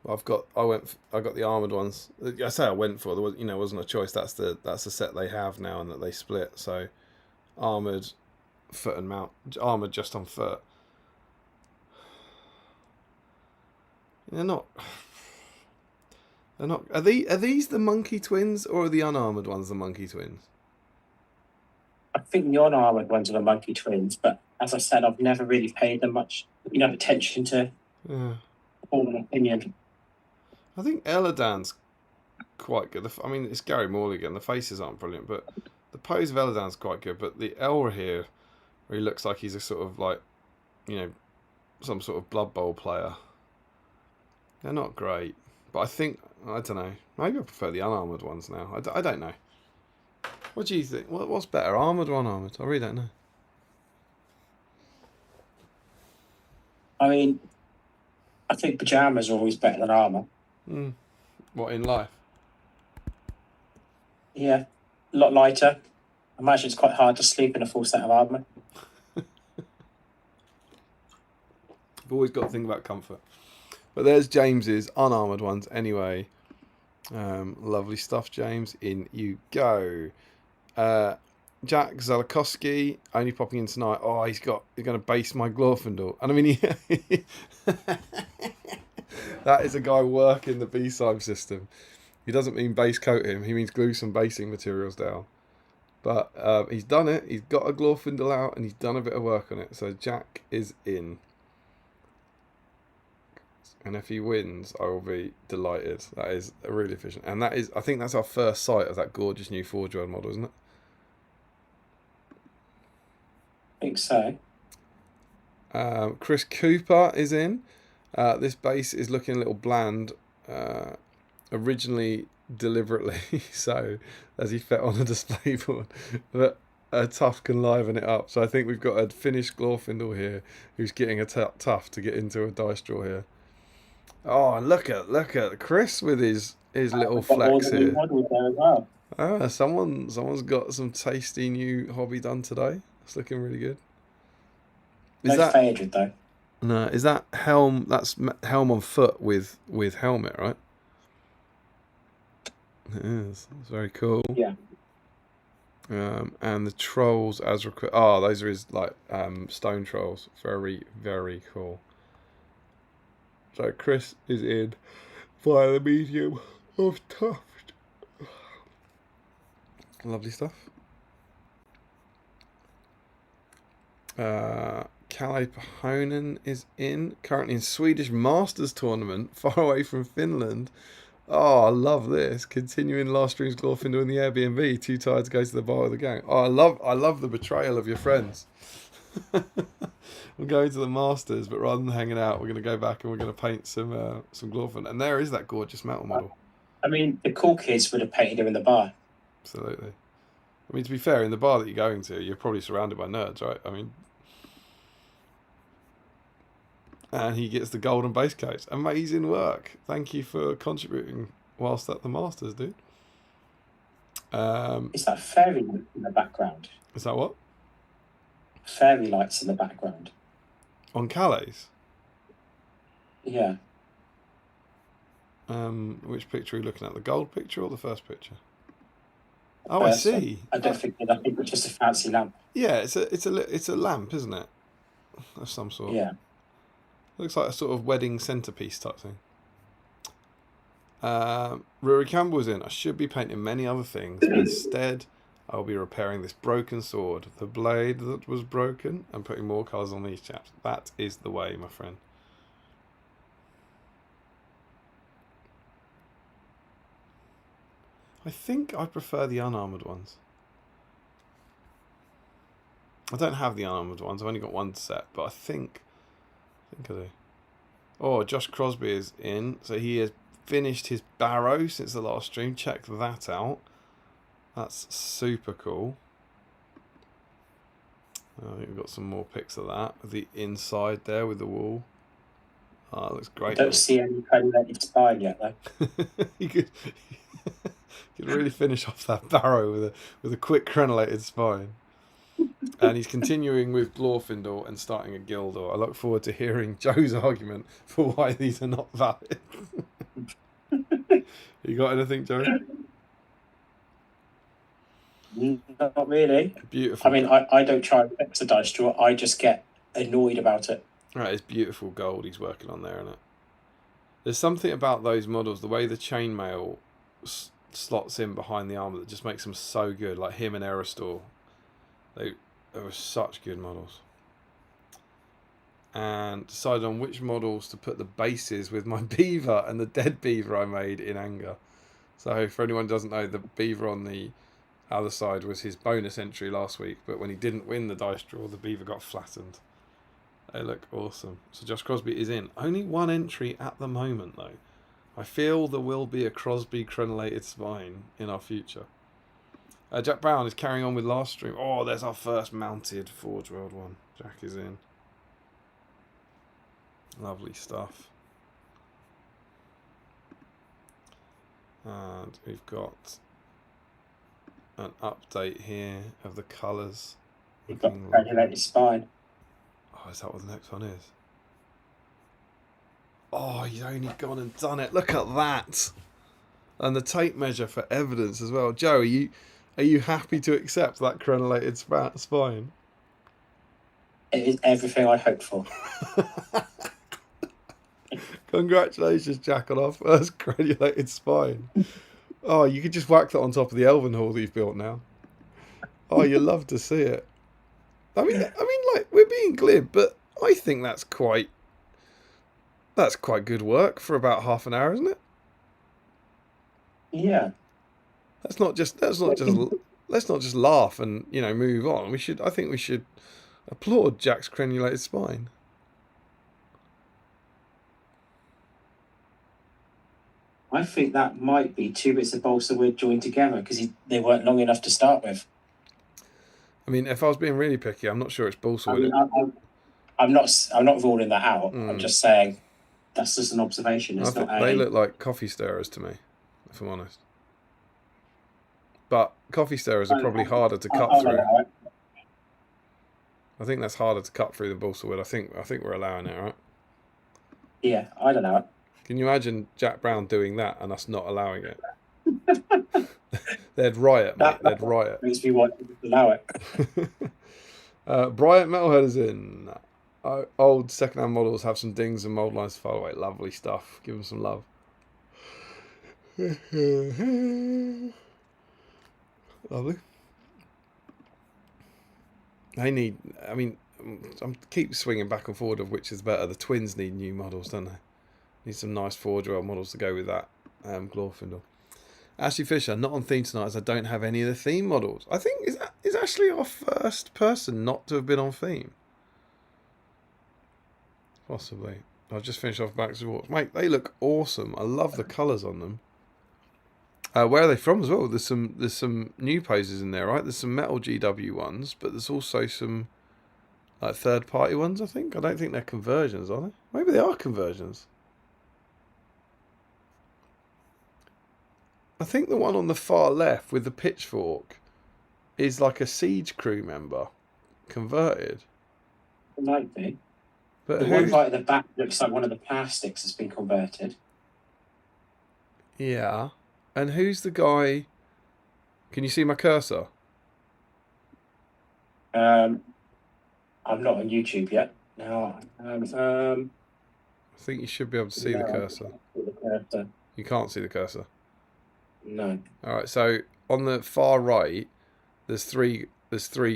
I got the armoured ones. I say I went for, there was, wasn't a choice. That's the set they have now and that they split. So armoured, foot and mount, armoured just on foot. They're not. They're not. Are these the monkey twins or are the unarmored ones the monkey twins? I think the unarmored ones are the monkey twins, but as I said, I've never really paid them much attention to Yeah. form an opinion. I think Eladan's quite good. I mean, it's Gary Morley again. The faces aren't brilliant, but the pose of Eladan's quite good. But the Elra here, where he looks like he's a sort of like, some sort of Blood Bowl player. They're not great. But I don't know. Maybe I prefer the unarmoured ones now. I don't know. What do you think? What's better, armoured or unarmoured? I really don't know. I mean, I think pyjamas are always better than armour. What, in life? Yeah, a lot lighter. I imagine it's quite hard to sleep in a full set of armour. I've always got to think about comfort. But there's James's unarmoured ones anyway. Lovely stuff, James. In you go. Jack Zalakowski only popping in tonight. Oh, he's going to base my Glorfindel. And I mean, that is a guy working the BSIME system. He doesn't mean base coat him. He means glue some basing materials down. But he's done it. He's got a Glorfindel out and he's done a bit of work on it. So Jack is in. And if he wins, I will be delighted. That is really efficient. And I think that's our first sight of that gorgeous new Forge World model, isn't it? I think so. Chris Cooper is in. This base is looking a little bland. Originally, deliberately so, as he fit on a display board. But Tough can liven it up. So I think we've got a finished Glorfindel here who's getting a Tough to get into a dice draw here. Oh, and look at Chris with his little flex here. Well. Someone's got some tasty new hobby done today. It's looking really good. Faded though. No, is that helm? That's helm on foot with helmet, right? It is. It's very cool. Yeah. And the trolls as required. Oh, those are his stone trolls. Very, very cool. So Chris is in via the medium of Tuft. Lovely stuff. Kalle Pahonen is in, currently in Swedish Masters tournament, far away from Finland. Oh, I love this. Continuing last stream's Glorfindel in the Airbnb, too tired to go to the bar with the gang. Oh, I love the betrayal of your friends. We're going to the Masters, but rather than hanging out, we're going to go back and we're going to paint some Glorfindel. And there is that gorgeous metal model. I mean, the cool kids would have painted him in the bar. Absolutely. I mean, to be fair, in the bar that you're going to, you're probably surrounded by nerds, right? I mean, and he gets the golden base coats. Amazing work. Thank you for contributing whilst at the Masters, dude. Is that fairy lights in the background? Is that what? Fairy lights in the background. On Calais? Yeah. Which picture are you looking at? The gold picture or the first picture? Oh, I see. I think it's just a fancy lamp. Yeah, it's a lamp, isn't it? Of some sort. Yeah. Looks like a sort of wedding centerpiece type thing. Rory Campbell's in. I should be painting many other things. Instead, I'll be repairing this broken sword, the blade that was broken, and putting more colours on these chaps. That is the way, my friend. I think I prefer the unarmoured ones. I don't have the unarmoured ones. I've only got one set, but I think I do. Oh, Josh Crosby is in. So he has finished his barrow since the last stream. Check that out. That's super cool. I think we've got some more pics of that. The inside there with the wall. Oh, it looks great. I don't see any crenulated spine yet, though. you could really finish off that barrow with a quick crenulated spine. And he's continuing with Glorfindel and starting a Gildor. I look forward to hearing Joe's argument for why these are not valid. You got anything, Joe? Not really. Beautiful. I mean, I don't try and fix a dice draw. I just get annoyed about it. Right, it's beautiful gold he's working on there, isn't it? There's something about those models, the way the chainmail slots in behind the armor, that just makes them so good. Like him and Aerostor, they were such good models. And decided on which models to put the bases with my beaver and the dead beaver I made in anger. So for anyone who doesn't know, the beaver on the other side was his bonus entry last week, but when he didn't win the dice draw, the beaver got flattened. They look awesome. So Josh Crosby is in. Only one entry at the moment, though. I feel there will be a Crosby crenellated spine in our future. Jack Brown is carrying on with last stream. Oh, there's our first mounted Forge World one. Jack is in. Lovely stuff. And we've got an update here of the colours. You've got granulated spine. Oh, is that what the next one is? Oh, he's only gone and done it. Look at that. And the tape measure for evidence as well. Joe, are you happy to accept that crenellated spine? It is everything I hoped for. Congratulations, Jack, on our first crenellated spine. Oh, you could just whack that on top of the Elven Hall that you've built now. Oh, you love to see it. I mean, like, we're being glib, but I think that's quite good work for about half an hour, isn't it? Yeah. Let's not just laugh and move on. I think we should applaud Jack's crenulated spine. I think that might be 2 bits of balsa wood joined together because they weren't long enough to start with. I mean, if I was being really picky, I'm not sure it's balsa wood. I'm not ruling that out. I'm just saying that's just an observation. They look like coffee stirrers to me, if I'm honest. But coffee stirrers are probably harder to cut through. I think that's harder to cut through than balsa wood. I think we're allowing it, right? Yeah, I'd allow it. Can you imagine Jack Brown doing that and us not allowing it? They'd riot, mate. They'd riot. Makes me want to allow it. Bryant Metalhead is in. Old second-hand models have some dings and mould lines to file away. Lovely stuff. Give them some love. Lovely. I keep swinging back and forward of which is better. The twins need new models, don't they? Need some nice Forge World models to go with that. Glorfindel. Ashley Fisher, not on theme tonight as I don't have any of the theme models. I think is Ashley our first person not to have been on theme? Possibly. I've just finished off Back to Watch. Mate, they look awesome. I love the colours on them. Where are they from as well? There's some new poses in there, right? There's some Metal GW ones, but there's also some like third-party ones, I think. I don't think they're conversions, are they? Maybe they are conversions. I think the one on the far left with the pitchfork is like a siege crew member converted. It might be. But the one right at the back looks like one of the plastics has been converted. Yeah. And who's the guy? Can you see my cursor? I'm not on YouTube yet. No. I think you should be able to see the cursor. You can't see the cursor. No. All right. So on the far right, there's three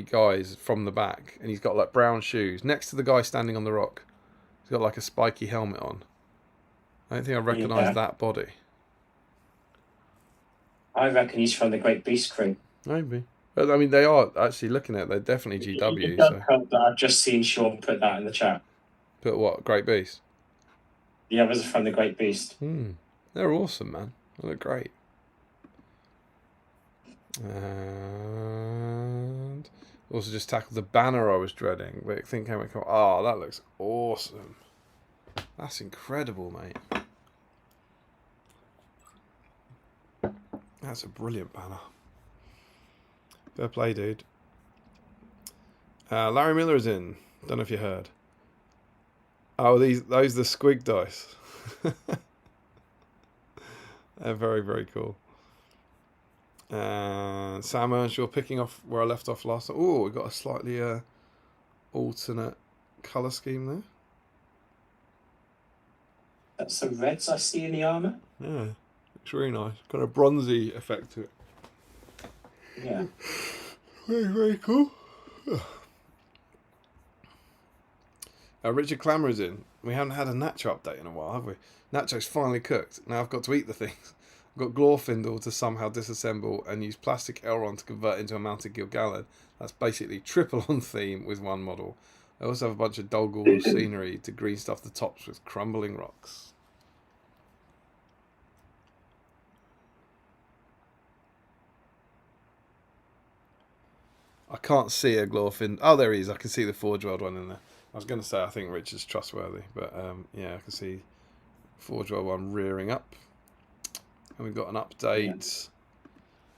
guys from the back, and he's got like brown shoes next to the guy standing on the rock. He's got like a spiky helmet on. I don't think I recognise that body. I reckon he's from the Great Beast crew. Maybe. But I mean, they are actually looking at it. They're definitely GW. It does help that I've just seen Sean put that in the chat. Put what? Great Beast? The others are from the Great Beast. They're awesome, man. They look great. And also just tackled the banner I was dreading. But I think oh, that looks awesome. That's incredible, mate. That's a brilliant banner. Fair play, dude. Larry Miller is in. Don't know if you heard. Oh, those are the squig dice. They're very, very cool. Sam Earnshaw picking off where I left off last time. Oh, we got a slightly alternate colour scheme That's some reds I see in the armour. Yeah, it's really nice. Got a bronzy effect to it. Yeah. Very cool. Richard Clammer is in. We haven't had a Nacho update in a while, have we? Nacho's finally cooked. Now I've got to eat the things. I've got Glorfindel to somehow disassemble and use plastic Elrond to convert into a mounted Gil-galad. That's basically triple on theme with one model. I also have a bunch of Dol Guldur scenery to green stuff the tops with crumbling rocks. I can't see a Glorfindel. Oh, there he is. I can see the Forge World one in there. I was going to say I think Richard's trustworthy, but yeah, I can see Forge World one rearing up. And we've got an update.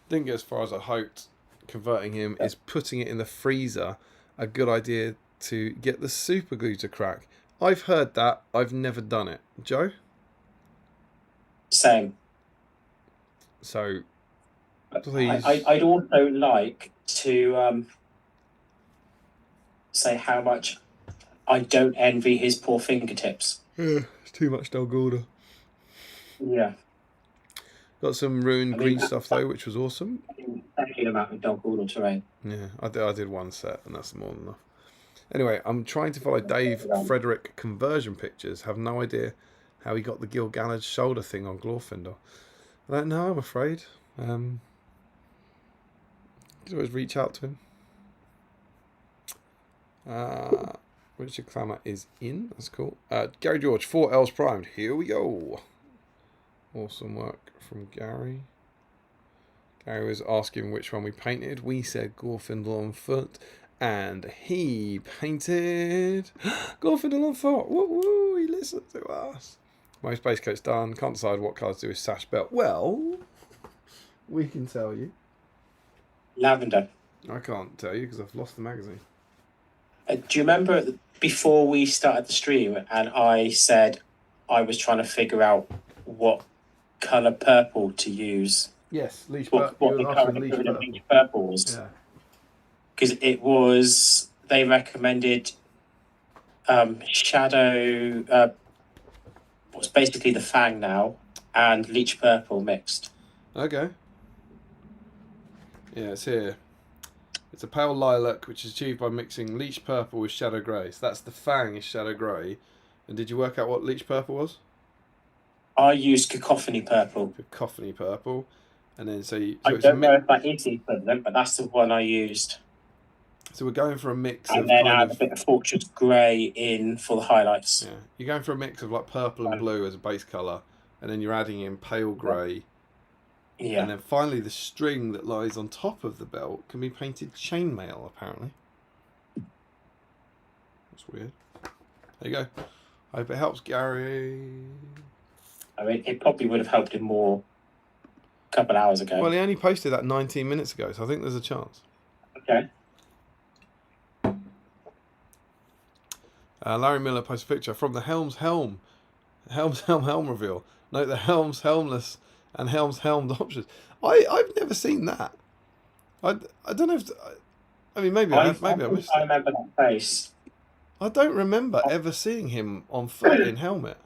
Didn't get as far as I hoped. Converting him is putting it in the freezer. A good idea to get the super glue to crack. I've heard that. I've never done it. Joe? Same. So, please. I'd also like to say how much I don't envy his poor fingertips. Yeah, it's too much Dol Guldur. Yeah. Got some ruined green stuff though, which was awesome. Insane amount of Dol Guldur terrain. Yeah, I did one set, and that's more than enough. Anyway, I'm trying to follow Dave Frederick conversion pictures. Have no idea how he got the Gil-galad shoulder thing on Glorfindel. I don't know, I'm afraid. You can always reach out to him. Richard Clammer is in. That's cool. Gary George, 4 L's primed. Here we go. Awesome work from Gary. Gary was asking which one we painted. We said Glorfindel on foot. And he painted Glorfindel on foot. Woo woo, he listened to us. My base coat's done. Can't decide what colour to do with sash belt. Well, we can tell you. Lavender. I can't tell you because I've lost the magazine. Do you remember before we started the stream and I said I was trying to figure out what colour purple to use? Yes, leech what purple. the colour of leech purple was. Yeah. Because it was, they recommended shadow, what's basically the Fang now, and leech purple mixed. Okay. Yeah, it's here. It's a pale lilac, which is achieved by mixing leech purple with shadow grey. So that's the Fang is shadow grey. And did you work out what leech purple was? I used cacophony purple. Cacophony purple. And then so I don't know if that is the equivalent, but that's the one I used. So we're going for a mix and of then kind add a bit of Fortress Grey in for the highlights. Yeah, you're going for a mix of like purple and blue as a base colour, and then you're adding in pale grey. Yeah. And then finally the string that lies on top of the belt can be painted chainmail, apparently. That's weird. There you go. I hope it helps, Gary. I mean, it probably would have helped him more a couple of hours ago. Well, he only posted that 19 minutes ago, so I think there's a chance. Okay. Larry Miller posts a picture from the Helm's Helm reveal. Note the Helm's Helmless and Helm's Helmed options. I've never seen that. I don't know if I mean maybe I missed it. I remember that face. I don't remember ever seeing him on foot in helmet.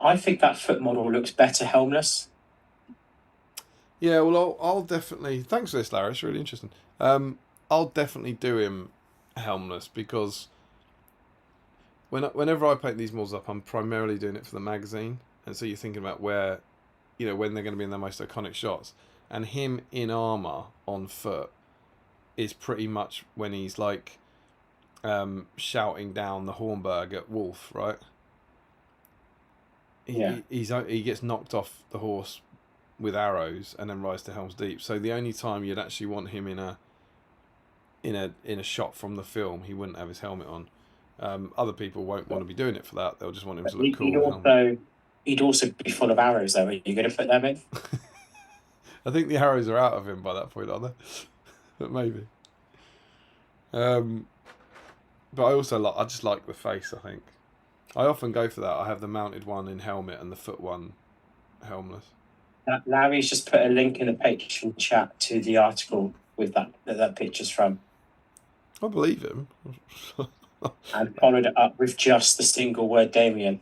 I think that foot model looks better helmless. Yeah, well, I'll definitely. Thanks for this, Larry. It's really interesting. I'll definitely do him helmless because whenever I paint these models up, I'm primarily doing it for the magazine, and so you're thinking about where, when they're going to be in their most iconic shots, and him in armor on foot is pretty much when he's like shouting down the Hornberg at Wolf, right? He gets knocked off the horse with arrows and then rides to Helm's Deep. So the only time you'd actually want him in a shot from the film, he wouldn't have his helmet on. Other people won't want to be doing it for that. They'll just want him to look cool. He'd also be full of arrows, though. Are you going to put them in? I think the arrows are out of him by that point, aren't they? But maybe. But I also I just like the face, I think. I often go for that. I have the mounted one in helmet and the foot one helmless. Larry's just put a link in the Patreon chat to the article with that picture's from. I believe him. And followed it up with just the single word Damien.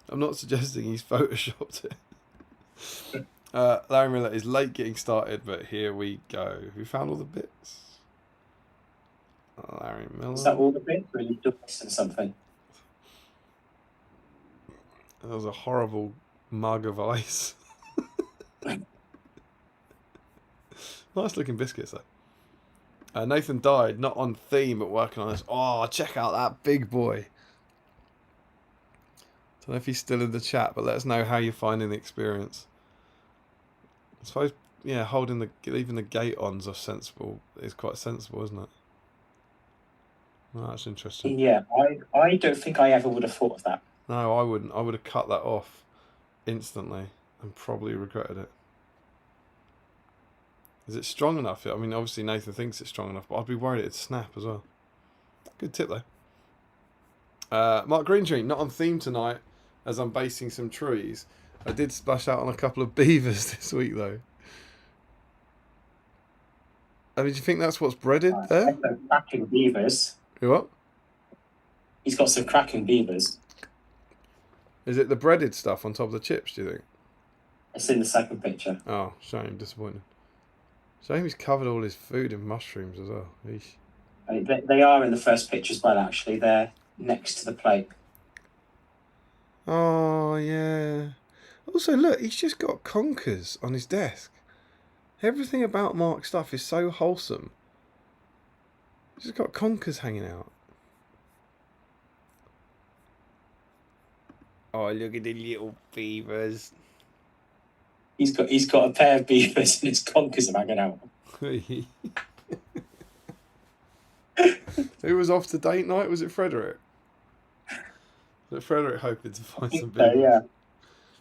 I'm not suggesting he's photoshopped it. Larry Miller is late getting started, but here we go. Have you found all the bits? Larry Miller. Is that all the bits? Or are you missing something? That was a horrible mug of ice. Nice looking biscuits though. Nathan died, not on theme, but working on this. Oh, check out that big boy. Don't know if he's still in the chat, but let us know how you're finding the experience. I suppose, yeah, holding even the gate ons are sensible. Is quite sensible, isn't it? Well, that's interesting. Yeah, I don't think I ever would have thought of that. No, I wouldn't. I would have cut that off instantly and probably regretted it. Is it strong enough? I mean, obviously Nathan thinks it's strong enough, but I'd be worried it'd snap as well. Good tip though. Mark Greentree, not on theme tonight, as I'm basing some trees. I did splash out on a couple of beavers this week though. I mean, do you think that's what's breaded there? Some cracking beavers. What? He's got some cracking beavers. Is it the breaded stuff on top of the chips, do you think? It's in the second picture. Oh, shame, disappointing. Shame he's covered all his food in mushrooms as well. Eesh. I mean, they are in the first picture as well, actually. They're next to the plate. Oh, yeah. Also, look, he's just got conkers on his desk. Everything about Mark's stuff is so wholesome. He's just got conkers hanging out. Oh, look at the little beavers. He's got a pair of beavers and his conkers are hanging out. Who was off to date night? Was it Frederick? Was it Frederick hoping to find some beavers?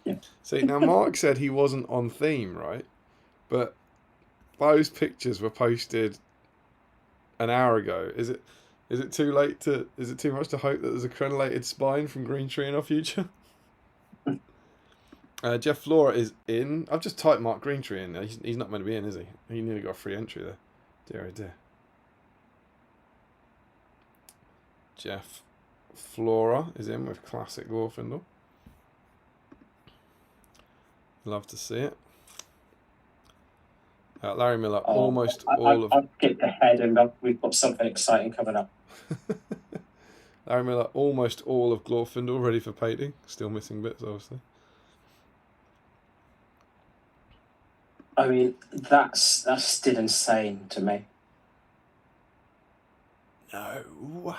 Yeah. See, now Mark said he wasn't on theme, right? But those pictures were posted an hour ago. Is it too late to? Is it too much to hope that there's a crenellated spine from Greentree in our future? Jeff Flora is in. I've just typed Mark Greentree in. He's not meant to be in, is he? He nearly got a free entry there. Dear, oh dear. Jeff Flora is in with classic Glorfindel. Love to see it. Larry Miller, almost all of... I've skipped ahead and we've got something exciting coming up. Larry Miller, almost all of Glorfindel ready for painting. Still missing bits, obviously. I mean, that's still insane to me. No way.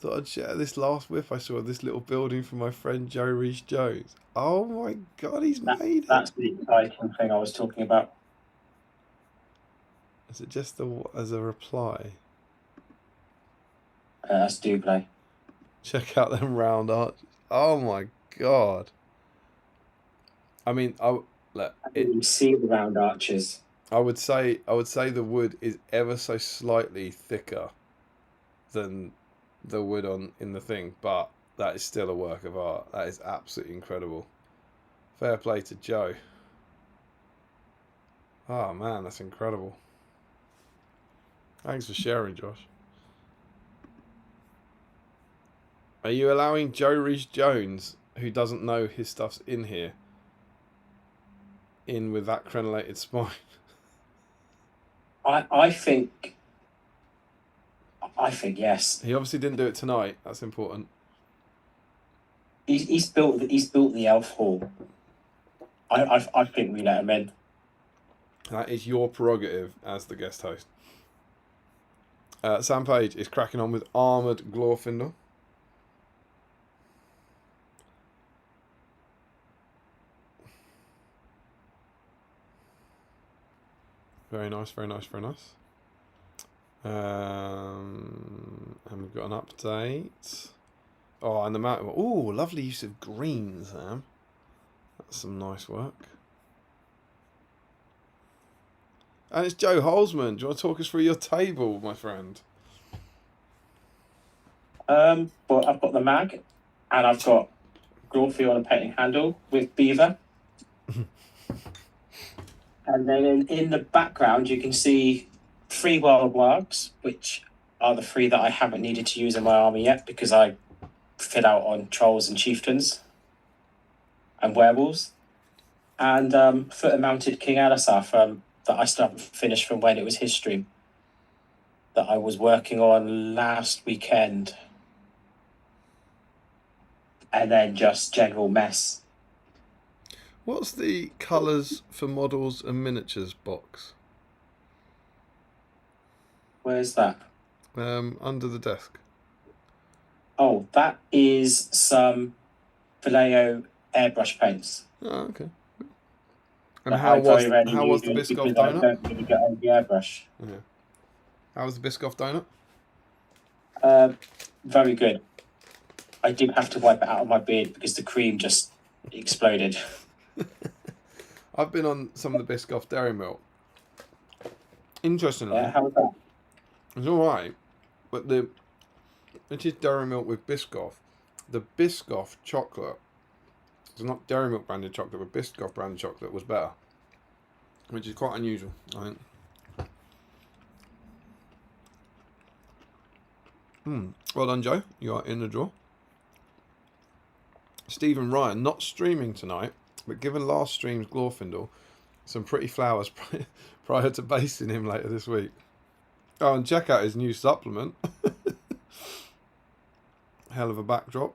Thought I'd share this last whip I saw of this little building from my friend Joe Reese Jones. Oh my god, he's made it. That's the exciting thing I was talking about. Is it just as a reply? That's Dublé. Check out them round arches. Oh my god. I mean, you see the round arches. I would say the wood is ever so slightly thicker than the wood in the thing, but that is still a work of art. That is absolutely incredible. Fair play to Joe. Oh man, that's incredible. Thanks for sharing, Josh. Are you allowing Joe Reese Jones, who doesn't know his stuff's in here, in with that crenellated spine? I think yes. He obviously didn't do it tonight. That's important. He's built the elf hall. I think we let him in. That is your prerogative as the guest host. Sam Page is cracking on with Armoured Glorfindel. Very nice, very nice, very nice. And we've got an update. Oh, and the mountain. Oh, lovely use of green, Sam. That's some nice work. And it's Joe Holzman. Do you want to talk us through your table, my friend? Well, I've got the mag, and I've got Glorfy on a painting handle with beaver. And then in the background, you can see 3 wild wargs, which are the 3 that I haven't needed to use in my army yet because I fill out on trolls and chieftains and werewolves, and footer-mounted King Alisar from that I still haven't finished from when it was his stream that I was working on last weekend, and then just general mess. What's the colours for models and miniatures box? Where's that? Under the desk. Oh, that is some Vallejo airbrush paints. Oh, okay. And that how I very rarely was the use Biscoff because I donut? don't really get on the airbrush. Yeah. How was the Biscoff donut? Very good. I did have to wipe it out of my beard because the cream just exploded. I've been on some of the Biscoff dairy milk. Interestingly, Yeah, how was that? it's all right, but which is dairy milk with Biscoff. The Biscoff chocolate, it's not dairy milk branded chocolate, but Biscoff branded chocolate was better, which is quite unusual, I think. Well done, Joe. You are in the draw. Stephen Ryan, not streaming tonight, but given last stream's Glorfindel some pretty flowers prior to basing him later this week. Oh, and check out his new supplement. Hell of a backdrop.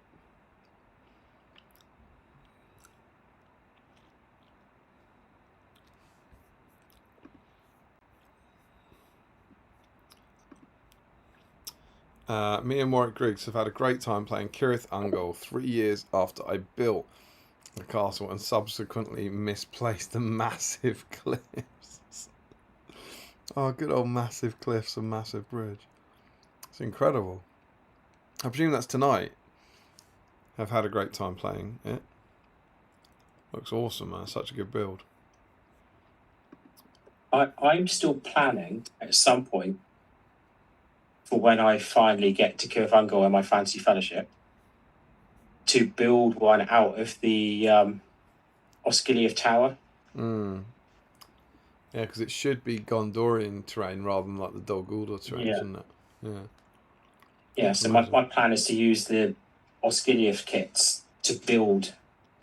Me and Warwick Griggs have had a great time playing Cirith Ungol 3 years after I built the castle and subsequently misplaced the massive cliffs. Oh, good old massive cliffs and massive bridge. It's incredible. I presume that's tonight. I've had a great time playing it. Looks awesome, man. Such a good build. I'm still planning at some point for when I finally get to Cirith Ungol and my fancy fellowship to build one out of the Osgiliath Tower. Yeah, because it should be Gondorian terrain rather than like the Dol Guldur terrain, shouldn't it? Yeah. Yeah, so my plan is to use the Osgiliath kits to build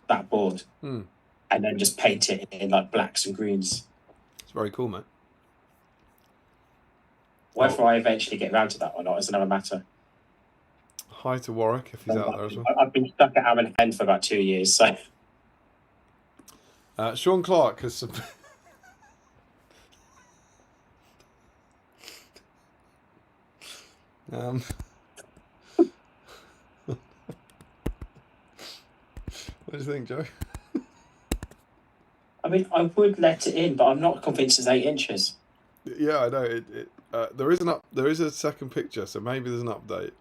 that board and then just paint it in like blacks and greens. It's very cool, mate. Whether I eventually get around to that or not is another matter. Hi to Warwick if he's out there as well. I've been stuck at Amon Hen for about 2 years, so. Sean Clark has what do you think, Joe? I mean, I would let it in, but I'm not convinced it's 8 inches. Yeah, I know. There is a second picture, so maybe there's an update.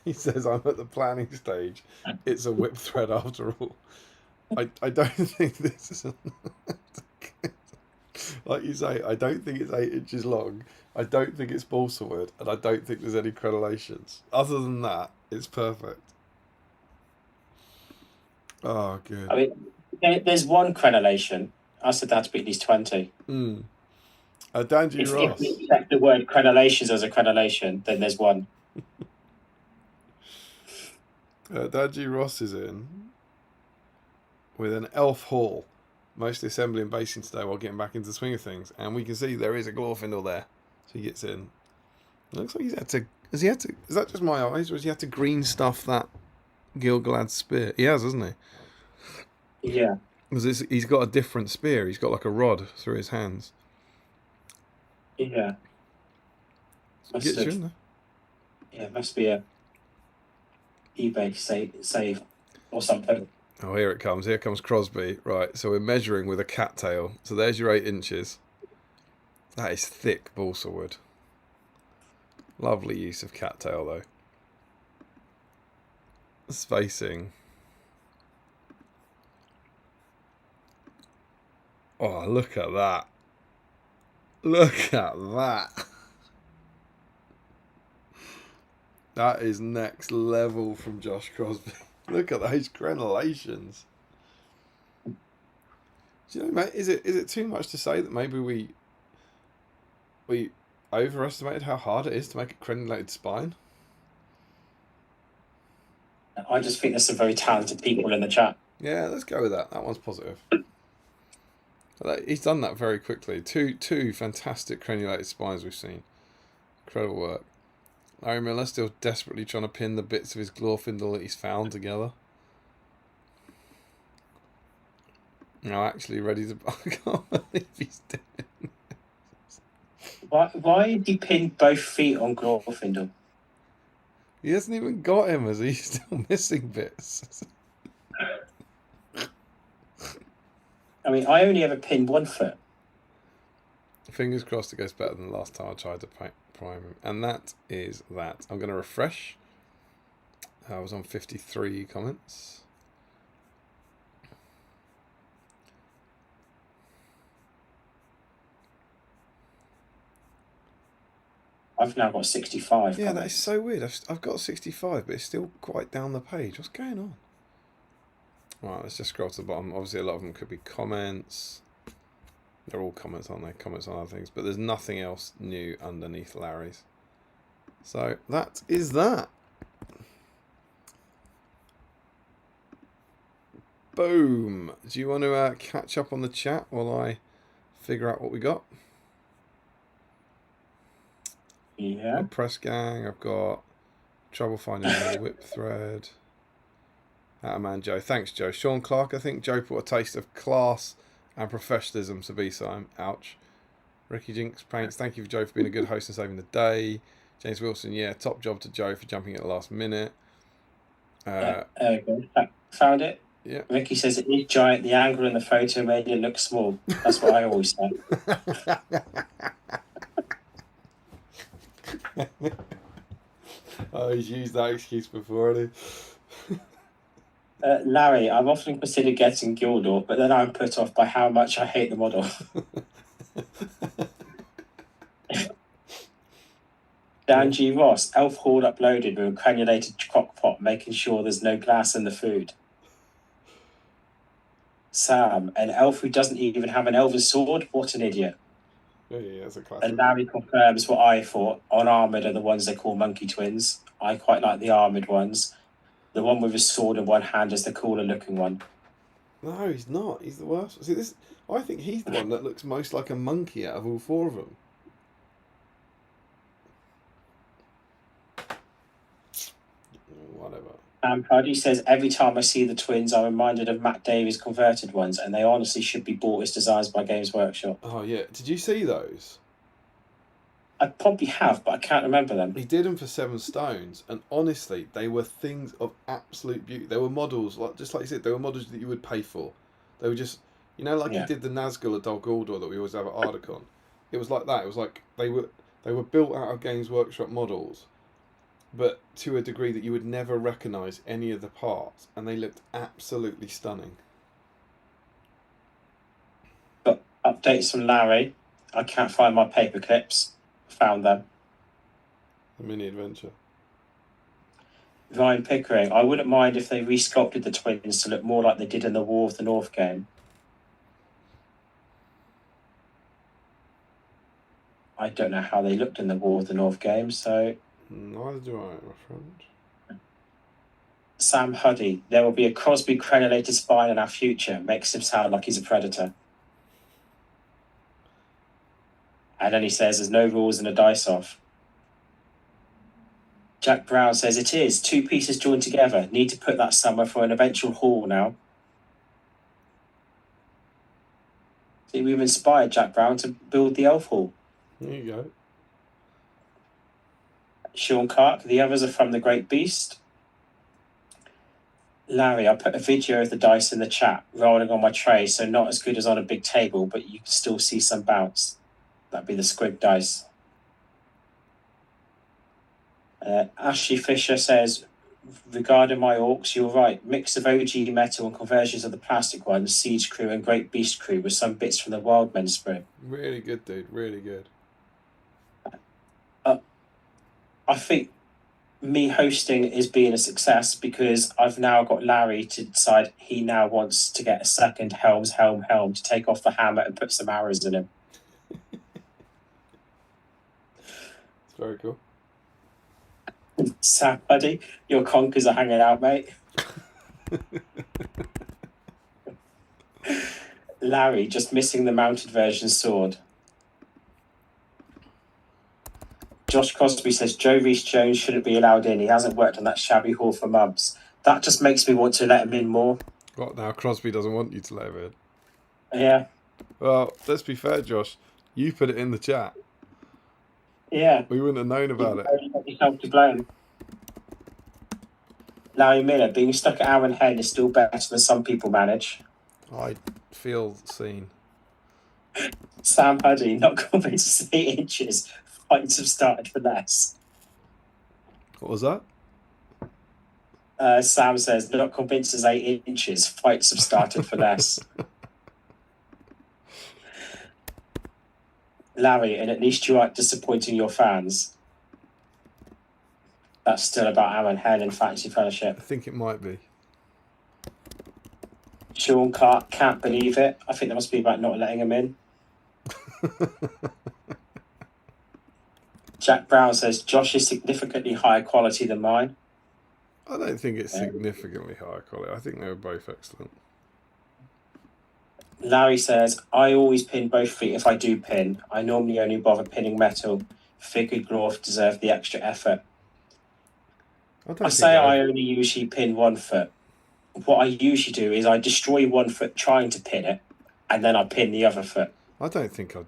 He says I'm at the planning stage. It's a whip thread after all. I don't think this is like you say. I don't think it's 8 inches long. I don't think it's balsa wood, and I don't think there's any crenellations. Other than that, it's perfect. Oh, good. I mean, there's one crenellation. I said that to be at least 20. Danji Ross. If we accept the word crenellations as a crenellation, then there's one. Danji Ross is in with an elf hall, mostly assembly and basing today while getting back into the swing of things, and we can see there is a Glorfindel there, so he gets in. It looks like he's had to. Is that just my eyes, or has he had to green stuff that Gilgalad's spear? He has, hasn't he? Yeah. Because he's got a different spear. He's got like a rod through his hands. Yeah. Gets you in there. Yeah, it must be a eBay save or something. Oh, here it comes. Here comes Crosby. Right, so we're measuring with a cattail. So there's your 8 inches. That is thick balsa wood. Lovely use of cattail, though. Spacing. Oh, look at that. Look at that. That is next level from Josh Crosby. Look at those crenellations. Do you know, mate, is it too much to say that maybe we overestimated how hard it is to make a crenulated spine? I just think there's some very talented people in the chat. Yeah, let's go with that. That one's positive. He's done that very quickly. Two fantastic crenulated spines we've seen. Incredible work. Larry Miller still desperately trying to pin the bits of his Glorfindel that he's found together. Now actually ready to... I can't believe he's doing this. Why did he pin both feet on Glorfindel? He hasn't even got him, as he's still missing bits. I mean, I only ever pinned one foot. Fingers crossed it goes better than the last time I tried to prime him. And that is that. I'm going to refresh. I was on 53 comments. I've now got 65. Yeah, that is so weird. I've got 65, but it's still quite down the page. What's going on? Right, let's just scroll to the bottom. Obviously, a lot of them could be comments. They're all comments, aren't they? Comments on other things. But there's nothing else new underneath Larry's. So that is that. Boom. Do you want to catch up on the chat while I figure out what we got? Yeah. Press gang. I've got trouble finding the whip thread. Man, Joe. Thanks, Joe. Sean Clark. I think Joe put a taste of class and professionalism to BSIME. Ouch. Ricky Jinx Paints. Thank you, for Joe, for being a good host and saving the day. James Wilson. Yeah, top job to Joe for jumping at the last minute. Found it. Yeah. Ricky says it is giant. The angle in the photo made it look small. That's what I always say. Oh, he's used that excuse before, hasn't he? Larry, I've often considered getting Gildor, but then I'm put off by how much I hate the model. Dan G. Ross, Elf Hall uploaded with a crenulated crock pot, making sure there's no glass in the food. Sam, an elf who doesn't even have an elven sword? What an idiot. Yeah, that's a classic. And Larry confirms what I thought. Unarmoured are the ones they call monkey twins. I quite like the armoured ones. The one with a sword in one hand is the cooler looking one. No, he's not. He's the worst. See, this. I think he's the one that looks most like a monkey out of all four of them. Whatever. Puddy says, every time I see the twins, I'm reminded of Matt Davies' converted ones, and they honestly should be bought as designs by Games Workshop. Oh, yeah. Did you see those? I probably have, but I can't remember them. He did them for 7 stones, and honestly, they were things of absolute beauty. They were models, just like you said, they were models that you would pay for. They were just, you know, like he did the Nazgul at Dol Guldur that we always have at Ardacon. It was like that. It was like they were built out of Games Workshop models, but to a degree that you would never recognise any of the parts, and they looked absolutely stunning. Got updates from Larry. I can't find my paper clips. Found them. A mini adventure. Ryan Pickering, I wouldn't mind if they resculpted the twins to look more like they did in the War of the North game. I don't know how they looked in the War of the North game, so... Neither do I, my friend. Sam Huddy, there will be a Crosby crenulated spine in our future. Makes him sound like he's a predator. And then he says there's no rules in a dice-off. Jack Brown says it is. 2 pieces joined together. Need to put that somewhere for an eventual haul now. See, we've inspired Jack Brown to build the elf hall. There you go. Sean Clark, the others are from the Great Beast. Larry, I put a video of the dice in the chat, rolling on my tray, so not as good as on a big table, but you can still see some bounce. That'd be the squid dice. Ashley Fisher says, regarding my orcs, you're right. Mix of OG metal and conversions of the plastic ones, Siege Crew and Great Beast Crew, with some bits from the Wildmen sprue. Really good, dude. Really good. I think me hosting is being a success because I've now got Larry to decide he now wants to get a second helm to take off the hammer and put some arrows in him. Very cool. Sam, buddy, your conkers are hanging out, mate. Larry, just missing the mounted version sword. Josh Crosby says Joe Rees-Jones shouldn't be allowed in. He hasn't worked on that shabby hall for months. That just makes me want to let him in more. What now? Crosby doesn't want you to let him in. Yeah. Well, let's be fair, Josh. You put it in the chat. Yeah. We wouldn't have known about it. You got yourself to blame. Larry Miller, being stuck at Aaron Head is still better than some people manage. I feel seen. Sam Huddy, not convinced it's 8 inches. Fights have started for less. What was that? Sam says, not convinced it's 8 inches. Fights have started for less. Larry, and at least you aren't disappointing your fans. That's still about Aaron Head and Fantasy Fellowship. I think it might be. Sean Clark can't believe it. I think that must be about not letting him in. Jack Brown says Josh is significantly higher quality than mine. I don't think it's significantly higher quality. I think they were both excellent. Larry says, I always pin both feet if I do pin. I normally only bother pinning metal. Figured Groff deserved the extra effort. I say I only usually pin one foot. What I usually do is I destroy one foot trying to pin it, and then I pin the other foot. I don't think I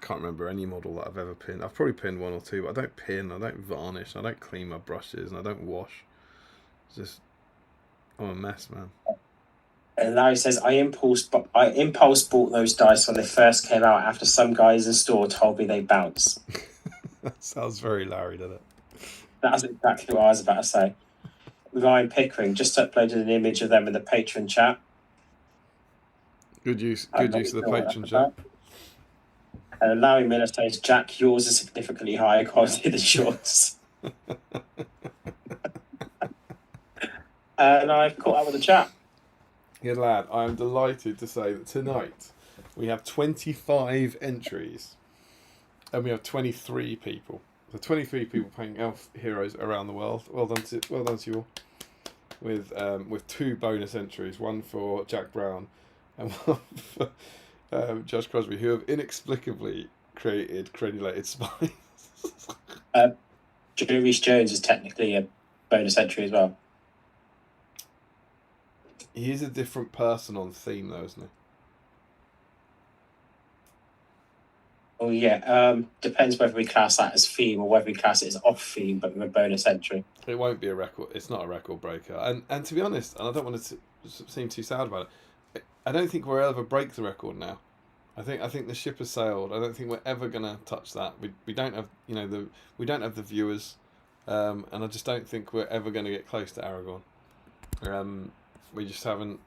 can't remember any model that I've ever pinned. I've probably pinned one or two, but I don't pin, I don't varnish, I don't clean my brushes, and I don't wash. It's just, I'm a mess, man. And Larry says, I impulse bought those dice when they first came out after some guys in store told me they bounce. That sounds very Larry, doesn't it? That's exactly what I was about to say. Ryan Pickering just uploaded an image of them in the patron chat. Good use of the patron chat. And Larry Miller says, Jack, yours is significantly higher quality than yours. And I've caught up with the chat. Good lad. I am delighted to say that tonight we have 25 entries and we have 23 people. So 23 people playing Elf Heroes around the world. Well done to you all. With 2 bonus entries, one for Jack Brown and one for Josh Crosby, who have inexplicably created crenulated spines. Joe Rees-Jones is technically a bonus entry as well. He is a different person on theme, though, isn't he? Oh yeah, depends whether we class that as theme or whether we class it as off theme, but with a bonus entry. It won't be a record. It's not a record breaker. And to be honest, and I don't want to seem too sad about it, I don't think we'll ever break the record now. I think the ship has sailed. I don't think we're ever gonna touch that. We don't have we don't have the viewers, and I just don't think we're ever gonna get close to Aragorn. We just haven't.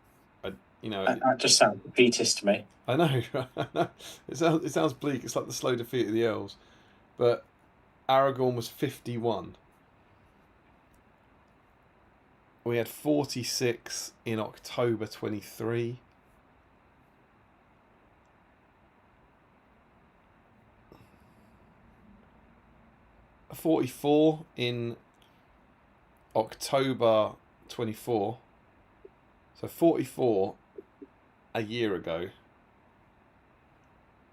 That just sounds defeatist to me. I know. I know. It sounds bleak. It's like the slow defeat of the elves, but Aragorn was 51. We had 46 in October 23. A 44 in October 24. So 44 a year ago.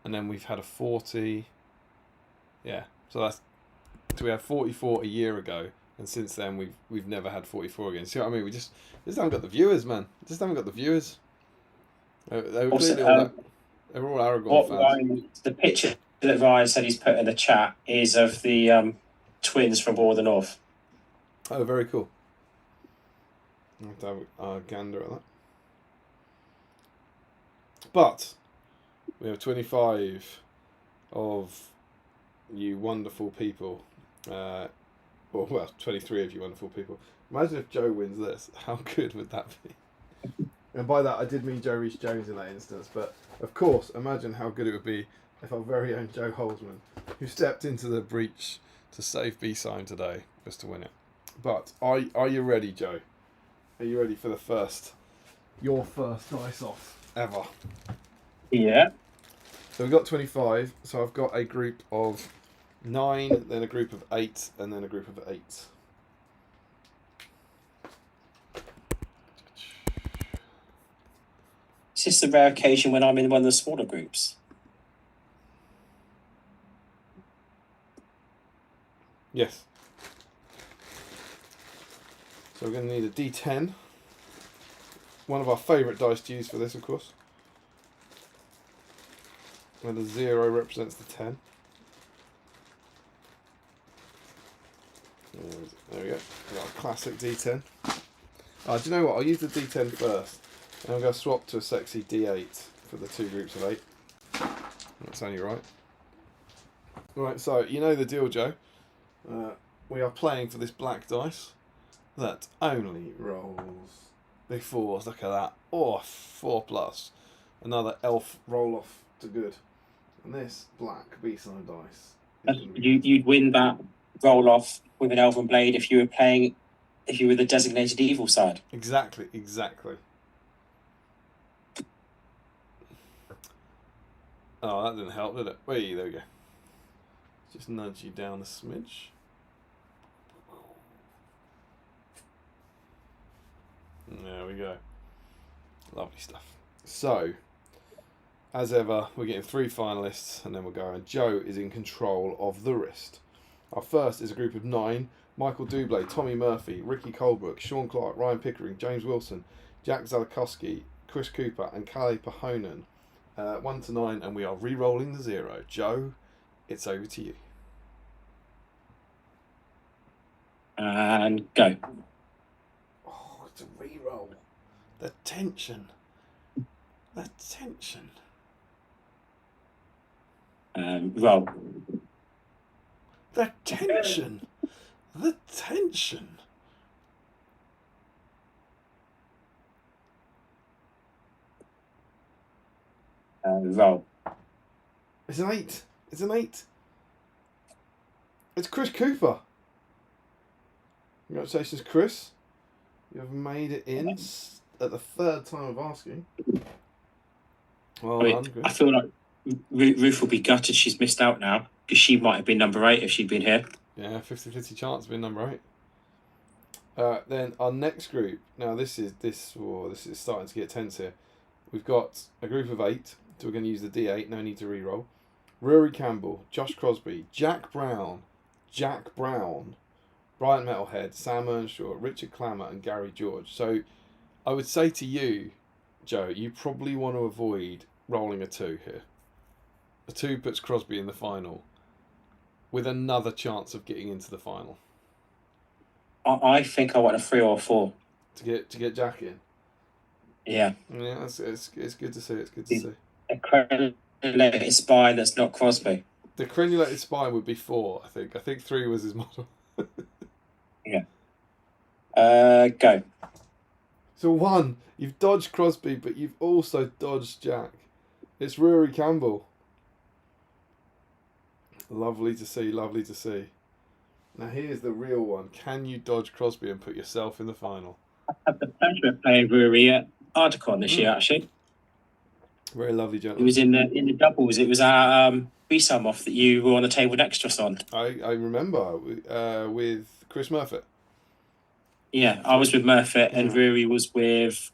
And then we've had a 40. Yeah. So we had 44 a year ago. And since then we've never had 44 again. See what I mean? We just haven't got the viewers, man. Just haven't got the viewers. They were clearly they were all Aragorn fans. Ryan, the picture that Ryan said he's put in the chat is of the twins from War of the North. Oh, very cool. I'll have to have a gander at that. But we have 25 of you wonderful people. Well, 23 of you wonderful people. Imagine if Joe wins this. How good would that be? And by that, I did mean Joe Rees-Jones in that instance. But, of course, imagine how good it would be if our very own Joe Holzman, who stepped into the breach to save BSIME today, was to win it. But are you ready, Joe? Are you ready for your first dice off ever? Yeah. So we've got 25. So I've got a group of 9, then a group of 8, and then a group of 8. Is this the rare occasion when I'm in one of the smaller groups? Yes. So we're going to need a D10. One of our favourite dice to use for this, of course. And the 0 represents the 10. There we go. We've got a classic D10. Do you know what? I'll use the D10 first. And I'm going to swap to a sexy D8 for the 2 groups of 8. That's only right. Right, so you know the deal, Joe. We are playing for this black dice that only rolls big 4s. Look at that. Oh, 4+. Another elf roll off to good. And this black BSIME dice. You'd win that roll off with an elven blade if you were the designated evil side. Exactly. Oh, that didn't help, did it? Wait, there we go. Just nudge you down a smidge. There we go. Lovely stuff. So, as ever, we're getting 3 finalists, and then we're going. Joe is in control of the wrist. Our first is a group of 9. Michael Dublé, Tommy Murphy, Ricky Colebrook, Sean Clark, Ryan Pickering, James Wilson, Jack Zalakowski, Chris Cooper, and Kalle Pahonen. 1 to 9, and we are re-rolling the 0. Joe, it's over to you. And go. Oh, it's a re-roll. The tension. Roll. The tension. Roll. It's an 8. It's Chris Cooper. Congratulations, Chris. You have made it in at the 3rd time of asking. Well done, Chris. I feel like Ruth will be gutted she's missed out now, because she might have been number 8 if she'd been here. Yeah, 50-50 chance of being number 8. Then our next group. Now this is starting to get tense here. We've got a group of 8, so we're going to use the D8. No need to re-roll. Rory Campbell, Josh Crosby, Jack Brown, Brian Metalhead, Sam Earnshaw, Richard Clammer, and Gary George. So I would say to you, Joe, you probably want to avoid rolling a 2 here. A 2 puts Crosby in the final, with another chance of getting into the final. I think I want a 3 or a 4 to get Jack in. Yeah. Yeah, it's good to see. A crenulated spine that's not Crosby. The crenulated spine would be 4, I think. I think 3 was his model. Yeah. Go. So 1, you've dodged Crosby, but you've also dodged Jack. It's Rory Campbell. Lovely to see. Now here's the real one. Can you dodge Crosby and put yourself in the final? I had the pleasure of playing Rory at Ardicon this year, actually. Very lovely gentleman. It was in the doubles. It was our BSIME off that you were on the table next to us on. I remember with Chris Murphy. Yeah, I was with Murphy and Rory was with,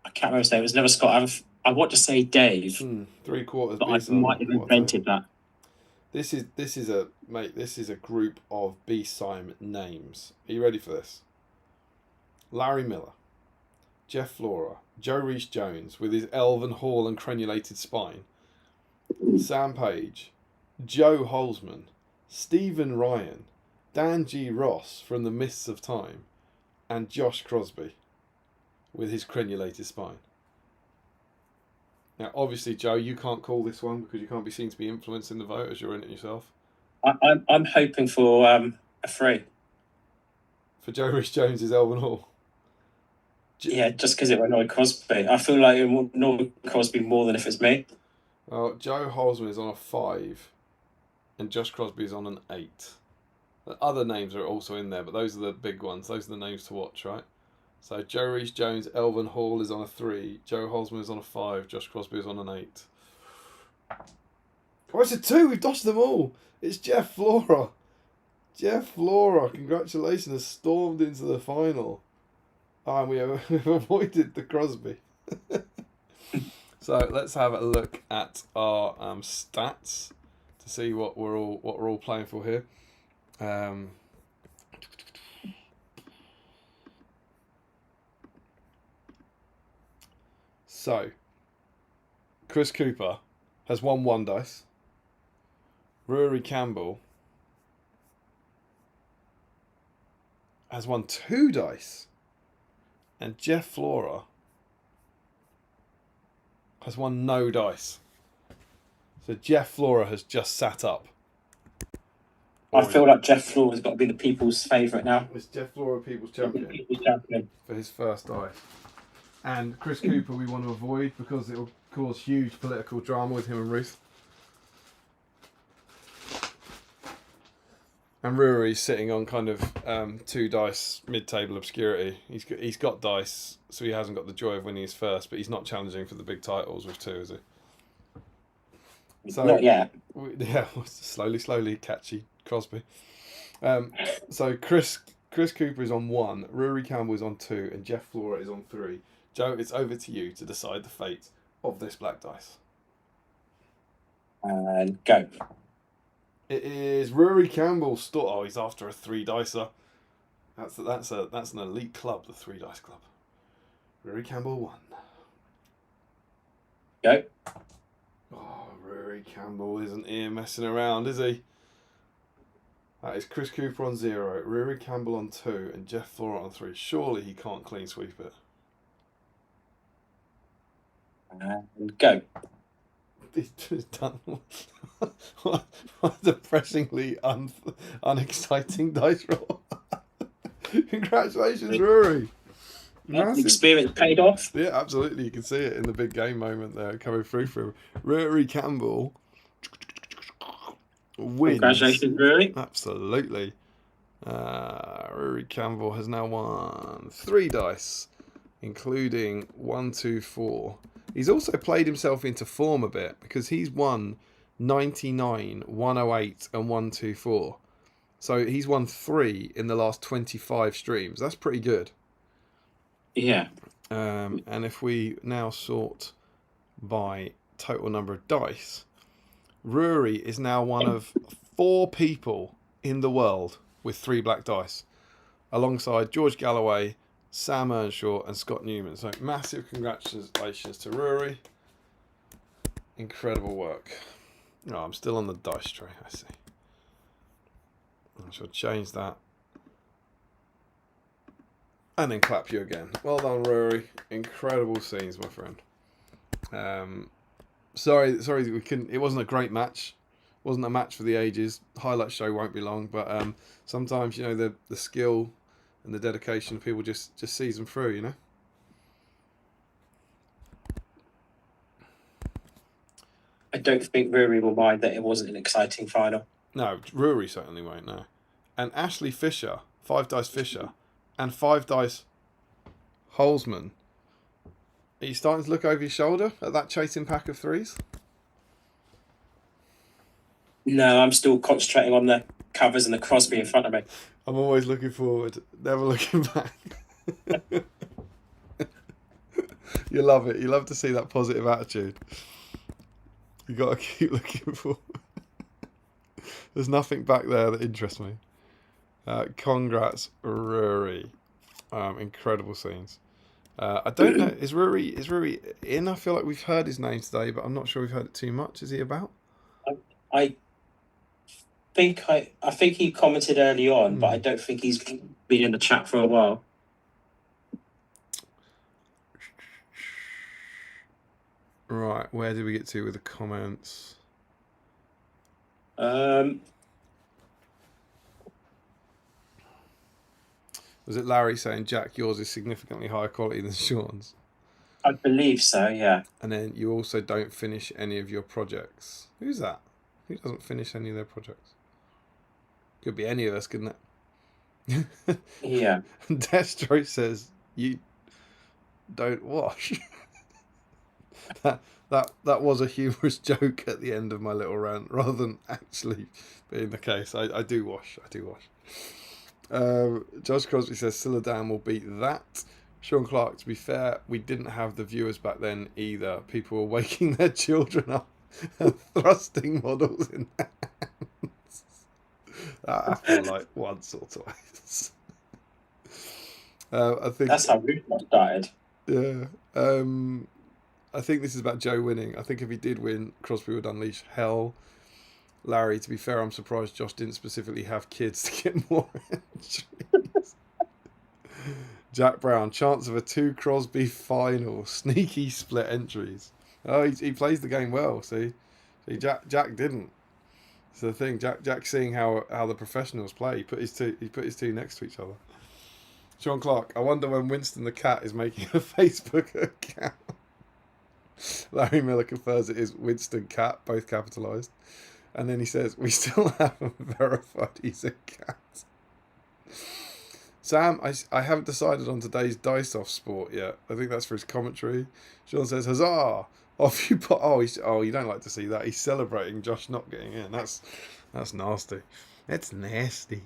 I can't remember his name. It was never Scott. I want to say Dave. 3/4. But I might have invented that. This is a group of BSIME names. Are you ready for this? Larry Miller, Jeff Flora, Joe Rees-Jones with his elven hall and crenulated spine, Sam Page, Joe Holzman, Stephen Ryan, Dan G. Ross from the Mists of Time, and Josh Crosby with his crenulated spine. Now, obviously, Joe, you can't call this one because you can't be seen to be influencing the vote as you're in it yourself. I'm hoping for a 3. For Joe Rees-Jones' Elven Hall. Yeah, just because it will annoy Crosby. I feel like it will annoy Crosby more than if it's me. Well, Joe Holzman is on a 5, and Josh Crosby is on an 8. The other names are also in there, but those are the big ones. Those are the names to watch, right? So Joe Rees-Jones, Elven Hall is on a 3. Joe Holzman is on a 5. Josh Crosby is on an 8. Oh, it's a 2. We've dodged them all. It's Jeff Flora. Jeff Flora, congratulations, has stormed into the final. And we've avoided the Crosby. So let's have a look at our stats to see what we're all playing for here. So Chris Cooper has won 1 dice. Rory Campbell has won 2 dice. And Jeff Flora has won no dice. So Jeff Flora has just sat up. I feel like Jeff Flora has got to be the people's favourite now. It's Jeff Flora People's Champion People's champion. for his first dice. And Chris Cooper we want to avoid because it will cause huge political drama with him and Ruth. And Rory's sitting on kind of 2 dice mid-table obscurity. He's got dice, so he hasn't got the joy of winning his first, but he's not challenging for the big titles with 2, is he? So, not yet. Yeah, slowly, catchy Crosby. So Chris Cooper is on 1, Rory Campbell is on 2, and Jeff Flora is on 3. Joe, it's over to you to decide the fate of this black dice. And go. It is Rory Campbell. Oh, he's after a 3 dicer. That's an elite club, the 3 dice club. Rory Campbell 1. Go. Oh, Rory Campbell isn't here messing around, is he? That is Chris Cooper on 0, Rory Campbell on 2, and Jeff Flora on 3. Surely he can't clean sweep it. And go. He's just done what a depressingly unexciting dice roll. Congratulations, Rory. Massive. Experience paid off. Yeah, absolutely. You can see it in the big game moment there coming through for him. Rory Campbell wins. Congratulations, Rory. Absolutely. Rory Campbell has now won 3 dice, including 1, 2, 4. He's also played himself into form a bit because he's won 99, 108, and 124. So he's won 3 in the last 25 streams. That's pretty good. Yeah. And if we now sort by total number of dice, Rory is now one of 4 people in the world with 3 black dice, alongside George Galloway, Sam Earnshaw and Scott Newman. So massive congratulations to Rory. Incredible work. Oh, I'm still on the dice tray, I see. I shall change that. And then clap you again. Well done, Rory. Incredible scenes, my friend. Sorry we couldn't. It wasn't a great match. It wasn't a match for the ages. Highlight show won't be long, but sometimes the skill and the dedication of people just sees them through, I don't think Rory will mind that it wasn't an exciting final. No, Rory certainly won't, no. And Ashley Fisher, 5 dice Fisher, and 5 dice Holzman. Are you starting to look over your shoulder at that chasing pack of 3s? No, I'm still concentrating on the covers and the Crosby in front of me. I'm always looking forward, never looking back. You love it. You love to see that positive attitude. You got to keep looking forward. There's nothing back there that interests me. Congrats, Rory. Incredible scenes. I don't know. Is Rory in? I feel like we've heard his name today, but I'm not sure we've heard it too much. Is he about? I think he commented early on, but I don't think he's been in the chat for a while. Right, where did we get to with the comments? Was it Larry saying, Jack, yours is significantly higher quality than Sean's? I believe so, yeah. And then you also don't finish any of your projects. Who's that? Who doesn't finish any of their projects? Could be any of us, couldn't it? Yeah. Destro says, you don't wash. that was a humorous joke at the end of my little rant, rather than actually being the case. I do wash. Josh Crosby says Silladan will beat that. Sean Clark, to be fair, we didn't have the viewers back then either. People were waking their children up and thrusting models in their hands. That happened like once or twice. I think That's how Rivendell started. yeah. I think this is about Joe winning. I think if he did win, Crosby would unleash hell. Larry, to be fair, I'm surprised Josh didn't specifically have kids to get more entries. Jack Brown, chance of a 2 Crosby final. Sneaky split entries. Oh, he plays the game well, see? Jack didn't. It's the thing. Jack seeing how the professionals play. He put his two next to each other. Sean Clark, I wonder when Winston the cat is making a Facebook account. Larry Miller confirms it is Winston Cat, both capitalised. And then he says, we still haven't verified he's a cat. Sam, I haven't decided on today's Dice Off sport yet. I think that's for his commentary. Sean says, huzzah! Off you put. Oh, you don't like to see that. He's celebrating Josh not getting in. That's nasty. That's nasty.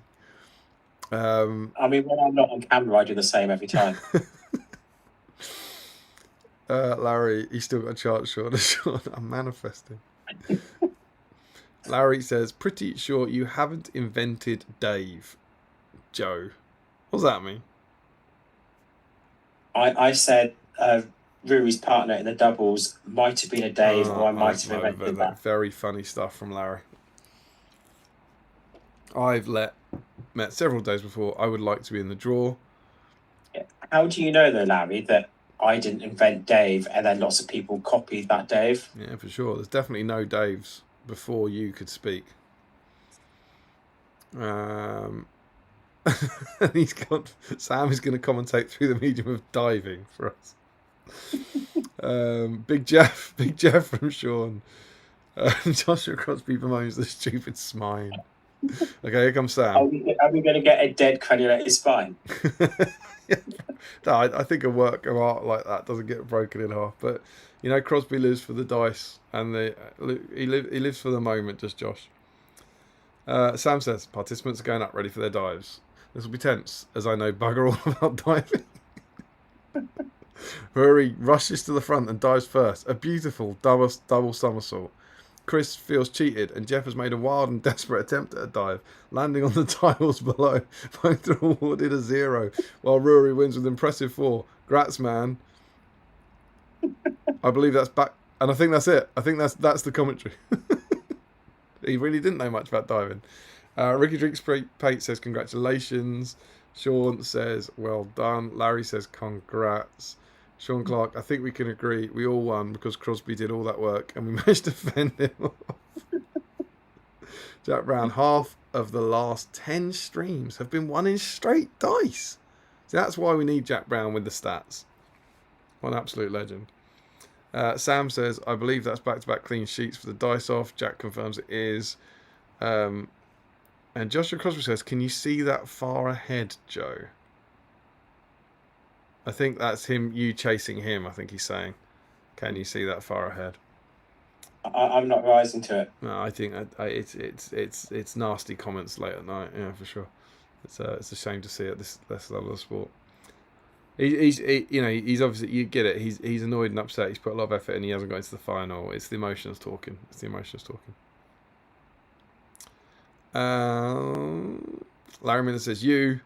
I mean, when I'm not on camera, I do the same every time. Larry, he's still got a chart short. Sean, I'm manifesting. Larry says, pretty sure you haven't invented Dave. Joe. What does that mean? I said Ruri's partner in the doubles might have been a Dave, or I might have invented that. Very funny stuff from Larry. I've met several days before. I would like to be in the draw. How do you know, though, Larry, that I didn't invent Dave and then lots of people copied that Dave? Yeah, for sure. There's definitely no Daves before you could speak. Sam is going to commentate through the medium of diving for us. Big Jeff from Sean. Joshua Crosby bemoans the stupid spine. Okay, here comes Sam. Are we going to get a dead crenulated spine? No, I think a work of art like that doesn't get broken in half. But you know, Crosby lives for the dice, and he lives for the moment. Just Josh. Sam says participants are going up, ready for their dives. This will be tense, as I know bugger all about diving. Rory rushes to the front and dives first. A beautiful double somersault. Chris feels cheated, and Jeff has made a wild and desperate attempt at a dive, landing on the tiles below. Both are awarded a 0, while Rory wins with impressive 4. Grats, man. I believe that's back, and I think that's it. I think that's the commentary. He really didn't know much about diving. Ricky Drinks Pate says congratulations. Sean says well done. Larry says congrats. Sean Clark, I think we can agree we all won because Crosby did all that work and we managed to fend him off. Jack Brown, half of the last 10 streams have been won in straight dice. So that's why we need Jack Brown with the stats. What an absolute legend. Sam says, I believe that's back-to-back clean sheets for the dice off. Jack confirms it is. And Joshua Crosby says, can you see that far ahead, Joe? I think that's you chasing him, I think he's saying. Can you see that far ahead? I'm not rising to it. No, I think it's nasty comments late at night, yeah, for sure. It's a shame to see at this level of sport. He's obviously, you get it. He's annoyed and upset. He's put a lot of effort and he hasn't got into the final. It's the emotions talking. Larry Miller says you.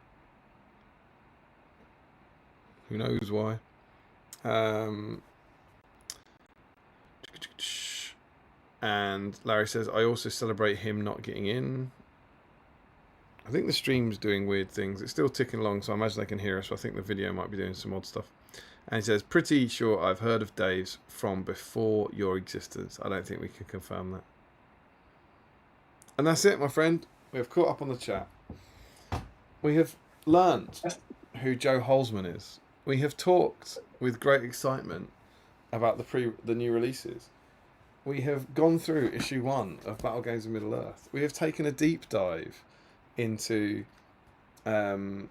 Who knows why? And Larry says I also celebrate him not getting in. I think the stream's doing weird things. It's still ticking along, so I imagine they can hear us. So I think the video might be doing some odd stuff. And he says, pretty sure I've heard of Dave's from before your existence. I don't think we can confirm that. And that's it, my friend. We have caught up on the chat. We have learnt who Joe Holzman is. We have talked with great excitement about the new releases. We have gone through issue 1 of Battle Games of Middle Earth. We have taken a deep dive into Glorfindel's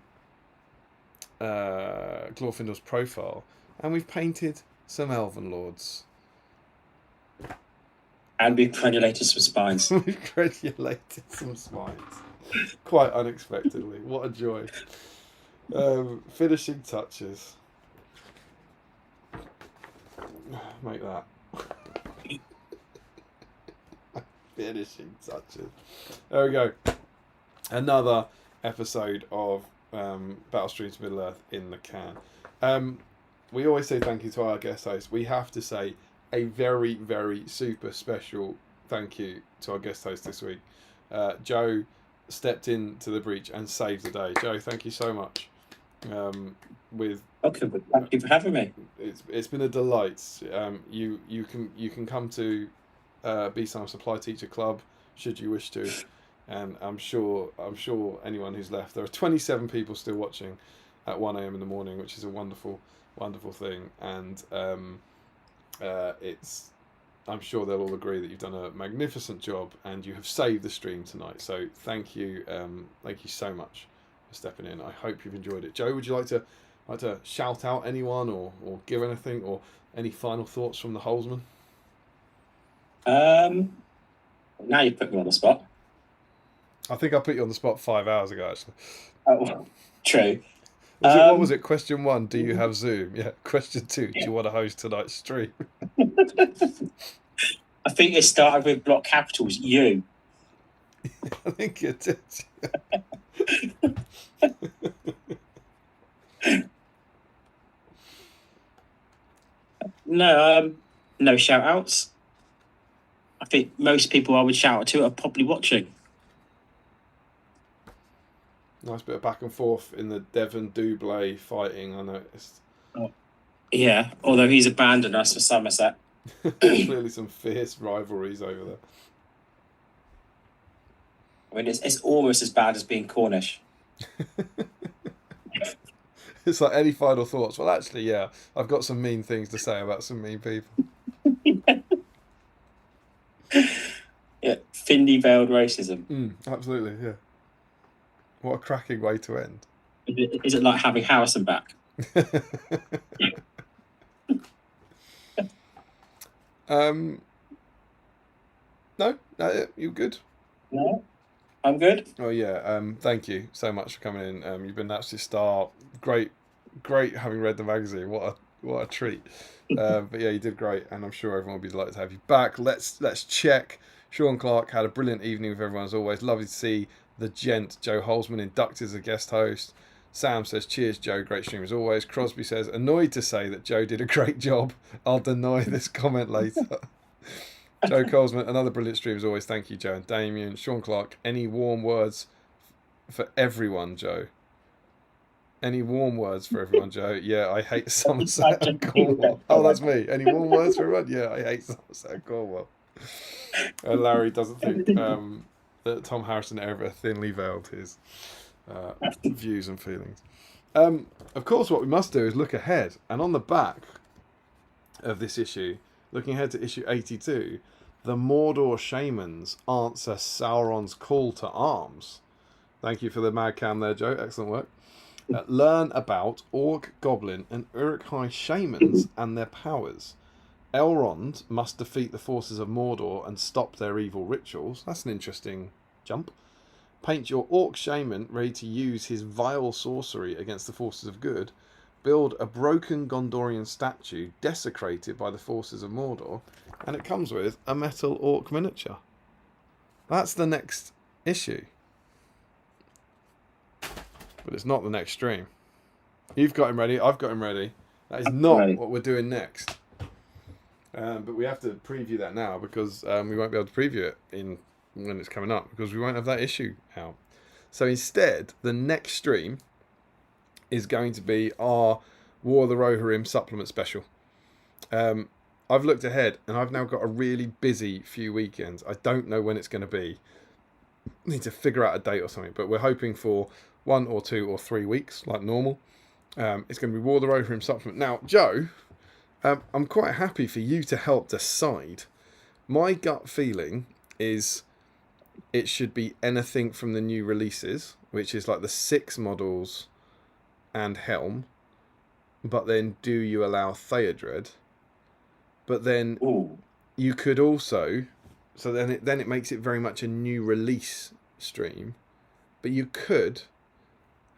profile, and we've painted some Elven Lords. And we granulated some spines. We granulated some spines. Quite unexpectedly. What a joy. Finishing touches. Make that. Finishing touches. There we go. Another episode of Battle Streams Middle Earth in the can. We always say thank you to our guest host. We have to say a very, very super special thank you to our guest host this week. Joe stepped into the breach and saved the day. Joe, thank you so much. Thank you for having me. It's been a delight. You can come to BSIME Supply Teacher Club should you wish to, and I'm sure anyone who's left, there are 27 people still watching at 1 a.m. in the morning, which is a wonderful thing, and I'm sure they'll all agree that you've done a magnificent job and you have saved the stream tonight. So thank you so much for stepping in. I hope you've enjoyed it. Joe, would you like to shout out anyone or give anything or any final thoughts from the Holzman? Now you put me on the spot. I think I put you on the spot 5 hours ago, actually. Oh, true. What was it? Question 1, do you have Zoom? Yeah. Question 2, do you want to host tonight's stream? I think it started with block capitals, you. I think it did. No shout outs. I think most people I would shout out to are probably watching. Nice bit of back and forth in the Devon Doublé fighting, I noticed. Oh. Yeah, although he's abandoned us for Somerset. Clearly some fierce rivalries over there. I mean, it's almost as bad as being Cornish. It's like, any final thoughts? Well, actually, yeah, I've got some mean things to say about some mean people. Yeah, thinly veiled racism. Absolutely, yeah. What a cracking way to end. Is it like having Harrison back? No, you good? No, I'm good. Oh yeah. Thank you so much for coming in. You've been an absolute star. Great having read the magazine. What a treat. But yeah, you did great, and I'm sure everyone will be delighted to have you back. Let's check. Sean Clark had a brilliant evening with everyone as always. Lovely to see the gent Joe Holzman inducted as a guest host. Sam says, cheers, Joe. Great stream as always. Crosby says, annoyed to say that Joe did a great job. I'll deny this comment later. Joe Colesman, another brilliant stream as always. Thank you, Joe and Damien. Sean Clark, any warm words for everyone, Joe? Any warm words for everyone, Joe? Yeah, I hate Somerset and Cornwall. Oh, that's me. Any warm words for everyone? Yeah, I hate Somerset and Cornwall. Larry doesn't think that Tom Harrison ever thinly veiled his views and feelings. Of course, what we must do is look ahead. And on the back of this issue, looking ahead to issue 82, the Mordor Shamans answer Sauron's call to arms. Thank you for the mad cam there, Joe. Excellent work. Learn about Orc, Goblin, and Uruk-hai Shamans and their powers. Elrond must defeat the forces of Mordor and stop their evil rituals. That's an interesting jump. Paint your Orc Shaman ready to use his vile sorcery against the forces of good. Build a broken Gondorian statue desecrated by the forces of Mordor. And it comes with a metal Orc miniature. That's the next issue. But it's not the next stream. You've got him ready. I've got him ready. That is not what we're doing next. But we have to preview that now because we won't be able to preview it when it's coming up because we won't have that issue out. So instead, the next stream is going to be our War of the Rohirrim supplement special. I've looked ahead and I've now got a really busy few weekends. I don't know when it's going to be. Need to figure out a date or something, but we're hoping for 1 or 2 or 3 weeks like normal. It's going to be War of the Rohirrim supplement. Now, Joe, I'm quite happy for you to help decide. My gut feeling is it should be anything from the new releases, which is like the 6 models and Helm, but then do you allow Theodred? But then you could also So then it makes it very much a new release stream. But you could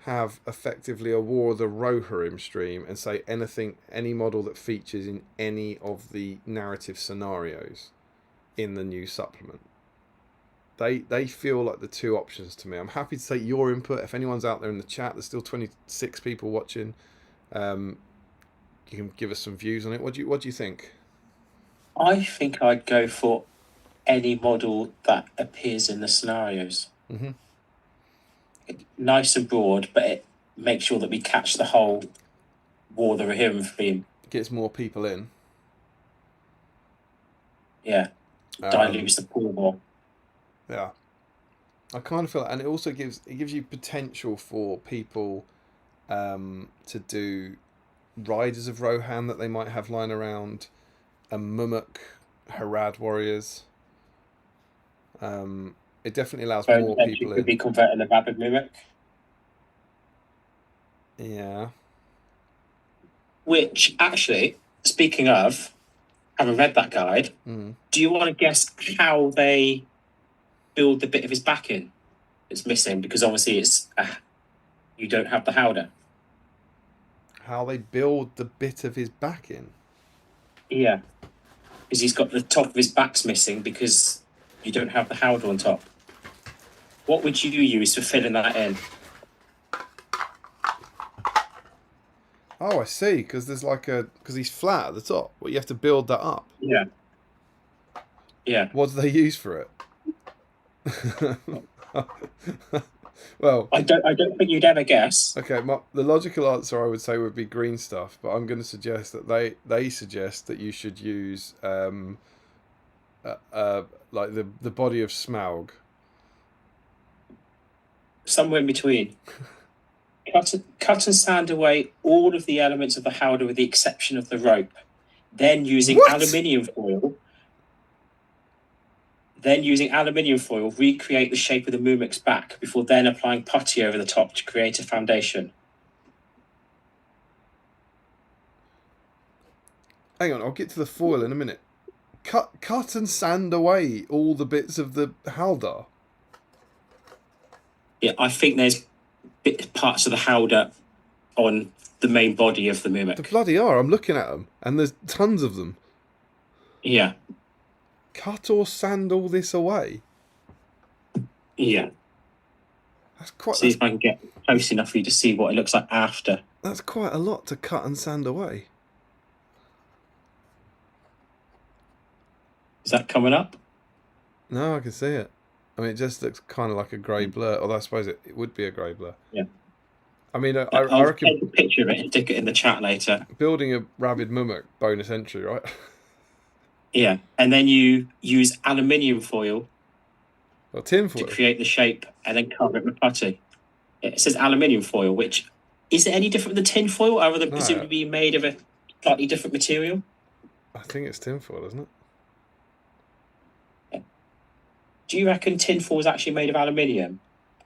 have effectively a War of the Rohirrim stream and say any model that features in any of the narrative scenarios in the new supplement. They feel like the two options to me. I'm happy to take your input. If anyone's out there in the chat, there's still 26 people watching. You can give us some views on it. What do you think? I think I'd go for any model that appears in the scenarios. Mm-hmm. Nice and broad, but it makes sure that we catch the whole War of the Rohirrim theme. Gets more people in. Yeah, dilutes the pool more. Yeah, I kind of feel, and it also gives you potential for people to do Riders of Rohan that they might have lying around, Mumuk, Harad warriors. It definitely allows more people in. Could be converting a rabid Mumuk. Yeah. Which actually, speaking of, having read that guide, do you want to guess how they build the bit of his back in? It's missing because obviously you don't have the howdah. How they build the bit of his back in? Yeah, because he's got the top of his back's missing because you don't have the howdah on top. What would you use for filling that in? Oh, I see. Because there's because he's flat at the top. Well, you have to build that up. Yeah. Yeah. What do they use for it? Well, I don't think you'd ever guess. Okay, the logical answer I would say would be green stuff, but I'm going to suggest that they suggest that you should use like the body of Smaug. Somewhere in between. Cut and sand away all of the elements of the howdah with the exception of the rope. Then using aluminium foil. Recreate the shape of the Mumuk's back before then applying putty over the top to create a foundation. Hang on, I'll get to the foil in a minute. Cut and sand away all the bits of the howdah. Yeah, I think there's parts of the howdah on the main body of the Mumuk. The bloody are. I'm looking at them, and there's tons of them. Yeah. Cut or sand all this away? Yeah. That's quite. See if I can get close enough for you to see what it looks like after. That's quite a lot to cut and sand away. Is that coming up? No, I can see it. I mean, it just looks kind of like a grey blur. Although I suppose it would be a grey blur. Yeah. I mean, I I'll reckon take a picture of it and stick it in the chat later. Building a rabid Mumuk bonus entry, right? Yeah, and then you use aluminium foil or tin foil to create the shape, and then cover it with putty. It says aluminium foil, which is it any different than tin foil, other than presumably being made of a slightly different material? I think it's tin foil, isn't it? Yeah. Do you reckon tin foil is actually made of aluminium,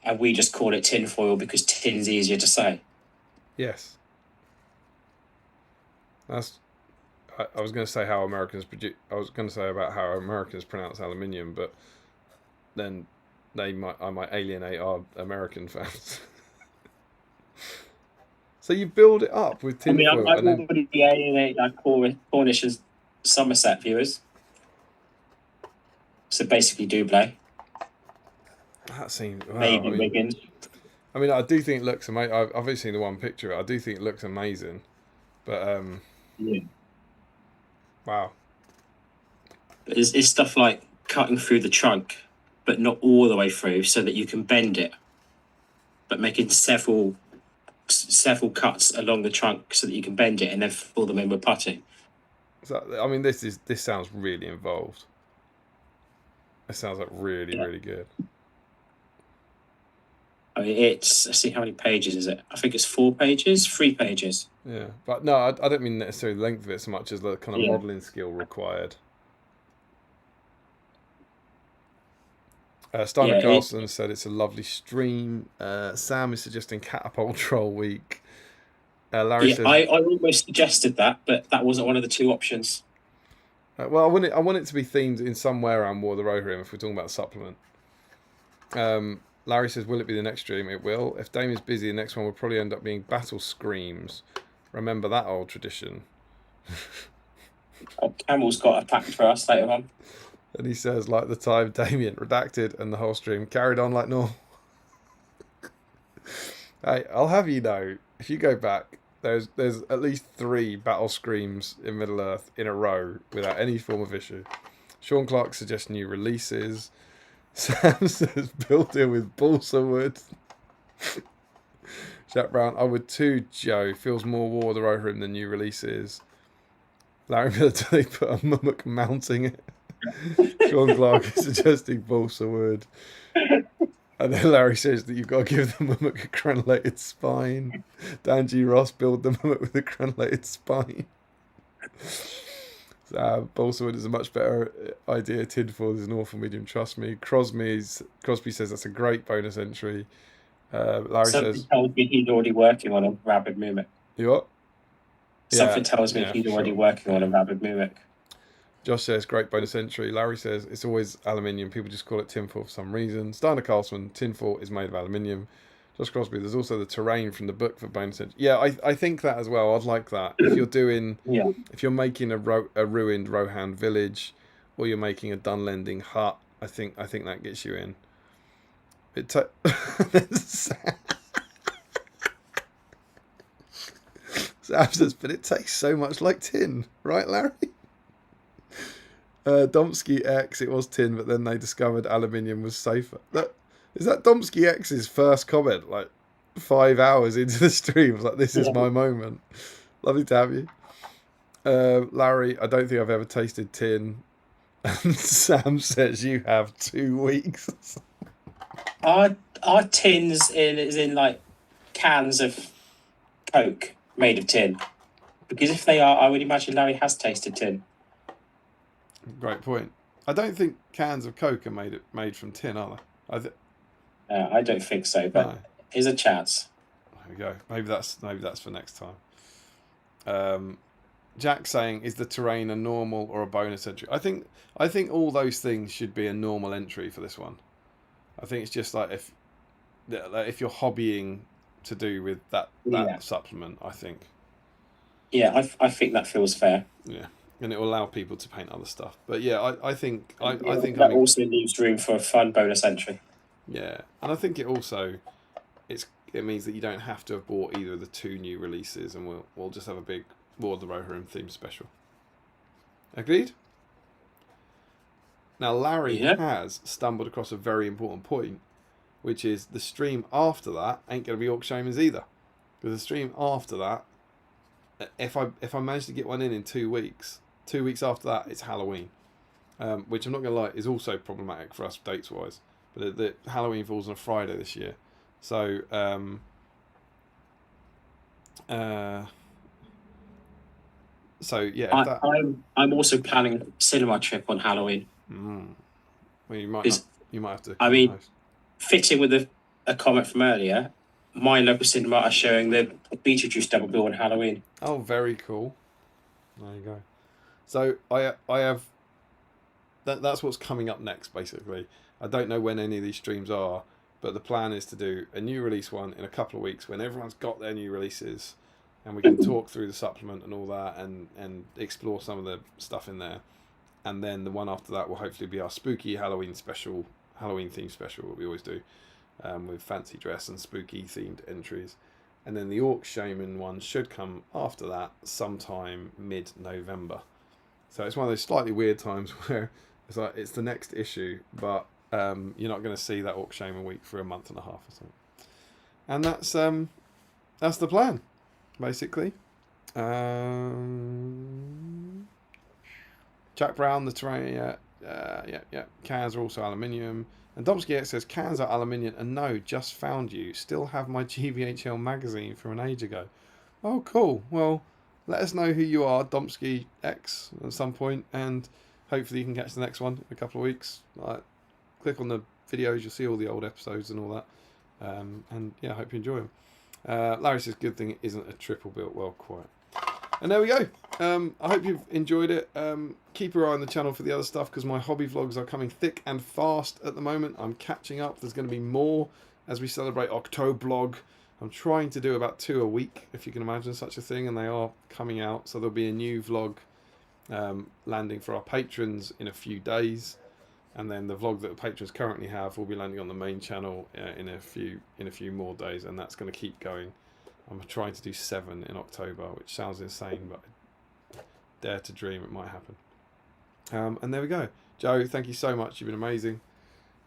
and we just call it tin foil because tin's easier to say? Yes. That's. I was going to say how Americans produce. I was going to say about how Americans pronounce aluminium, but then I might alienate our American fans. So you build it up with tin foil. I would alienate our Cornish and Somerset viewers. So basically, Doublé. That seems maybe Wiggins. I mean, I do think it looks amazing. I've only seen the one picture of it. I do think it looks amazing, but yeah. Wow. It's stuff like cutting through the trunk, but not all the way through, so that you can bend it, but making several cuts along the trunk so that you can bend it and then fill them in with putty. So, I mean, this sounds really involved. It sounds like really good. I mean, let's see how many pages is it? I think it's 4 pages, 3 pages. Yeah, but no, I don't mean necessarily the length of it so much as the kind of modelling skill required. Steiner Carlson said it's a lovely stream. Sam is suggesting Catapult Troll Week. Larry says, I almost suggested that, but that wasn't one of the 2 options. Well, I want it to be themed in some way around War of the Rohirrim if we're talking about the supplement. Larry says, will it be the next stream? It will. If Damien's busy, the next one will probably end up being Battle Screams. Remember that old tradition. Camel's got a pack for us later on. And he says, like the time Damien redacted and the whole stream carried on like normal. Hey, I'll have you know, if you go back, there's at least 3 Battle Screams in Middle Earth in a row without any form of issue. Sean Clark suggests new releases. Sam says build it with balsa wood. Jack Brown, I would too, Joe. Feels more War of the Rohirrim than new releases. Larry Miller, do they put a mummock mounting it? Sean Clark is suggesting balsa wood. And then Larry says that you've got to give the mummock a crenellated spine. Dan G. Ross, build the mummock with a crenellated spine. Balsa wood is a much better idea. Tinfoil is an awful medium, trust me. Crosby says that's a great bonus entry. Larry says... tells me he's already working on a rabid mimic. You what? Something tells me he's already working on a rabid mimic. Josh says, great bonus entry. Larry says, it's always aluminium. People just call it tinfoil for some reason. Steiner Carlson, tinfoil is made of aluminium. Josh Crosby, there's also the terrain from the book for bonus entry. Yeah, I think that as well. I'd like that. If you're doing, if you're making a ruined Rohan village, or you're making a Dunlending hut, I think that gets you in. Sam says, but it tastes so much like tin, right, Larry? Domsky X, it was tin, but then they discovered aluminium was safer. Is that Domsky X's first comment, like 5 hours into the stream? Like, this is my moment. Lovely to have you. Larry, I don't think I've ever tasted tin. And Sam says you have 2 weeks. Are tins in like cans of Coke made of tin? Because if they are, I would imagine Larry has tasted tin. Great point. I don't think cans of Coke are made from tin, are they? I don't think so, but there's a chance. There we go. Maybe that's for next time. Jack saying, is the terrain a normal or a bonus entry? I think all those things should be a normal entry for this one. I think it's just like if you're hobbying to do with that supplement, I think. Yeah, I think that feels fair. Yeah. And it will allow people to paint other stuff. But yeah, I think that also leaves room for a fun bonus entry. Yeah, and I think it also it means that you don't have to have bought either of the 2 new releases, and we'll just have a big War of the Rohirrim themed special. Agreed? Now Larry has stumbled across a very important point, which is the stream after that ain't going to be Orc Shamans either. Because the stream after that, if I manage to get one in 2 weeks, 2 weeks after that, it's Halloween. Which I'm not going to lie, is also problematic for us dates-wise. But the Halloween falls on a Friday this year. So, yeah. I'm also planning a cinema trip on Halloween. Well, you might have to. I mean, fitting with a comment from earlier, my local cinema are showing the Beetlejuice double bill on Halloween. Oh, very cool. There you go. So I have that's what's coming up next, basically. I don't know when any of these streams are, but the plan is to do a new release one in a couple of weeks when everyone's got their new releases, and we can talk through the supplement and all that, and explore some of the stuff in there. And then the one after that will hopefully be our spooky Halloween themed special, what we always do, with fancy dress and spooky themed entries. And then the Orc Shaman one should come after that, sometime mid-November. So it's one of those slightly weird times where it's like it's the next issue, but you're not going to see that Orc Shaman week for a month and a half or something. And that's the plan, basically. Jack Brown, the terrain, yeah. Cans are also aluminium. And Domsky X says, cans are aluminium, and no, just found you. Still have my GBHL magazine from an age ago. Oh, cool. Well, let us know who you are, Domsky X, at some point, and hopefully you can catch the next one in a couple of weeks. Click on the videos, you'll see all the old episodes and all that. And yeah, I hope you enjoy them. Larry says, good thing it isn't a triple built. Well, quite. And there we go. I hope you've enjoyed it. Keep your eye on the channel for the other stuff, because my hobby vlogs are coming thick and fast at the moment. I'm catching up. There's going to be more as we celebrate Octoblog. I'm trying to do about 2 a week, if you can imagine such a thing, and they are coming out. So there'll be a new vlog landing for our patrons in a few days, and then the vlog that the patrons currently have will be landing on the main channel in a few more days, and that's going to keep going. I'm trying to do 7 in October, which sounds insane, but I dare to dream it might happen. And there we go. Joe, thank you so much. You've been amazing.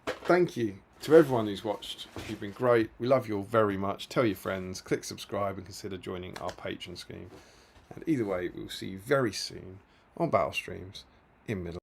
Thank you to everyone who's watched. You've been great. We love you all very much. Tell your friends, click subscribe, and consider joining our Patreon scheme. And either way, we'll see you very soon on Battle Streams in Middle.